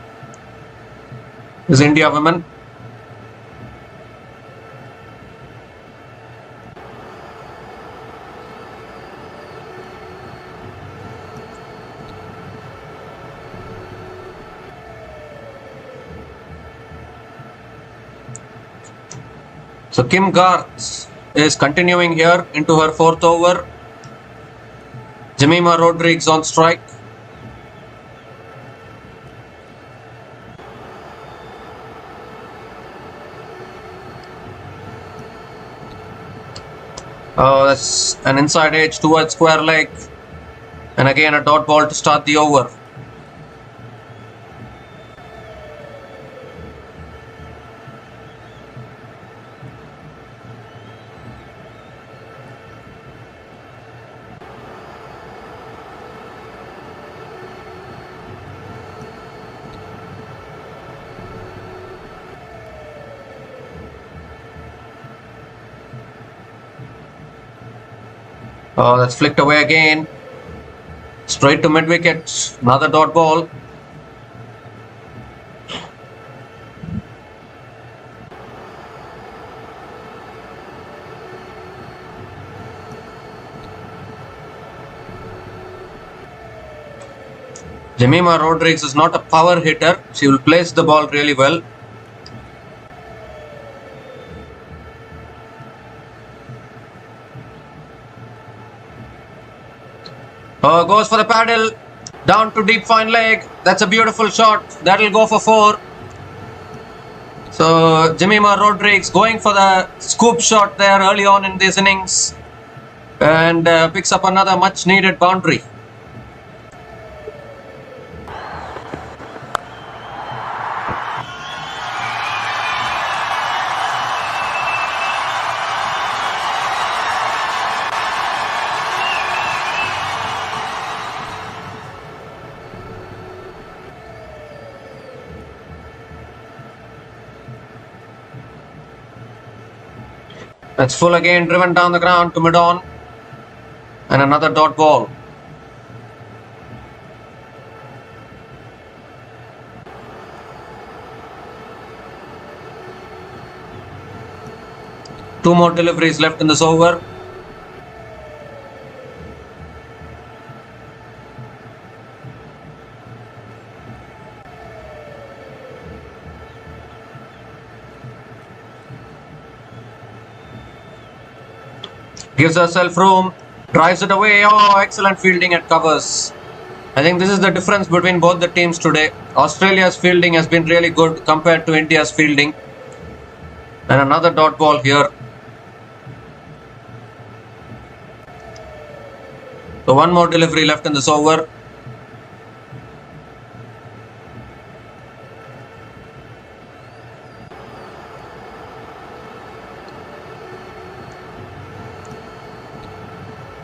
is India women. So Kim Garth is continuing here into her 4th over. Jemima Rodrigues on strike. Oh, that's an inside edge towards square leg. And again a dot ball to start the over. Oh, that's flicked away again. Straight to mid-wicket. Another dot ball. Jemima Rodrigues is not a power hitter. She will place the ball really well. Goes for the paddle. Down to deep fine leg. That's a beautiful shot. That'll go for 4. So Jemima Rodrigues going for the scoop shot there early on in this innings. And picks up another much needed boundary. That's full again, driven down the ground to mid-on. And another dot ball. Two more deliveries left in this over. Gives herself room, drives it away. Oh, excellent fielding at covers. I think this is the difference between both the teams today. Australia's fielding has been really good compared to India's fielding. And another dot ball here. So one more delivery left in this over.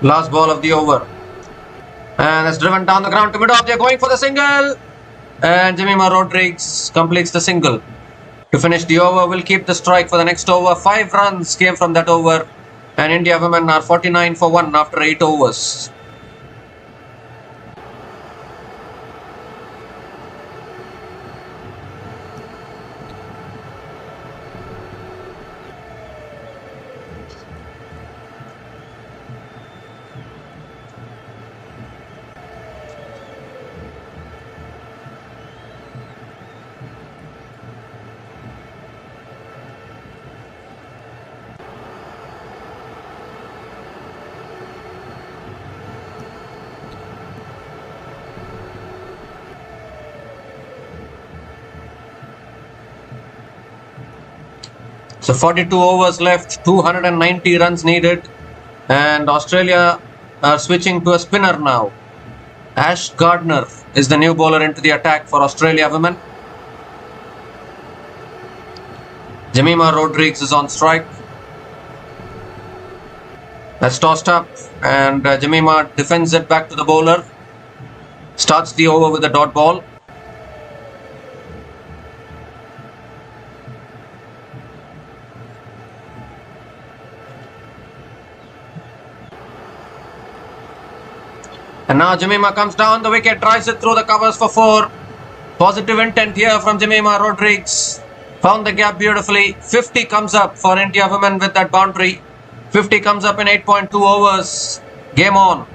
Last ball of the over. And it's driven down the ground to mid-off. They're going for the single. And Jemima Rodrigues completes the single. To finish the over, we'll keep the strike for the next over. 5 runs came from that over. And India women are 49 for 1 after 8 overs. So 42 overs left, 290 runs needed, and Australia are switching to a spinner now. Ash Gardner is the new bowler into the attack for Australia women. Jemima Rodrigues is on strike. That's tossed up, and Jemima defends it back to the bowler. Starts the over with a dot ball. And now Jemima comes down the wicket, drives it through the covers for 4. Positive intent here from Jemima Rodrigues. Found the gap beautifully. 50 comes up for India women with that boundary. 50 comes up in 8.2 overs. Game on.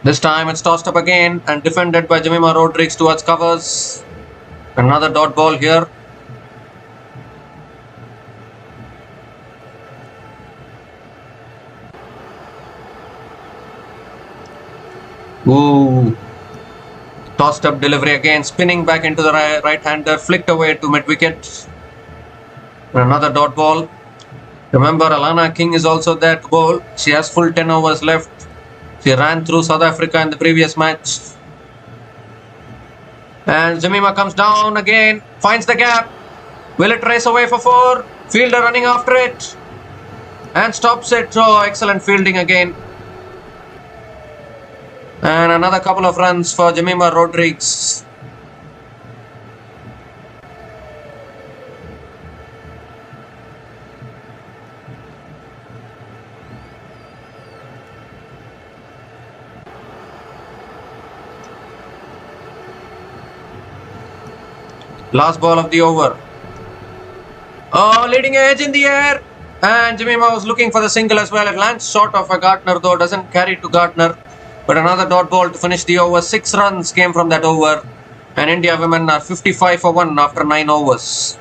This time it's tossed up again and defended by Jemima Rodriguez towards covers. Another dot ball here. Ooh. Tossed up delivery again, spinning back into the right-hander, flicked away to mid-wicket. Another dot ball. Remember, Alana King is also there to bowl. She has full 10 overs left. She ran through South Africa in the previous match. And Jemima comes down again, finds the gap. Will it race away for 4? Fielder running after it. And stops it. Oh, excellent fielding again. And another couple of runs for Jemima Rodriguez. Last ball of the over. Oh, leading edge in the air. And Jemima was looking for the single as well. It lands short of a Gardner though, doesn't carry to Gardner. But another dot ball to finish the over. 6 runs came from that over. And India women are 55 for 1 after 9 overs.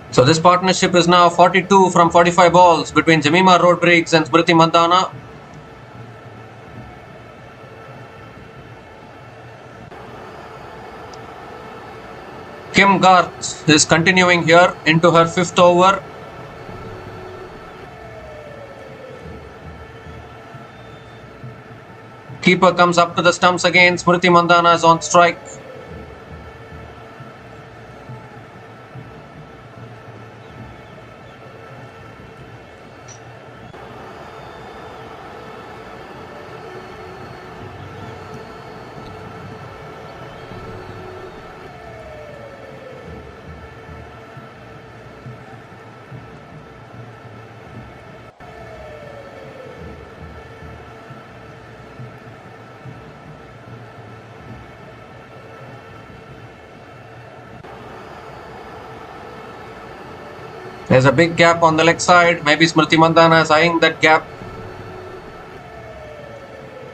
So this partnership is now 42 from 45 balls between Jemima Rodriguez and Smriti Mandhana. Kim Garth is continuing here into her 5th over. Keeper comes up to the stumps again. Smriti Mandhana is on strike. There's a big gap on the leg side. Maybe Smriti Mandhana is eyeing that gap.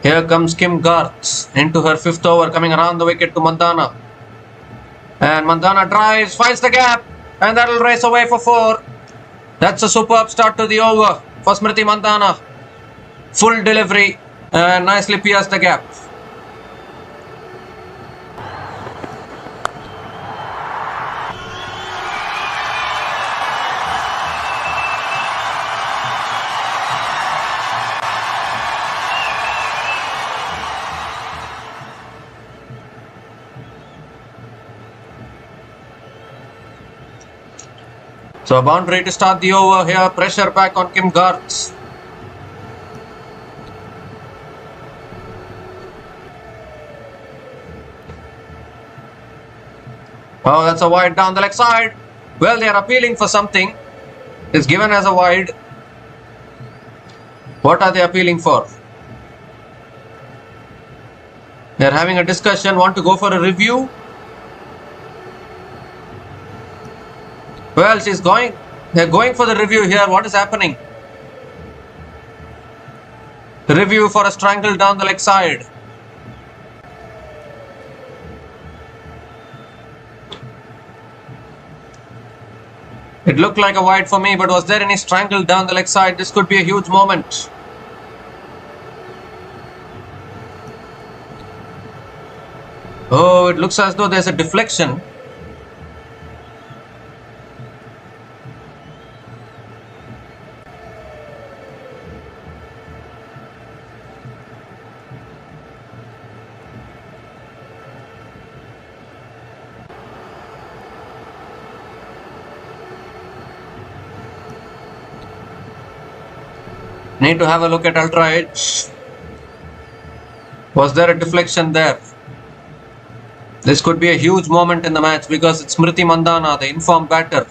Here comes Kim Garth into her 5th over, coming around the wicket to Mandhana. And Mandhana drives, finds the gap, and that will race away for 4. That's a superb start to the over for Smriti Mandhana. Full delivery and nicely pierced the gap. So a boundary to start the over here. Pressure back on Kim Garth. Oh, that's a wide down the leg side. Well, they are appealing for something. It's given as a wide. What are they appealing for? They are having a discussion. Want to go for a review? Well, they're going for the review here. What is happening? Review for a strangle down the leg side. It looked like a wide for me, but was there any strangle down the leg side? This could be a huge moment. Oh, it looks as though there's a deflection. Need to have a look at ultra edge. Was there a deflection there? This could be a huge moment in the match because it's Smriti Mandhana, the informed batter.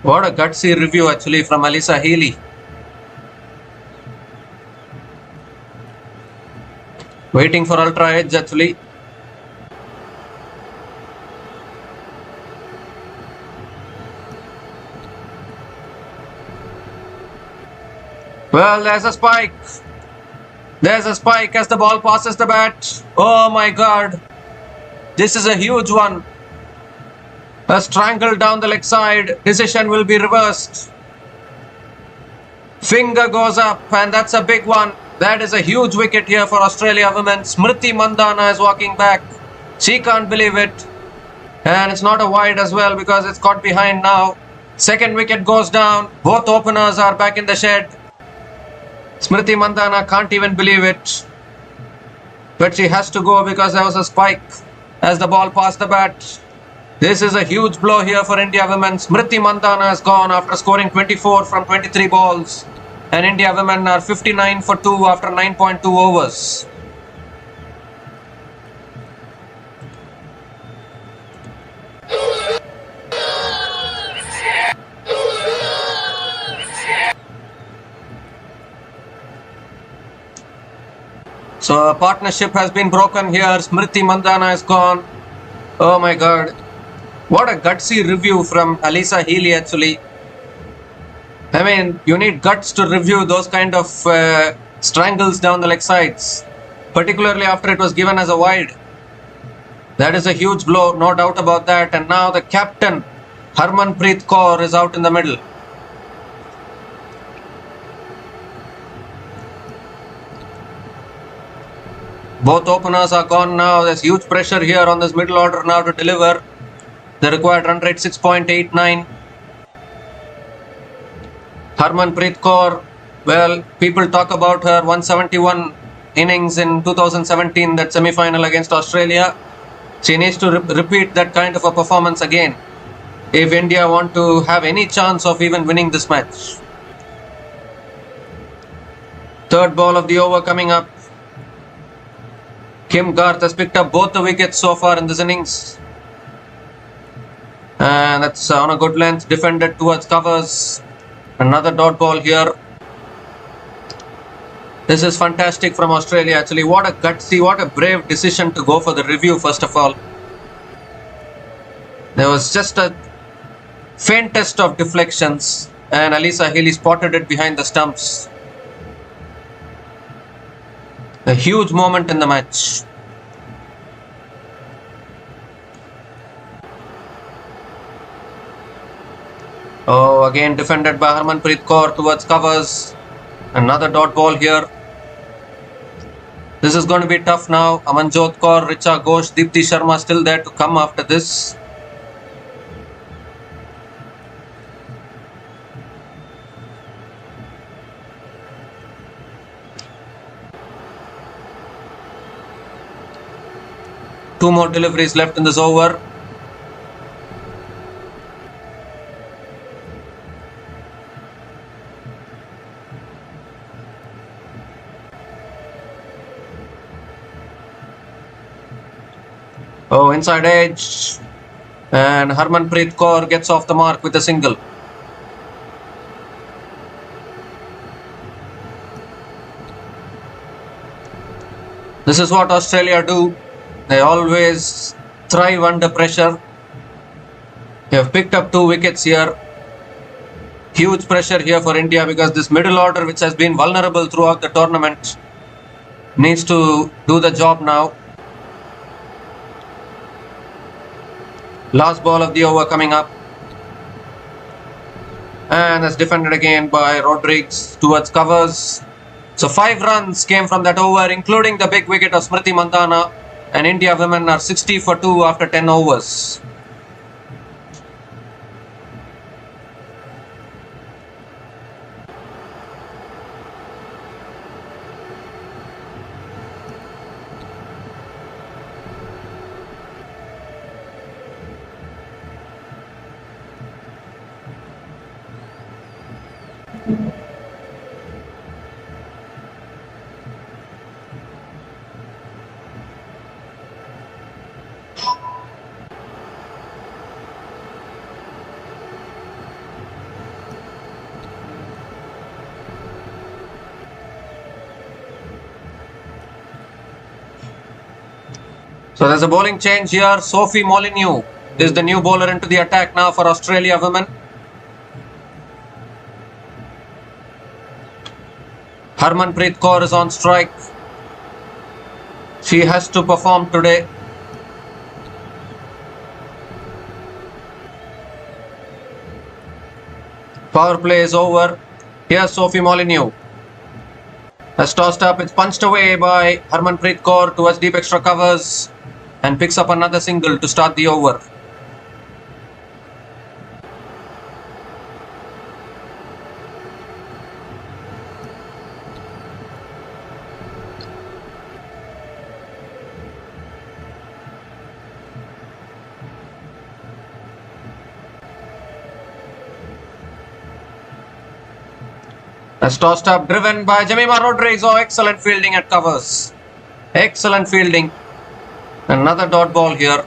What a gutsy review actually from Alyssa Healy. Waiting for ultra edge actually. Well, there's a spike. There's a spike as the ball passes the bat. Oh my god. This is a huge one. A strangle down the leg side. Decision will be reversed. Finger goes up and that's a big one. That is a huge wicket here for Australia women. Smriti Mandhana is walking back. She can't believe it. And it's not a wide as well because it's caught behind now. Second wicket goes down. Both openers are back in the shed. Smriti Mandhana can't even believe it. But she has to go because there was a spike as the ball passed the bat. This is a huge blow here for India women. Smriti Mandhana has gone after scoring 24 from 23 balls. And India women are 59 for 2 after 9.2 overs. So a partnership has been broken here. Smriti Mandhana is gone. Oh my god. What a gutsy review from Alyssa Healy actually. I mean, you need guts to review those kind of strangles down the leg sides. Particularly after it was given as a wide. That is a huge blow, no doubt about that. And now the captain, Harmanpreet Kaur, is out in the middle. Both openers are gone now. There's huge pressure here on this middle order now to deliver. The required run rate 6.89. Harmanpreet Kaur, well, people talk about her 171 innings in 2017, that semi-final against Australia. She needs to repeat that kind of a performance again if India want to have any chance of even winning this match. Third ball of the over coming up. Kim Garth has picked up both the wickets so far in this innings. And that's on a good length, defended towards covers. Another dot ball here. This is fantastic from Australia actually. What a gutsy, what a brave decision to go for the review first of all. There was just a faintest of deflections and Alyssa Healy spotted it behind the stumps. A huge moment in the match. Oh, again defended by Harmanpreet Kaur towards covers. Another dot ball here. This is going to be tough now. Amanjot Kaur, Richa Ghosh, Deepti Sharma still there to come after this. Two more deliveries left in this over. Oh, inside edge. And Harmanpreet Kaur gets off the mark with a single. This is what Australia do. They always thrive under pressure. They have picked up 2 wickets here. Huge pressure here for India because this middle order, which has been vulnerable throughout the tournament, needs to do the job now. Last ball of the over coming up. And that's defended again by Rodriguez towards covers. So 5 runs came from that over, including the big wicket of Smriti Mandhana. And India women are 60 for 2 after 10 overs. So there's a bowling change here. Sophie Molyneux is the new bowler into the attack now for Australia women. Harmanpreet Kaur is on strike. She has to perform today. Power play is over. Here's Sophie Molyneux. Has tossed up. It's punched away by Harmanpreet Kaur towards deep extra covers and picks up another single to start the over. Has tossed up, driven by Jemima Rodriguez. Oh, excellent fielding at covers. Excellent fielding. Another dot ball here.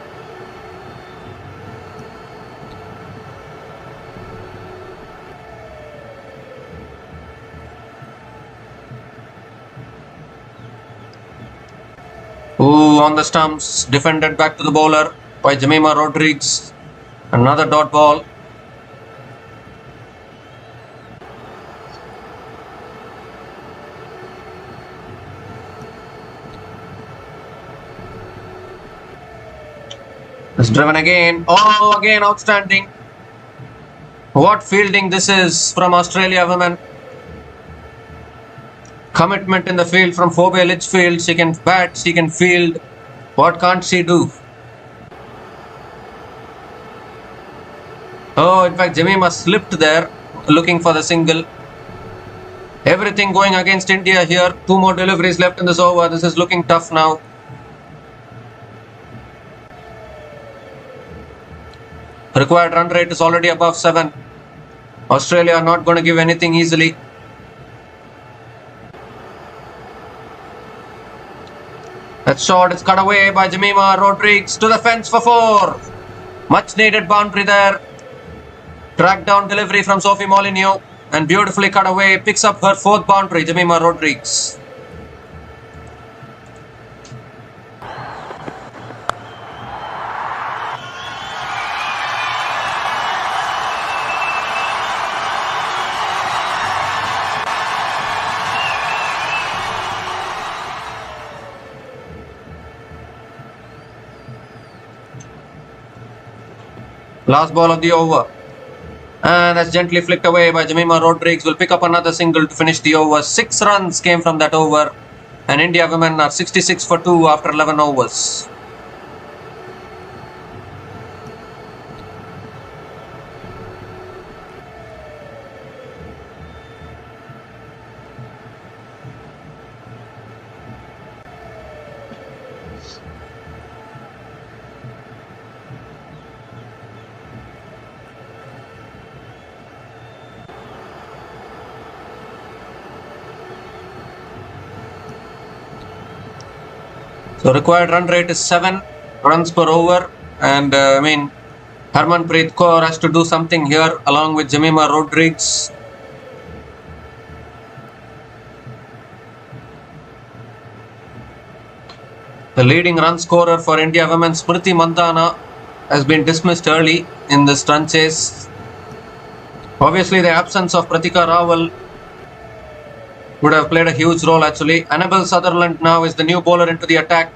Ooh, on the stumps. Defended back to the bowler by Jemima Rodriguez. Another dot ball. It's driven again. Oh, again outstanding. What fielding this is from Australia women. Commitment in the field from Phoebe Litchfield. She can bat, she can field. What can't she do? Oh, in fact, Jemima slipped there looking for the single. Everything going against India here. 2 more deliveries left in this over. This is looking tough now. Required run rate is already above 7. Australia are not going to give anything easily. That shot is cut away by Jemima Rodriguez to the fence for 4. Much needed boundary there. Track down delivery from Sophie Molyneux and beautifully cut away. Picks up her 4th boundary, Jemima Rodriguez. Last ball of the over. And that's gently flicked away by Jemima Rodriguez. Will pick up another single to finish the over. 6 runs came from that over. And India women are 66 for 2 after 11 overs. So required run rate is 7 runs per over, and Harmanpreet Kaur has to do something here along with Jemima Rodriguez. The leading run scorer for India women, Smriti Mandhana, has been dismissed early in this run chase. Obviously, the absence of Pratika Rawal would have played a huge role actually. Annabel Sutherland now is the new bowler into the attack.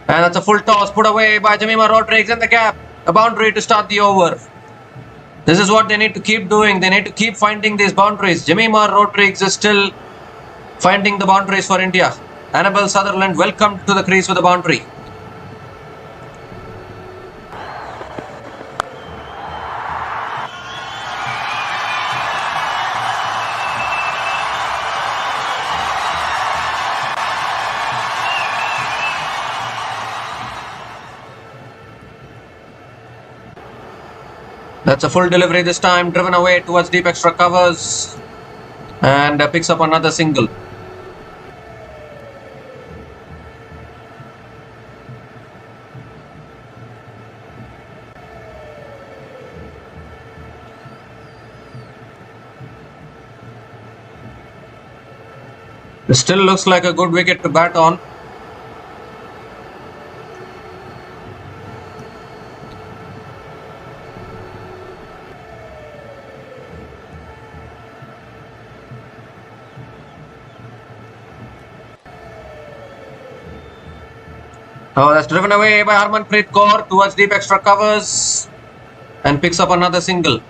And that's a full toss put away by Jemima Rodriguez in the gap. A boundary to start the over. This is what they need to keep doing. They need to keep finding these boundaries. Jemima Rodriguez is still finding the boundaries for India. Annabel Sutherland welcomed to the crease with a boundary. That's a full delivery this time, driven away towards deep extra covers, and picks up another single. It still looks like a good wicket to bat on. Oh, that's driven away by Harmanpreet Kaur towards deep extra covers and picks up another single.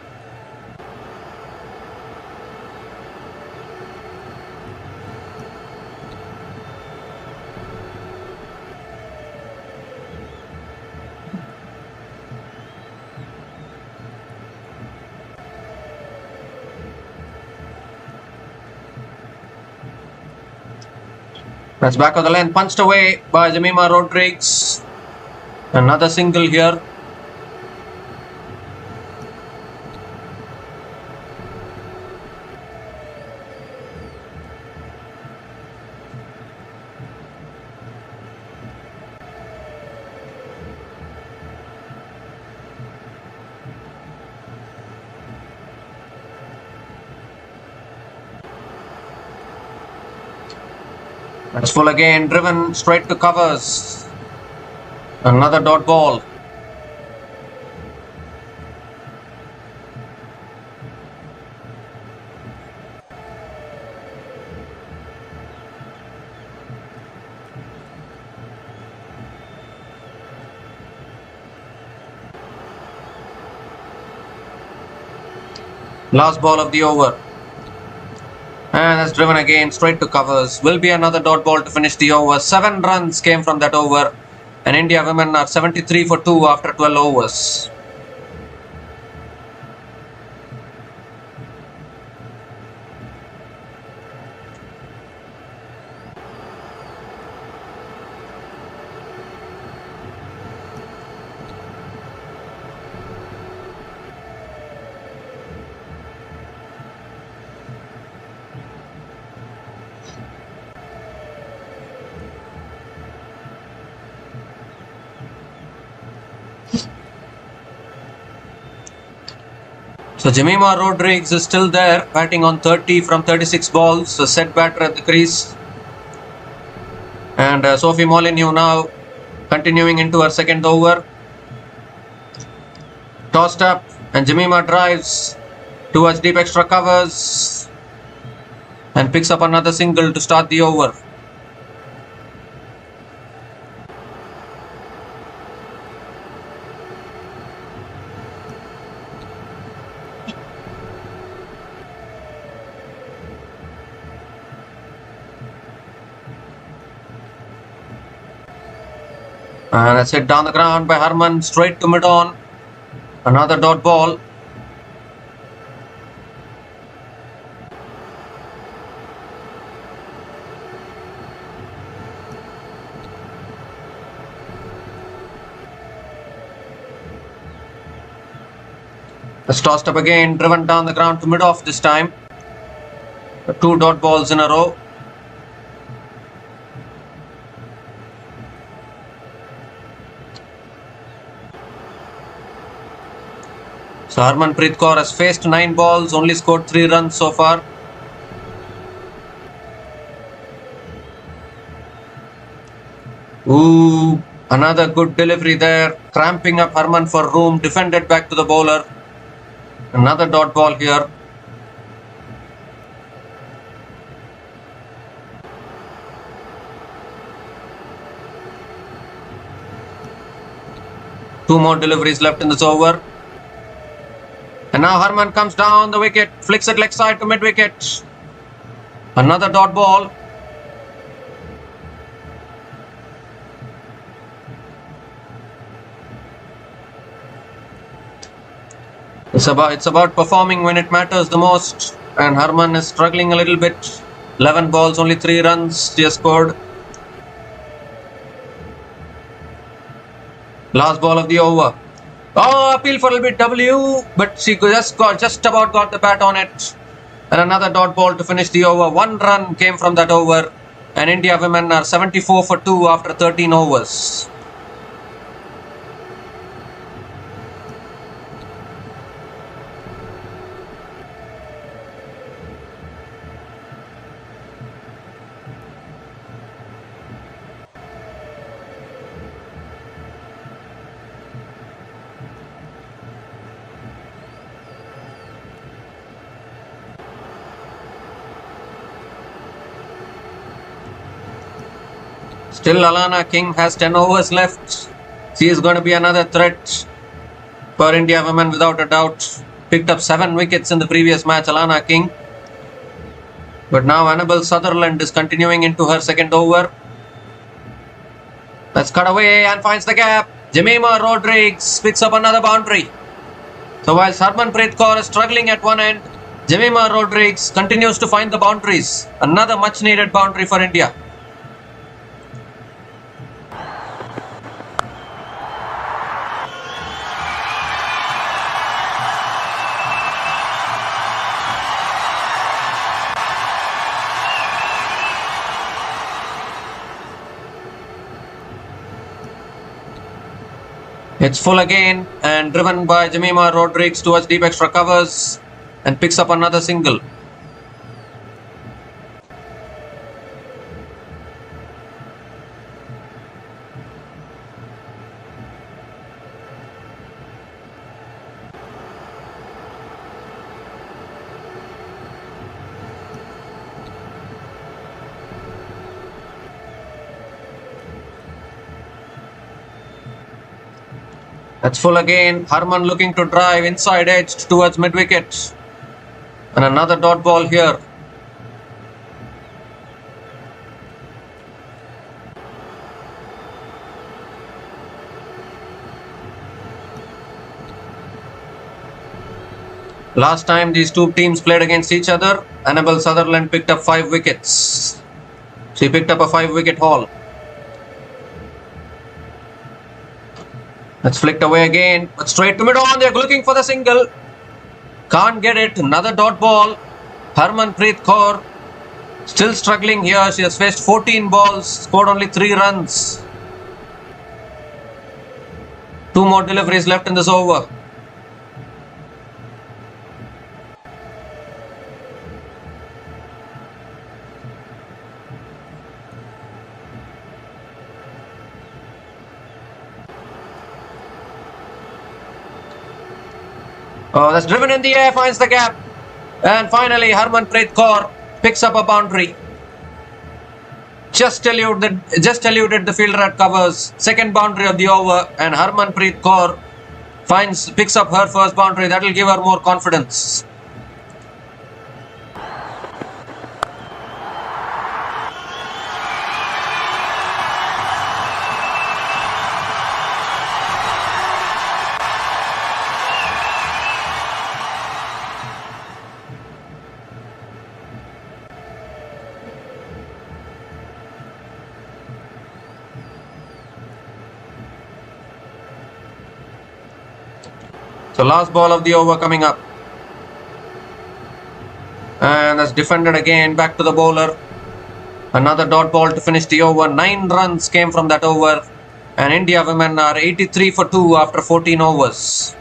That's back of the length, punched away by Jemima Rodrigues. Another single here. That's full again, driven straight to covers. Another dot ball. Last ball of the over. And that's driven again straight to covers. Will be another dot ball to finish the over. 7 runs came from that over. And India women are 73 for 2 after 12 overs. So Jemima Rodrigues is still there, batting on 30 from 36 balls, a set batter at the crease. And Sophie Molyneux now continuing into her second over. Tossed up, and Jemima drives towards deep extra covers and picks up another single to start the over. And that's hit down the ground by Harman, straight to mid-on. Another dot ball. It's tossed up again, driven down the ground to mid-off this time. 2 dot balls in a row. So Harmanpreet Kaur has faced 9 balls, only scored 3 runs so far. Ooh, another good delivery there, cramping up Harman for room, defended back to the bowler. Another dot ball here. Two more deliveries left in this over. And now Harman comes down the wicket, flicks it leg side to mid-wicket. Another dot ball. It's about performing when it matters the most. And Harman is struggling a little bit. 11 balls, only 3 runs she has scored. Last ball of the over. Oh, appeal for a little bit W, but she just about got the bat on it. And another dot ball to finish the over. 1 run came from that over. And India women are 74 for 2 after 13 overs. Still, Alana King has 10 overs left. She is going to be another threat for India women without a doubt. Picked up 7 wickets in the previous match, Alana King. But now Annabel Sutherland is continuing into her second over. Let's cut away and finds the gap. Jemima Rodrigues picks up another boundary. So whilst Harmanpreet Kaur is struggling at one end, Jemima Rodrigues continues to find the boundaries. Another much needed boundary for India. It's full again and driven by Jemima Rodrigues towards deep extra covers and picks up another single. That's full again. Harman looking to drive inside edge towards mid-wicket. And another dot ball here. Last time these two teams played against each other, Annabel Sutherland picked up 5 wickets. She picked up a 5-wicket haul. That's flicked away again, but straight to mid-on. They're looking for the single. Can't get it. Another dot ball. Harmanpreet Kaur still struggling here. She has faced 14 balls, scored only 3 runs. 2 more deliveries left in this over. Oh, that's driven in the air, finds the gap. And finally, Harmanpreet Kaur picks up a boundary. Just eluded the fielder at covers. Second boundary of the over, and Harmanpreet Kaur picks up her first boundary. That will give her more confidence. So last ball of the over coming up. And that's defended again, back to the bowler. Another dot ball to finish the over. 9 runs came from that over. And India women are 83 for 2 after 14 overs.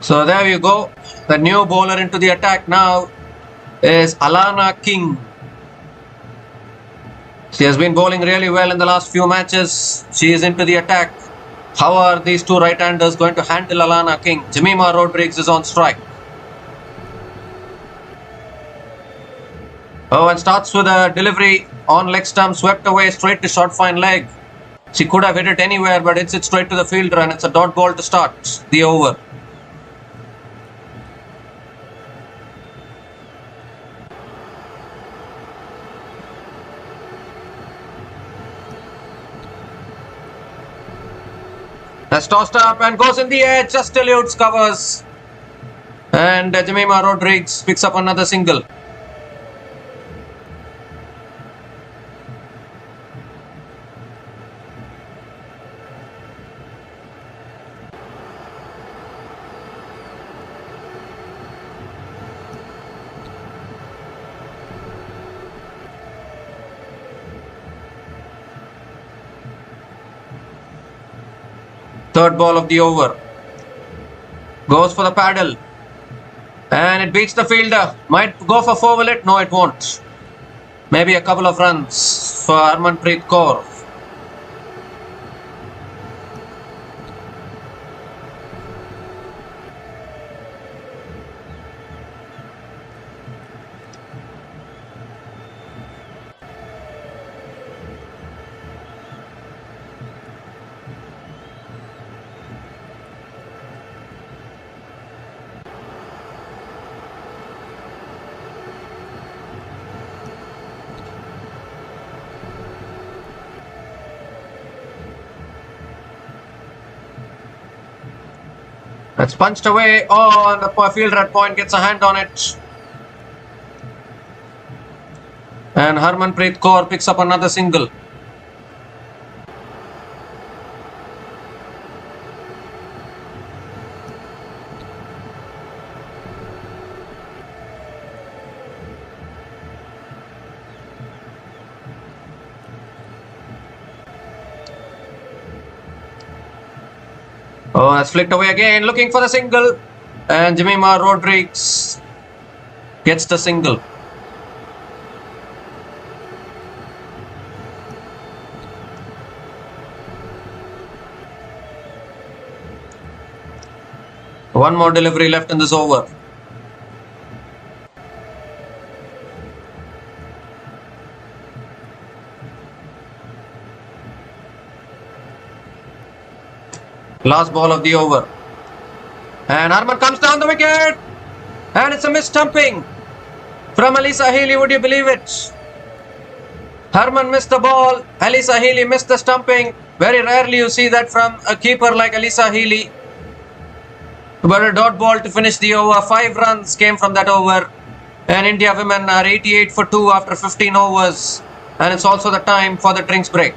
So there you go. The new bowler into the attack now is Alana King. She has been bowling really well in the last few matches. She is into the attack. How are these two right-handers going to handle Alana King? Jemima Rodrigues is on strike. Oh, and starts with a delivery on leg stump, swept away straight to short fine leg. She could have hit it anywhere, but hits it straight to the fielder, and it's a dot ball to start the over. That's tossed up and goes in the air, just eludes covers. And Jemima Rodriguez picks up another single. Third ball of the over. Goes for the paddle. And it beats the fielder. Might go for 4, will it? No, it won't. Maybe a couple of runs for Harmanpreet Kaur. That's punched away. Oh, and the fielder at point gets a hand on it. And Harmanpreet Kaur picks up another single. Oh, that's flicked away again, looking for the single. And Jemima Rodriguez gets the single. One more delivery left in this over. Last ball of the over. And Harman comes down the wicket. And it's a missed stumping from Alyssa Healy. Would you believe it? Harman missed the ball. Alyssa Healy missed the stumping. Very rarely you see that from a keeper like Alyssa Healy. But a dot ball to finish the over. 5 runs came from that over. And India women are 88 for 2 after 15 overs. And it's also the time for the drinks break.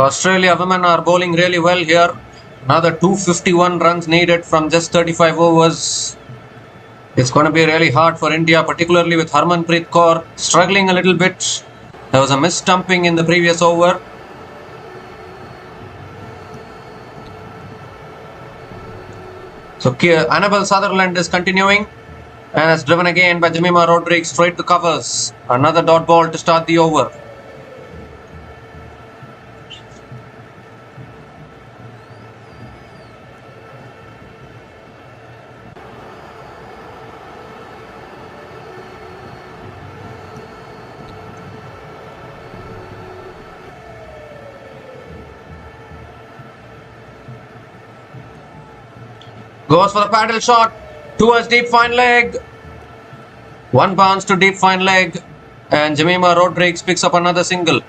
So Australia women are bowling really well here. Another 251 runs needed from just 35 overs. It's going to be really hard for India, particularly with Harmanpreet Kaur struggling a little bit. There was a miss-stumping in the previous over. So Annabel Sutherland is continuing and is driven again by Jemima Rodrigues straight to covers. Another dot ball to start the over. Goes for the paddle shot towards deep fine leg. One bounce to deep fine leg and Jemima Rodrigues picks up another single.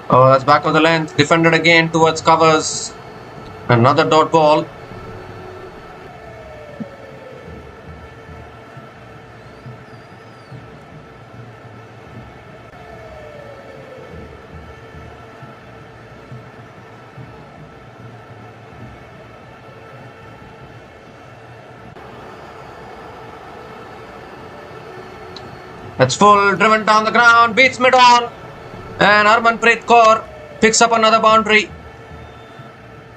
Oh, that's back of the length. Defended again towards covers. Another dot ball. That's full, driven down the ground, beats mid-on. And Harmanpreet Kaur picks up another boundary.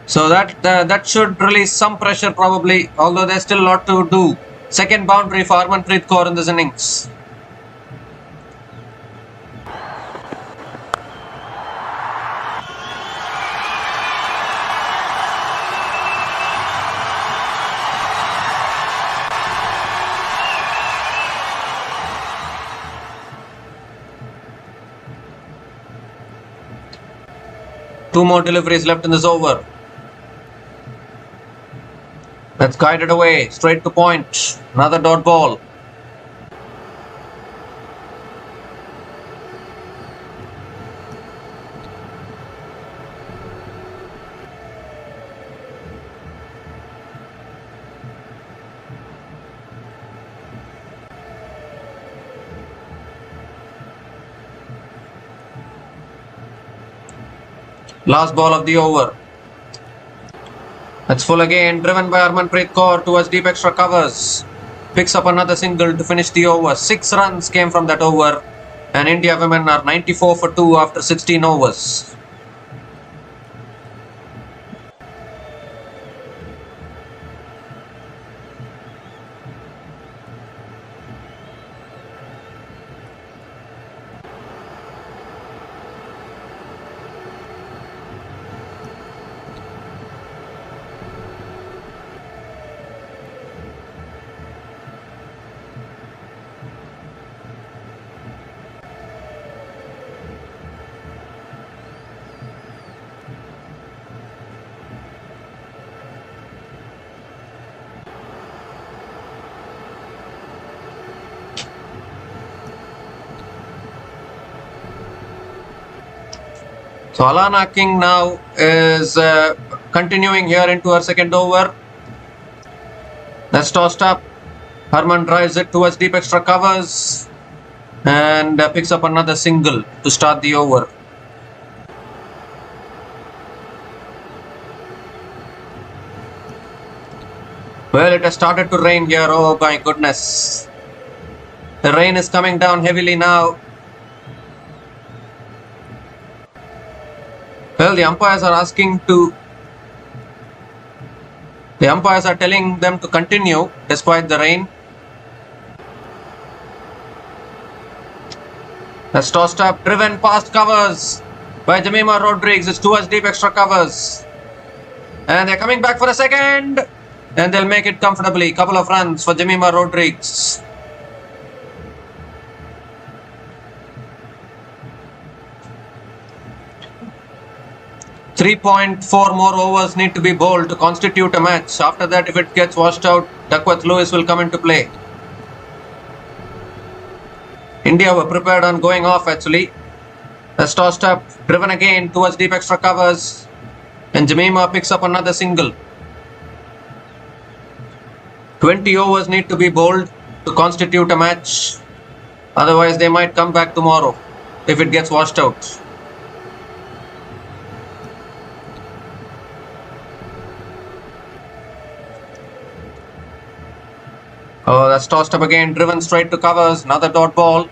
So that should release some pressure probably, although there's still a lot to do. Second boundary for Harmanpreet Kaur in this innings. Two more deliveries left in this over. That's guided away, straight to point. Another dot ball. Last ball of the over. That's full again, driven by Harmanpreet Kaur towards deep extra covers. Picks up another single to finish the over. 6 runs came from that over. And India women are 94 for 2 after 16 overs. So Alana King now is continuing here into her second over. That's tossed up. Harman drives it towards deep extra covers and picks up another single to start the over. Well, it has started to rain here. Oh my goodness. The rain is coming down heavily now. Well, the umpires are telling them to continue despite the rain. That's tossed up, driven past covers by Jemima Rodrigues. It's towards deep extra covers. And they're coming back for a second. And they'll make it comfortably. Couple of runs for Jemima Rodrigues. 3.4 more overs need to be bowled to constitute a match. After that, if it gets washed out, Duckworth Lewis will come into play. India were prepared on going off actually. That's tossed up, driven again towards deep extra covers, and Jemima picks up another single. 20 overs need to be bowled to constitute a match. Otherwise, they might come back tomorrow if it gets washed out. Oh, that's tossed up again, driven straight to covers, another dot ball.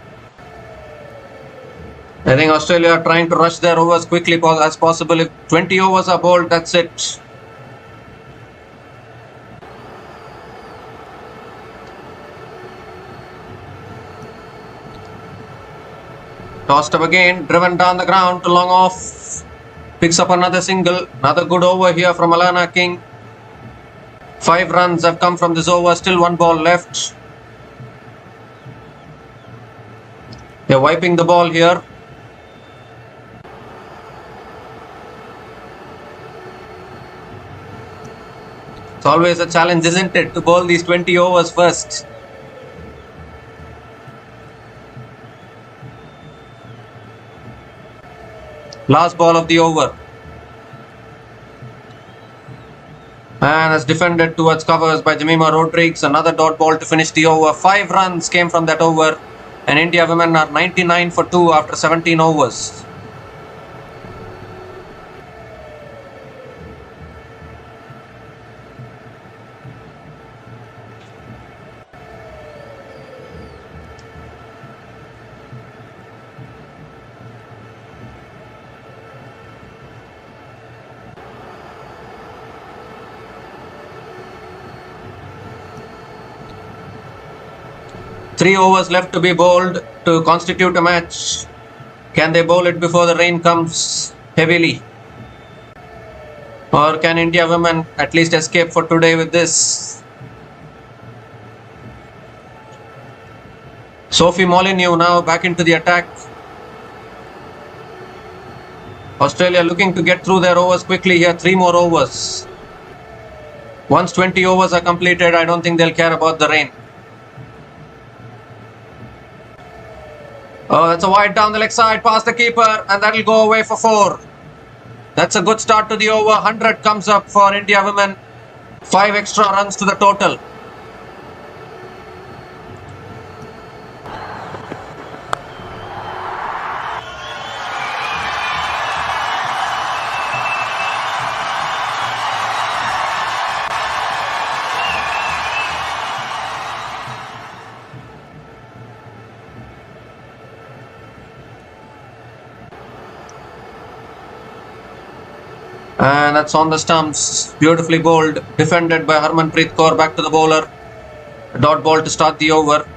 I think Australia are trying to rush their overs quickly as possible. If 20 overs are bowled, that's it. Tossed up again, driven down the ground to long off. Picks up another single, another good over here from Alana King. 5 runs have come from this over, still 1 ball left. They're wiping the ball here. It's always a challenge, isn't it, to bowl these 20 overs first. Last ball of the over. And as defended towards covers by Jemima Rodrigues, another dot ball to finish the over. 5 runs came from that over, and India women are 99 for 2 after 17 overs. Three overs left to be bowled to constitute a match. Can they bowl it before the rain comes heavily? Or can India women at least escape for today with this? Sophie Molyneux now back into the attack. Australia looking to get through their overs quickly here. 3 more overs. Once 20 overs are completed, I don't think they'll care about the rain. Oh, that's a wide down the leg side past the keeper, and that'll go away for 4. That's a good start to the over. 100 comes up for India women. 5 extra runs to the total. And that's on the stumps. Beautifully bowled. Defended by Harmanpreet Kaur. Back to the bowler. A dot ball to start the over.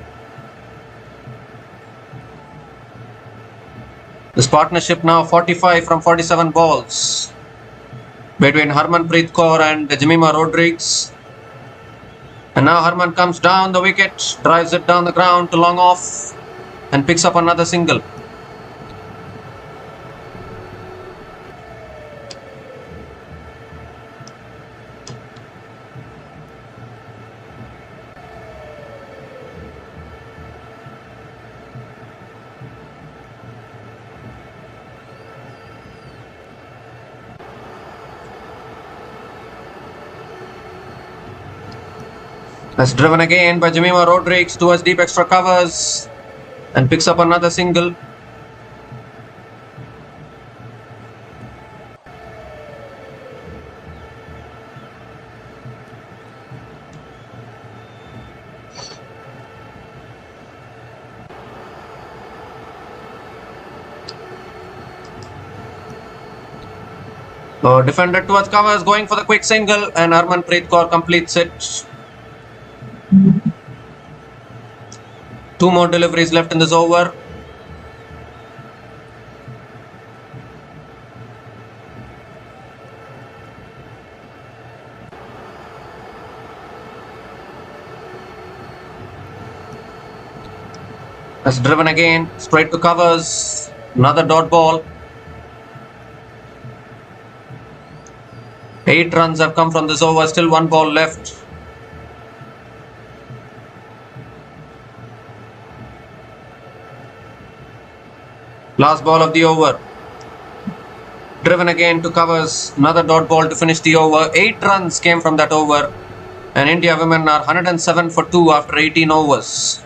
This partnership now 45 from 47 balls between Harmanpreet Kaur and Jemima Rodrigues. And now Harman comes down the wicket, drives it down the ground to long off, and picks up another single. That's driven again by Jemima Rodrigues towards deep extra covers and picks up another single. Defender towards covers, going for the quick single, and Harmanpreet Kaur completes it. 2 more deliveries left in this over. That's driven again, straight to covers. Another dot ball. 8 runs have come from this over, still 1 ball left. Last ball of the over. Driven again to covers, another dot ball to finish the over. 8 runs came from that over, and India women are 107 for 2 after 18 overs.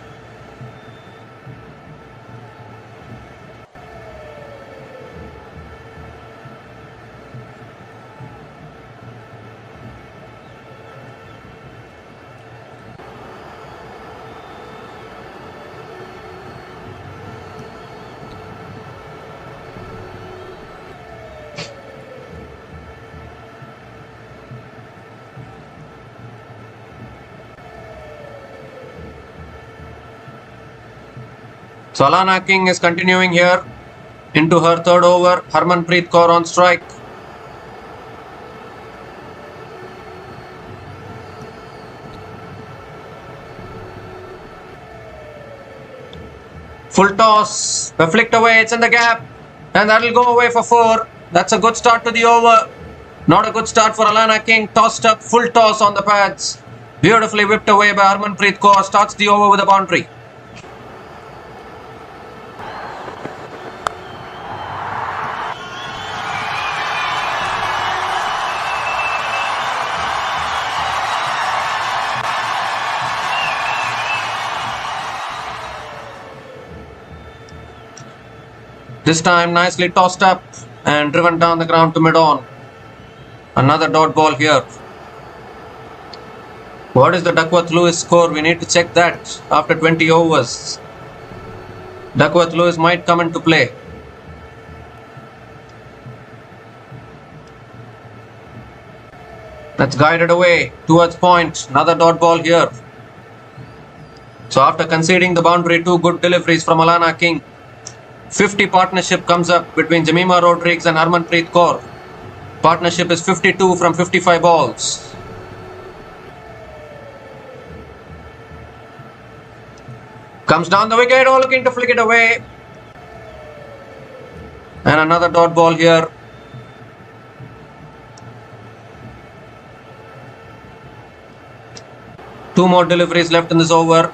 So Alana King is continuing here into her third over. Harmanpreet Kaur on strike. Full toss, the flicked away, it's in the gap, and that'll go away for 4. That's a good start to the over. Not a good start for Alana King. Tossed up, full toss on the pads. Beautifully whipped away by Harmanpreet Kaur. Starts the over with a boundary. This time nicely tossed up and driven down the ground to mid-on. Another dot ball here. What is the Duckworth-Lewis score? We need to check that after 20 overs. Duckworth-Lewis might come into play. That's guided away towards point. Another dot ball here. So after conceding the boundary, 2 good deliveries from Alana King. 50 partnership comes up between Jemima Rodrigues and Harmanpreet Kaur. Partnership is 52 from 55 balls. Comes down the wicket, looking to flick it away. And another dot ball here. Two more deliveries left in this over.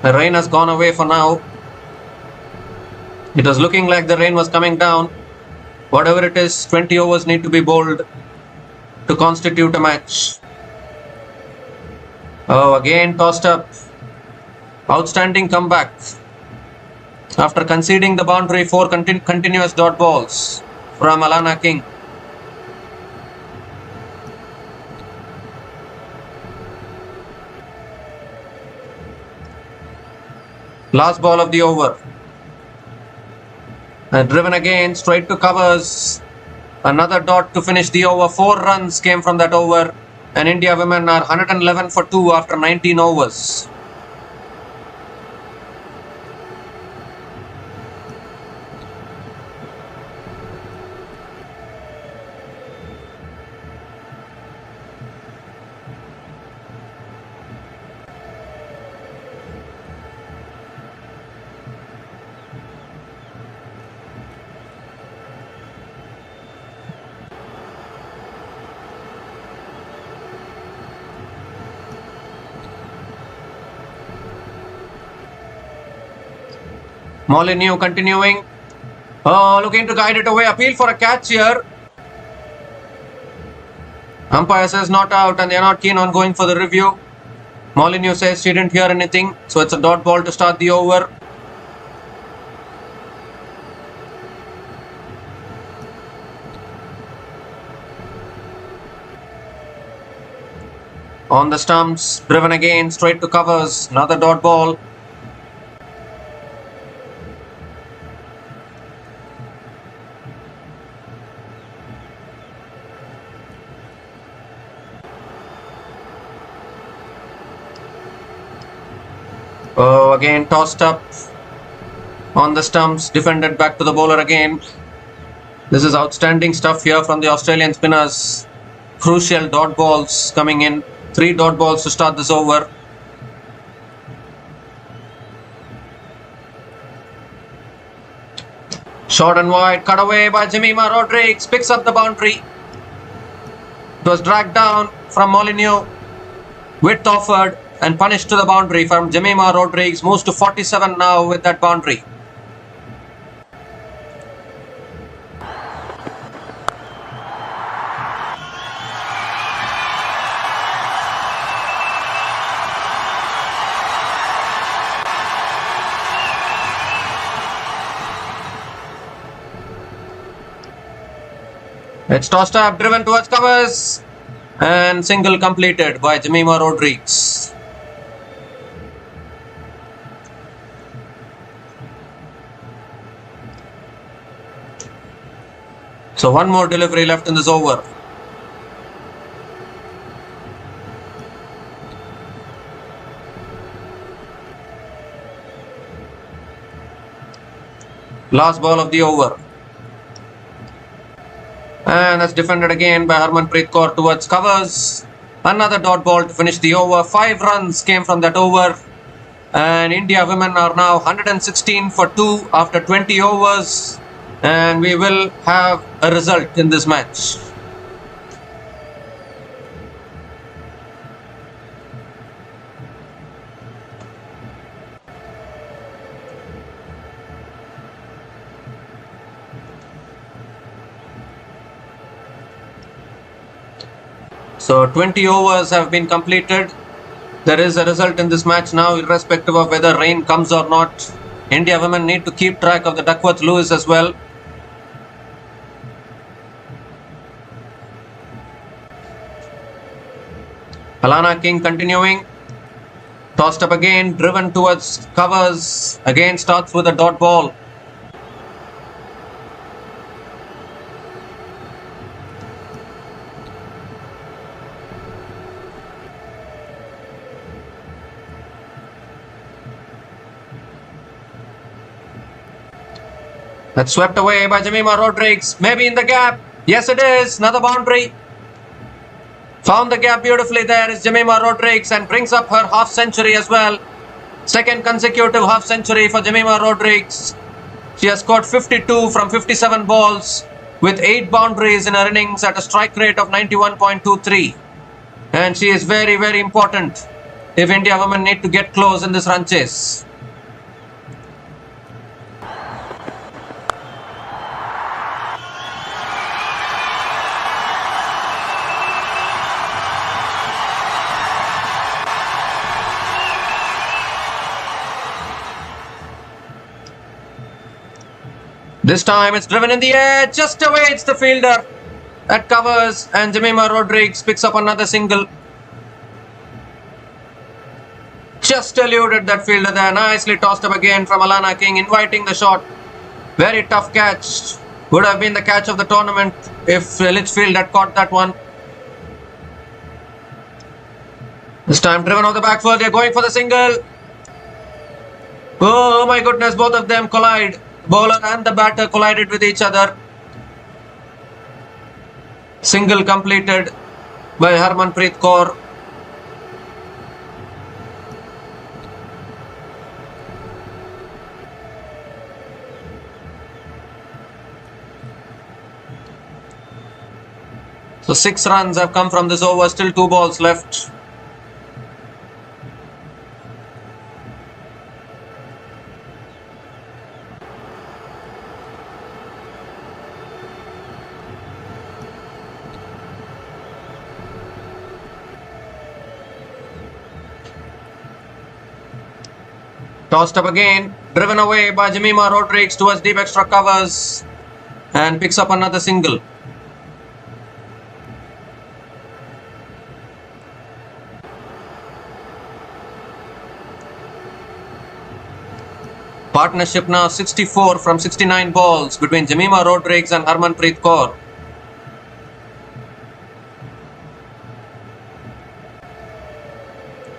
The rain has gone away for now. It was looking like the rain was coming down. Whatever it is, 20 overs need to be bowled to constitute a match. Oh, again tossed up. Outstanding comeback. After conceding the boundary, 4 continuous dot balls from Alana King. Last ball of the over. And driven again, straight to covers. Another dot to finish the over. 4 runs came from that over. And India women are 111 for 2 after 19 overs. Molyneux continuing. Oh, looking to guide it away. Appeal for a catch here. Umpire says not out and they are not keen on going for the review. Molyneux says she didn't hear anything. So it's a dot ball to start the over. On the stumps, driven again, straight to covers. Another dot ball. Oh, again tossed up on the stumps, defended back to the bowler again. This is outstanding stuff here from the Australian spinners. Crucial dot balls coming in. 3 dot balls to start this over. Short and wide, cut away by Jemima Rodrigues, picks up the boundary. It was dragged down from Molineux. Width offered and punished to the boundary from Jemima Rodrigues. Moves to 47 now with that boundary. It's tossed up, driven towards covers, and single completed by Jemima Rodrigues. So one more delivery left in this over. Last ball of the over. And that's defended again by Harmanpreet Kaur towards covers. Another dot ball to finish the over. 5 runs came from that over. And India women are now 116 for 2 after 20 overs. And we will have a result in this match. So 20 overs have been completed. There is a result in this match now, irrespective of whether rain comes or not. India women need to keep track of the Duckworth-Lewis as well. Alana King continuing. Tossed up again, driven towards covers. Again starts with a dot ball. That's swept away by Jemima Rodrigues. Maybe in the gap. Yes, it is. Another boundary. Found the gap beautifully there is Jemima Rodrigues and brings up her half century as well. Second consecutive half century for Jemima Rodrigues. She has scored 52 from 57 balls with 8 boundaries in her innings at a strike rate of 91.23. And she is very, very important if India women need to get close in this run chase. This time it's driven in the air, just awaits the fielder. That covers and Jemima Rodrigues picks up another single. Just eluded that fielder there, nicely tossed up again from Alana King, inviting the shot. Very tough catch. Would have been the catch of the tournament if Litchfield had caught that one. This time driven off the back foot, they're going for the single. Oh my goodness, both of them collide. Bowler and the batter collided with each other. Single completed by Harmanpreet Kaur. So 6 runs have come from this over, still 2 balls left. Tossed up again, driven away by Jemima Rodrigues towards deep extra covers and picks up another single. Partnership now 64 from 69 balls between Jemima Rodrigues and Harmanpreet Kaur.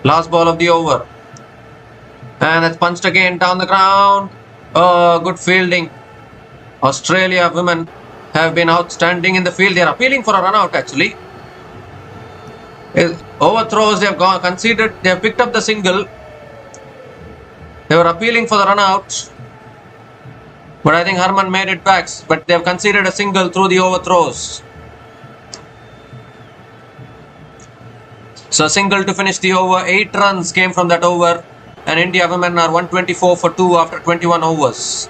Last ball of the over. And it's punched again down the ground. Oh, good fielding. Australia women have been outstanding in the field. They are appealing for a run out actually. Overthrows, they have conceded, they have picked up the single. They were appealing for the run out. But I think Harman made it back. But they have conceded a single through the overthrows. So single to finish the over. 8 runs came from that over. And India women are 124 for 2 after 21 overs.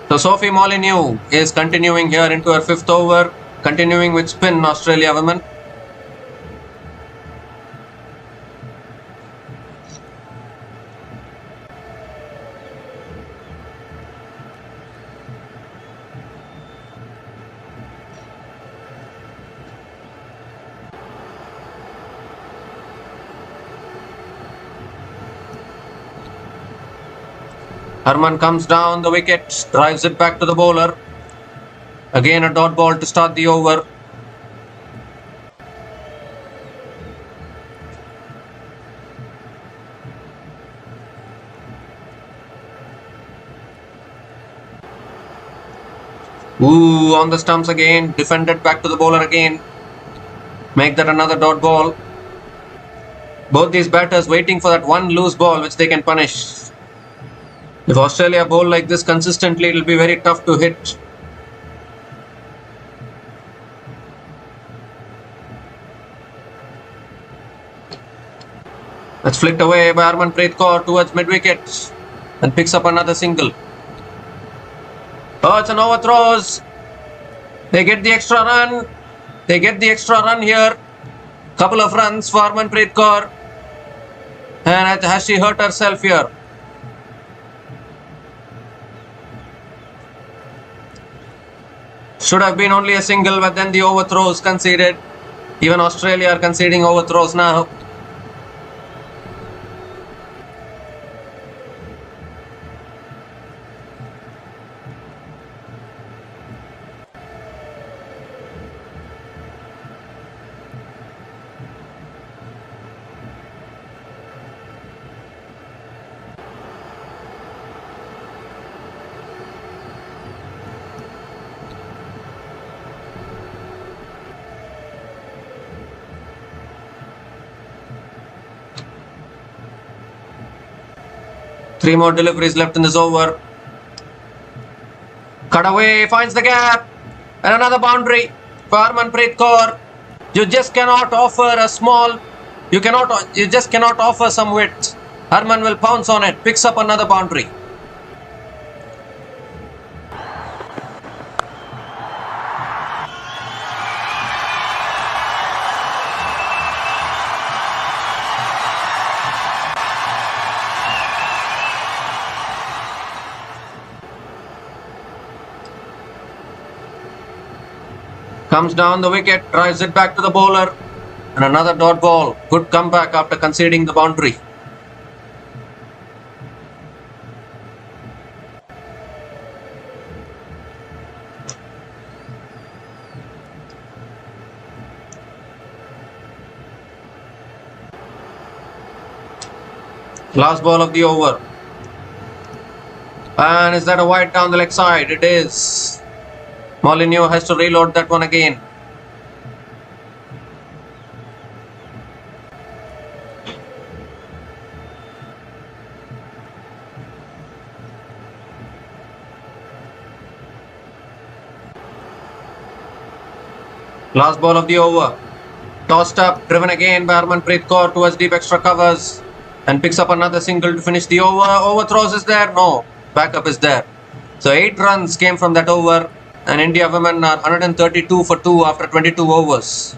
So Sophie Molyneux is continuing here into her 5th over, continuing with spin Australia women. Harman comes down the wicket, drives it back to the bowler. Again a dot ball to start the over. Ooh, on the stumps again, defended back to the bowler again. Make that another dot ball. Both these batters waiting for that one loose ball which they can punish. If Australia bowl like this consistently, it will be very tough to hit. That's flicked away by Harmanpreet Kaur towards mid-wicket and picks up another single. Oh, it's an overthrows. They get the extra run. They get the extra run here. Couple of runs for Harmanpreet Kaur. And has she hurt herself here? Should have been only a single, but then the overthrows conceded. Even Australia are conceding overthrows now. Three more deliveries left in this over. Cut away, finds the gap. And another boundary for Harmanpreet Kaur. You just cannot offer a small, you just cannot offer some width. Harman will pounce on it, picks up another boundary. Comes down the wicket, drives it back to the bowler. And another dot ball. Good comeback after conceding the boundary. Last ball of the over. And is that a wide down the leg side? It is. Molyneux has to reload that one again. Last ball of the over. Tossed up, driven again by Harmanpreet Kaur towards deep extra covers. And picks up another single to finish the over. Overthrows is there? No. Backup is there. So 8 runs came from that over. And India women are 132 for 2 after 22 overs.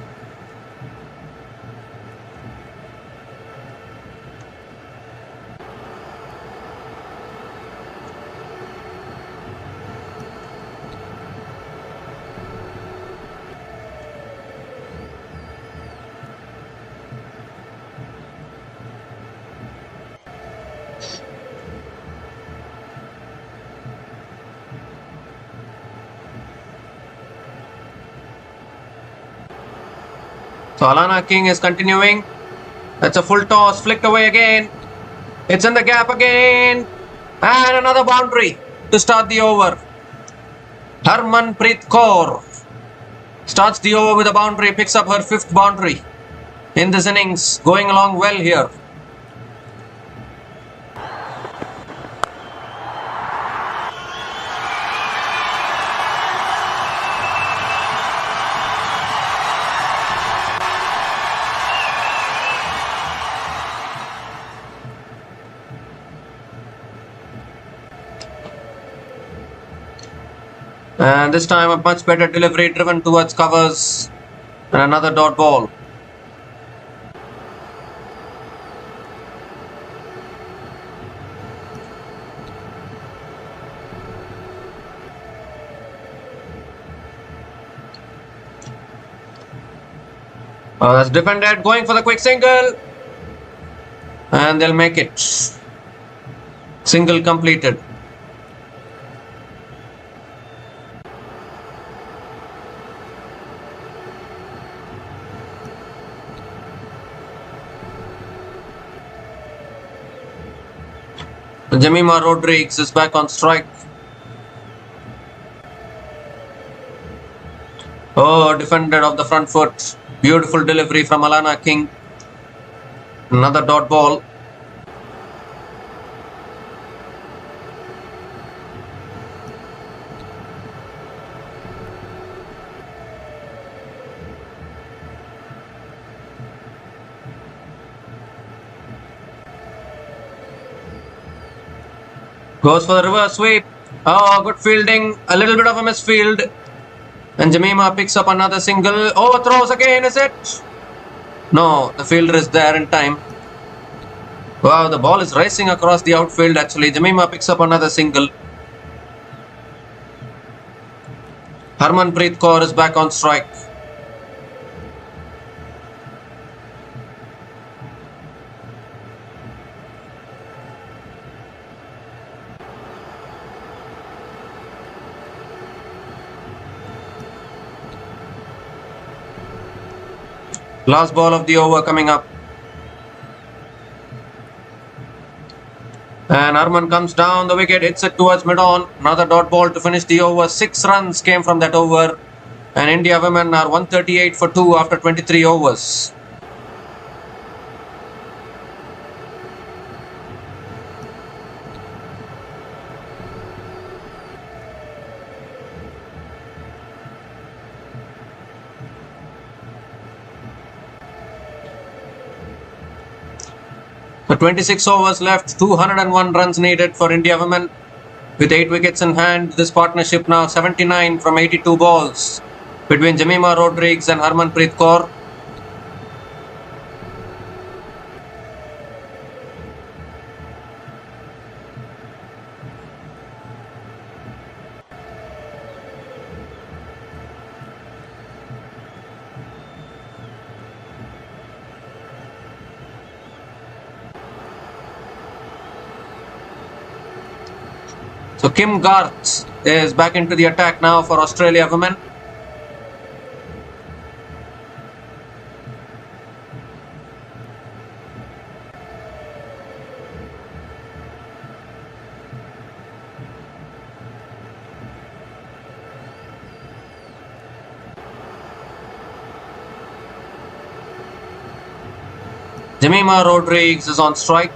So Alana King is continuing. That's a full toss, flicked away again. It's in the gap again. And another boundary to start the over. Harmanpreet Kaur starts the over with a boundary, picks up her 5th boundary in this innings, going along well here. And this time a much better delivery driven towards covers and another dot ball. That's defended, going for the quick single. And they'll make it. Single completed. Jemima Rodrigues is back on strike. Oh, defended off the front foot. Beautiful delivery from Alana King. Another dot ball. Goes for the reverse sweep. Oh, good fielding. A little bit of a misfield. And Jemima picks up another single. Oh, throws again, is it? No, the fielder is there in time. Wow, the ball is racing across the outfield actually. Jemima picks up another single. Harmanpreet Kaur is back on strike. Last ball of the over coming up. And Harman comes down the wicket, hits it towards mid-on. Another dot ball to finish the over. 6 runs came from that over. And India women are 138 for 2 after 23 overs. So 26 overs left, 201 runs needed for India women. With 8 wickets in hand, this partnership now 79 from 82 balls between Jemima Rodrigues and Harmanpreet Kaur. So Kim Garth is back into the attack now for Australia women. Jemima Rodrigues is on strike.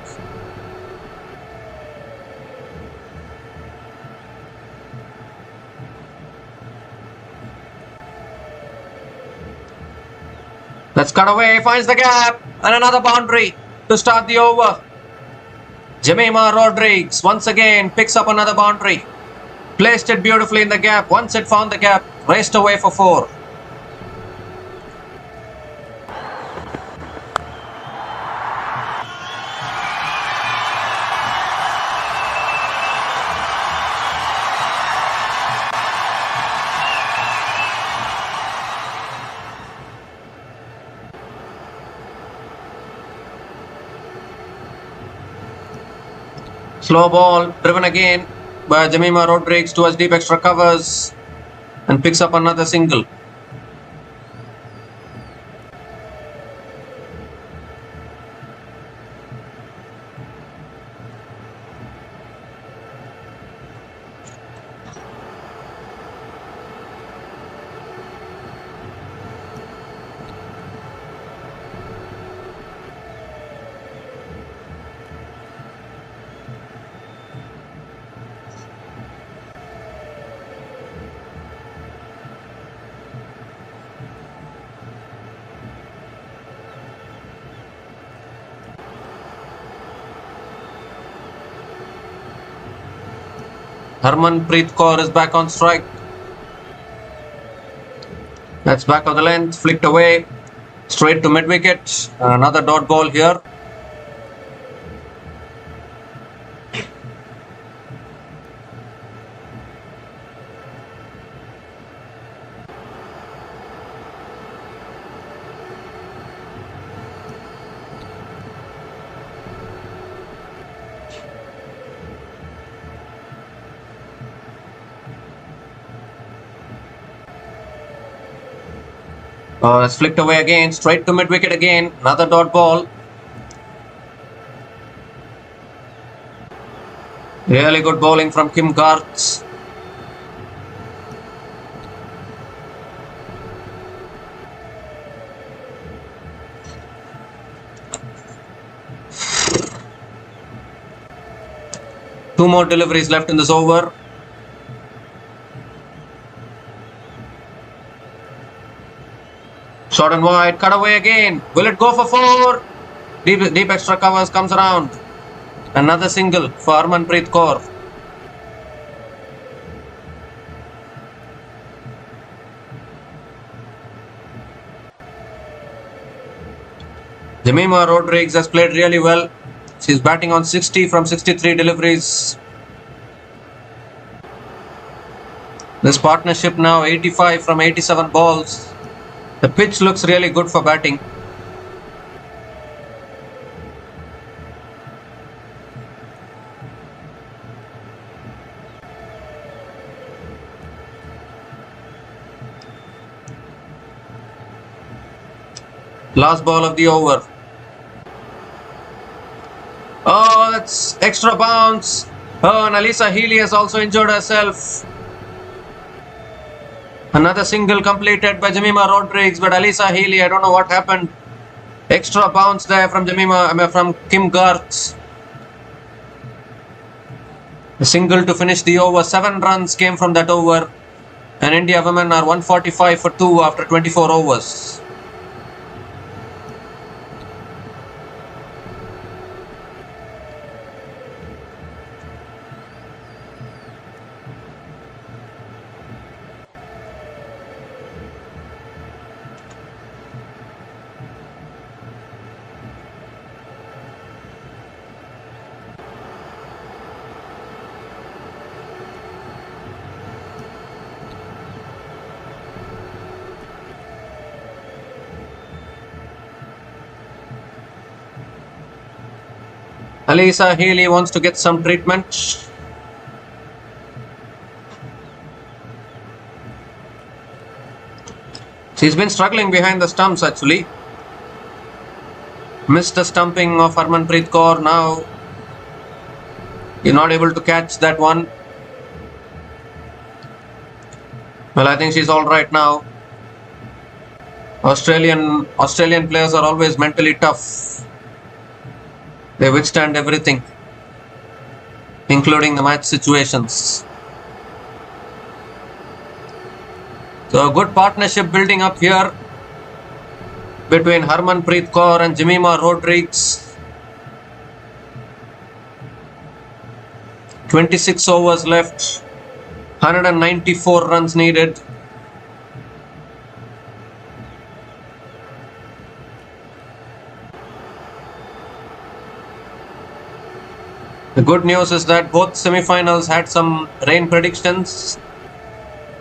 Let's cut away, finds the gap, and another boundary to start the over. Jemima Rodrigues once again picks up another boundary. Placed it beautifully in the gap. Once it found the gap, raced away for 4. Slow ball driven again by Jemima Rodrigues towards deep extra covers and picks up another single. Harmanpreet Kaur is back on strike. That's back of the length, flicked away, straight to mid-wicket. Another dot ball here. It's flicked away again, straight to mid-wicket again. Another dot ball. Really good bowling from Kim Garth. Two more deliveries left in this over. Short and wide, cut away again. Will it go for four? Deep extra covers, comes around. Another single for Harmanpreet Kaur. Jemima Rodrigues has played really well. She's batting on 60 from 63 deliveries. This partnership now 85 from 87 balls. The pitch looks really good for batting. Last ball of the over. Oh, that's extra bounce. Oh, and Alyssa Healy has also injured herself. Another single completed by Jemima Rodrigues, but Alyssa Healy, I don't know what happened. Extra bounce there from from Kim Garth. A single to finish the over. 7 runs came from that over. And India women are 145 for 2 after 24 overs. Alyssa Healy wants to get some treatment. She's been struggling behind the stumps actually. Missed the stumping of Harmanpreet Kaur. Now you're not able to catch that one. Well, I think she's alright now. Australian players are always mentally tough. They withstand everything, including the match situations. So a good partnership building up here between Harmanpreet Kaur and Jemima Rodrigues. 26 overs left, 194 runs needed. The good news is that both semi-finals had some rain predictions,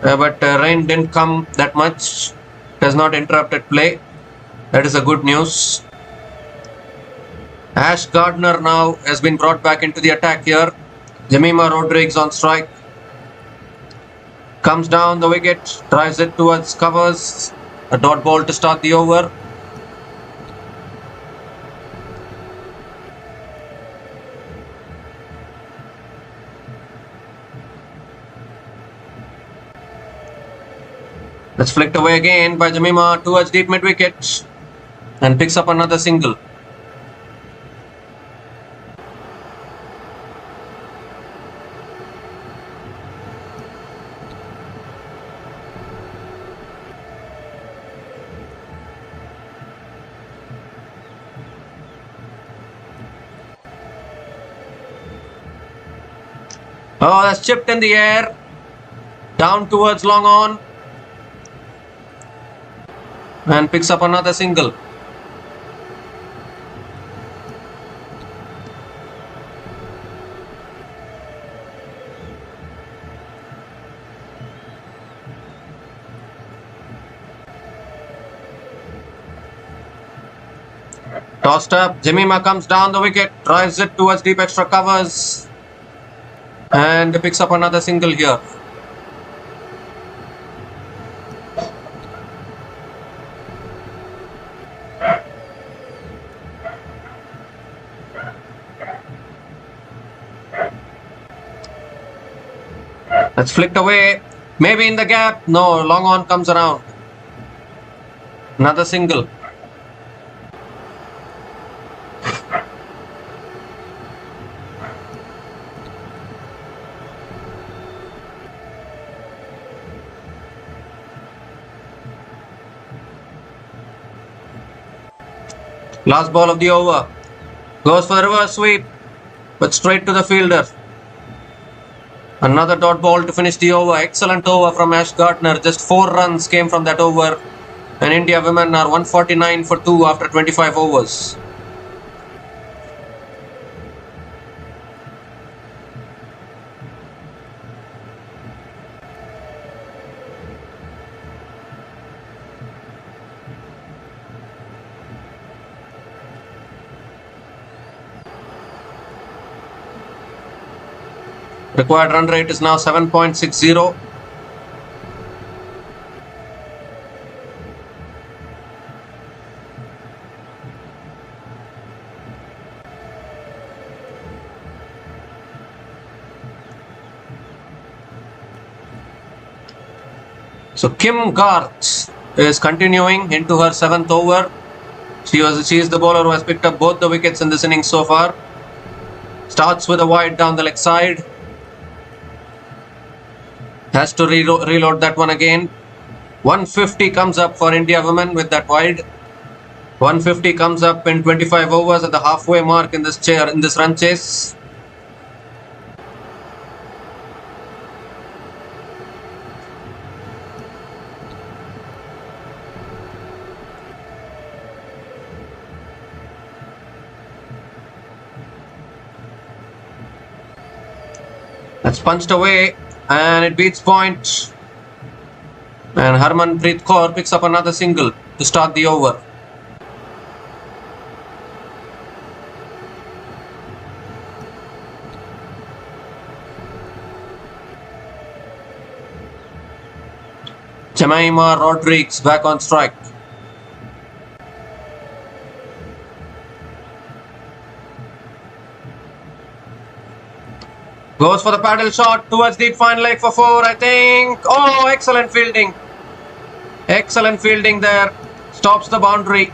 but rain didn't come that much. It has not interrupted play. That is a good news. Ash Gardner now has been brought back into the attack here. Jemima Rodrigues on strike. Comes down the wicket, drives it towards covers. A dot ball to start the over. That's flicked away again by Jemima towards deep mid-wicket and picks up another single. Oh, that's chipped in the air. Down towards long on. And picks up another single. Tossed up. Jemima comes down the wicket. Drives it towards deep extra covers. And picks up another single here. That's flicked away. Maybe in the gap. No, long on comes around. Another single. Last ball of the over. Goes for the reverse sweep, but straight to the fielder. Another dot ball to finish the over. Excellent over from Ash Gardner. Just 4 runs came from that over. And India women are 149 for 2 after 25 overs. Required run rate is now 7.60. So Kim Garth is continuing into her 7th over. She is the bowler who has picked up both the wickets in this innings so far. Starts with a wide down the leg side. Has to reload that one again. 150 comes up for India women with that wide. 150 comes up in 25 overs at the halfway mark in this run chase. That's punched away. And it beats point. And Harmanpreet Kaur picks up another single to start the over. Jemima Rodriguez back on strike. Goes for the paddle shot towards deep fine leg for 4, I think. Oh, excellent fielding. Excellent fielding there. Stops the boundary.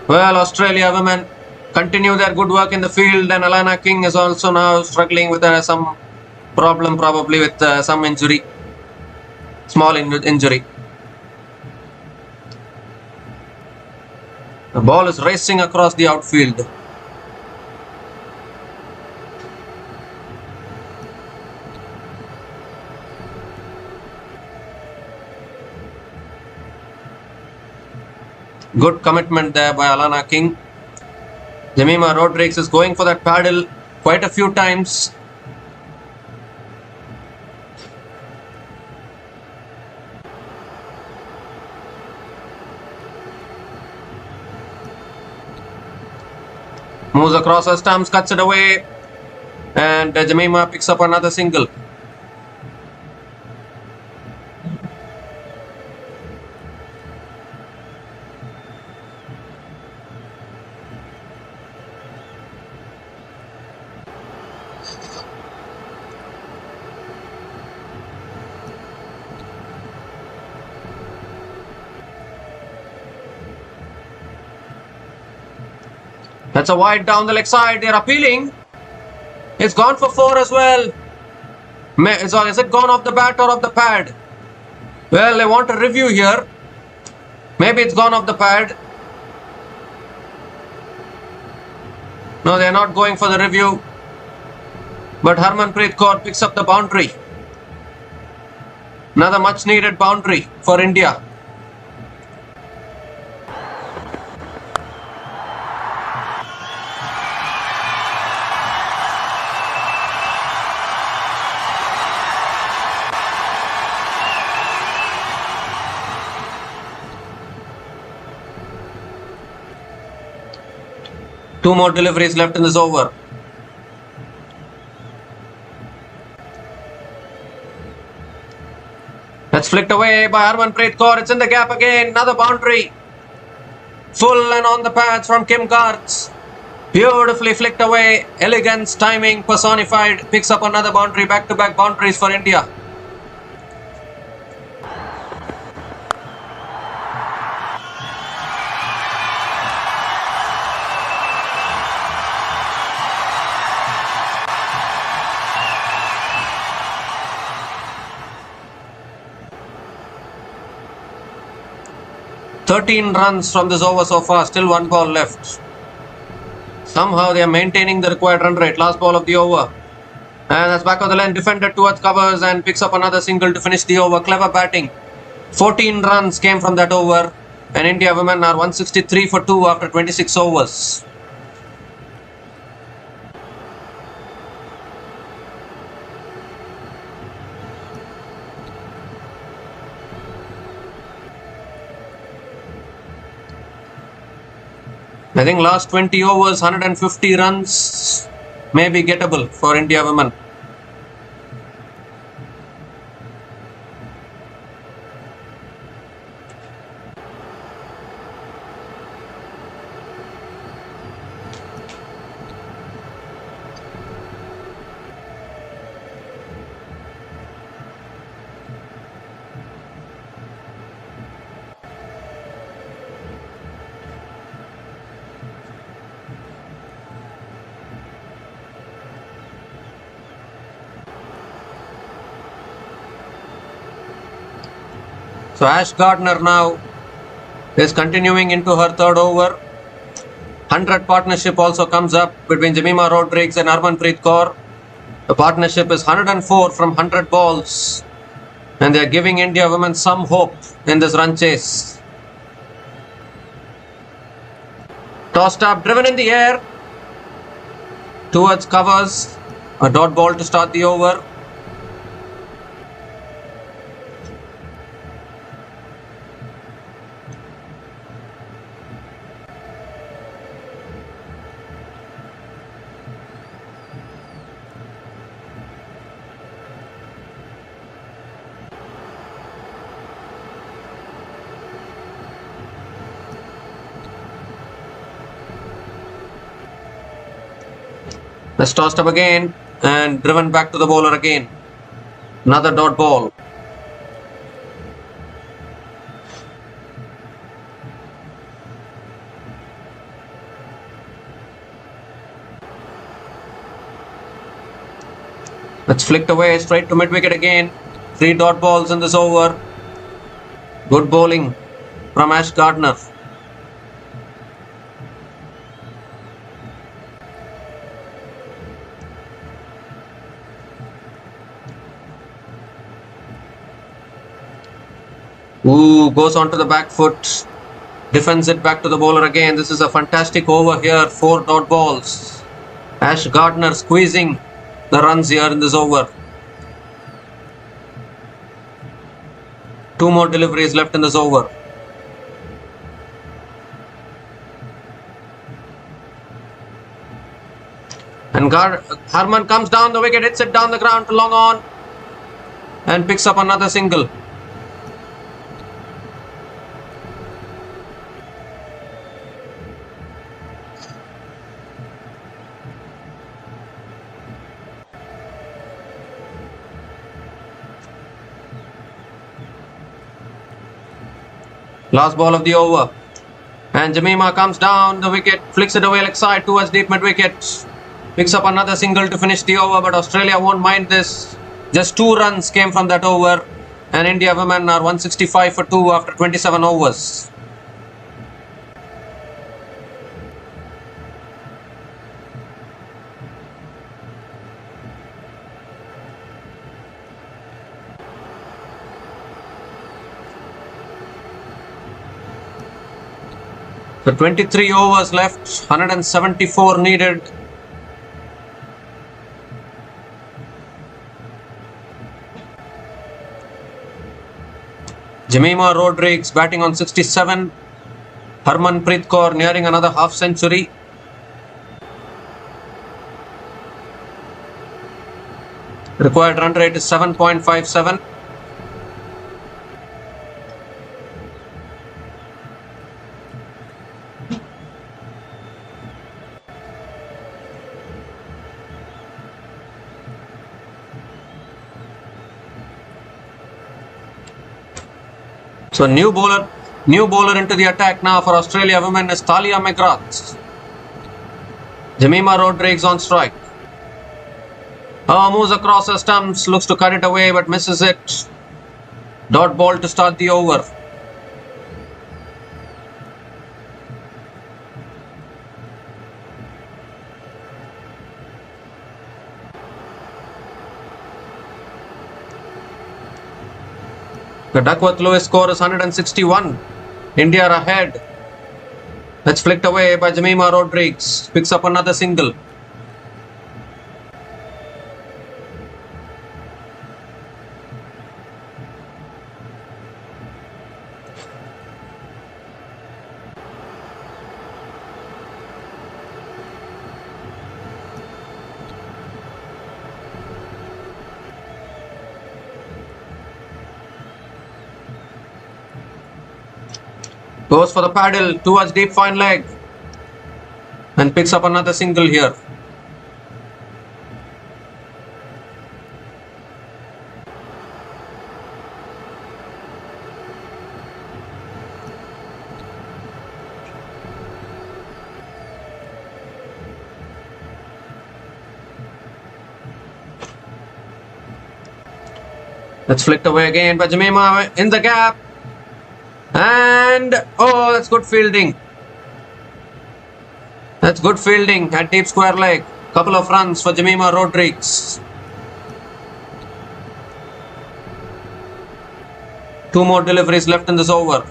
Well, Australia women continue their good work in the field, and Alana King is also now struggling with some problem, probably with some injury. Small injury. The ball is racing across the outfield. Good commitment there by Alana King. Jemima Rodriguez is going for that paddle quite a few times. Moves across her stumps, cuts it away, and Jemima picks up another single. That's a wide down the leg side. They're appealing. It's gone for 4 as well. Is it gone off the bat or off the pad? Well, they want a review here. Maybe it's gone off the pad. No, they're not going for the review. But Harmanpreet Kaur picks up the boundary. Another much needed boundary for India. Two more deliveries left in this over. That's flicked away by Harmanpreet Kaur. It's in the gap again. Another boundary. Full and on the pads from Kim Garth. Beautifully flicked away. Elegance, timing personified. Picks up another boundary. Back-to-back boundaries for India. "13 runs from this over so far, still one ball left." Somehow they are maintaining the required run rate. Last ball of the over. And that's back of the line, defended towards covers and picks up another single to finish the over. Clever batting. 14 runs came from that over. And India women are 163 for 2 after 26 overs. I think last 20 overs, 150 runs may be gettable for India women. So Ash Gardner now is continuing into her third over. 100 partnership also comes up between Jemima Rodrigues and Harmanpreet Kaur. The partnership is 104 from 100 balls. And they are giving India women some hope in this run chase. Tossed up, driven in the air. Towards covers. A dot ball to start the over. That's tossed up again and driven back to the bowler again. Another dot ball. That's flicked away straight to mid-wicket again. 3 dot balls in this over. Good bowling from Ash Gardner. Ooh, goes onto the back foot. Defends it back to the bowler again. This is a fantastic over here. 4 dot balls. Ash Gardner squeezing the runs here in this over. 2 more deliveries left in this over. And Harman comes down the wicket, hits it down the ground to long on. And picks up another single. Last ball of the over. And Jemima comes down the wicket, flicks it away leg side towards deep mid wicket. Picks up another single to finish the over, but Australia won't mind this. Just 2 runs came from that over. And India women are 165 for 2 after 27 overs. The 23 overs left, 174 needed. Jemima Rodrigues batting on 67. Harmanpreet Kaur nearing another half century. Required run rate is 7.57. So new bowler into the attack now for Australia women is Talia McGrath. Jemima Rodrigues on strike. Moves across her stumps, looks to cut it away but misses it. Dot ball to start the over. The Duckworth-Lewis score is 161. India are ahead. That's flicked away by Jemima Rodrigues. Picks up another single. Goes for the paddle towards deep fine leg and picks up another single here. That's flicked away again by Jemima in the gap. And oh, that's good fielding. That's good fielding at deep square leg. Couple of runs for Jemima Rodrigues. 2 more deliveries left in this over.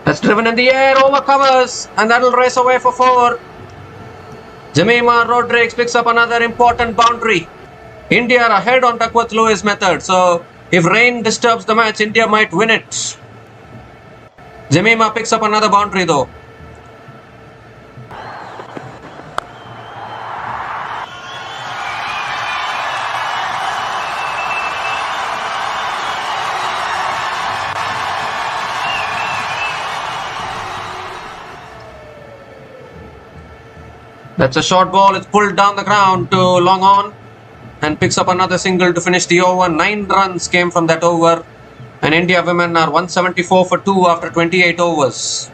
That's driven in the air, over covers, and that'll race away for 4. Jemima Rodrigues picks up another important boundary. India are ahead on Duckworth-Lewis method, so if rain disturbs the match, India might win it. Jemima picks up another boundary though. That's a short ball. It's pulled down the ground to long on and picks up another single to finish the over. 9 runs came from that over and India women are 174 for 2 after 28 overs.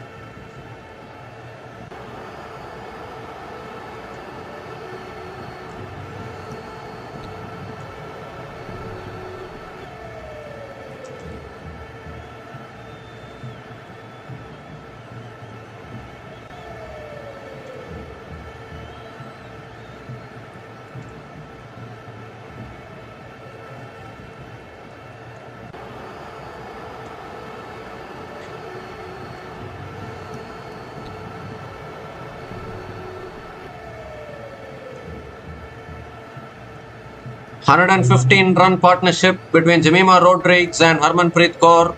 ...115-run partnership between Jemima Rodrigues and Harmanpreet Kaur.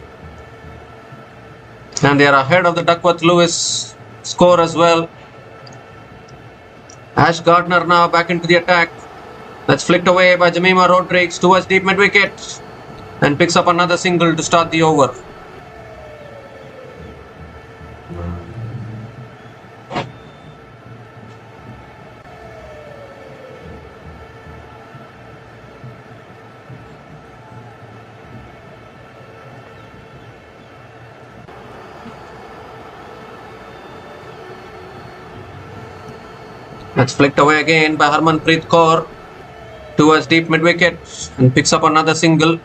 And they are ahead of the Duckworth-Lewis score as well. Ash Gardner now back into the attack. That's flicked away by Jemima Rodrigues towards deep mid-wicket. And picks up another single to start the over. That's flicked away again by Harmanpreet Kaur towards deep mid-wicket and picks up another single.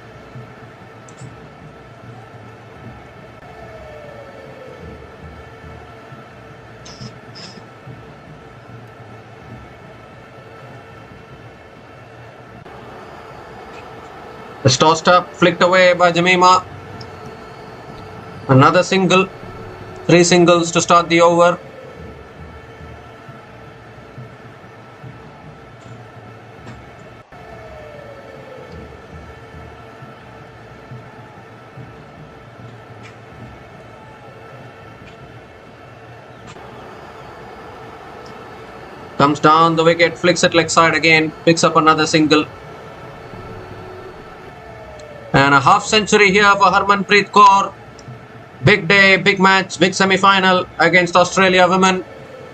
It's tossed up, flicked away by Jemima. Another single. 3 singles to start the over. Comes down the wicket, flicks it leg side again, picks up another single. And a half century here for Harmanpreet Kaur. Big day, big match, big semi-final against Australia women.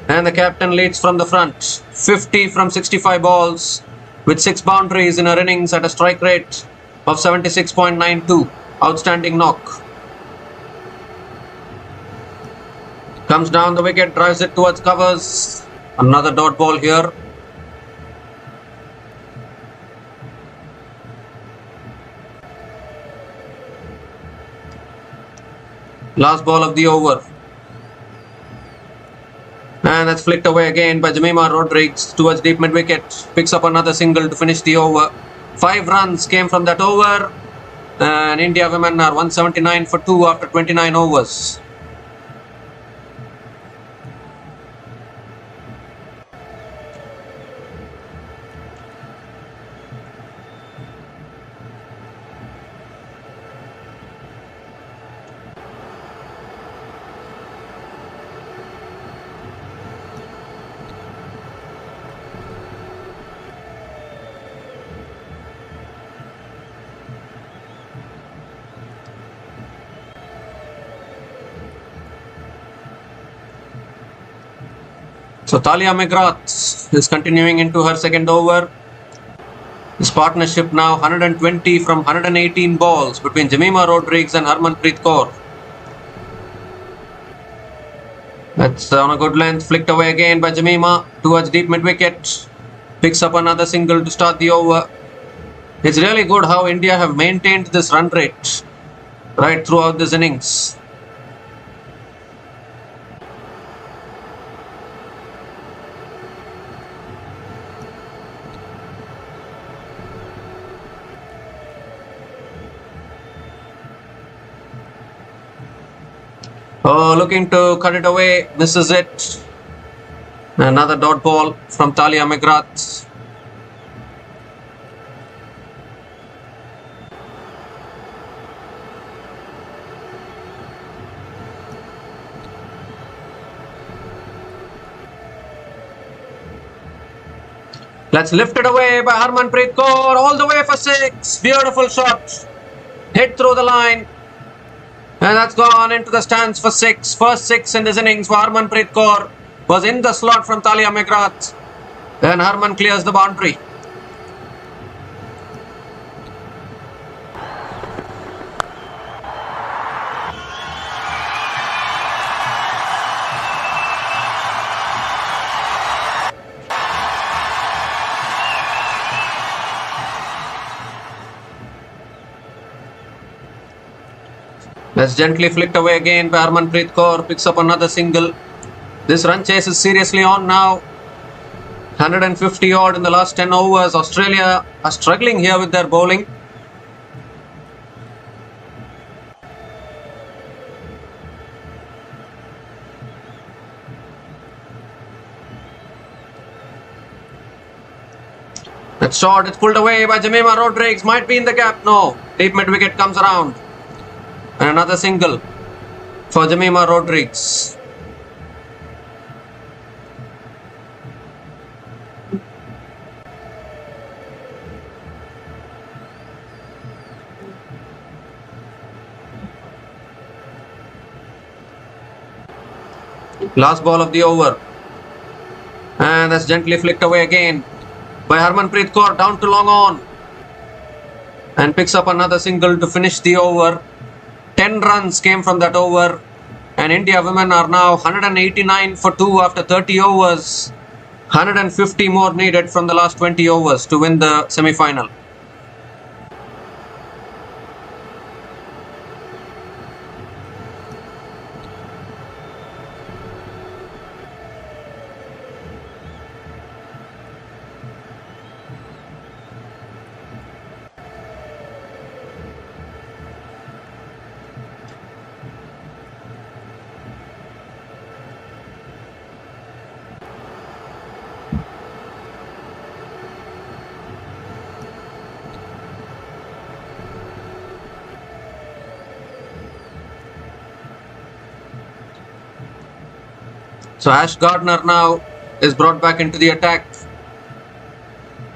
And the captain leads from the front. 50 from 65 balls with 6 boundaries in her innings at a strike rate of 76.92. Outstanding knock. Comes down the wicket, drives it towards covers. Another dot ball here. Last ball of the over. And that's flicked away again by Jemima Rodrigues towards deep mid wicket. Picks up another single to finish the over. 5 runs came from that over. And India women are 179 for 2 after 29 overs. So Talia McGrath is continuing into her second over. This partnership now 120 from 118 balls between Jemima Rodrigues and Harmanpreet Kaur. That's on a good length, flicked away again by Jemima towards deep mid wicket. Picks up another single to start the over. It's really good how India have maintained this run rate right throughout this innings. Oh, looking to cut it away, misses it. Another dot ball from Talia McGrath. Let's lift it away by Harmanpreet Kaur, all the way for 6. Beautiful shot. Hit through the line. And that's gone into the stands for 6. First 6 in this innings for Harmanpreet Kaur was in the slot from Talia McGrath. Then Harman clears the boundary. That's gently flicked away again by Harmanpreet Kaur. Picks up another single. This run chase is seriously on now. 150 odd in the last 10 overs. Australia are struggling here with their bowling. That shot, it's pulled away by Jemima Rodrigues. Might be in the gap. No. Deep mid wicket comes around. And another single for Jemima Rodrigues. Last ball of the over. And that's gently flicked away again by Harmanpreet Kaur, down to long on. And picks up another single to finish the over. 10 runs came from that over. And India women are now 189 for 2 after 30 overs. 150 more needed from the last 20 overs to win the semi-final. So Ash Gardner now is brought back into the attack.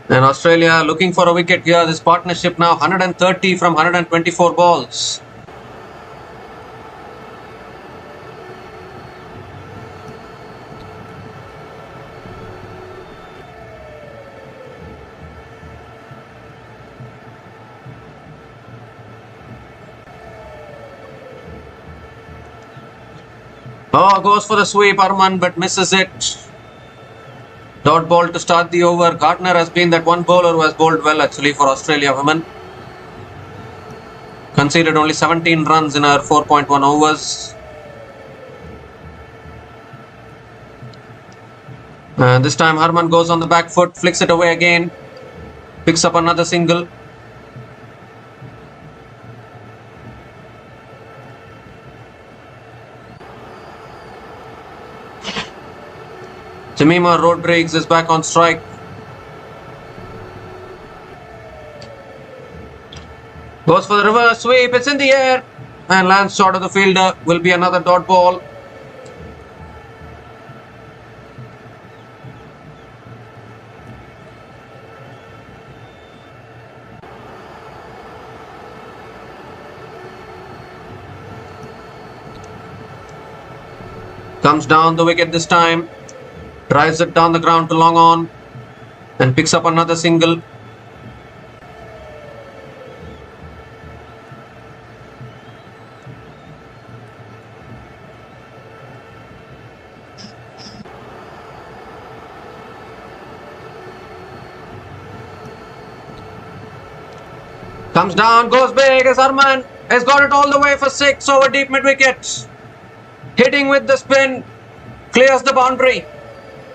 And Australia looking for a wicket here. This partnership now 130 from 124 balls. Oh, goes for the sweep, Arman, but misses it. Dot ball to start the over. Gardner has been that one bowler who has bowled well actually for Australia women. Conceded only 17 runs in her 4.1 overs. And this time Harman goes on the back foot, flicks it away again. Picks up another single. Jemima Rodriguez is back on strike. Goes for the reverse sweep. It's in the air. And lands short of the fielder. Will be another dot ball. Comes down the wicket this time. Drives it down the ground to long on. And picks up another single. Comes down, goes big as Harman has got it all the way for 6 over deep mid wicket. Hitting with the spin, clears the boundary.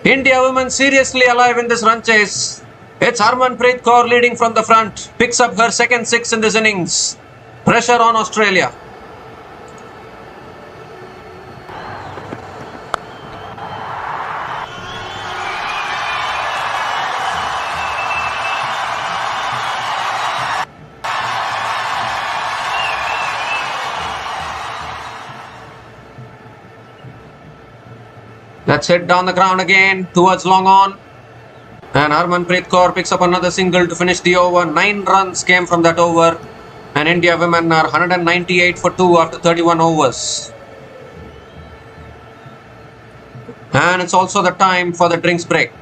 India women seriously alive in this run chase. It's Harmanpreet Kaur leading from the front. Picks up her second 6 in this innings. Pressure on Australia. Let's hit down the ground again towards long on. And Harmanpreet Kaur picks up another single to finish the over. 9 runs came from that over. And India women are 198 for 2 after 31 overs. And it's also the time for the drinks break.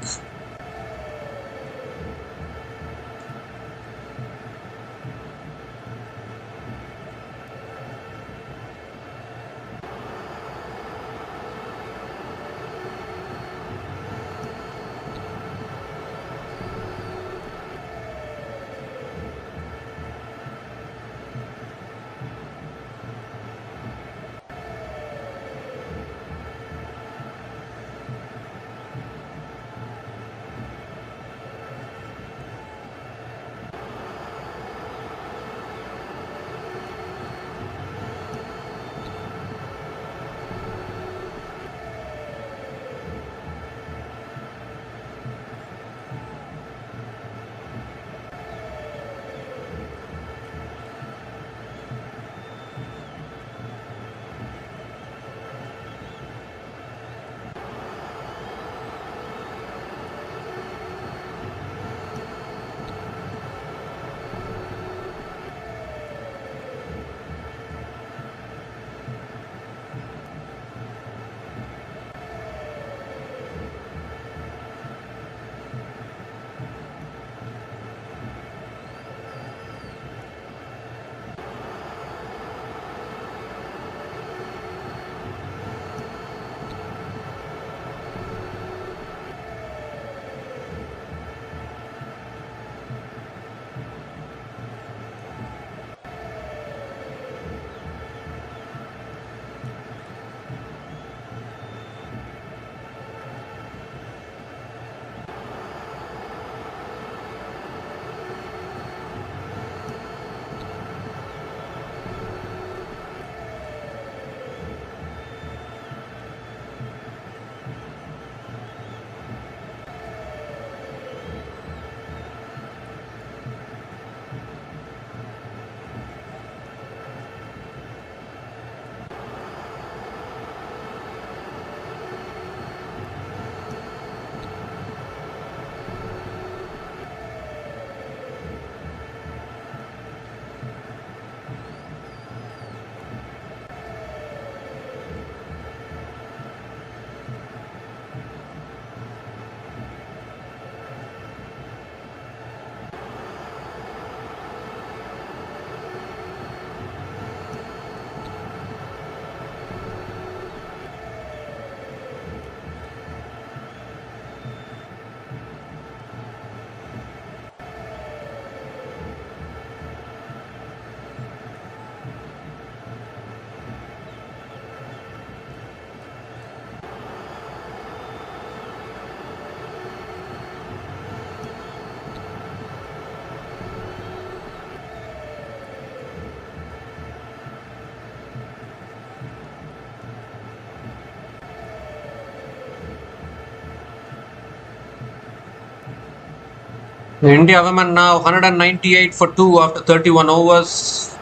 India women now 198 for 2 after 31 overs.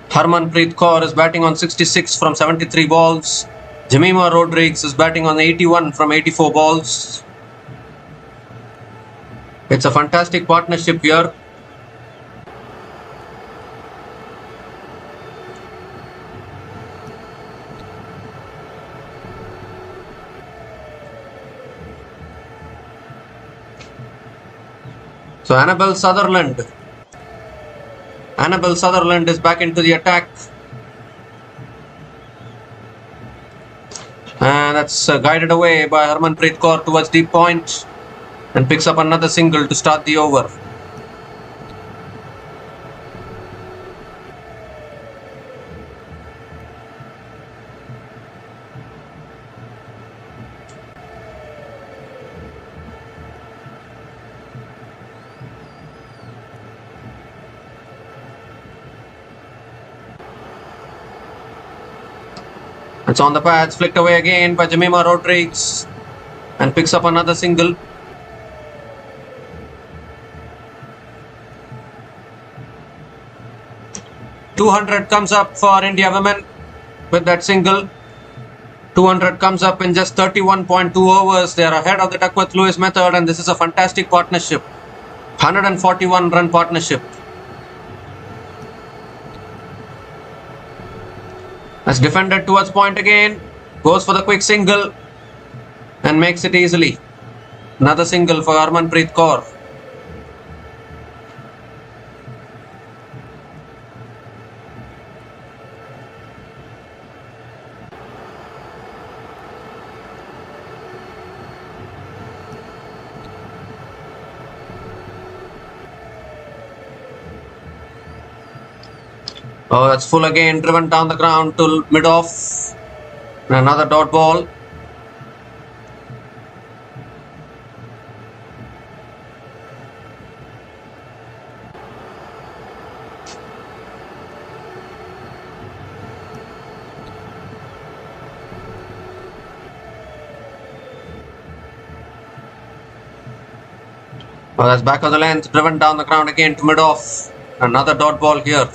Harmanpreet Kaur is batting on 66 from 73 balls. Jemima Rodrigues is batting on 81 from 84 balls. It's a fantastic partnership here. So Annabelle Sutherland is back into the attack. And that's guided away by Harmanpreet Kaur towards deep point and picks up another single to start the over. It's on the pads, flicked away again by Jemima Rodrigues and picks up another single. .200 comes up for India women with that single. 200 comes up in just 31.2 overs. They are ahead of the Duckworth-Lewis method, and this is a fantastic partnership. 141 run partnership. That's defended towards point again. Goes for the quick single and makes it easily. Another single for Harmanpreet Kaur. Oh, that's full again, driven down the ground to mid-off. And another dot ball. Oh, that's back of the length, driven down the ground again to mid-off. Another dot ball here.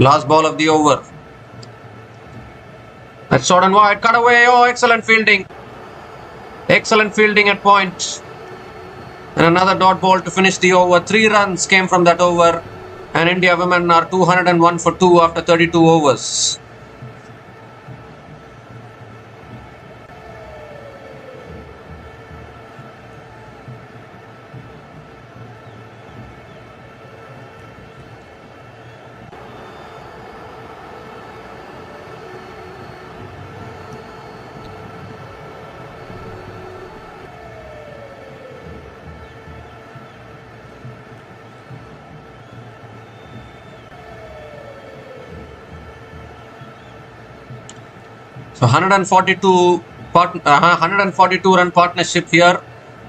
Last ball of the over. That's short and wide, cut away. Oh, excellent fielding. Excellent fielding at point. And another dot ball to finish the over. 3 runs came from that over. And India women are 201 for 2 after 32 overs. So 142 run partnership here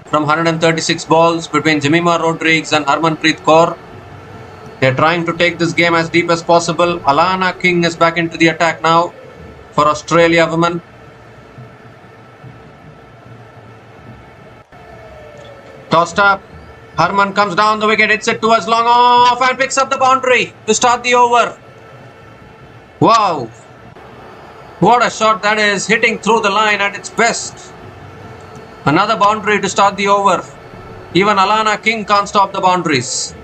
from 136 balls between Jemima Rodrigues and Harmanpreet Kaur. They're trying to take this game as deep as possible. Alana King is back into the attack now for Australia women. Tossed up. Harman comes down the wicket, hits it towards long off and picks up the boundary to start the over. Wow. What a shot that is, hitting through the line at its best. Another boundary to start the over. Even Alana King can't stop the boundaries.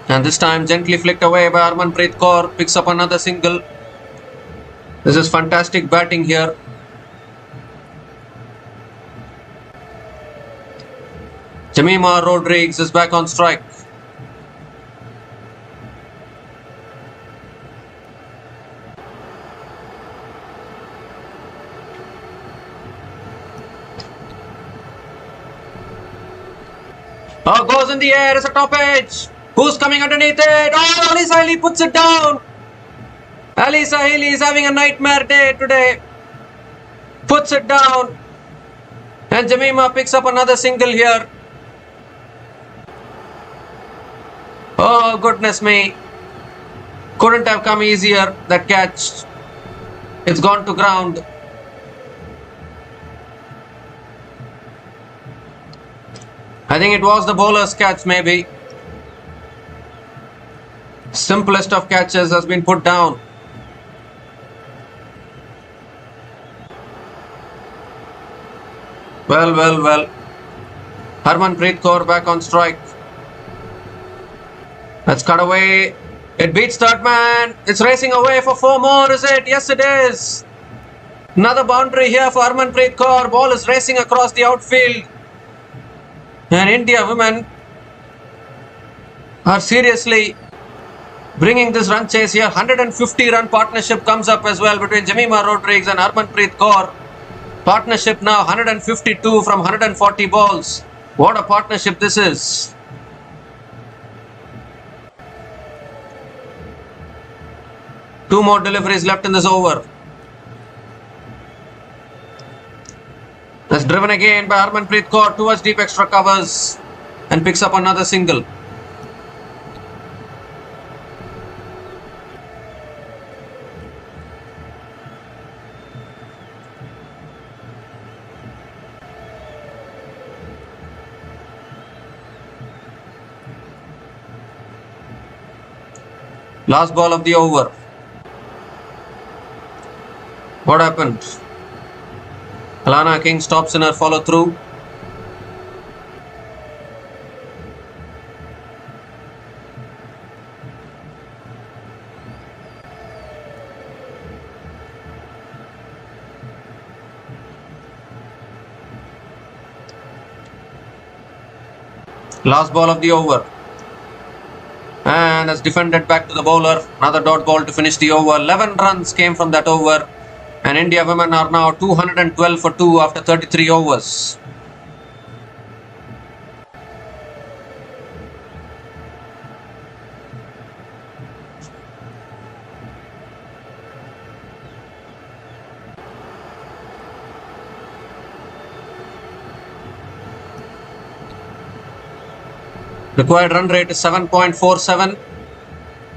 And this time gently flicked away by Harmanpreet Kaur, picks up another single. This is fantastic batting here. Jemima Rodrigues is back on strike. Oh, goes in the air. It's a top edge. Who's coming underneath it? Oh, Alisa Healy puts it down. Alisa Healy is having a nightmare day today. Puts it down. And Jemima picks up another single here. Oh, goodness me. Couldn't have come easier, that catch. It's gone to ground. I think it was the bowler's catch, maybe. Simplest of catches has been put down. Well. Harmanpreet Kaur back on strike. Let's cut away. It beats third man. It's racing away for 4 more, is it? Yes, it is. Another boundary here for Harmanpreet Kaur. Ball is racing across the outfield. And India women are seriously bringing this run chase here. 150 run partnership comes up as well between Jemima Rodrigues and Harmanpreet Kaur. Partnership now 152 from 140 balls. What a partnership this is. Two more deliveries left in this over. That's driven again by Harmanpreet Kaur towards deep extra covers and picks up another single. Last ball of the over. What happened? Alana King stops in her follow through. Last ball of the over. And that's defended back to the bowler. Another dot ball to finish the over. 11 runs came from that over. And India women are now 212 for 2 after 33 overs. Required run rate is 7.47.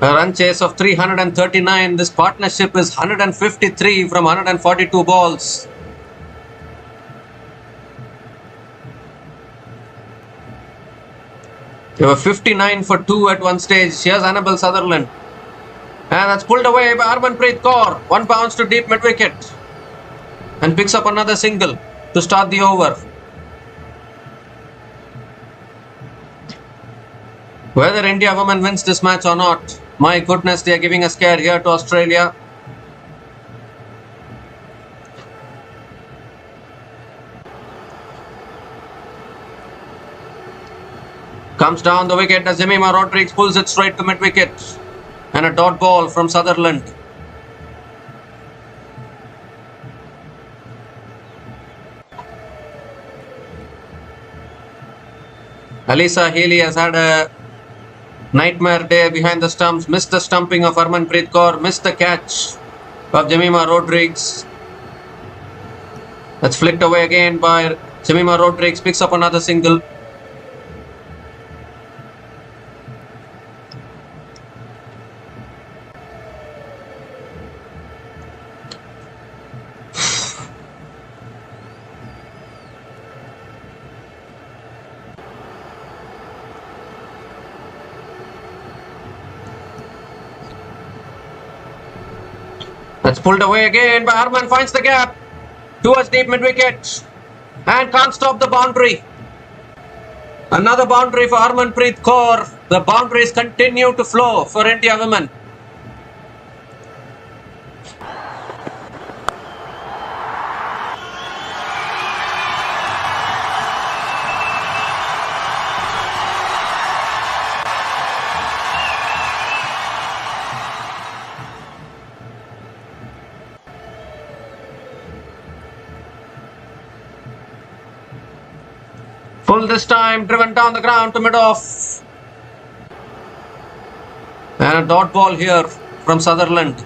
A run chase of 339. This partnership is 153 from 142 balls. They were 59 for 2 at one stage. Here's Annabel Sutherland. And that's pulled away by Harmanpreet Kaur. 1 bounce to deep mid-wicket. And picks up another single to start the over. Whether India women wins this match or not, my goodness, they are giving a scare here to Australia. Comes down the wicket as Jemima Rodrigues pulls it straight to mid-wicket. And a dot ball from Sutherland. Alisa Healy has had a nightmare day behind the stumps. Missed the stumping of Harmanpreet Kaur. Missed the catch of Jemima Rodrigues. That's flicked away again by Jemima Rodrigues. Picks up another single. That's pulled away again, but Harman finds the gap towards deep mid-wicket and can't stop the boundary. Another boundary for Harmanpreet Kaur. The boundaries continue to flow for India women. Full this time, driven down the ground to mid-off. And a dot ball here from Sutherland.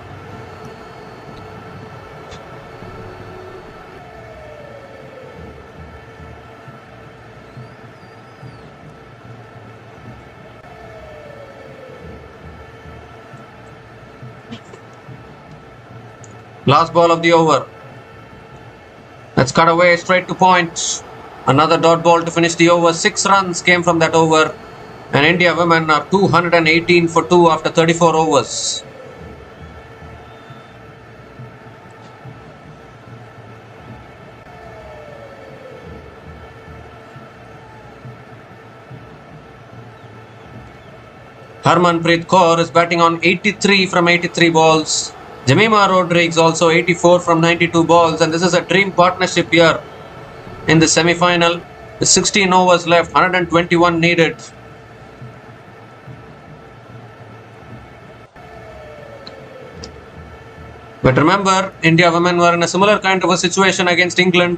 Last ball of the over. Let's cut away straight to point. Another dot ball to finish the over. 6 runs came from that over. And India women are 218 for 2 after 34 overs. Harmanpreet Kaur is batting on 83 from 83 balls. Jemima Rodrigues also 84 from 92 balls, and this is a dream partnership here in the semi-final. With 16 overs left, 121 needed. But remember, India women were in a similar kind of a situation against England.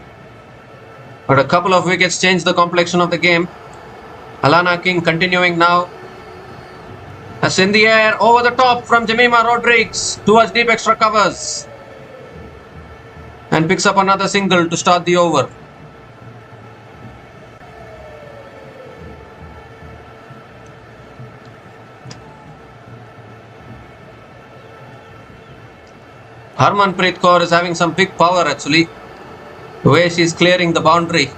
But a couple of wickets changed the complexion of the game. Alana King continuing now. That's in the air, over the top from Jemima Rodrigues towards deep extra covers. And picks up another single to start the over. Harmanpreet Kaur is having some big power actually. The way she's clearing the boundary.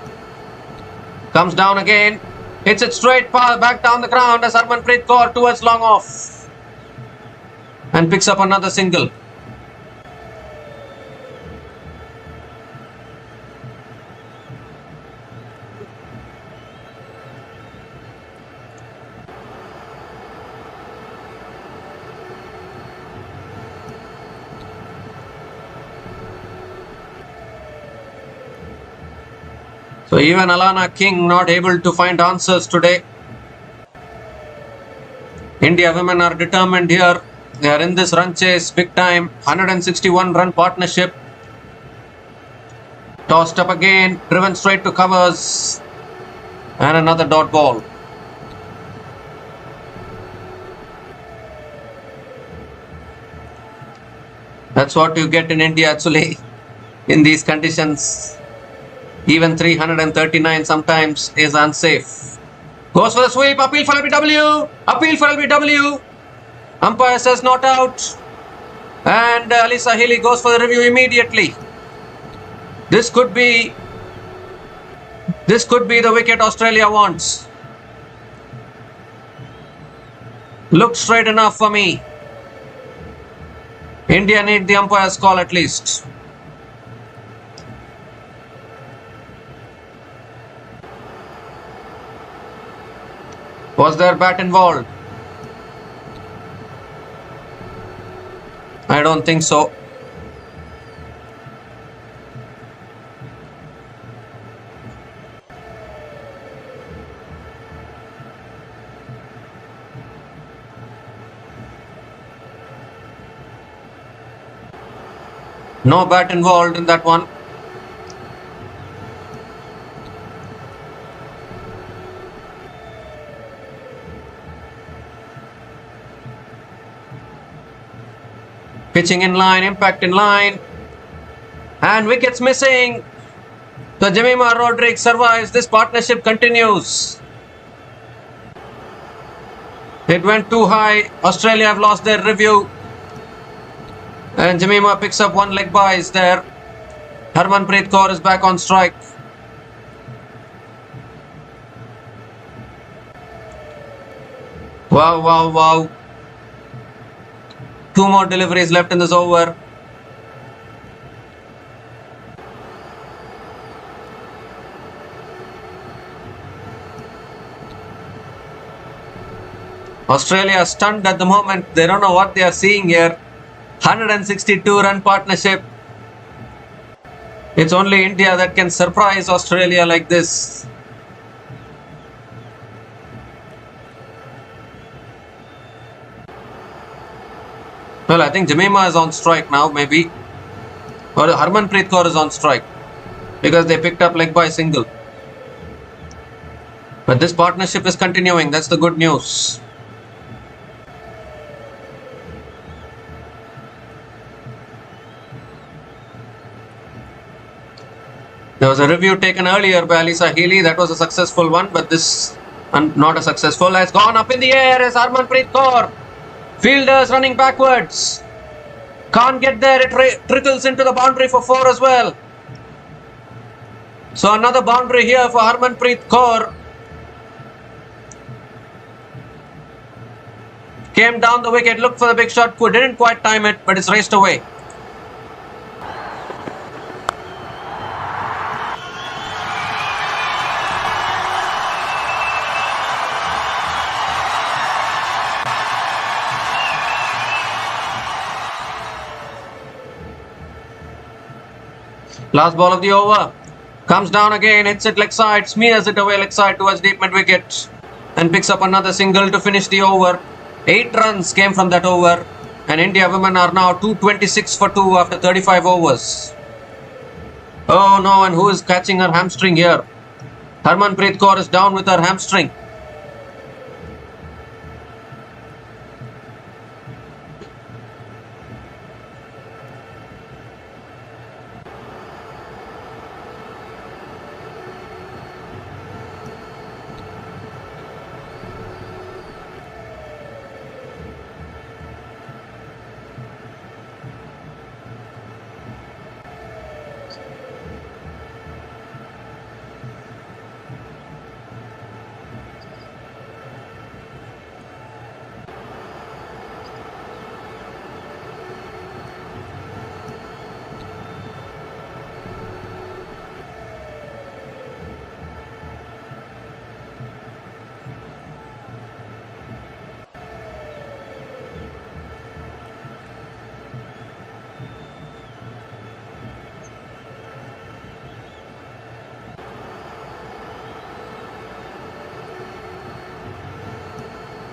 Comes down again. Hits it straight back down the ground as Harmanpreet Kaur towards long off. And picks up another single. So even Alana King not able to find answers today. India women are determined here. They are in this run chase big time. 161 run partnership. Tossed up again. Driven straight to covers. And another dot ball. That's what you get in India actually in these conditions. Even 339 sometimes is unsafe. Goes for the sweep. Appeal for LBW. Appeal for LBW. Umpire says not out. And Alisa Healy goes for the review immediately. This could be the wicket Australia wants. Looked straight enough for me. India need the umpire's call at least. Was there bat involved? I don't think so. No bat involved in that one. Pitching in line, impact in line. And wickets missing. So Jemima Rodrigues survives. This partnership continues. It went too high. Australia have lost their review. And Jemima picks up one leg byes there. Harmanpreet Kaur is back on strike. Wow, wow, wow. 2 more deliveries left in this over. Australia is stunned at the moment. They don't know what they are seeing here. 162 run partnership. It's only India that can surprise Australia like this. Well, I think Jemima is on strike now, maybe. Or Harmanpreet Kaur is on strike. Because they picked up leg by single. But this partnership is continuing. That's the good news. There was a review taken earlier by Alisa Healy. That was a successful one, but this not a successful. Has gone up in the air as Harmanpreet Kaur. Fielders running backwards. Can't get there. It trickles into the boundary for 4 as well. So another boundary here for Harmanpreet Kaur. Came down the wicket, looked for the big shot, didn't quite time it, but it's raced away. Last ball of the over. Comes down again, hits it leg side, smears it away leg side towards deep mid wicket and picks up another single to finish the over. 8 runs came from that over and India women are now 226 for 2 after 35 overs. Oh no, and who is catching her hamstring here? Harmanpreet Kaur is down with her hamstring.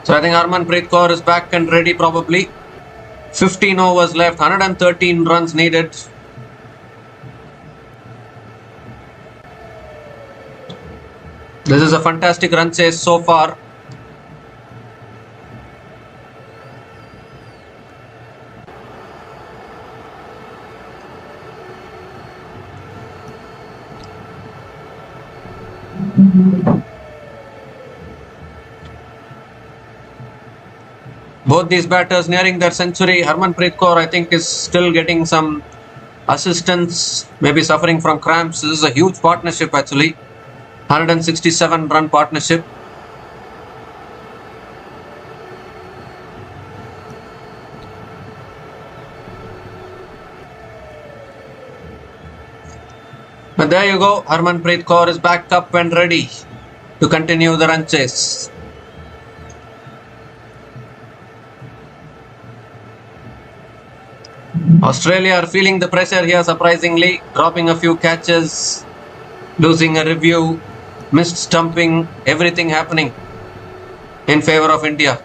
So I think Harmanpreet Kaur is back and ready probably. 15 overs left, 113 runs needed. This is a fantastic run chase so far. Both these batters nearing their century. Harmanpreet Kaur, I think, is still getting some assistance, maybe suffering from cramps. This is a huge partnership actually. 167 run partnership. But there you go. Harmanpreet Kaur is back up and ready to continue the run chase. Australia are feeling the pressure here surprisingly, dropping a few catches, losing a review, missed stumping, everything happening in favour of India.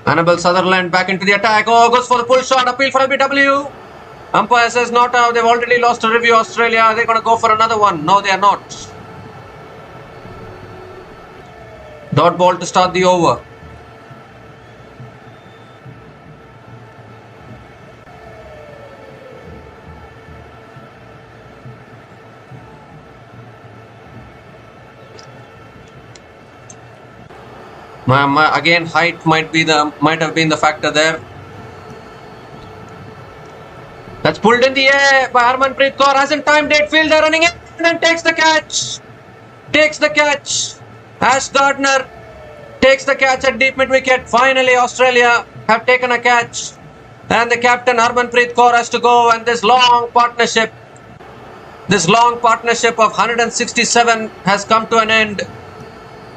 Annabel Sutherland back into the attack. Oh, goes for the pull shot, appeal for LBW. Umpire says not out. They've already lost a review. Australia, are they going to go for another one? No, they are not. Dot ball to start the over. Again, height might have been the factor there. That's pulled in the air by Harmanpreet Kaur. Hasn't timed it. Fielder running in and takes the catch. Takes the catch. Ash Gardner takes the catch at deep mid wicket. Finally, Australia have taken a catch. And the captain Harmanpreet Kaur has to go. And this long partnership of 167 has come to an end.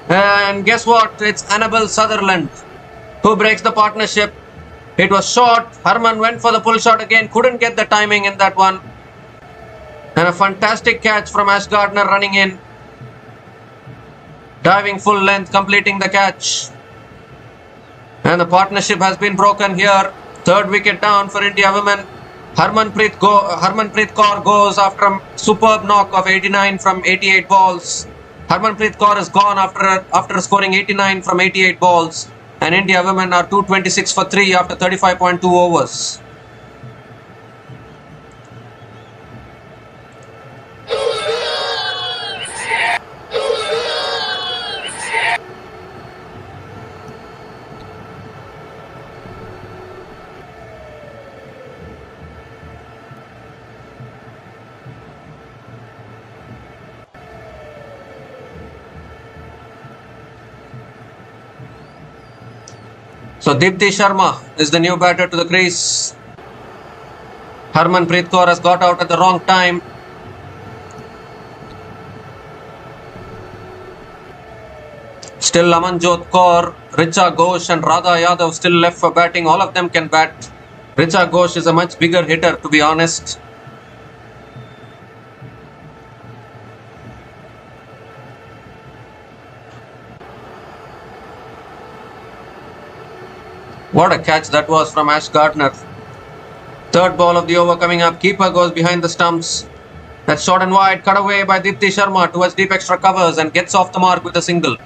And guess what? It's Annabel Sutherland who breaks the partnership. It was short. Harman went for the pull shot again. Couldn't get the timing in that one. And a fantastic catch from Ash Gardner running in. Diving full length, completing the catch. And the partnership has been broken here. Third wicket down for India women. Harmanpreet Kaur goes after a superb knock of 89 from 88 balls. Harmanpreet Kaur is gone after scoring 89 from 88 balls. And India women are 226 for 3 after 35.2 overs. So Deepti Sharma is the new batter to the crease. Harmanpreet Kaur has got out at the wrong time. Still Amanjot Kaur, Richa Ghosh and Radha Yadav still left for batting. All of them can bat. Richa Ghosh is a much bigger hitter, to be honest. What a catch that was from Ash Gardner. Third ball of the over coming up. Keeper goes behind the stumps. That's short and wide. Cut away by Deepti Sharma towards deep extra covers and gets off the mark with a single.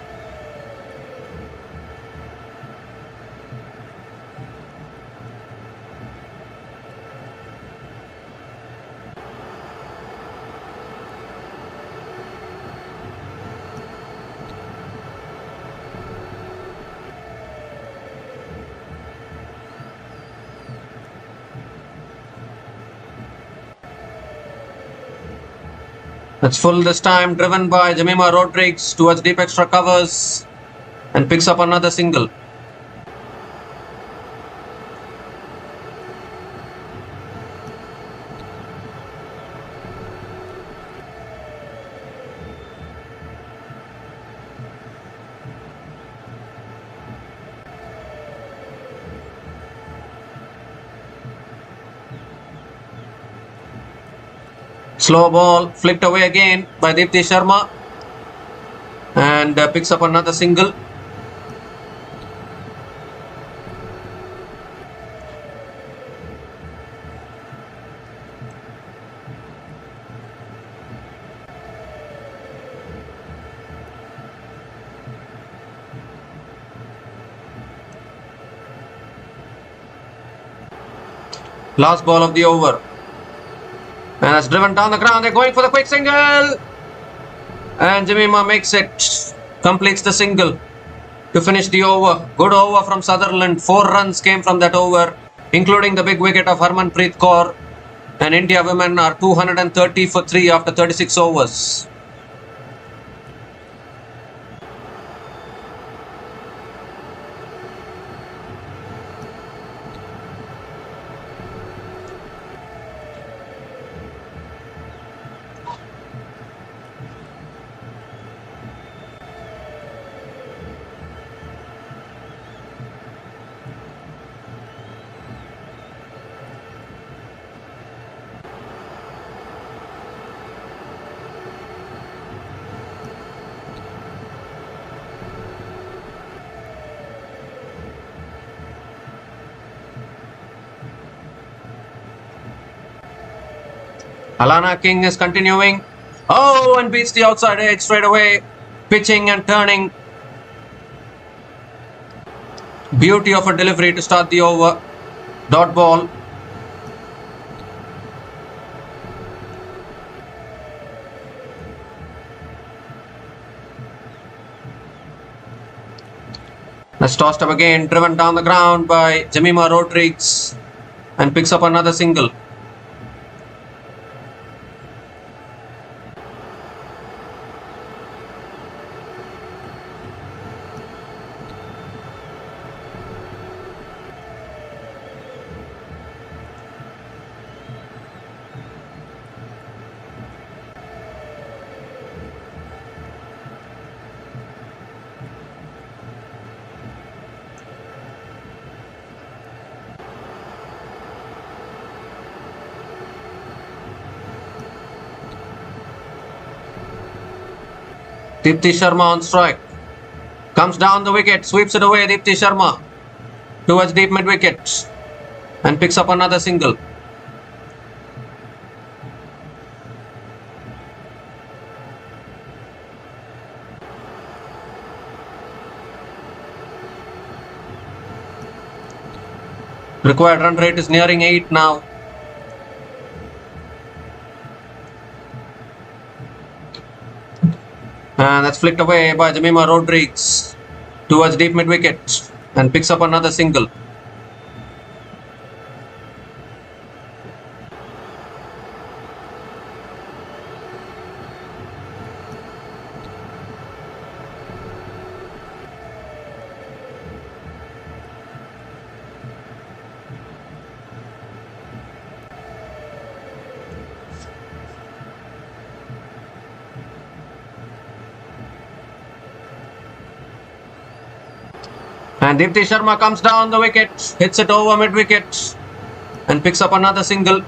It's full this time, driven by Jemima Rodriguez towards deep extra covers and picks up another single. Slow ball flicked away again by Deepti Sharma and picks up another single. Last ball of the over. And it's driven down the ground. They're going for the quick single. And Jemima makes it. Completes the single to finish the over. Good over from Sutherland. 4 runs came from that over, including the big wicket of Harmanpreet Kaur. And India women are 230 for 3 after 36 overs. Alana King is continuing. Oh, and beats the outside edge straight away. Pitching and turning. Beauty of a delivery to start the over. Dot ball. That's tossed up again, driven down the ground by Jemima Rodriguez and picks up another single. Deepti Sharma on strike. Comes down the wicket, sweeps it away, Deepti Sharma. towards deep mid-wicket and picks up another single. Required run rate is nearing 8 now. And that's flicked away by Jemima Rodriguez towards deep mid-wicket and picks up another single. And Deepti Sharma comes down the wicket, hits it over mid-wicket and picks up another single.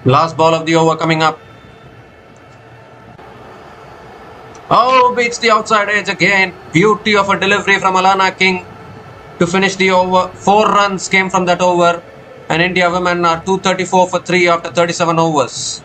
Last ball of the over coming up. Oh, beats the outside edge again. Beauty of a delivery from Alana King to finish the over. 4 runs came from that over, and India women are 234 for 3 after 37 overs.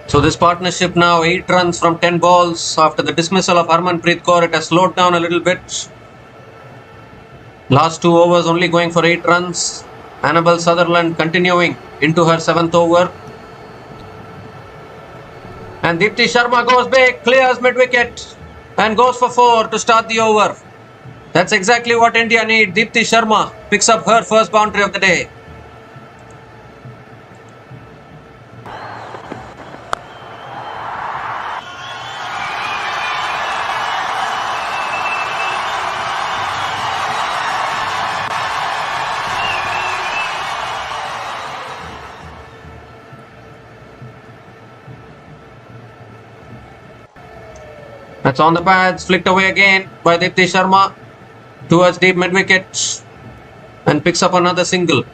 So this partnership now 8 runs from 10 balls. After the dismissal of Harmanpreet Kaur, it has slowed down a little bit. Last 2 overs only going for 8 runs. Annabel Sutherland continuing into her 7th over. And Deepti Sharma goes big, clears mid-wicket and goes for 4 to start the over. That's exactly what India need. Deepti Sharma picks up her first boundary of the day. That's on the pads, flicked away again by Deepti Sharma towards deep mid-wicket and picks up another single.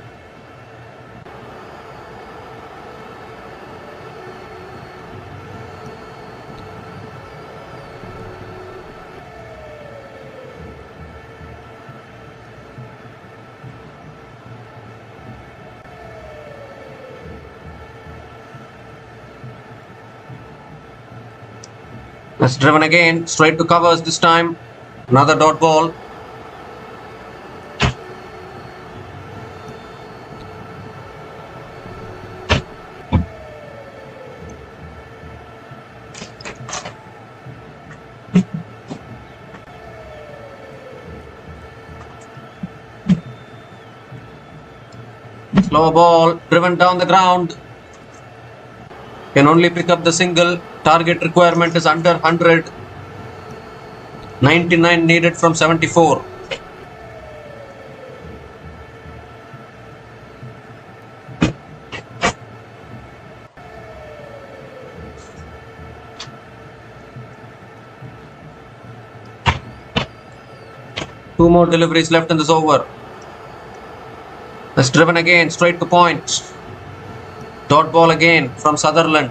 That's driven again, straight to covers this time. Another dot ball. Slow ball, driven down the ground. Can only pick up the single. Target requirement is under 100. 99 needed from 74. Two more deliveries left in this over. That's driven again, straight to point. Dot ball again from Sutherland.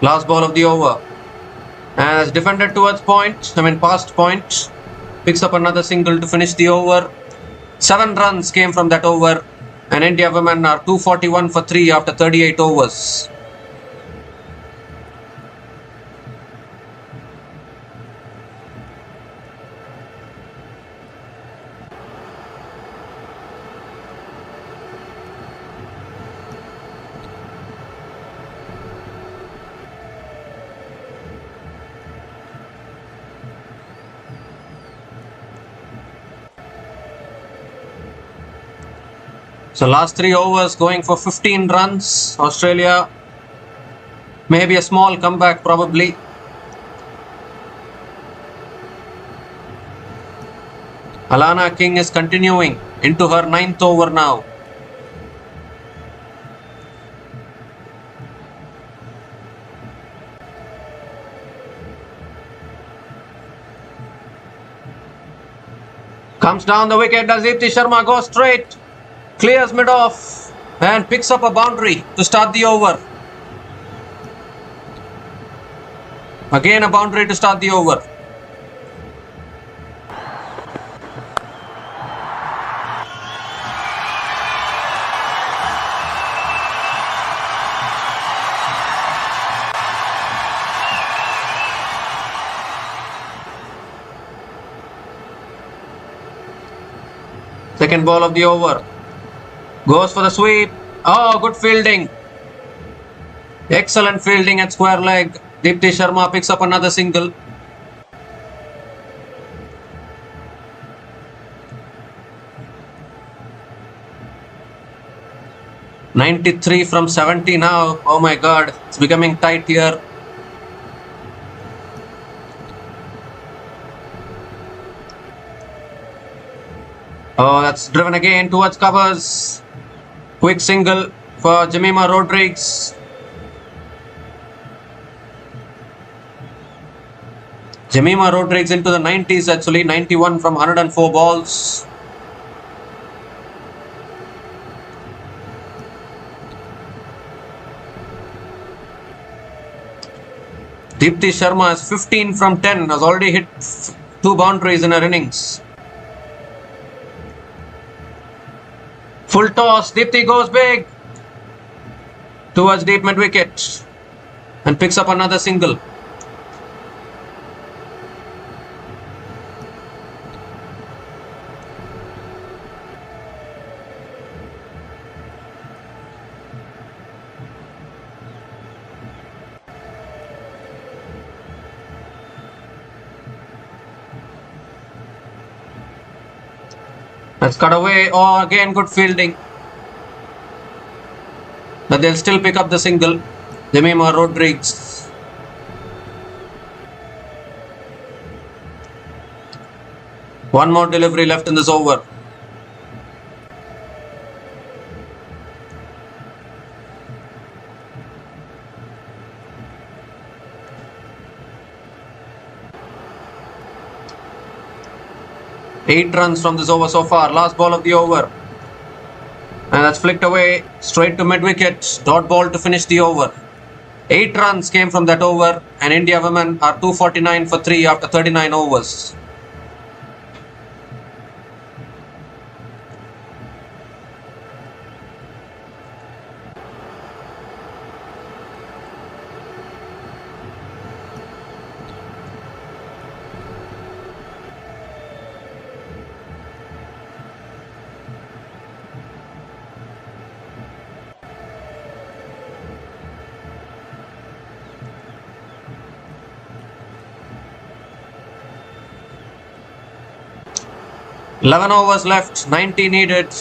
Last ball of the over. As defended towards point, past point. Picks up another single to finish the over. 7 runs came from that over, and India women are 241 for 3 after 38 overs. So last 3 overs going for 15 runs. Australia, maybe a small comeback probably. Alana King is continuing into her 9th over now. Comes down the wicket. Does Deepti Sharma go straight? Clears mid off and picks up a boundary to start the over. Again a boundary to start the over. Second ball of the over. Goes for the sweep. Oh, good fielding. Excellent fielding at square leg. Deepti Sharma picks up another single. "93 from 70 now. Oh my god, it's becoming tight here. Oh, that's driven again towards covers. Quick single for Jemima Rodrigues. Jemima Rodrigues into the 90s actually. 91 from 104 balls. Deepti Sharma is 15 from 10. Has already hit 2 boundaries in her innings. Full toss. Deepti goes big towards deep mid wicket and picks up another single. That's cut away. Oh, again good fielding. But they'll still pick up the single. Jemima Rodrigues. One more delivery left in this over. Eight runs from this over so far. Last ball of the over. And that's flicked away straight to mid wicket. Dot ball to finish the over. 8 runs came from that over, and India women are 249 for 3 after 39 overs. Eleven overs left, 90 needed.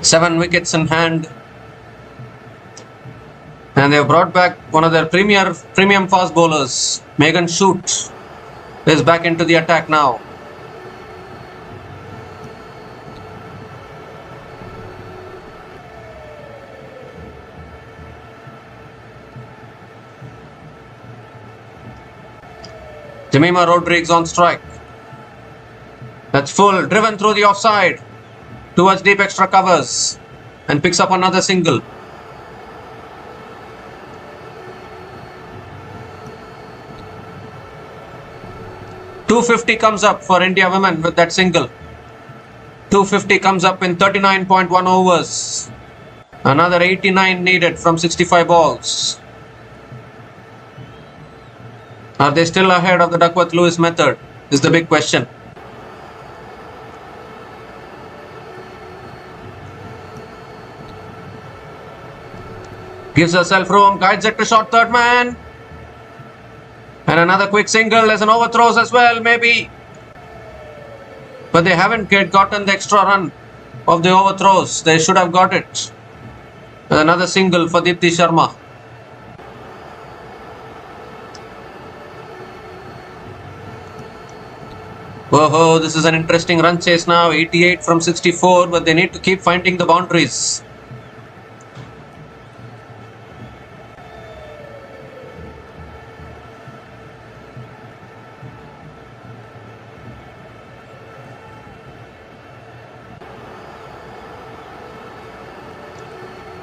Seven wickets in hand. And they've brought back one of their premium fast bowlers. Megan Shute is back into the attack now. Jemima Rodrigues on strike. That's full, driven through the offside towards deep extra covers and picks up another single. .250 comes up for India women with that single. .250 comes up in 39.1 overs. Another 89 needed from 65 balls. Are they still ahead of the Duckworth-Lewis method? Is the big question. Gives herself room, guides it to short third man. And another quick single. There's an overthrows as well, maybe. But they haven't gotten the extra run of the overthrows. They should have got it. And another single for Deepti Sharma. Oh, this is an interesting run chase now. 88 from 64, but they need to keep finding the boundaries.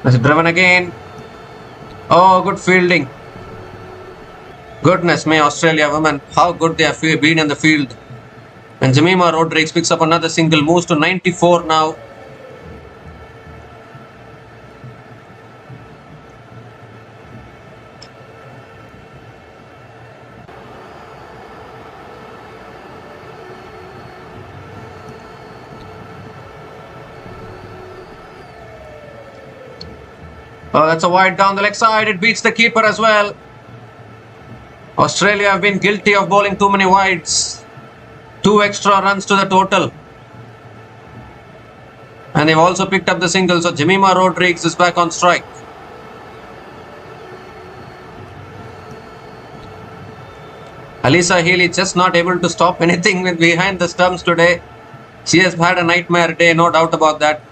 It's driven again. Oh, good fielding. Goodness me, Australia women, how good they have been in the field. And Jemima Rodrigues picks up another single, moves to 94 now. Oh, that's a wide down the leg side. It beats the keeper as well. Australia have been guilty of bowling too many wides. 2 extra runs to the total. And they've also picked up the single. So Jemima Rodrigues is back on strike. Alisa Healy just not able to stop anything with behind the stumps today. She has had a nightmare day, no doubt about that.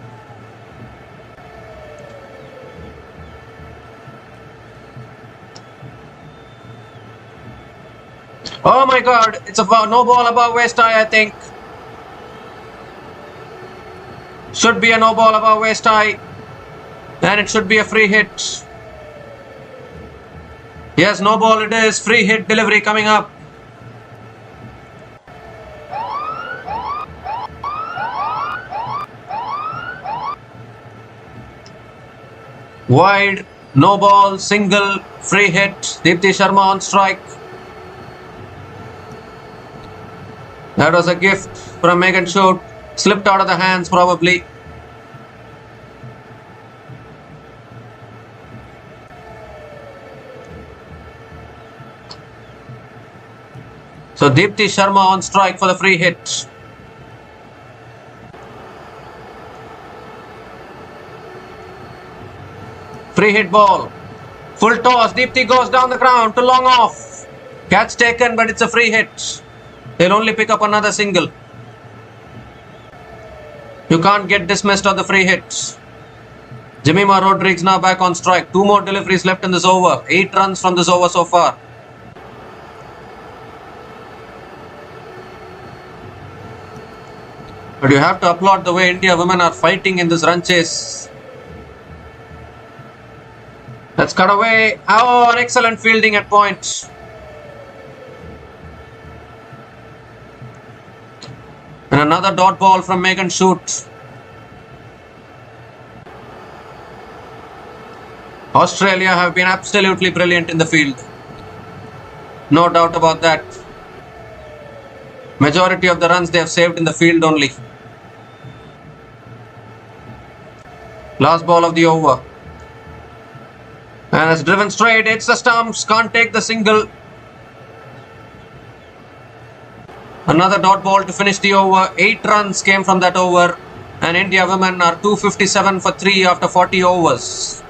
Oh my God, it's a no ball above waist high, I think. Should be a no ball above waist high. And it should be a free hit. Yes, no ball it is. Free hit delivery coming up. Wide, no ball, single, free hit. Deepti Sharma on strike. That was a gift from Megan Shute. Slipped out of the hands probably. So Deepti Sharma on strike for the free hit. Free hit ball. Full toss. Deepti goes down the ground to long off. Catch taken, but it's a free hit. They'll only pick up another single. You can't get dismissed on the free hits. Jemima Rodrigues now back on strike. 2 more deliveries left in this over. 8 runs from this over so far. But you have to applaud the way India women are fighting in this run chase. Let's cut away. Oh, an excellent fielding at point. And another dot ball from Megan Shute. Australia have been absolutely brilliant in the field. No doubt about that. Majority of the runs they have saved in the field only. Last ball of the over. And it's driven straight. It's the stumps. Can't take the single. Another dot ball to finish the over. 8 runs came from that over. And India women are 257 for 3 after 40 overs.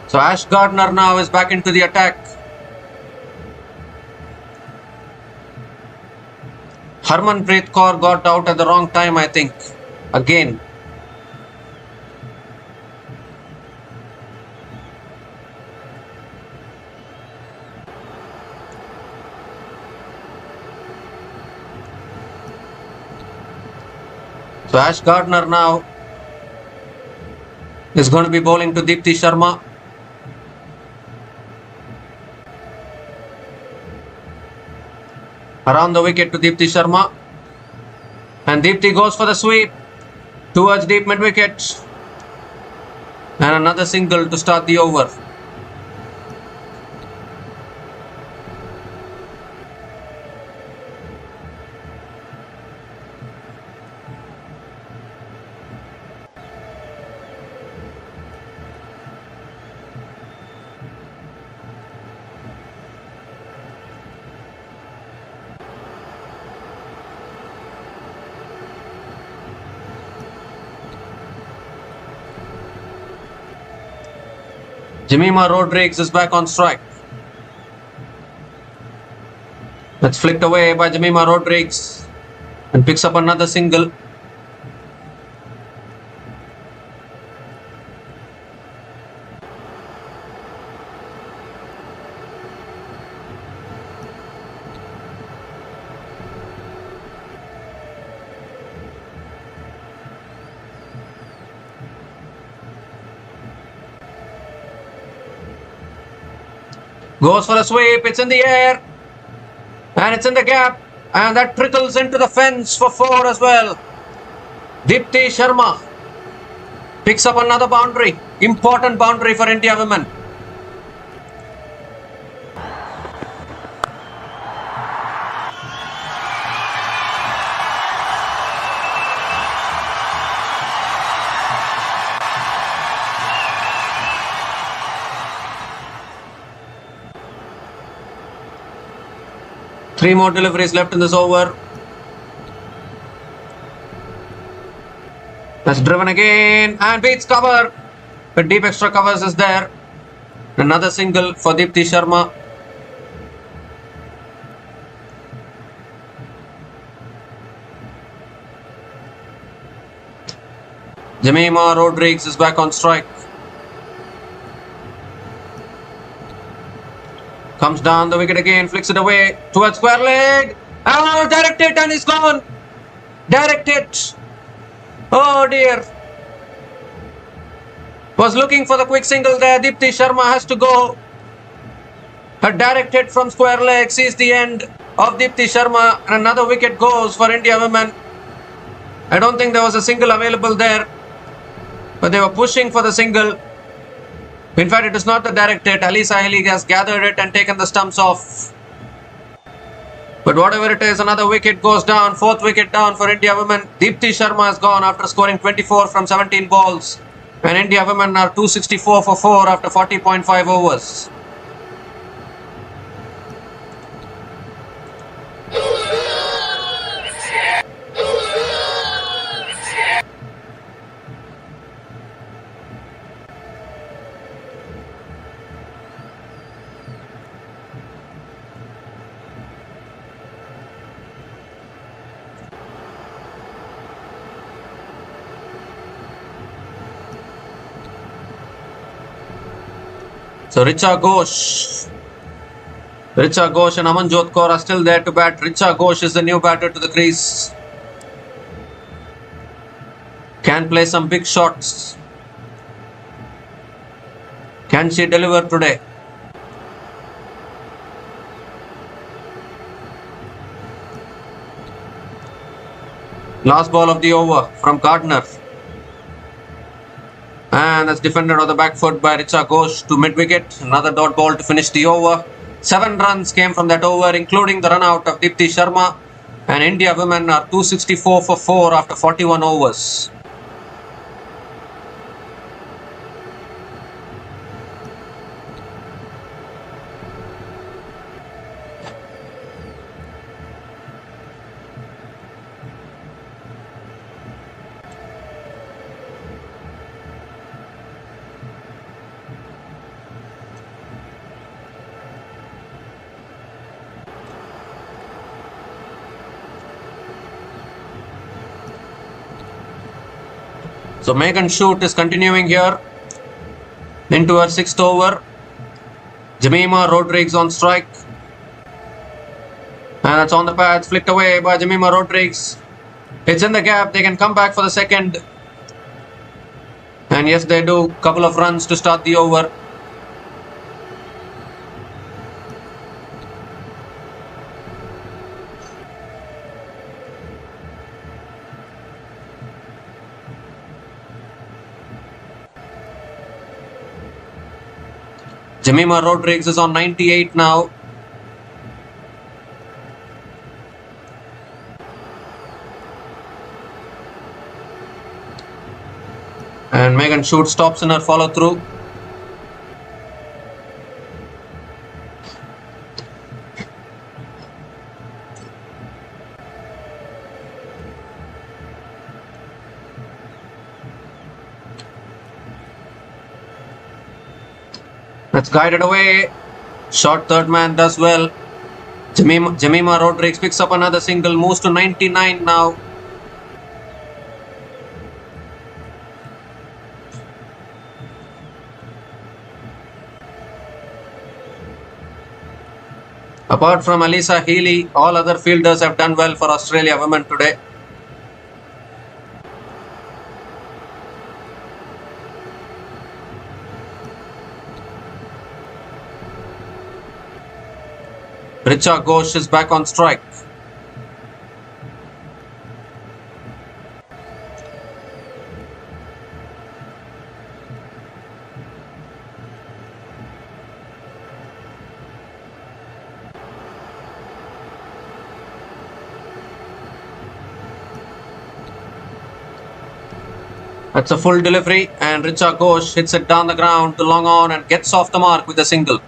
So Ash Gardner now is back into the attack. Harmanpreet Kaur got out at the wrong time, I think. Again. So Ash Gardner now is going to be bowling to Deepti Sharma. Around the wicket to Deepti Sharma. And Deepti goes for the sweep towards deep mid wicket. And another single to start the over. Jemima Rodrigues is back on strike. That's flicked away by Jemima Rodrigues and picks up another single. Goes for a sweep, it's in the air and it's in the gap and that trickles into the fence for 4 as well. Deepti Sharma picks up another boundary, important boundary for India women. Three more deliveries left in this over. That's driven again and beats cover. But deep extra covers is there. Another single for Deepti Sharma. Jemima Rodrigues is back on strike. Comes down the wicket again, flicks it away towards square leg. Oh, direct it and he's gone. Direct it. Oh dear. Was looking for the quick single there. Deepti Sharma has to go. A direct hit from square leg sees the end of Deepti Sharma and another wicket goes for India women. I don't think there was a single available there, but they were pushing for the single. In fact, it is not the direct hit. Ali Sahili has gathered it and taken the stumps off. But whatever it is, another wicket goes down. 4th wicket down for India women. Deepti Sharma has gone after scoring 24 from 17 balls. And India women are 264 for 4 after 40.5 overs. So Richa Ghosh and Amanjot Kaur are still there to bat. Richa Ghosh is the new batter to the crease. Can play some big shots. Can she deliver today? Last ball of the over from Gardner. And that's defended on the back foot by Richa Ghosh to mid-wicket. Another dot ball to finish the over. 7 runs came from that over, including the run out of Deepti Sharma. And India women are 264 for 4 after 41 overs. So Megan Shute is continuing here into her 6th over. Jemima Rodrigues on strike. And that's on the pads, flicked away by Jemima Rodrigues. It's in the gap. They can come back for the second. And yes, they do. Couple of runs to start the over. Jemima Rodrigues is on 98 now. And Megan Shute stops in her follow through. That's guided away. Short third man does well. Jemima Rodrigues picks up another single, moves to 99 now. Apart from Alisa Healy, all other fielders have done well for Australia women today. Richa Ghosh is back on strike. That's a full delivery and Richa Ghosh hits it down the ground to long on and gets off the mark with a single.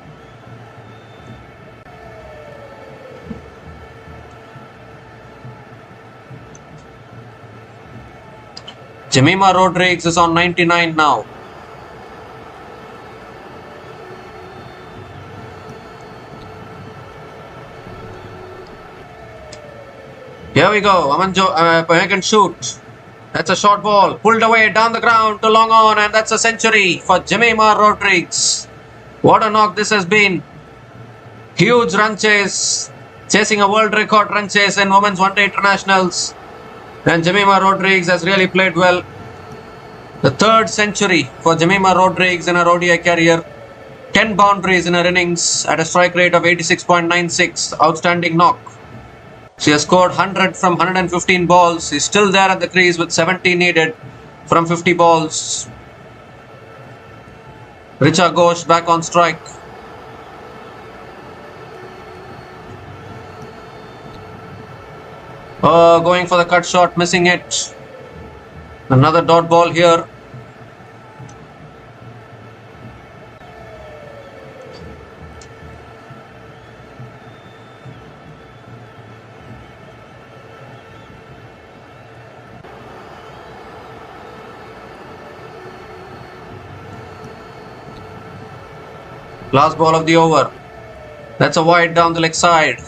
Jemima Rodrigues is on 99 now. Here we go. Megan Shute. That's a short ball. Pulled away down the ground to long on, and that's a century for Jemima Rodrigues. What a knock this has been. Huge run chase. Chasing a world record run chase in Women's One Day Internationals. And Jemima Rodrigues has really played well. The third century for Jemima Rodrigues in her ODI career. 10 boundaries in her innings at a strike rate of 86.96. Outstanding knock. She has scored 100 from 115 balls. She's still there at the crease with 70 needed from 50 balls. Richa Ghosh back on strike. Going for the cut shot, missing it. Another dot ball here. Last ball of the over. That's a wide down the leg side.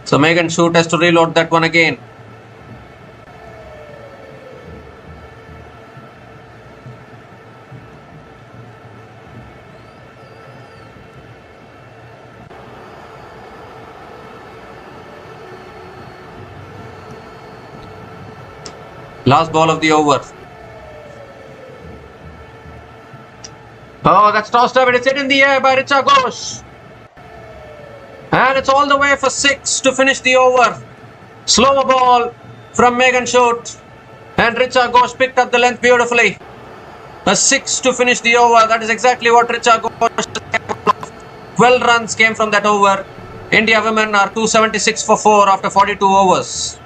So Megan Shute has to reload that one again. Last ball of the over. Oh, that's tossed up and it's hit in the air by Richa Ghosh. And it's all the way for 6 to finish the over. Slower ball from Megan Shute. And Richa Ghosh picked up the length beautifully. A 6 to finish the over. That is exactly what Richa Ghosh. 12 runs came from that over. India women are 276 for 4 after 42 overs.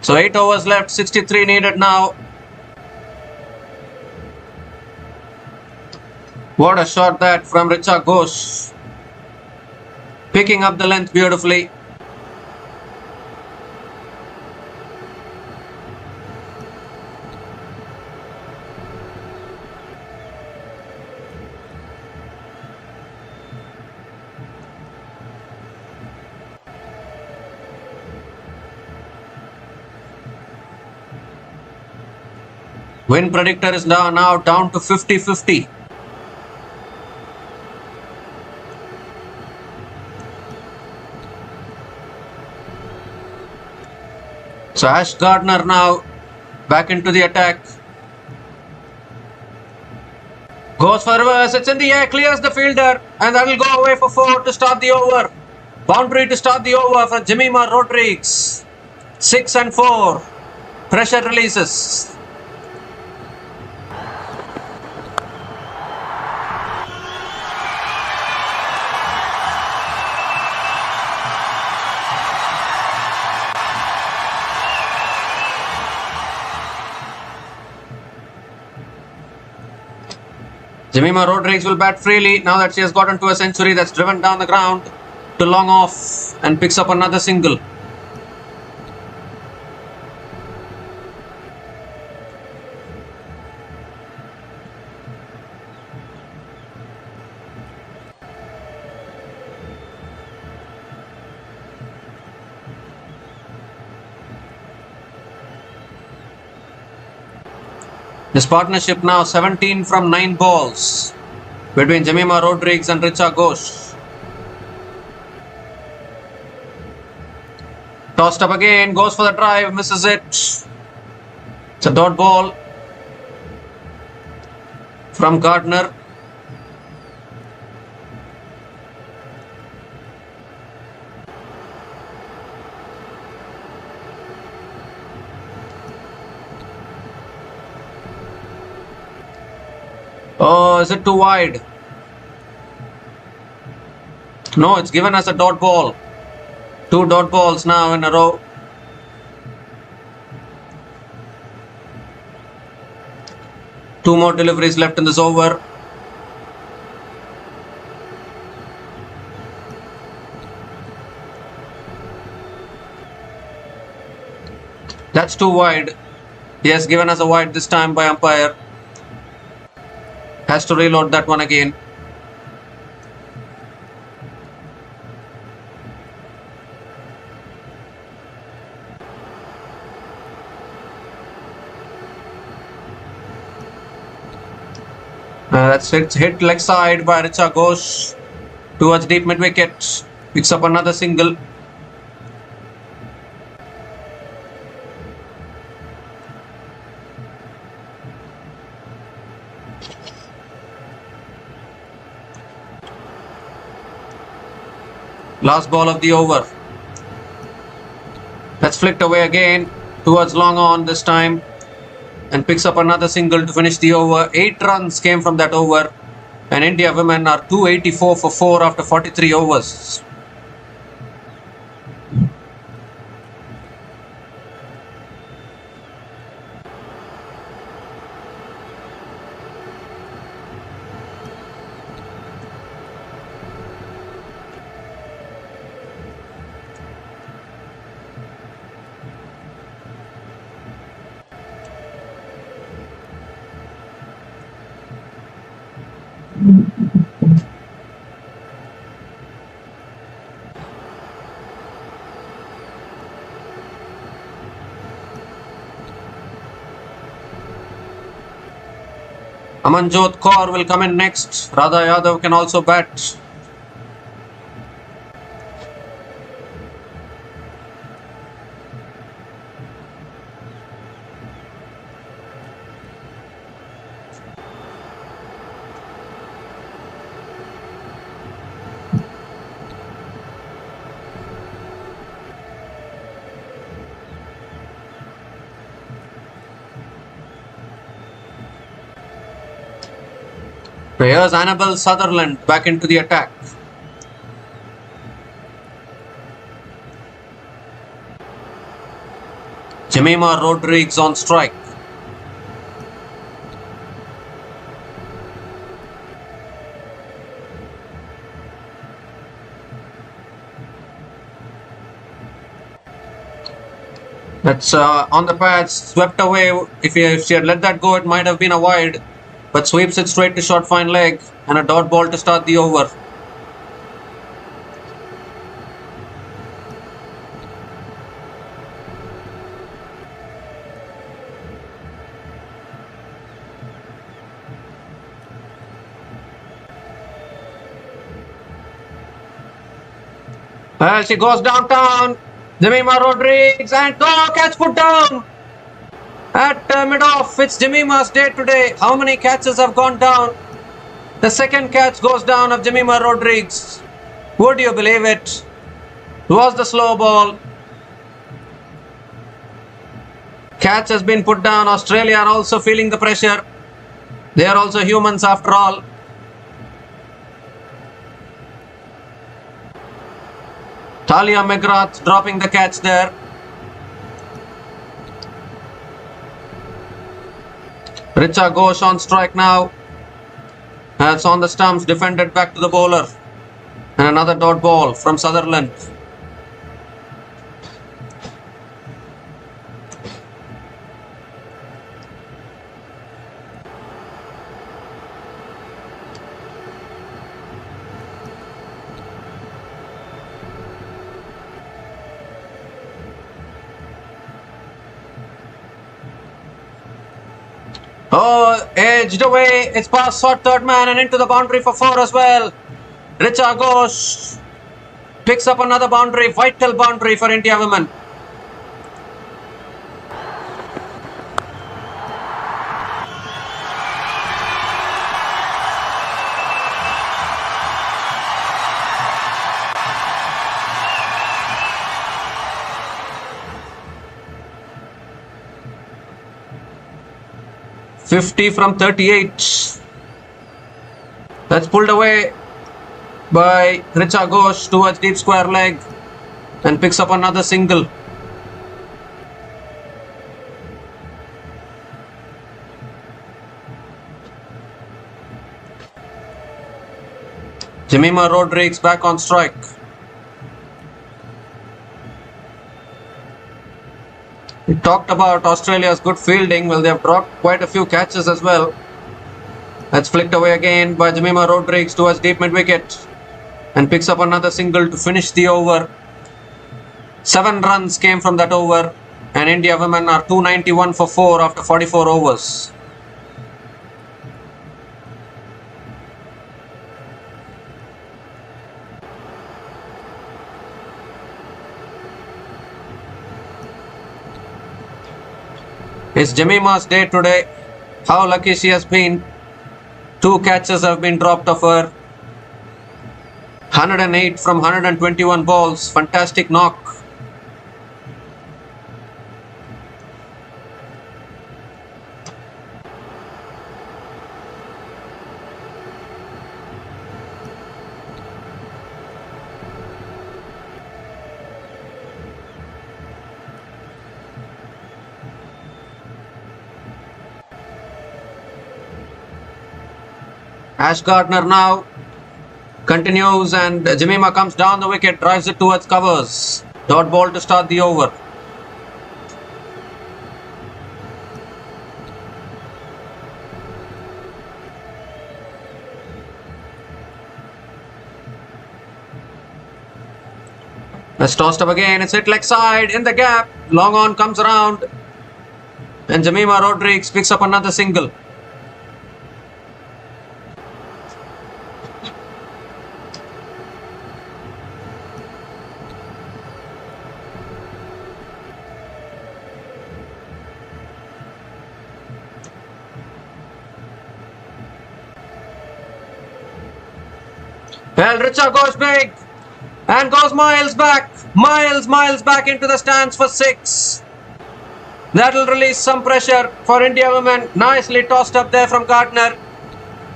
So 8 overs left, 63 needed now. What a shot that from Richa Ghosh. Picking up the length beautifully. Win predictor is now down to 50-50. So Ash Gardner now back into the attack. Goes for reverse, it's in the air, clears the fielder, and that will go away for 4 to start the over. Boundary to start the over for Jemima Rodrigues. 6 and 4. Pressure releases. Jemima Rodrigues will bat freely now that she has gotten to a century. That's driven down the ground to long off and picks up another single. This partnership now 17 from 9 balls between Jemima Rodrigues and Richa Ghosh. Tossed up again, goes for the drive, misses it. It's a dot ball from Gardner. Oh, is it too wide? No, it's given as a dot ball. 2 dot balls now in a row. Two more deliveries left in this over. That's too wide. Yes, given as a wide this time by umpire. Has to reload that one again. That's hit leg side by Richa Ghosh towards deep mid wicket. Picks up another single. Last ball of the over. That's flicked away again towards long on this time and picks up another single to finish the over. 8 runs came from that over and India women are 284 for 4 after 43 overs. Amanjot Kaur will come in next. Radha Yadav can also bat. Here's Annabel Sutherland back into the attack. Jemima Rodrigues on strike. That's on the pads, swept away. If she had let that go, it might have been a wide. But sweeps it straight to short fine leg and a dot ball to start the over. Well, she goes downtown. Jemima Rodriguez and catch put down. At mid-off, it's Jemima's day today. How many catches have gone down? The second catch goes down of Jemima Rodriguez. Would you believe it? It was the slow ball. Catch has been put down. Australia are also feeling the pressure. They are also humans after all. Talia McGrath dropping the catch there. Richa Ghosh on strike now. That's on the stumps, defended back to the bowler. And another dot ball from Sutherland. Oh, edged away. It's past short third man and into the boundary for 4 as well. Richa Ghosh picks up another boundary, vital boundary for India women. .50 from 38. That's pulled away by Richa Ghosh towards deep square leg and picks up another single. Jemima Rodriguez back on strike. We talked about Australia's good fielding. Well, they have dropped quite a few catches as well. That's flicked away again by Jemima Rodriguez towards deep mid-wicket and picks up another single to finish the over. 7 runs came from that over and India women are 291 for 4 after 44 overs. It's Jemima's day today. How lucky she has been. 2 catches have been dropped of her. 108 from 121 balls. Fantastic knock. Ash Gardner now continues and Jemima comes down the wicket, drives it towards covers. Dot ball to start the over. That's tossed up again. It's hit leg side in the gap. Long on comes around and Jemima Rodriguez picks up another single. Well, Richa goes big and goes miles back. Miles back into the stands for 6. That'll release some pressure for India women. Nicely tossed up there from Gardner.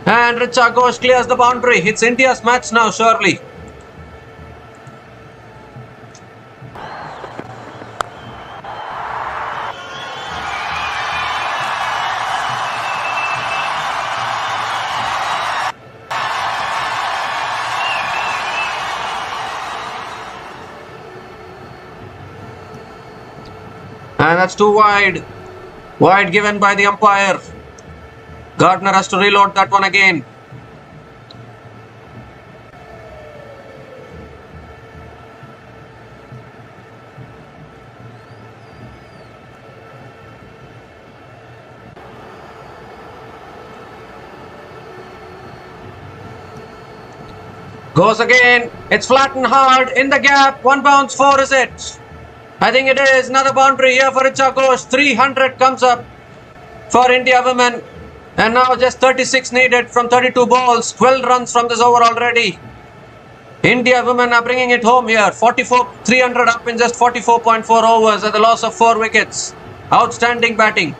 And Richa Ghosh clears the boundary. It's India's match now, surely. And that's too wide. Wide given by the umpire. Gardner has to reload that one again. Goes again. It's flat and hard in the gap. One bounce, 4 is it? I think it is. Another boundary here for Richa Ghosh. 300 comes up for India women. And now just 36 needed from 32 balls. 12 runs from this over already. India women are bringing it home here. 300 up in just 44.4 overs at the loss of 4 wickets. Outstanding batting.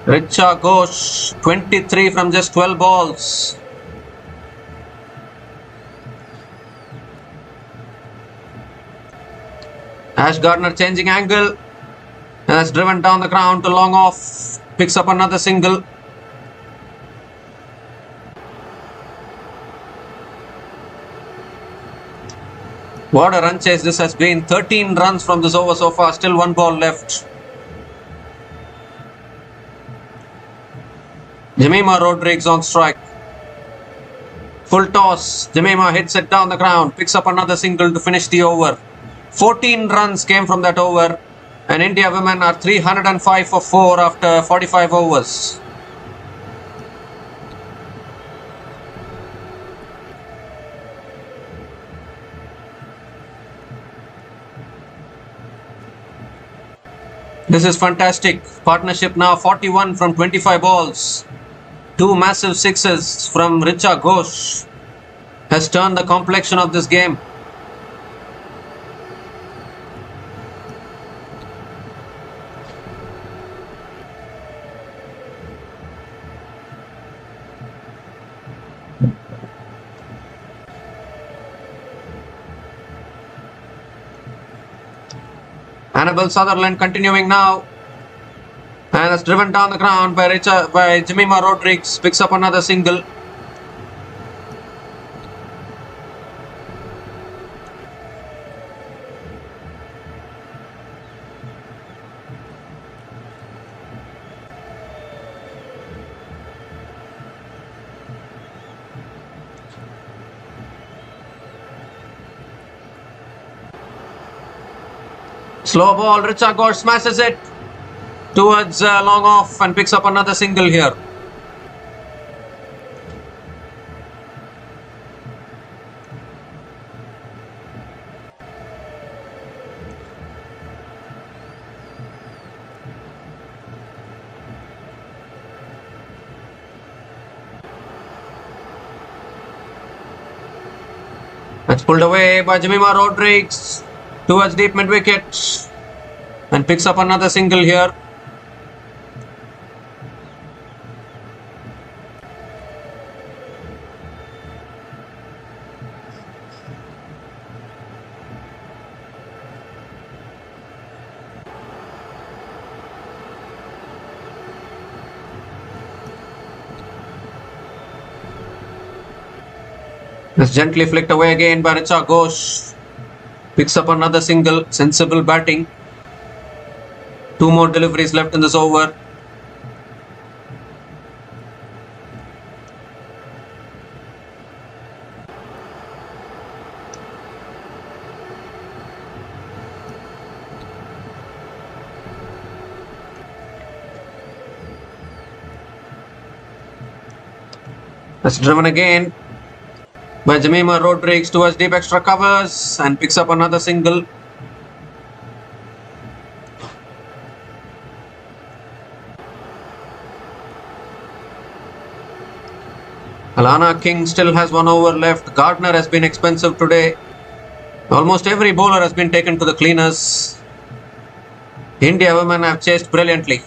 Richa Ghosh, 23 from just 12 balls. Ash Gardner changing angle. And that's driven down the ground to long off. Picks up another single. What a run chase this has been. 13 runs from this over so far. Still 1 ball left. Jemima Rodriguez on strike. Full toss. Jemima hits it down the ground. Picks up another single to finish the over. 14 runs came from that over. And India women are 305 for 4 after 45 overs. This is fantastic. Partnership now 41 from 25 balls. 2 massive sixes from Richa Ghosh has turned the complexion of this game. Annabelle Sutherland continuing now. And it's driven down the ground by Jemima Rodriguez. Picks up another single. Slow ball. Richa Ghosh smashes it towards long off and picks up another single here. That's pulled away by Jemima Rodriguez towards deep mid wicket and picks up another single here. It's gently flicked away again by Richa Ghosh. Picks up another single. Sensible batting. 2 more deliveries left in this over. That's driven again by Jemima Rodriguez towards deep extra covers and picks up another single. Alana King still has 1 over left. Gardner has been expensive today. Almost every bowler has been taken to the cleaners. India women have chased brilliantly.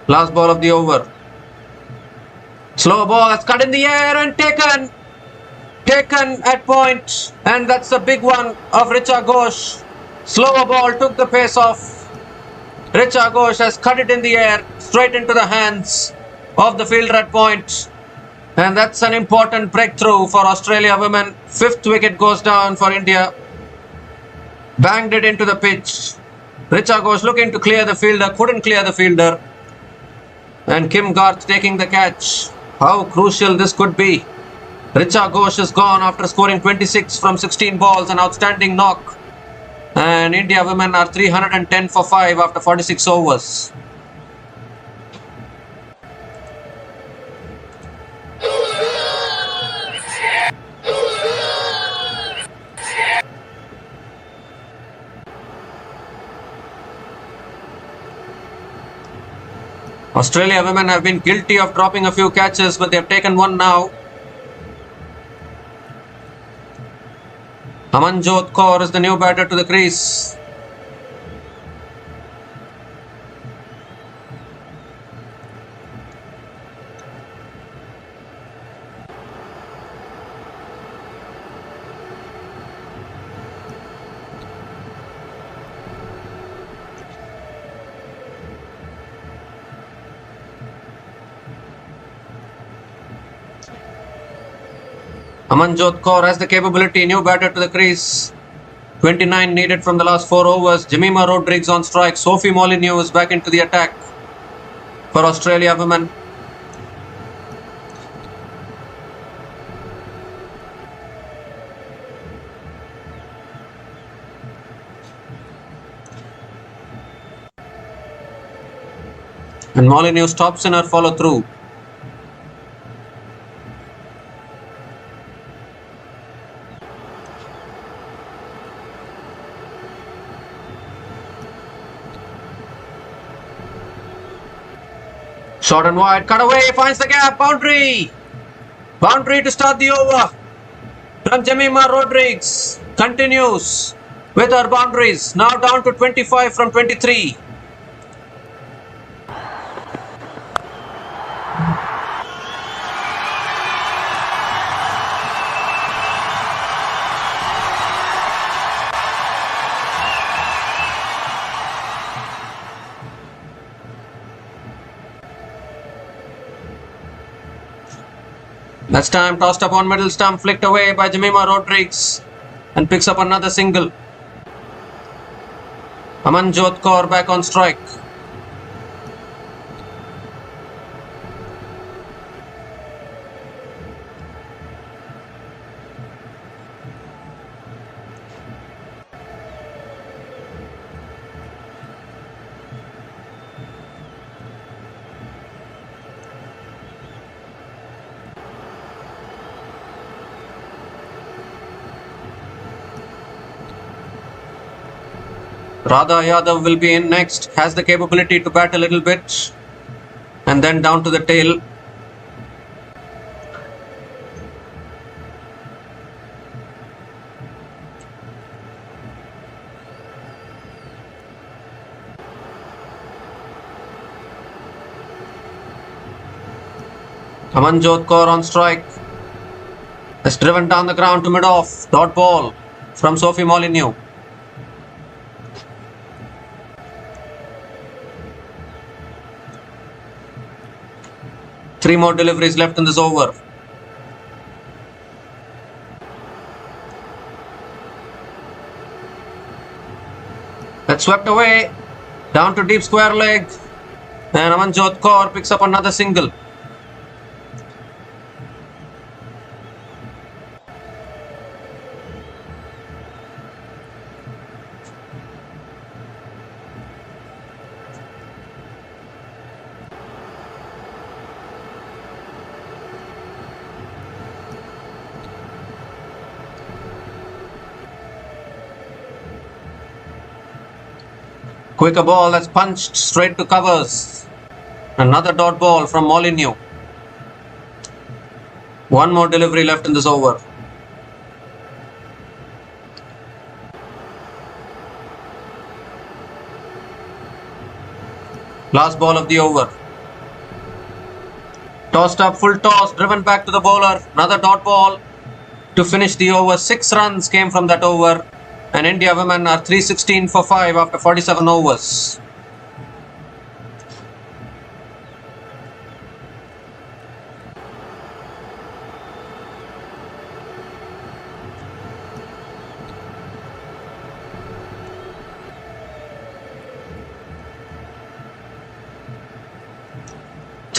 Last ball of the over. Slow ball that's cut in the air and taken at point, and that's the big one of Richa Ghosh. Slower ball took the pace off. Richa Ghosh has cut it in the air straight into the hands of the fielder at point, and that's an important breakthrough for Australia women. 5th wicket goes down for India. Banged it into the pitch. Richa Ghosh looking to clear the fielder, couldn't clear the fielder. And Kim Garth taking the catch. How crucial this could be. Richa Ghosh is gone after scoring 26 from 16 balls, an outstanding knock. And India women are 310 for 5 after 46 overs. Australia women have been guilty of dropping a few catches, but they have taken one now. Amanjot Kaur is the new batter to the crease. Amanjot Kaur has the capability, new batter to the crease. 29 needed from the last 4 overs. Jemima Rodrigues on strike. Sophie Molyneux is back into the attack for Australia women. And Molyneux stops in her follow through. Short and wide, cut away, finds the gap, boundary! Boundary to start the over from Jemima Rodrigues. Continues with her boundaries, now down to 25 from 23. That's time, tossed up on middle stump, flicked away by Jemima Rodrigues and picks up another single. Amanjot Kaur back on strike. Radha Yadav will be in next, has the capability to bat a little bit and then down to the tail. Amanjot Kaur on strike. Has driven down the ground to mid-off. Dot ball from Sophie Molyneux. Three more deliveries left in this over. That's swept away. Down to deep square leg. And Amanjot Kaur picks up another single. Quicker ball that's punched straight to covers. Another dot ball from Molyneux. One more delivery left in this over. Last ball of the over. Tossed up, full toss, driven back to the bowler. Another dot ball to finish the over. 6 runs came from that over. And India women are 316 for 5 after 47 overs.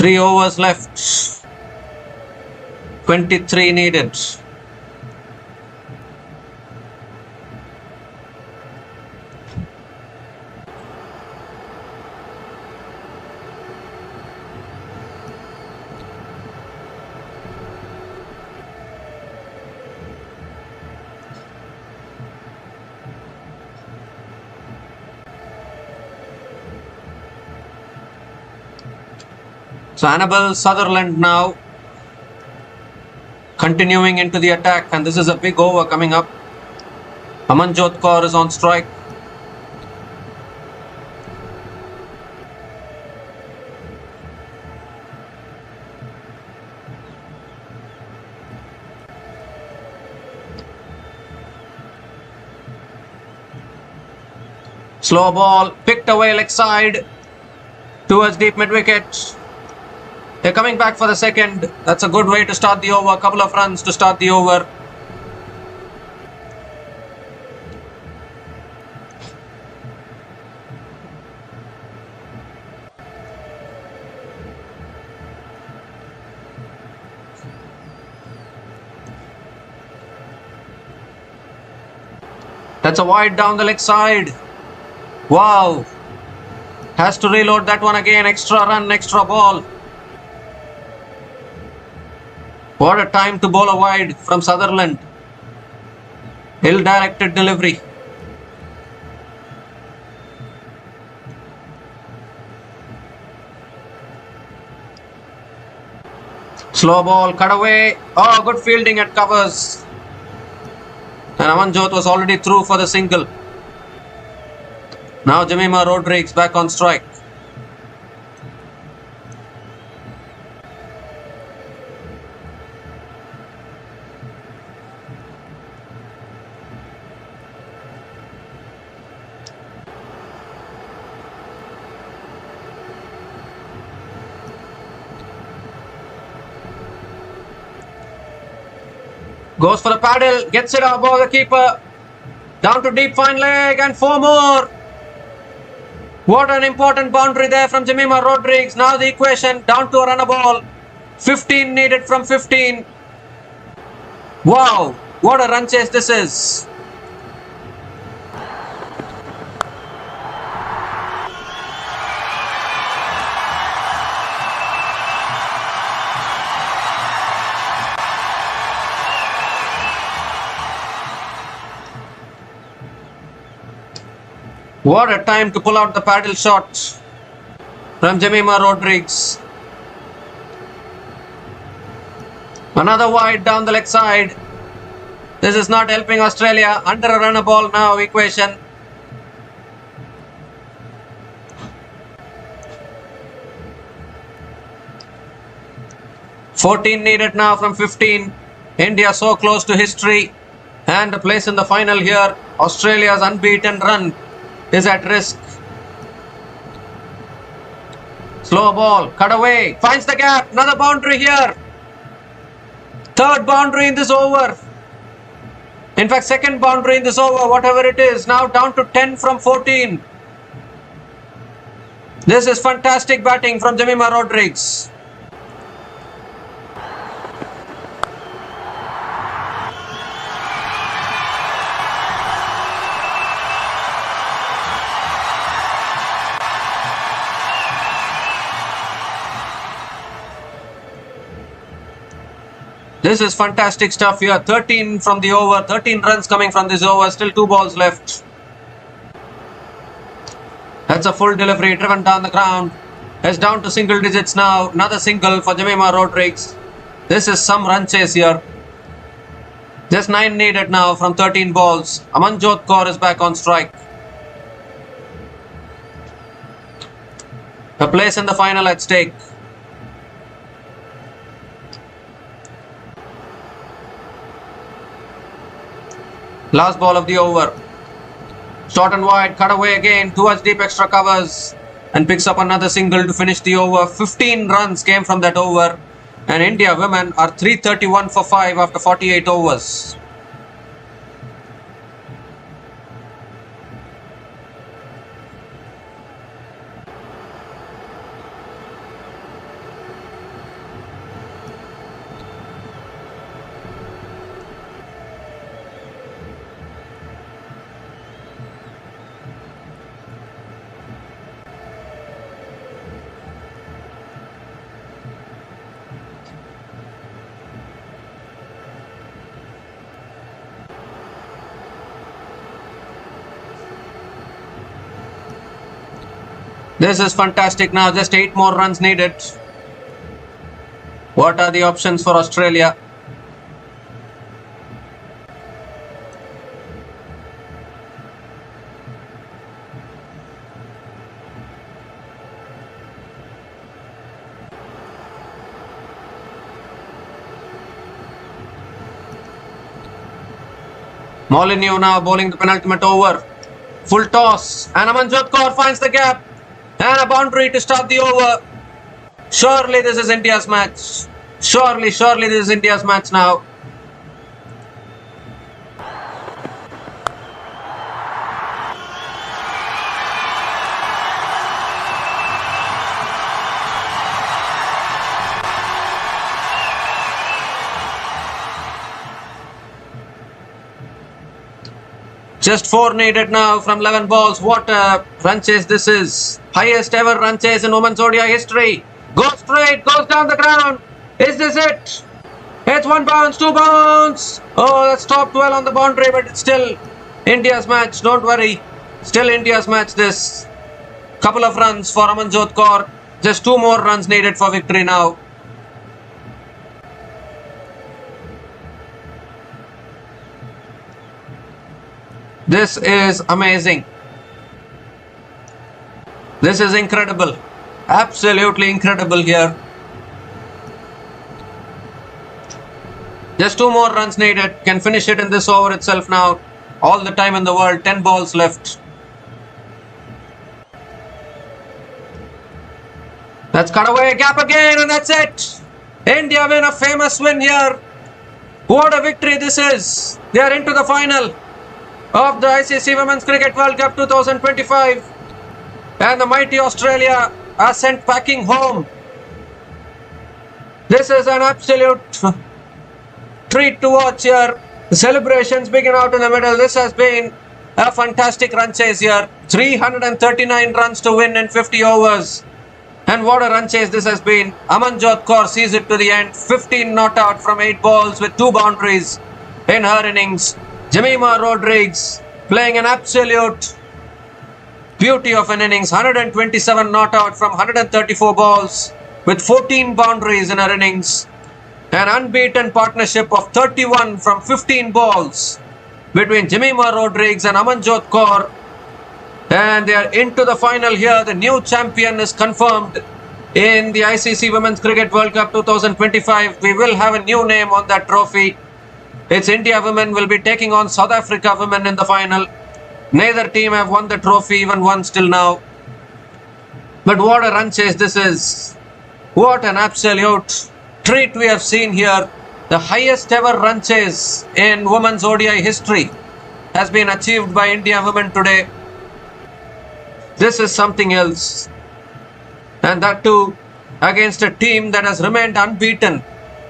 3 overs left. 23 needed. So Annabelle Sutherland now continuing into the attack, and this is a big over coming up. Amanjot Kaur is on strike. Slow ball picked away leg side towards deep mid wicket. They're coming back for the second. That's a good way to start the over. A couple of runs to start the over. That's a wide down the leg side. Wow. Has to reload that one again. Extra run, extra ball. What a time to bowl a wide from Sutherland. Ill-directed delivery. Slow ball cut away. Oh, good fielding at covers. And Amanjot was already through for the single. Now Jemima Rodrigues back on strike. Goes for the paddle, gets it above the keeper. Down to deep fine leg and 4 more. What an important boundary there from Jemima Rodrigues. Now the equation down to a runner ball. 15 needed from 15. Wow, what a run chase this is. What a time to pull out the paddle shot from Jemima Rodrigues. Another wide down the leg side. This is not helping Australia. Under a runner ball now equation. $14 needed now from 15. India so close to history and a place in the final here. Australia's unbeaten run is at risk. Slow ball, cut away, finds the gap, another boundary here. Third boundary in this over. In fact, second boundary in this over, whatever it is. Now down to 10 from 14. This is fantastic batting from Jemima Rodrigues. This is fantastic stuff here. 13 from the over. 13 runs coming from this over. Still 2 balls left. That's a full delivery driven down the ground. It's down to single digits now. Another single for Jemima Rodrigues. This is some run chase here. Just 9 needed now from 13 balls. Amanjot Kaur is back on strike. A place in the final at stake. Last ball of the over. Short and wide, cut away again towards deep extra covers and picks up another single to finish the over. 15 runs came from that over and India women are 331 for 5 after 48 overs. This is fantastic now. Just 8 more runs needed. What are the options for Australia? Molyneux now bowling the penultimate over. Full toss, and Amanjot Kaur finds the gap, and a boundary to start the over. Surely this is India's match. Surely this is India's match now. Just 4 needed now from 11 balls. What a run chase this is. Highest ever run chase in women's ODI history. Goes straight, goes down the ground. Is this it? It's 1 bounce, 2 bounce. Oh, that stopped well on the boundary, but it's still India's match. Don't worry. Still India's match this. Couple of runs for Amanjot Kaur. Just 2 more runs needed for victory now. This is amazing. This is incredible. Absolutely incredible here. Just 2 more runs needed. Can finish it in this over itself now. All the time in the world. 10 balls left. That's cut away. Gap again, and that's it. India win a famous win here. What a victory this is. They are into the final of the ICC Women's Cricket World Cup 2025, and the mighty Australia are sent packing home. This is an absolute treat to watch here. The celebrations begin out in the middle. This has been a fantastic run chase here. 339 runs to win in 50 overs. And what a run chase this has been. Amanjot Kaur sees it to the end. 15 not out from 8 balls with 2 boundaries in her innings. Jemimah Rodrigues playing an absolute beauty of an innings. 127 not out from 134 balls with 14 boundaries in her innings. An unbeaten partnership of 31 from 15 balls between Jemimah Rodrigues and Amanjot Kaur. And they are into the final here. The new champion is confirmed in the ICC Women's Cricket World Cup 2025. We will have a new name on that trophy. It's India women will be taking on South Africa women in the final. Neither team have won the trophy even once till now. But what a run chase this is. What an absolute treat we have seen here. The highest ever run chase in women's ODI history has been achieved by India women today. This is something else. And that too against a team that has remained unbeaten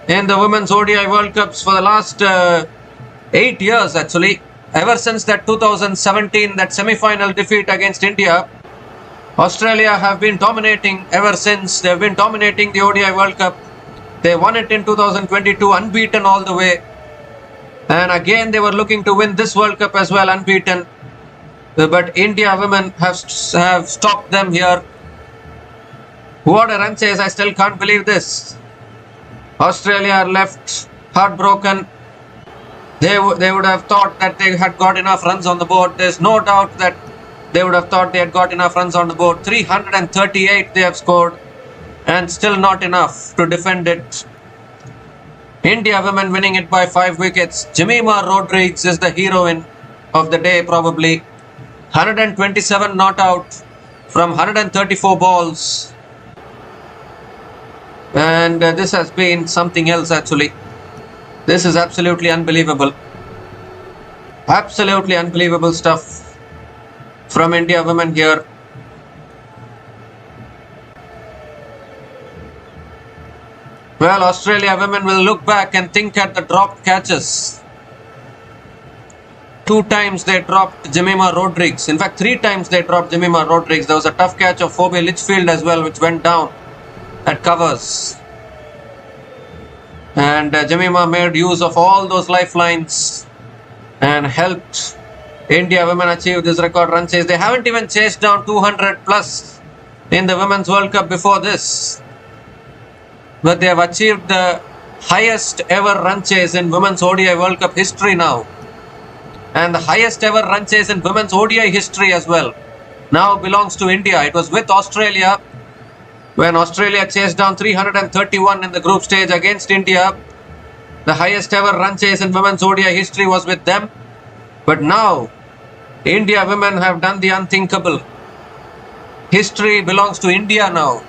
in the Women's ODI World Cups for the last 8 years actually. Ever since that 2017, that semi-final defeat against India, Australia have been dominating ever since. They have been dominating the ODI World Cup. They won it in 2022, unbeaten all the way. And again, they were looking to win this World Cup as well, unbeaten. But India women have stopped them here. What a run chase. I still can't believe this. Australia are left heartbroken. They would have thought that they had got enough runs on the board. There's no doubt that they would have thought they had got enough runs on the board. 338 they have scored, and still not enough to defend it. India women winning it by 5 wickets. Jemimah Rodrigues is the heroine of the day probably. 127 not out from 134 balls. And this has been something else actually. This is absolutely unbelievable. Absolutely unbelievable stuff from India women here. Well, Australia women will look back and think at the dropped catches. 2 times they dropped Jemimah Rodrigues. In fact, 3 times they dropped Jemimah Rodrigues. There was a tough catch of Phoebe Litchfield as well, which went down at covers. And Jemimah made use of all those lifelines and helped India women achieve this record run chase. They haven't even chased down 200 plus in the Women's World Cup before this. But they have achieved the highest ever run chase in Women's ODI World Cup history now. And the highest ever run chase in Women's ODI history as well now belongs to India. It was with Australia when Australia chased down 331 in the group stage against India. The highest ever run chase in Women's ODI history was with them. But now, India women have done the unthinkable. History belongs to India now.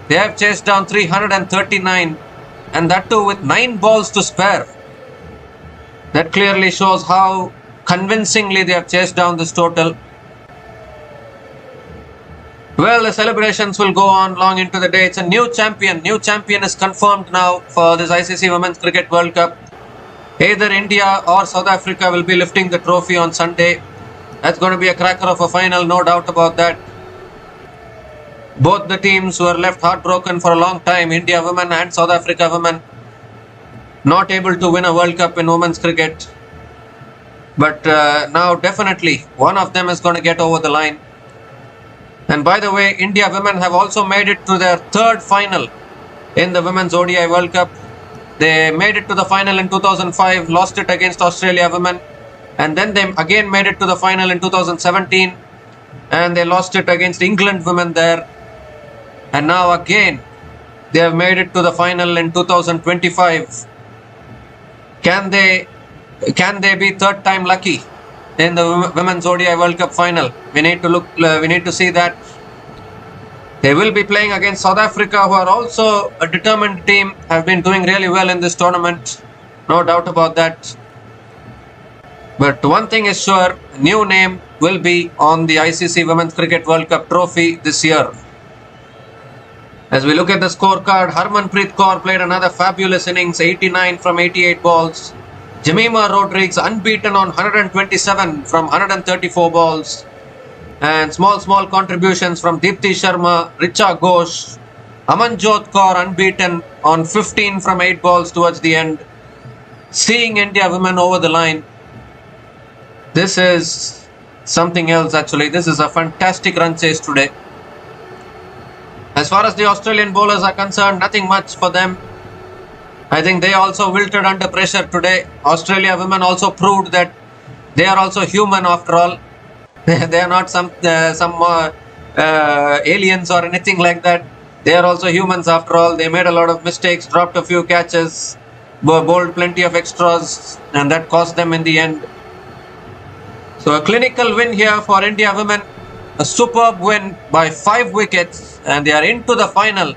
They have chased down 339, and that too with 9 balls to spare. That clearly shows how convincingly they have chased down this total. Well, the celebrations will go on long into the day. It's a new champion. New champion is confirmed now for this ICC Women's Cricket World Cup. Either India or South Africa will be lifting the trophy on Sunday. That's going to be a cracker of a final, no doubt about that. Both the teams were left heartbroken for a long time, India women and South Africa women, not able to win a World Cup in women's cricket. But now definitely one of them is going to get over the line. And by the way, India women have also made it to their 3rd final in the Women's ODI World Cup. They made it to the final in 2005, lost it against Australia women, and then they again made it to the final in 2017, and they lost it against England women there. And now again they have made it to the final in 2025. Can they be 3rd time lucky in the Women's ODI World Cup final? We need to see that. They will be playing against South Africa, who are also a determined team, have been doing really well in this tournament, no doubt about that. But one thing is sure, a new name will be on the ICC Women's Cricket World Cup trophy this year. As we look at the scorecard, Harmanpreet Kaur played another fabulous innings, 89 from 88 balls. Jemima Rodrigues unbeaten on 127 from 134 balls. And small contributions from Deepti Sharma, Richa Ghosh, Amanjot Kaur unbeaten on 15 from 8 balls towards the end. Seeing India women over the line, this is something else actually. This is a fantastic run chase today. As far as the Australian bowlers are concerned, nothing much for them. I think they also wilted under pressure today. Australia women also proved that they are also human after all. They are not some aliens or anything like that. They are also humans after all. They made a lot of mistakes, dropped a few catches, bowled plenty of extras, and that cost them in the end. So a clinical win here for India women. A superb win by 5 wickets, and they are into the final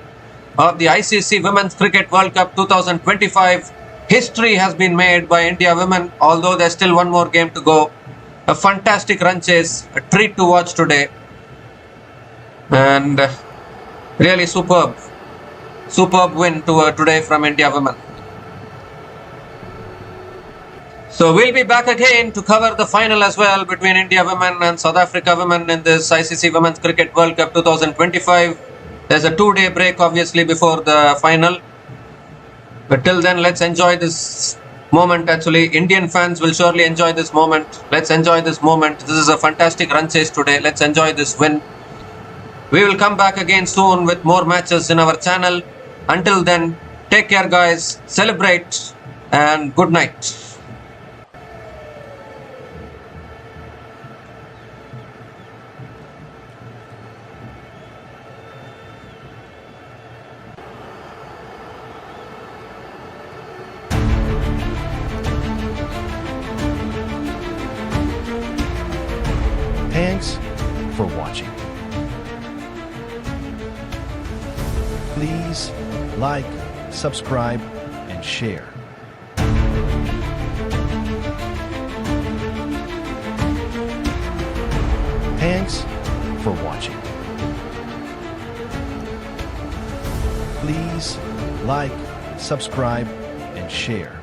of the ICC Women's Cricket World Cup 2025. History has been made by India women, although there's still one more game to go. A fantastic run chase, a treat to watch today, and really superb win today from India women. So we'll be back again to cover the final as well between India women and South Africa women in this ICC Women's Cricket World Cup 2025. There's a 2-day break obviously before the final, but till then let's enjoy this moment. Actually, Indian fans will surely enjoy this moment. Let's enjoy this moment. This is a fantastic run chase today. Let's enjoy this win. We will come back again soon with more matches in our channel. Until then, take care guys, celebrate, and good night. Thanks for watching. Please like, subscribe, and share. Thanks for watching. Please like, subscribe, and share.